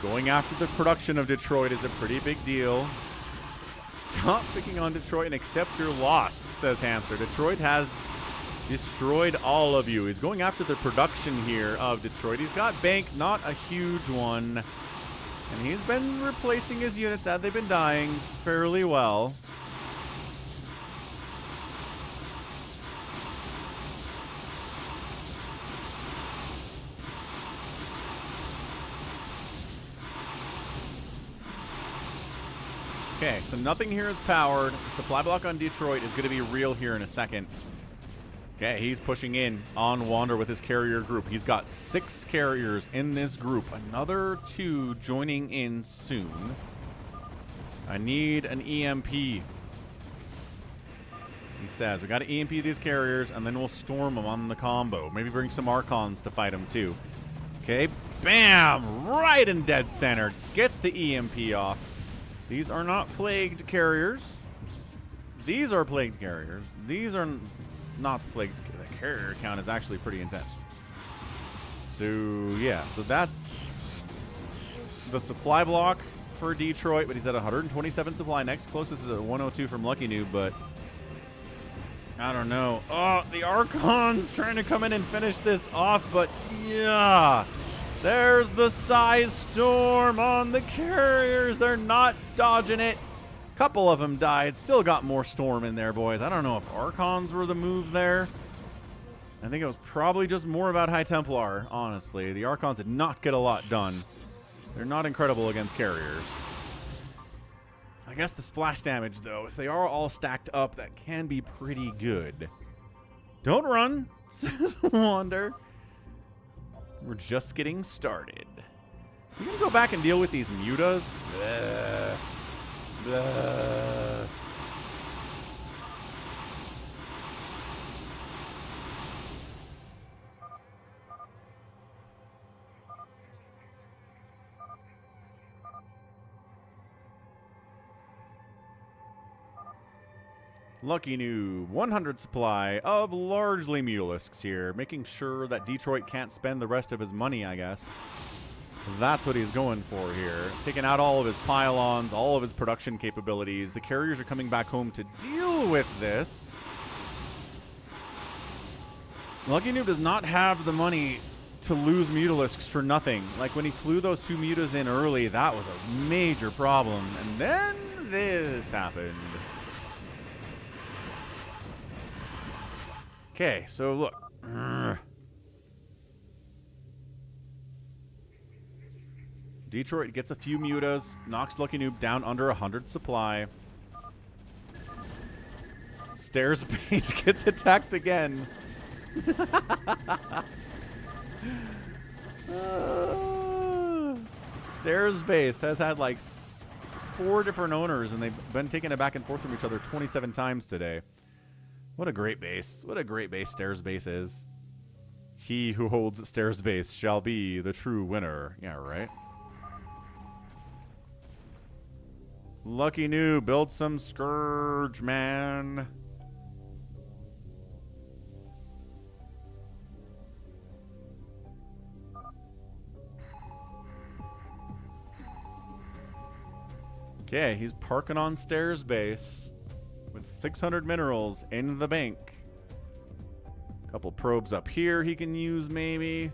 Going after the production of Detroit is a pretty big deal. Stop picking on Detroit and accept your loss, says Hamster. Detroit has destroyed all of you. He's going after the production here of Detroit. He's got bank, not a huge one. And he's been replacing his units as they've been dying fairly well. Okay, so nothing here is powered. Supply block on Detroit is going to be real here in a second. Okay, he's pushing in on Wander with his carrier group. He's got 6 carriers in this group. Another 2 joining in soon. I need an EMP. He says, we got to EMP these carriers, and then we'll storm them on the combo. Maybe bring some Archons to fight them, too. Okay, bam! Right in dead center. Gets the EMP off. These are not plagued carriers. These are plagued carriers. These are not plagued. The carrier count is actually pretty intense. So, yeah. So that's the supply block for Detroit, but he's at 127 supply. Next closest is at 102 from Lucky Noob, but I don't know. Oh, the Archon's trying to come in and finish this off, but yeah. There's the size storm on the carriers. They're not dodging it. Couple of them died. Still got more storm in there, boys. I don't know if Archons were the move there. I think it was probably just more about High Templar, honestly. The Archons did not get a lot done. They're not incredible against carriers. I guess the splash damage, though, if they are all stacked up, that can be pretty good. Don't run, says Wander. We're just getting started. You can go back and deal with these mutas. Blah. Blah. Lucky Noob, 100 supply of largely Mutalisks here, making sure that Detroit can't spend the rest of his money, I guess. That's what he's going for here. Taking out all of his pylons, all of his production capabilities. The carriers are coming back home to deal with this. Lucky Noob does not have the money to lose Mutalisks for nothing. Like when he flew those 2 mutas in early, that was a major problem. And then this happened. Okay, so look. Detroit gets a few mutas, knocks Lucky Noob down under 100 supply. Stairs base gets attacked again. Stairs base has had like 4 different owners, and they've been taking it back and forth from each other 27 times today. What a great base. What a great base Stairs base is. He who holds Stairs base shall be the true winner. Yeah, right. Lucky Noob, build some Scourge, man. Okay, he's parking on Stairs base with 600 minerals in the bank. Couple probes up here he can use, maybe.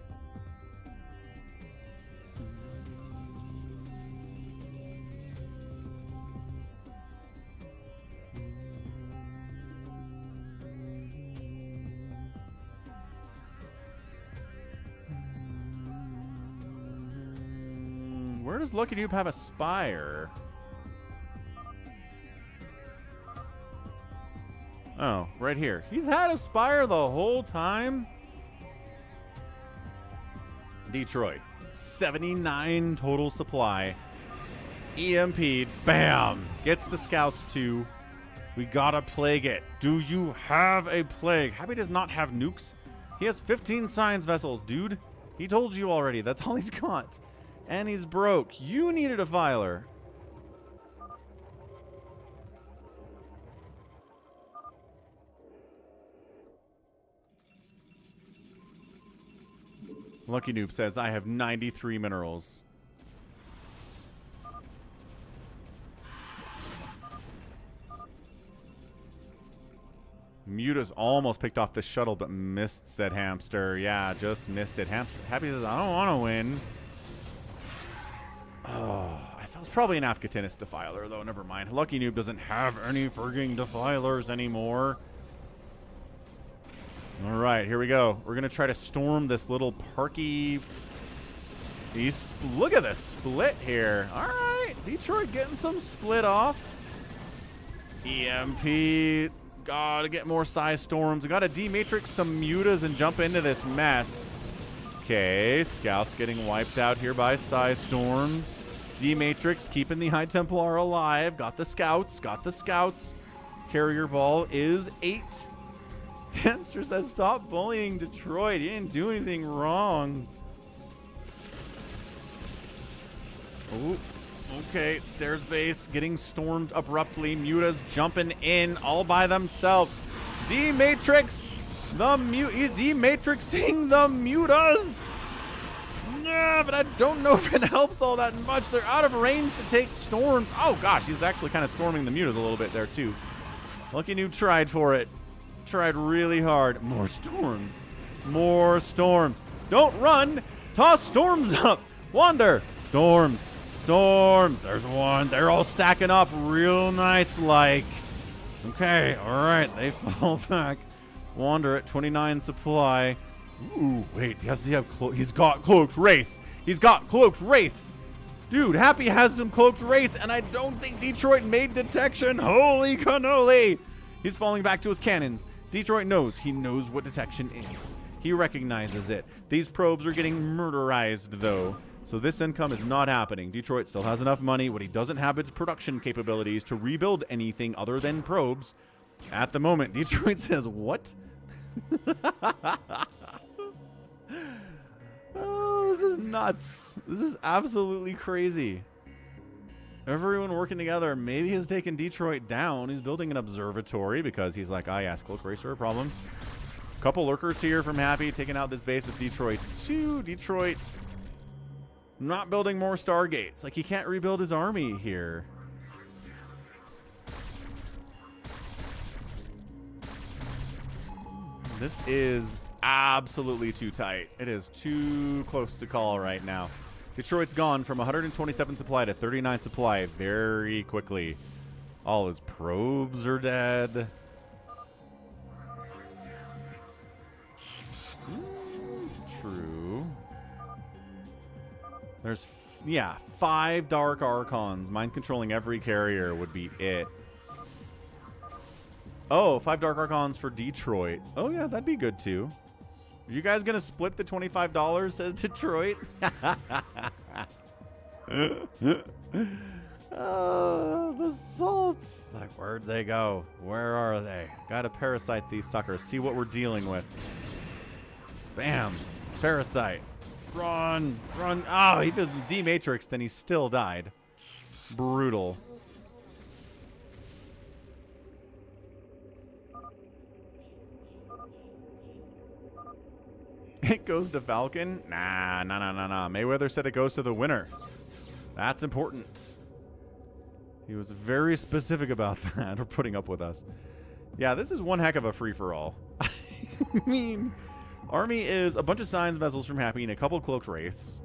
Where does Lucky Noob have a spire? Oh, right here. He's had a spire the whole time. Detroit, 79 total supply. EMP'd, bam! Gets the scouts too. We gotta plague it. Do you have a plague? Happy does not have nukes. He has 15 science vessels, dude. He told you already. That's all he's got. And he's broke. You needed a filer. Lucky Noob says, I have 93 minerals. Muta's almost picked off the shuttle, but missed, said Hamster. Yeah, just missed it. Happy says, I don't want to win. Oh, I thought it was probably an Afghanistan defiler, though. Never mind. Lucky Noob doesn't have any frigging defilers anymore. All right, here we go. We're going to try to storm this little parky... Look at this split here. All right, Detroit getting some split off. EMP. Gotta get more size storms. We gotta dematrix some mutas and jump into this mess. Okay, scouts getting wiped out here by size storm. Dematrix keeping the High Templar alive. Got the scouts. Got the scouts. Carrier ball is 8. Hamster says, stop bullying Detroit. He didn't do anything wrong. Oh, okay. Stairs base getting stormed abruptly. Mutas jumping in all by themselves. Dematrix the mute. He's dematrixing the mutas. But I don't know if it helps all that much. They're out of range to take storms. Oh, gosh, he's actually kind of storming the mutas a little bit there, too. Lucky Noob tried for it. Tried really hard. More storms. More storms. Don't run. Toss storms up. Wander. Storms. Storms. There's one. They're all stacking up real nice like. Okay, all right. They fall back. Wander at 29 supply. Ooh, wait. Does he have he's got cloaked wraiths. He's got cloaked wraiths. Dude, Happy has some cloaked wraiths, and I don't think Detroit made detection. Holy cannoli. He's falling back to his cannons. Detroit knows. He knows what detection is. He recognizes it. These probes are getting murderized, though. So this income is not happening. Detroit still has enough money. What he doesn't have is production capabilities to rebuild anything other than probes. At the moment, Detroit says, what? Oh, this is nuts. This is absolutely crazy. Everyone working together maybe has taken Detroit down. He's building an observatory because he's like, ah, yes, cloak racer, a problem. Couple lurkers here from Happy, taking out this base of Detroit's 2. Detroit not building more Stargates. Like, he can't rebuild his army here. This is absolutely too tight. It is too close to call right now. Detroit's gone from 127 supply to 39 supply very quickly. All his probes are dead. True. There's, yeah, 5 Dark Archons. Mind controlling every carrier would be it. Oh, 5 Dark Archons for Detroit. Oh, yeah, that'd be good, too. Are you guys going to split the $25, says Detroit? The salts. Like, where'd they go? Where are they? Gotta parasite these suckers. See what we're dealing with. Bam. Parasite. Run. Run. Oh, he did D-Matrix, then he still died. Brutal. It goes to Falcon? Nah. Mayweather said it goes to the winner. That's important. He was very specific about that, or putting up with us. Yeah, this is one heck of a free-for-all. I mean, army is a bunch of Signs vessels from Happy and a couple Cloaked Wraiths.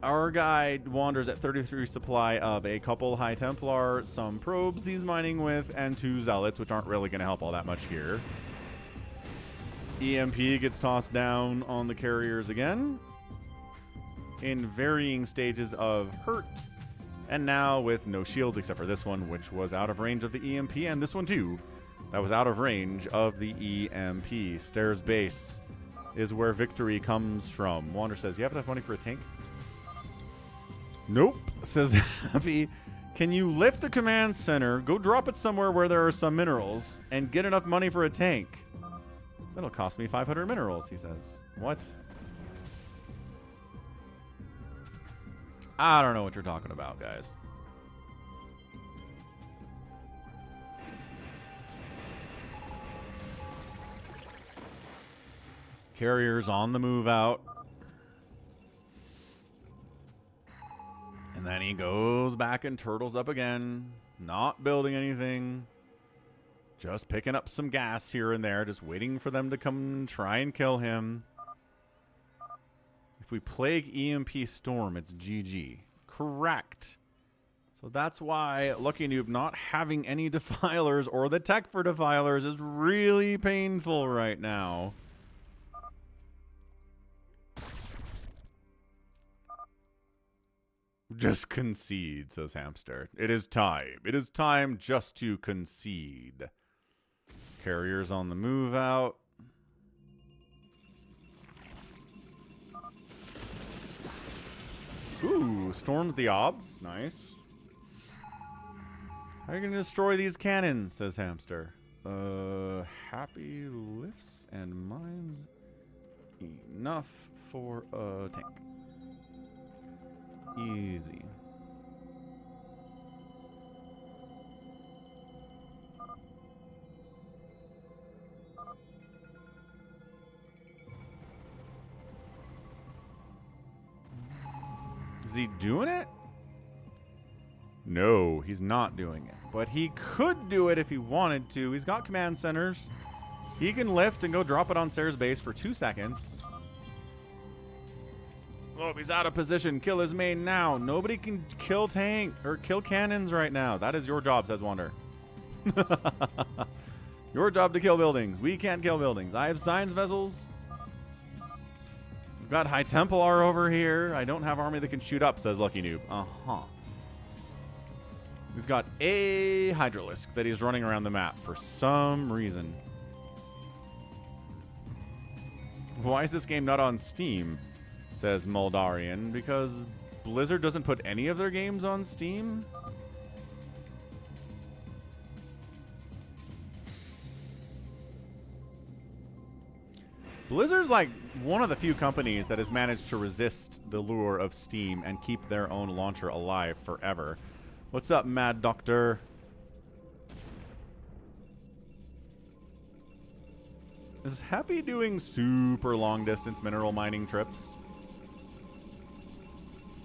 Our guy wanders at 33 supply of a couple High Templar, some probes he's mining with, and 2 Zealots, which aren't really going to help all that much here. EMP gets tossed down on the carriers again in varying stages of hurt, and now with no shields except for this one, which was out of range of the EMP, and this one too that was out of range of the EMP. Stairs base is where victory comes from. Wander says, you have enough money for a tank? Nope, says Happy. Can you lift the command center, go drop it somewhere where there are some minerals, and get enough money for a tank? That'll cost me 500 minerals, he says. What? I don't know what you're talking about, guys. Carrier's on the move out. And then he goes back and turtles up again. Not building anything. Just picking up some gas here and there. Just waiting for them to come and try and kill him. If we plague EMP Storm, it's GG. Correct. So that's why Lucky Noob not having any defilers or the tech for defilers is really painful right now. Just concede, says Hamster. It is time. It is time just to concede. Carriers on the move out. Ooh, storms the obs. Nice. How are you going to destroy these cannons, says Hamster. Happy lifts and mines enough for a tank. Easy. Is he doing it? No, he's not doing it. But he could do it if he wanted to. He's got command centers. He can lift and go drop it on Stairs base for 2 seconds. Oh, he's out of position. Kill his main now. Nobody can kill tank or kill cannons right now. That is your job, says Wander. Your job to kill buildings. We can't kill buildings. I have science vessels. We've got High Templar over here. I don't have army that can shoot up, says Lucky Noob. Uh-huh. He's got a Hydralisk that he's running around the map for some reason. Why is this game not on Steam? Says Moldarian. Because Blizzard doesn't put any of their games on Steam? Blizzard's like one of the few companies that has managed to resist the lure of Steam and keep their own launcher alive forever. What's up, Mad Doctor? Is Happy doing super long distance mineral mining trips?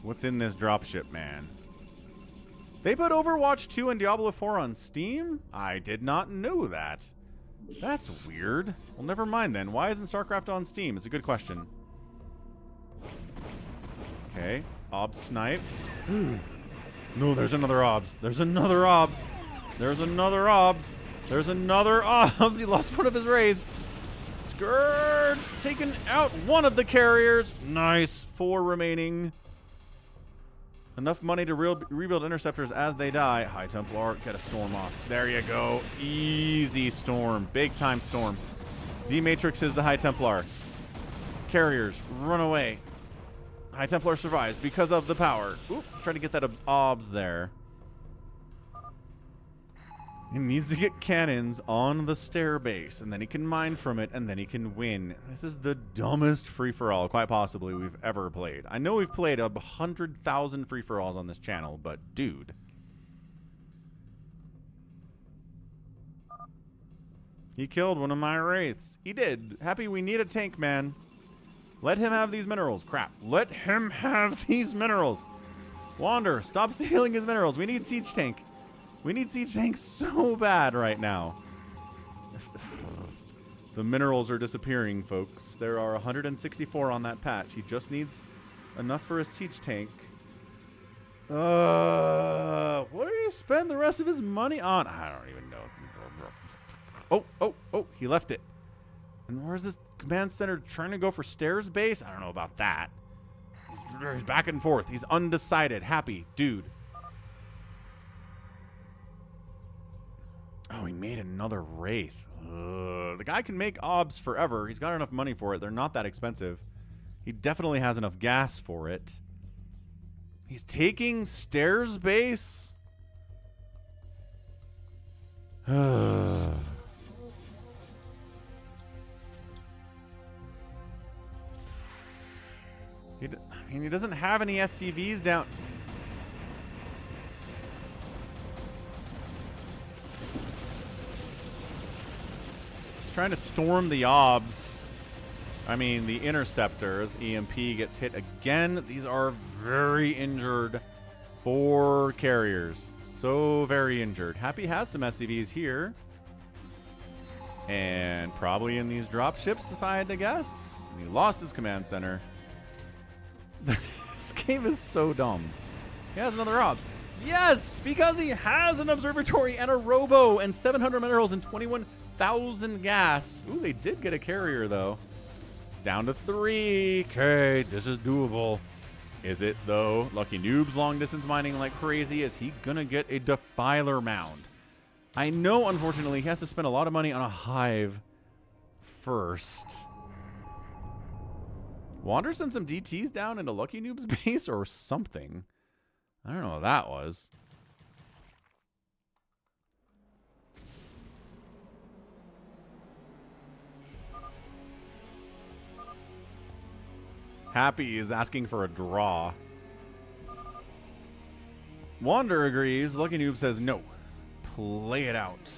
What's in this dropship, man? They put Overwatch 2 and Diablo 4 on Steam? I did not know that. That's weird. Well, never mind then. Why isn't StarCraft on Steam? It's a good question. Okay. Ob snipe. No, there's another Obs. There's another Obs. There's another Obs. There's another Obs. He lost one of his wraiths. Skirt. Taken out one of the carriers. Nice. 4 remaining. Enough money to rebuild interceptors as they die. High Templar, get a storm off. There you go. Easy storm. Big time storm. D-Matrix is the High Templar. Carriers, run away. High Templar survives because of the power. Oop, trying to get that obs there. He needs to get cannons on the stair base, and then he can mine from it, and then he can win. This is the dumbest free-for-all, quite possibly, we've ever played. I know we've played 100,000 free-for-alls on this channel, but dude. He killed one of my wraiths. He did. Happy, we need a tank, man. Let him have these minerals. Crap. Let him have these minerals. Wander, stop stealing his minerals. We need siege tank. We need siege tanks so bad right now. The minerals are disappearing, folks. There are 164 on that patch. He just needs enough for a siege tank. What did he spend the rest of his money on? I don't even know. Oh, he left it. And where's this command center trying to go for stairs base? I don't know about that. He's back and forth. He's undecided. Happy, dude. Oh, he made another wraith. The guy can make obs forever. He's got enough money for it. They're not that expensive. He definitely has enough gas for it. He's taking stairs base. He doesn't have any SCVs down. Trying to storm the obs. I mean, the interceptors. EMP gets hit again. These are very injured 4 carriers. So very injured. Happy has some SCVs here. And probably in these drop ships, if I had to guess. And he lost his command center. This game is so dumb. He has another obs. Yes, because he has an observatory and a robo and 700 minerals and 21,000 gas. Ooh, they did get a carrier, though. It's down to 3. Okay, this is doable. Is it, though? Lucky Noob's long distance mining like crazy. Is he going to get a Defiler mound? I know, unfortunately, he has to spend a lot of money on a hive first. Wander sent some DTs down into Lucky Noob's base or something. I don't know what that was. Happy is asking for a draw. Wander agrees. Lucky Noob says no. Play it out.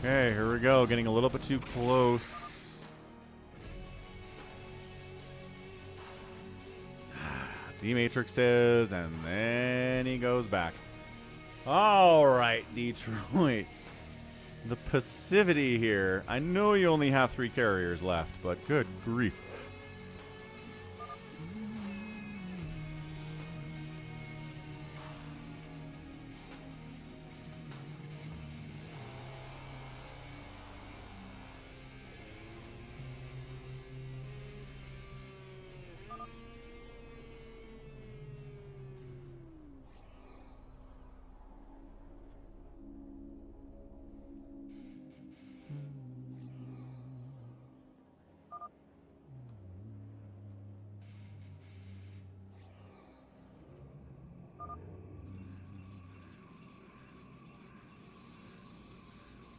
Okay, here we go. Getting a little bit too close. D-matrixes, and then he goes back. All right, Detroit. The passivity here. I know you only have 3 carriers left, but good grief.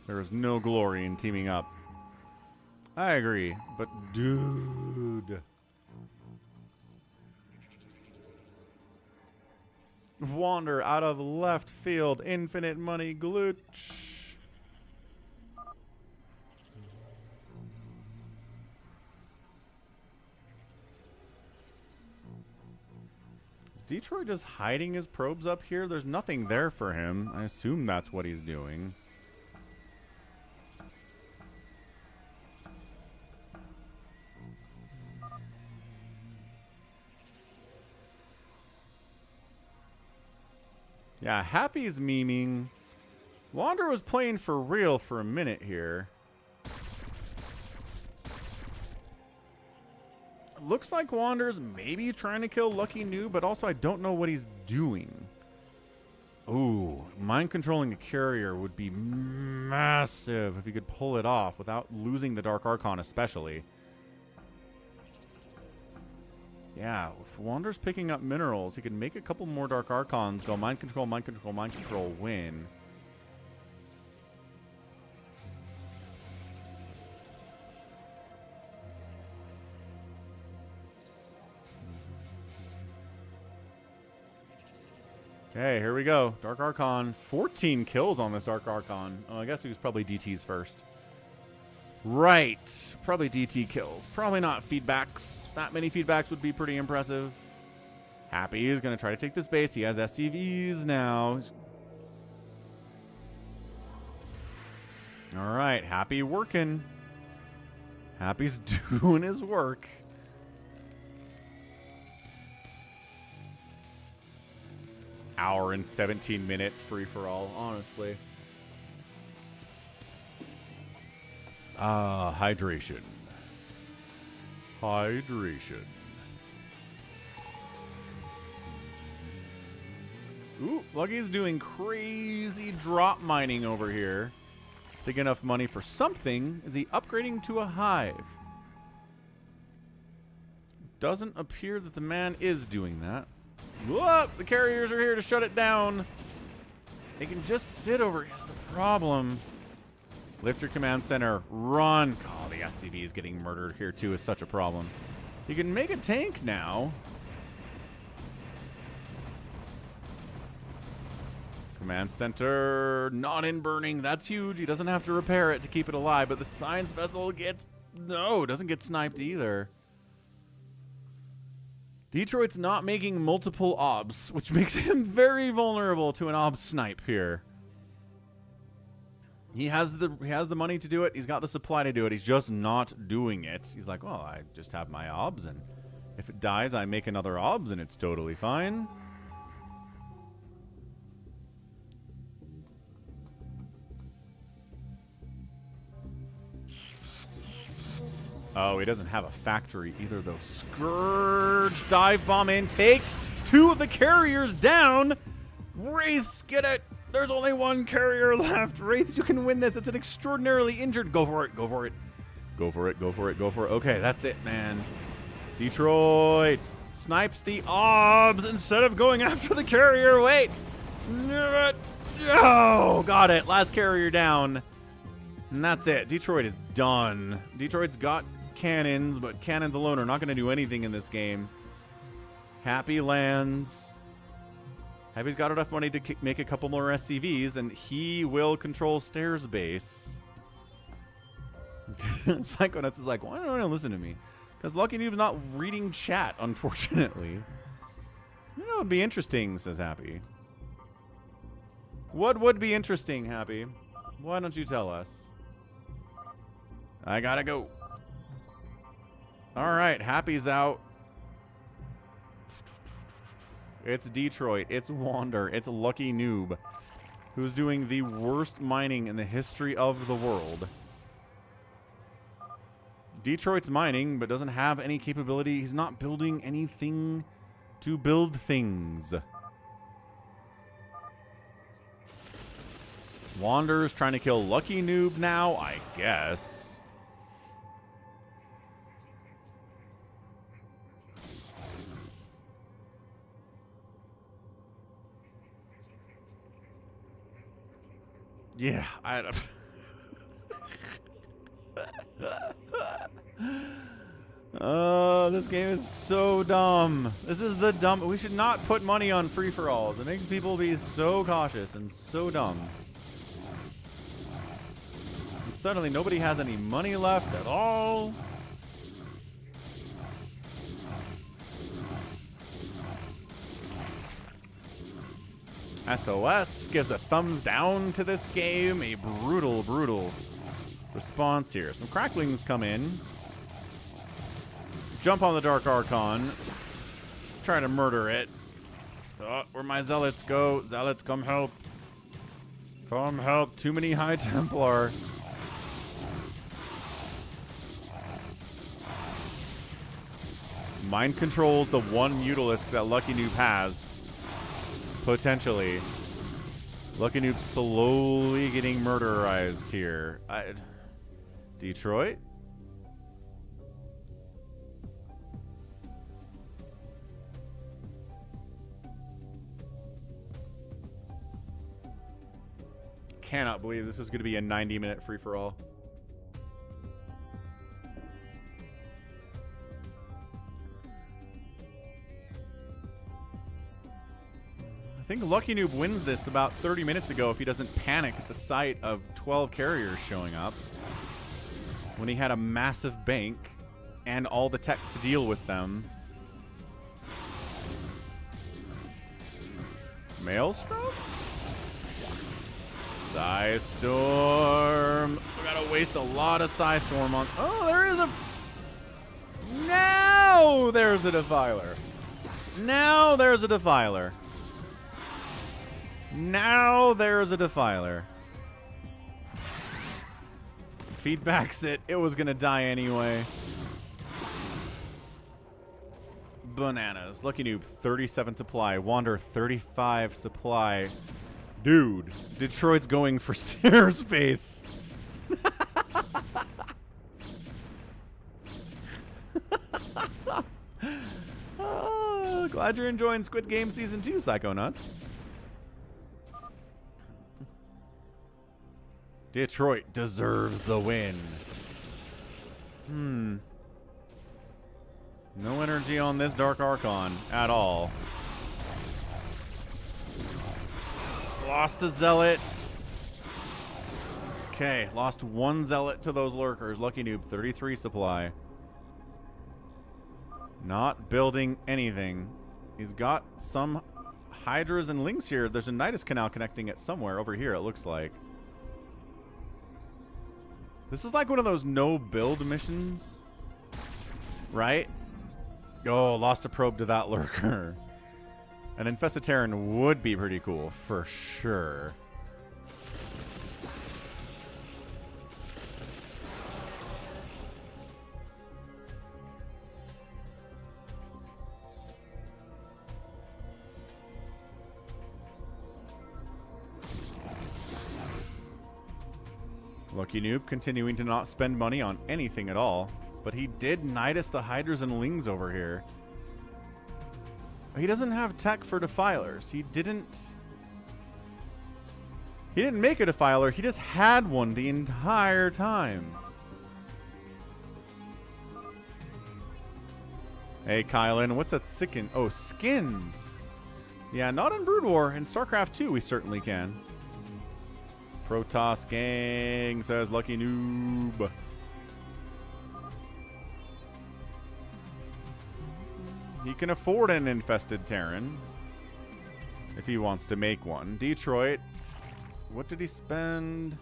There is no glory in teaming up. I agree, but dude. Wander out of left field. Infinite money glitch. Is Detroit just hiding his probes up here? There's nothing there for him. I assume that's what he's doing. Yeah, Happy's memeing. Wander was playing for real for a minute here. Looks like Wander's maybe trying to kill Lucky New, but also I don't know what he's doing. Ooh, mind controlling a carrier would be massive if he could pull it off without losing the Dark Archon especially. Yeah, if Wander's picking up minerals, he can make a couple more Dark Archons, go mind control, mind control, mind control, win. Okay, here we go. Dark Archon, 14 kills on this Dark Archon. Oh, I guess he was probably DTs first. Right. Probably DT kills. Probably not feedbacks. That many feedbacks would be pretty impressive. Happy is going to try to take this base. He has SCVs now. All right. Happy working. Happy's doing his work. Hour and 17-minute free-for-all, honestly. Hydration. Hydration. Ooh, Lucky's doing crazy drop mining over here to get enough money for something. Is he upgrading to a hive? Doesn't appear that the man is doing that. Whoa, the carriers are here to shut it down. They can just sit over. Here's the problem. Lift your command center. Run. Oh, the SCV is getting murdered here, too, is such a problem. You can make a tank now. Command center not in burning. That's huge. He doesn't have to repair it to keep it alive, but the science vessel gets... No, doesn't get sniped either. Detroit's not making multiple obs, which makes him very vulnerable to an ob snipe here. He has the money to do it. He's got the supply to do it. He's just not doing it. He's like, well, I just have my obs, and if it dies, I make another obs, and it's totally fine. Oh, he doesn't have a factory either, though. Scourge, dive bomb in, take 2 of the carriers down. Wraiths, get it. There's only 1 carrier left. Wraiths, you can win this. It's an extraordinarily injured. Go for it, go for it. Go for it, go for it, go for it. Okay, that's it, man. Detroit snipes the obs instead of going after the carrier. Wait. Oh, got it. Last carrier down. And that's it. Detroit is done. Detroit's got cannons, but cannons alone are not going to do anything in this game. Happy lands. Happy's got enough money to make a couple more SCVs, and he will control Stairs base. Psychonauts is like, why don't you listen to me? Because Lucky Noob's not reading chat, unfortunately. You know, it'd be interesting, says Happy. What would be interesting, Happy? Why don't you tell us? I gotta go. All right, Happy's out. It's Detroit. It's Wander. It's Lucky Noob, who's doing the worst mining in the history of the world. Detroit's mining, but doesn't have any capability. He's not building anything to build things. Wander's trying to kill Lucky Noob now, I guess. Yeah, I don't. This game is so dumb. This is the dumb. We should not put money on free-for-alls. It makes people be so cautious and so dumb. And suddenly nobody has any money left at all. SOS gives a thumbs down to this game. A brutal, brutal response here. Some cracklings come in. Jump on the Dark Archon. Try to murder it. Oh, where my zealots go? Zealots, come help. Come help. Too many High Templar. Mind controls the one Mutalisk that Lucky Noob has. Potentially. Lucky Noob slowly getting murderized here. Detroit? Cannot believe this is going to be a 90-minute free-for-all. I think Lucky Noob wins this about 30 minutes ago if he doesn't panic at the sight of 12 carriers showing up. When he had a massive bank and all the tech to deal with them. Maelstrom? Psystorm. We gotta waste a lot of Psystorm on... Oh, there is a... Now there's a Defiler. Now there's a Defiler. Now there's a Defiler. Feedbacks it. It was gonna die anyway. Bananas. Lucky Noob, 37 supply. Wander, 35 supply. Dude, Detroit's going for stair space. Oh, glad you're enjoying Squid Game Season 2, Psychonauts. Detroit deserves the win. No energy on this Dark Archon at all. Lost a Zealot. Okay, lost one Zealot to those lurkers. Lucky Noob, 33 supply. Not building anything. He's got some Hydras and Lynx here. There's a Nidus Canal connecting it somewhere over here, it looks like. This is like one of those no-build missions, right? Oh, lost a probe to that lurker. An Infestiterran would be pretty cool, for sure. Lucky Noob continuing to not spend money on anything at all. But he did Nidus the Hydras and Lings over here. He doesn't have tech for Defilers. He didn't make a Defiler. He just had one the entire time. Hey, Kylan, what's that sicken? Oh, skins. Yeah, not in Brood War. In StarCraft 2, we certainly can. Protoss gang, says Lucky Noob. He can afford an infested Terran if he wants to make one. Detroit, what did he spend?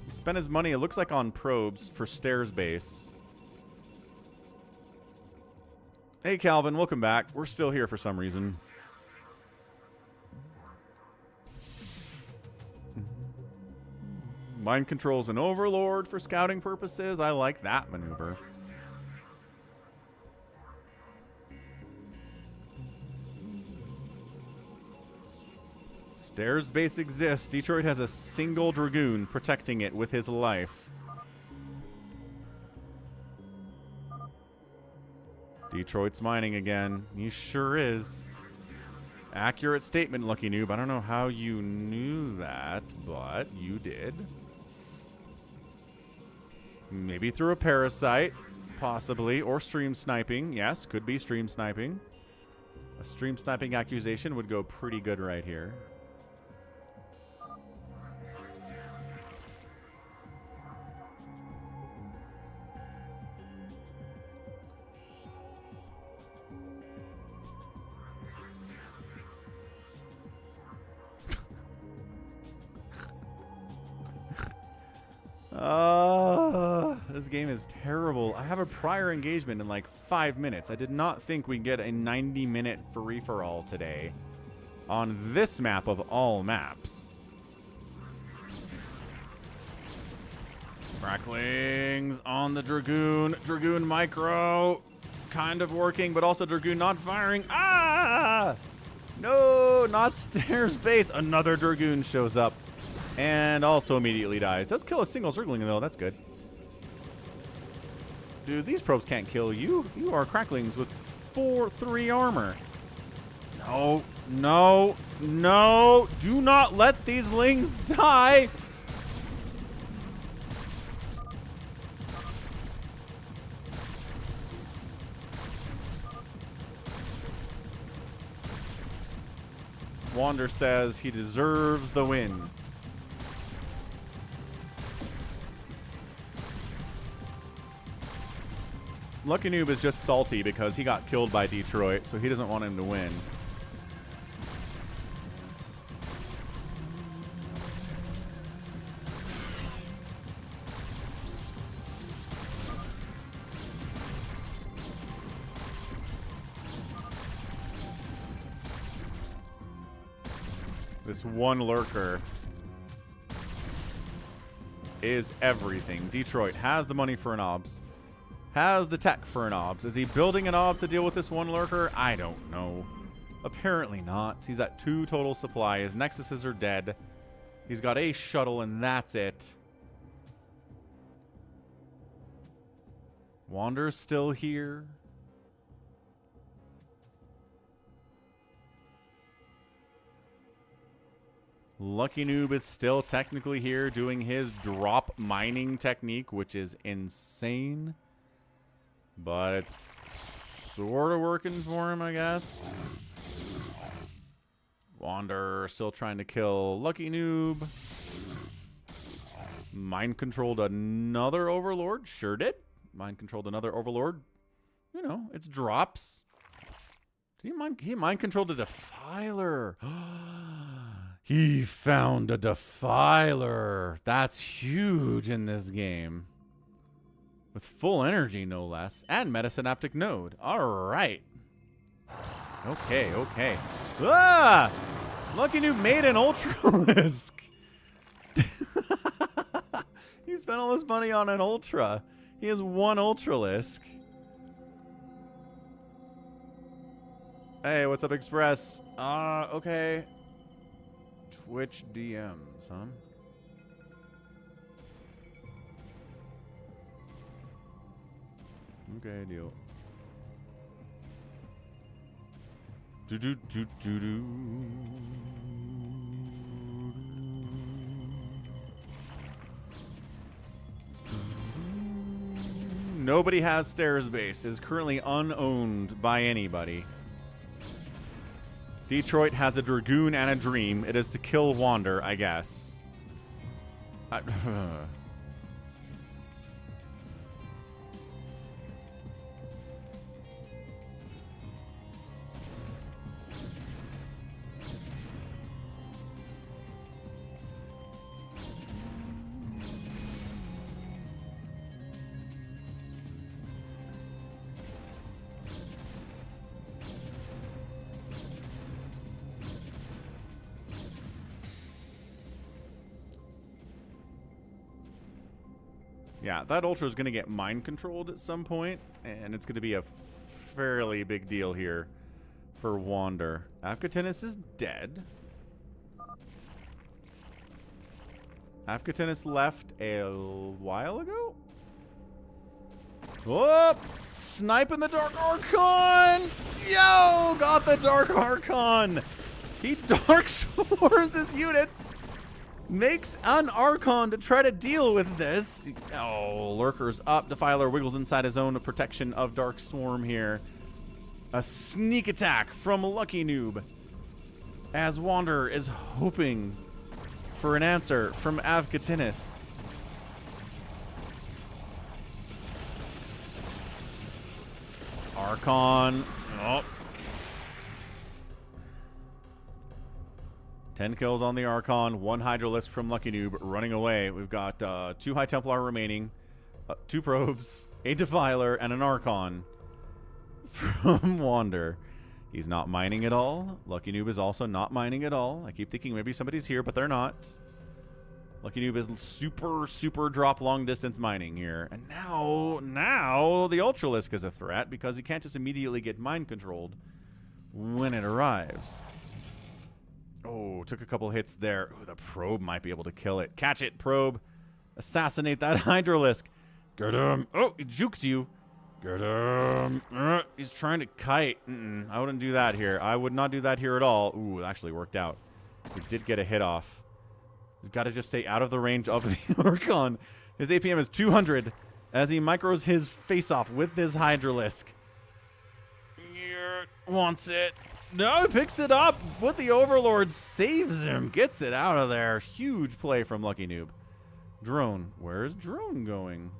He spent his money, it looks like, on probes for Stairs Base. Hey, Calvin, welcome back. We're still here for some reason. Mind controls an overlord for scouting purposes. I like that maneuver. Stairs Base exists. Detroit has a single Dragoon protecting it with his life. Detroit's mining again. He sure is. Accurate statement, Lucky Noob. I don't know how you knew that, but you did. Maybe through a parasite, possibly, or stream sniping. Yes, could be stream sniping. A stream sniping accusation would go pretty good right here. This game is terrible. I have a prior engagement in like 5 minutes. I did not think we'd get a 90-minute free-for-all today on this map of all maps. Cracklings on the Dragoon. Dragoon micro kind of working, but also Dragoon not firing. Ah! No, not Stairs Base. Another Dragoon shows up and also immediately dies. Does kill a single Zergling, though. That's good. Dude, these probes can't kill you. You are Cracklings with 4-3 armor. No, no, no. Do not let these lings die. Wander says he deserves the win. Lucky Noob is just salty because he got killed by Detroit, so he doesn't want him to win. This one lurker is everything. Detroit has the money for an OBS. Has the tech for an OBS. Is he building an OBS to deal with this one lurker? I don't know. Apparently not. He's at 2 total supply. His Nexuses are dead. He's got a shuttle, and that's it. Wander's still here. Lucky Noob is still technically here doing his drop mining technique, which is insane. But it's sort of working for him, I guess. Wander still trying to kill Lucky Noob. Mind controlled another Overlord. Sure did. Mind controlled another Overlord. You know, it's drops. Did he mind controlled a Defiler? He found a Defiler. That's huge in this game. With full energy, no less. And Metasynaptic Node. All right. Okay, okay. Ah! Lucky Noob made an Ultralisk. He spent all his money on an Ultra. He has 1 Ultralisk. Hey, what's up, Express? Okay. Twitch DMs, huh? Okay, deal. Nobody has Stairs Base. It is currently unowned by anybody. Detroit has a Dragoon and a Dream. It is to kill Wander, I guess. Yeah, that Ultra is going to get mind controlled at some point, and it's going to be a fairly big deal here for Wander. Afghatinus is dead. Afghatinus left a while ago? Whoop! Sniping the Dark Archon! Yo! Got the Dark Archon! He Dark Swarms his units! Makes an Archon to try to deal with this. Oh, Lurker's up. Defiler wiggles inside his own protection of Dark Swarm here. A sneak attack from Lucky Noob. As Wander is hoping for an answer from Avgatinis. Archon. Oh. 10 kills on the Archon, 1 Hydralisk from Lucky Noob running away. We've got 2 High Templar remaining, 2 Probes, a Defiler, and an Archon from Wander. He's not mining at all. Lucky Noob is also not mining at all. I keep thinking maybe somebody's here, but they're not. Lucky Noob is super drop long distance mining here. And now the Ultralisk is a threat because he can't just immediately get mind controlled when it arrives. Oh, took a couple hits there. Ooh, the Probe might be able to kill it. Catch it, Probe. Assassinate that Hydralisk. Get him. Oh, he jukes you. Get him. He's trying to kite. I wouldn't do that here. I would not do that here at all. Ooh, it actually worked out. He did get a hit off. He's got to just stay out of the range of the Archon. His APM is 200 as he micros his face off with his Hydralisk. Wants it. No, picks it up, but the Overlord saves him, gets it out of there. Huge play from Lucky Noob. Drone. Where's Drone going?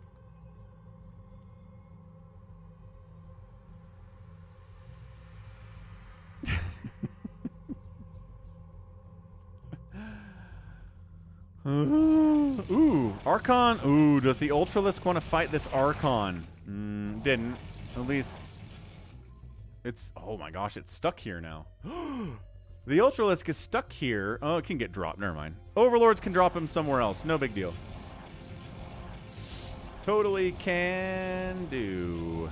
Ooh, Archon. Ooh, does the Ultralisk want to fight this Archon? Didn't. At least... It's, oh my gosh, it's stuck here now. The Ultralisk is stuck here. Oh, it can get dropped. Never mind. Overlords can drop him somewhere else. No big deal. Totally can do.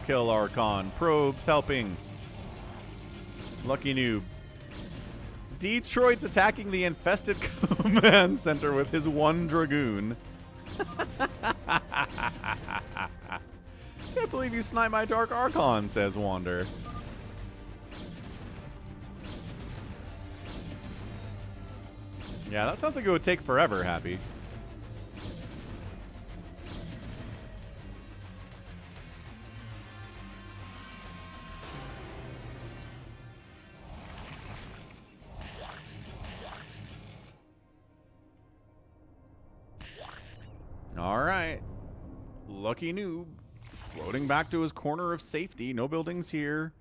Kill Archon. Probes helping. Lucky Noob. Detroit's attacking the infested command center with his 1 Dragoon. Can't believe you sniped my Dark Archon, says Wander. Yeah, that sounds like it would take forever, Happy. Alright. Lucky Noob. Floating back to his corner of safety. No buildings here.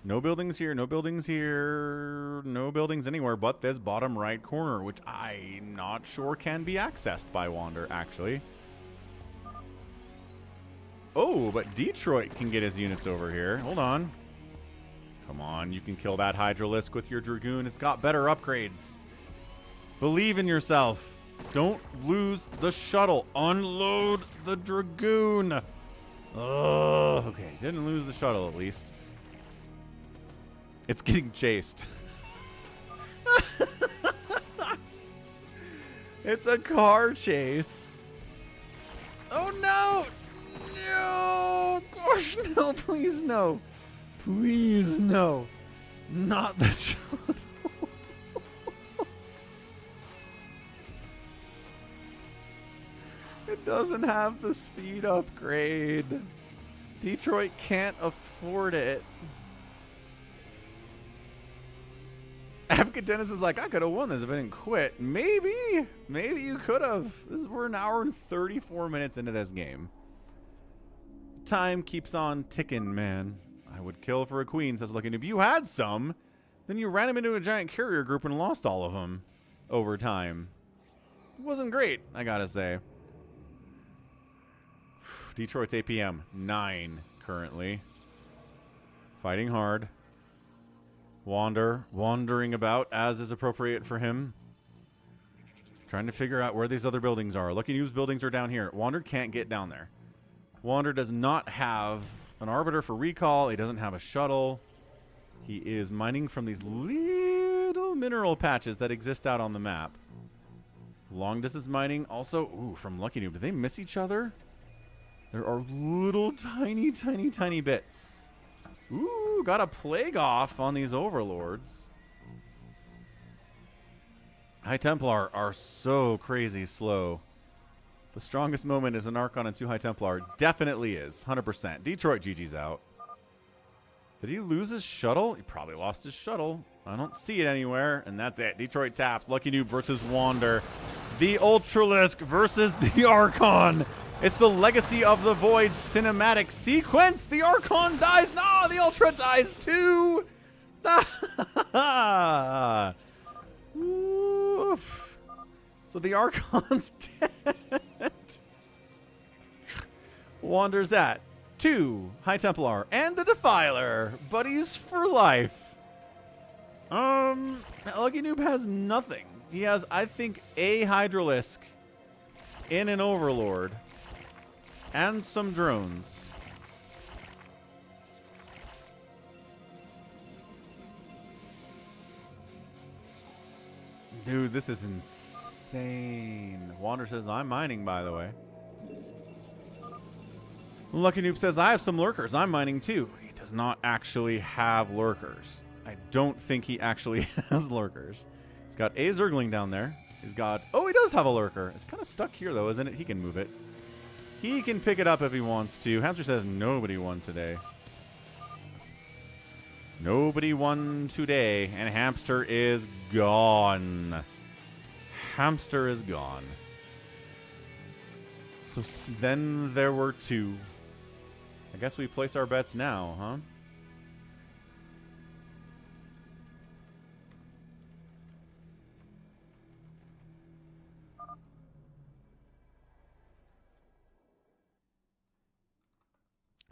No buildings here. No buildings here. No buildings anywhere but this bottom right corner, which I'm not sure can be accessed by Wander, actually. Oh, but Detroit can get his units over here. Hold on. Come on, you can kill that Hydralisk with your Dragoon. It's got better upgrades. Believe in yourself. Don't lose the shuttle. Unload the Dragoon. Oh, okay. Didn't lose the shuttle, at least. It's getting chased. It's a car chase. Oh, no. No. Gosh, no. Please, no. Please, no. Not the shuttle. It doesn't have the speed upgrade. Detroit can't afford it. Advocate Dennis is like, I could have won this if I didn't quit. Maybe. Maybe you could have. We're an hour and 34 minutes into this game. Time keeps on ticking, man. I would kill for a queen, says looking. If you had some, then you ran him into a giant carrier group and lost all of them over time. It wasn't great, I gotta say. Detroit's APM, 9 currently. Fighting hard. Wandering about as is appropriate for him. Trying to figure out where these other buildings are. Lucky Noob's buildings are down here. Wander can't get down there. Wander does not have an arbiter for recall. He doesn't have a shuttle. He is mining from these little mineral patches that exist out on the map. Long distance mining also, ooh, from Lucky Noob. Do they miss each other? There are little tiny bits. Ooh, got a plague off on these overlords. High Templar are so crazy slow. The strongest moment is an Archon and 2 High Templar. Definitely is. 100%. Detroit GG's out. Did he lose his shuttle? He probably lost his shuttle. I don't see it anywhere. And that's it. Detroit taps. Lucky Noob versus Wander. The Ultralisk versus the Archon. It's the Legacy of the Void cinematic sequence. The Archon dies. No, the Ultra dies too. Oof. So the Archon's dead. Wander's at 2 High Templar and the Defiler. Buddies for life. Lucky Noob has nothing. He has, I think, a Hydralisk in an Overlord and some drones. Dude, this is insane. Wander says, I'm mining, by the way. Lucky Noob says, I have some lurkers. I'm mining, too. He does not actually have lurkers. I don't think he actually has lurkers. He's got a Zergling down there. He's got... Oh, he does have a lurker. It's kind of stuck here, though, isn't it? He can move it. He can pick it up if he wants to. Hamster says, nobody won today. Nobody won today, and Hamster is gone. Hamster is gone. So then there were 2. I guess we place our bets now, huh?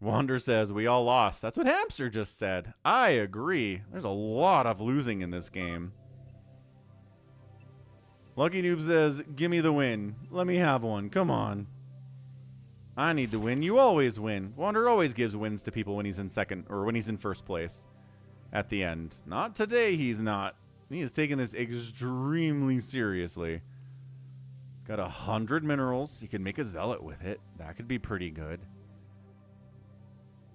Wander says, we all lost. That's what Hamster just said. I agree. There's a lot of losing in this game. Lucky Noob says, give me the win. Let me have one. Come on. I need to win. You always win. Wander always gives wins to people when he's in second, or when he's in first place at the end. Not today, he's not. He is taking this extremely seriously. He's got 100 minerals. He can make a zealot with it. That could be pretty good.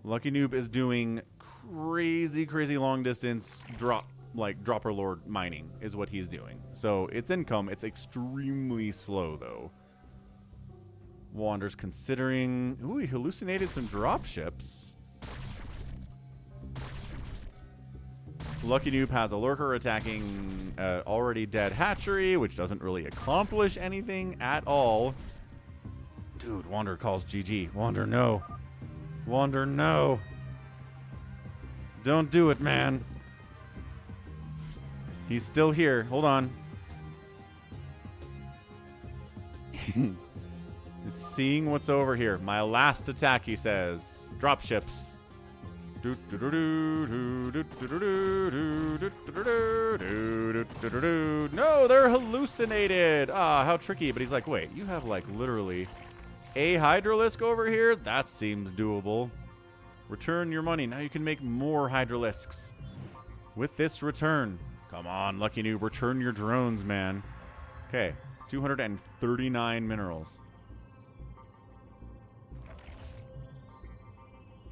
Lucky Noob is doing crazy long distance dropper lord mining is what he's doing. So it's income. It's extremely slow though. Wander's considering. Ooh, he hallucinated some drop ships. Lucky Noob has a lurker attacking already dead hatchery, which doesn't really accomplish anything at all. Dude, Wander calls GG. Wander, no. Wander, no. Don't do it, man. He's still here. Hold on. He's seeing what's over here. My last attack, he says. Drop ships. No, they're hallucinated. Ah, how tricky. But he's like, wait, you have like literally a Hydralisk over here? That seems doable. Return your money. Now you can make more Hydralisks with this return. Come on, Lucky Noob. Return your drones, man. Okay. 239 minerals.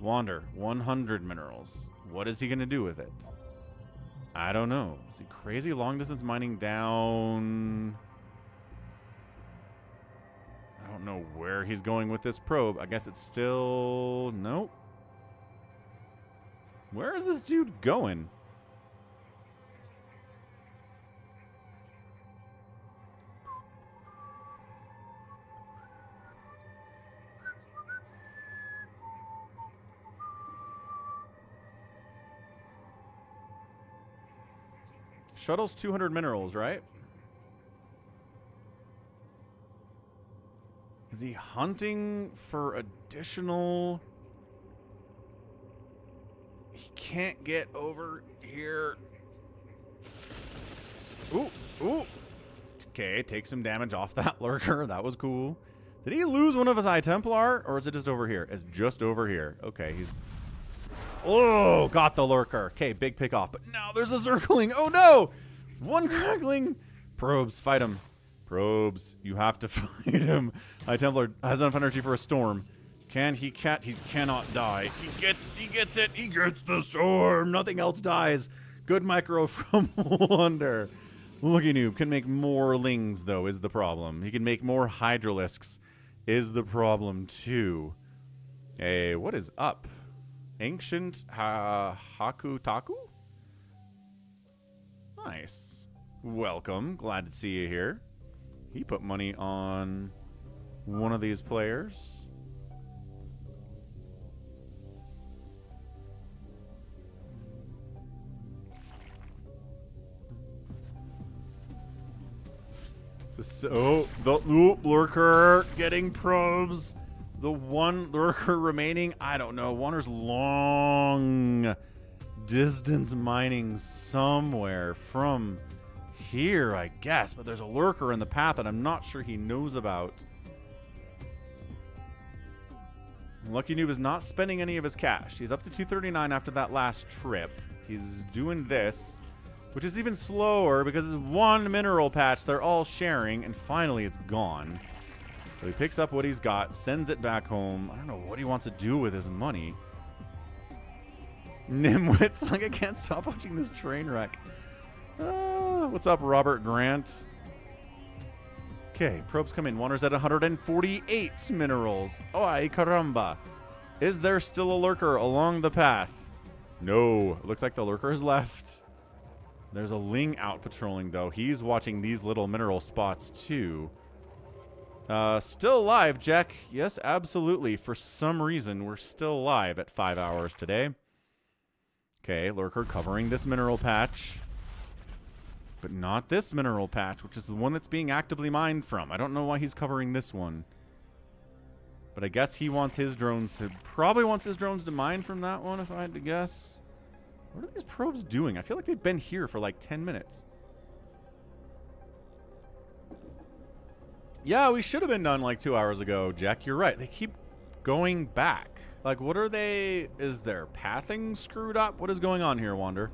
Wander. 100 minerals. What is he going to do with it? I don't know. Is he crazy long distance mining down... I don't know where he's going with this probe. I guess it's still... Nope. Where is this dude going? Shuttle's 200 minerals, right? Is he hunting for additional? He can't get over here. Ooh, ooh. Okay, take some damage off that lurker. That was cool. Did he lose one of his Eye Templar? Or is it just over here? It's just over here. Okay, he's... Oh, got the lurker. Okay, big pick off. But now there's a circling. Oh, no! One crackling. Probes, fight him. Probes, you have to fight him. Eye Templar has enough energy for a storm. He cannot die. He gets it. He gets the storm. Nothing else dies. Good micro from Wonder. Lucky Noob can make more lings, though, is the problem. He can make more Hydralisks, is the problem, too. Hey, what is up? Ancient Hakutaku? Nice. Welcome. Glad to see you here. He put money on one of these players. So, the lurker getting probes. The one lurker remaining. I don't know. Wander's long distance mining somewhere from here, I guess. But there's a lurker in the path that I'm not sure he knows about. Lucky Noob is not spending any of his cash. He's up to 239 after that last trip. He's doing this, which is even slower because it's one mineral patch they're all sharing, and finally it's gone. So he picks up what he's got, sends it back home. I don't know what he wants to do with his money. Nimwit's like, I can't stop watching this train wreck. What's up, Robert Grant? Okay, probes come in. Wander's at 148 minerals. Oh, ay caramba. Is there still a lurker along the path? No. It looks like the lurker has left. There's a Ling out patrolling, though. He's watching these little mineral spots, too. Still alive, Jack. Yes, absolutely. For some reason, we're still alive at 5 hours today. Okay, lurker covering this mineral patch. But not this mineral patch, which is the one that's being actively mined from. I don't know why he's covering this one. But I guess he wants his drones to... Probably wants his drones to mine from that one, if I had to guess. What are these probes doing? I feel like they've been here for like 10 minutes. Yeah, we should have been done like 2 hours ago, Jack. You're right. They keep going back. Like, what are they... Is their pathing screwed up? What is going on here, Wander?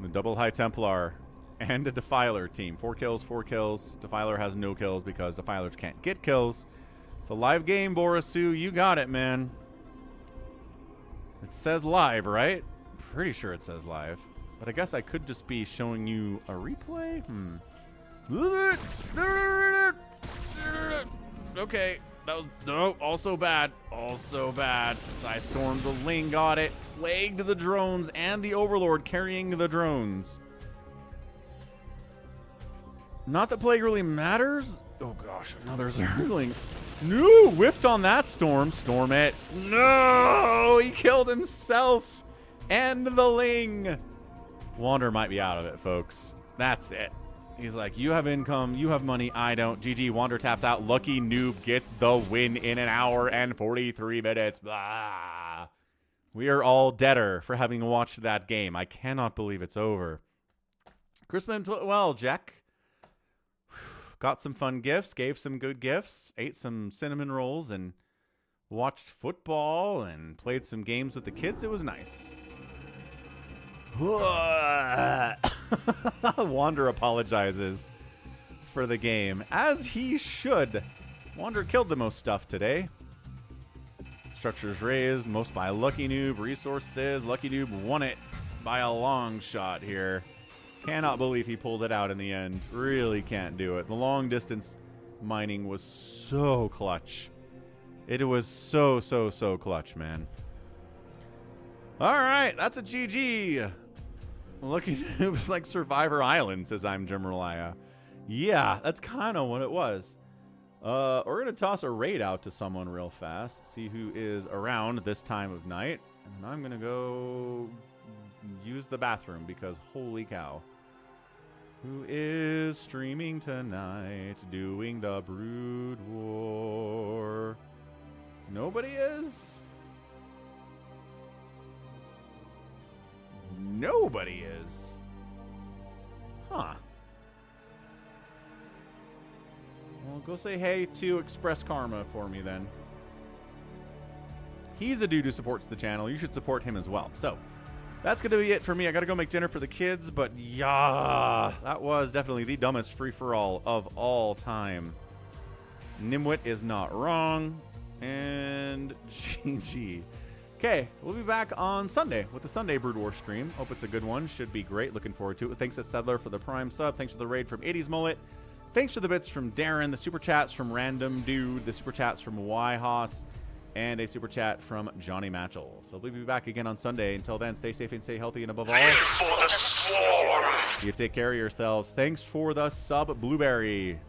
The double High Templar and a Defiler team. 4 kills, 4 kills. Defiler has no kills because Defilers can't get kills. It's a live game, Borisu. You got it, man. It says live, right? Pretty sure it says live. But I guess I could just be showing you a replay? Okay. That was... No, also bad. Also bad. Psystorm, the Ling got it. Plagued the drones and the Overlord carrying the drones. Not that Plague really matters. Oh, gosh. Another Zergling. No! Whiffed on that Storm. Storm it. No! He killed himself. And the Ling. Wander might be out of it, folks. That's it. He's like, you have income, you have money, I don't. GG, Wander taps out. Lucky Noob gets the win in an hour and 43 minutes. Blah. We are all deader for having watched that game. I cannot believe it's over. Crispin, well, Jack. Got some fun gifts, gave some good gifts, ate some cinnamon rolls, and watched football and played some games with the kids. It was nice. Wander apologizes for the game, as he should. Wander killed the most stuff today. Structures raised, most by Lucky Noob. Resources, Lucky Noob won it by a long shot here. Cannot believe he pulled it out in the end. Really can't do it. The long distance mining was so clutch. It was so clutch, man. All right, that's a GG. Lucky Noob was like Survivor Island, says I'm Jim Relaya. Yeah, that's kind of what it was. We're going to toss a raid out to someone real fast. See who is around this time of night. And I'm going to go use the bathroom because holy cow. Who is streaming tonight doing the Brood War? Nobody is? Nobody is. Huh. Well, go say hey to Express Karma for me then. He's a dude who supports the channel. You should support him as well. So, that's going to be it for me. I got to go make dinner for the kids, but yeah, that was definitely the dumbest free-for-all of all time. Nimwit is not wrong, and GG. Okay, we'll be back on Sunday with the Sunday Brood War stream. Hope it's a good one. Should be great. Looking forward to it. Thanks to Settler for the Prime sub. Thanks for the raid from 80s Mullet. Thanks for the bits from Darren, the super chats from Random Dude, the super chats from YHoss, and a super chat from Johnny Matchell. So we'll be back again on Sunday. Until then, stay safe and stay healthy, and above all, Live for the swarm. you take care of yourselves. Thanks for the sub, Blueberry.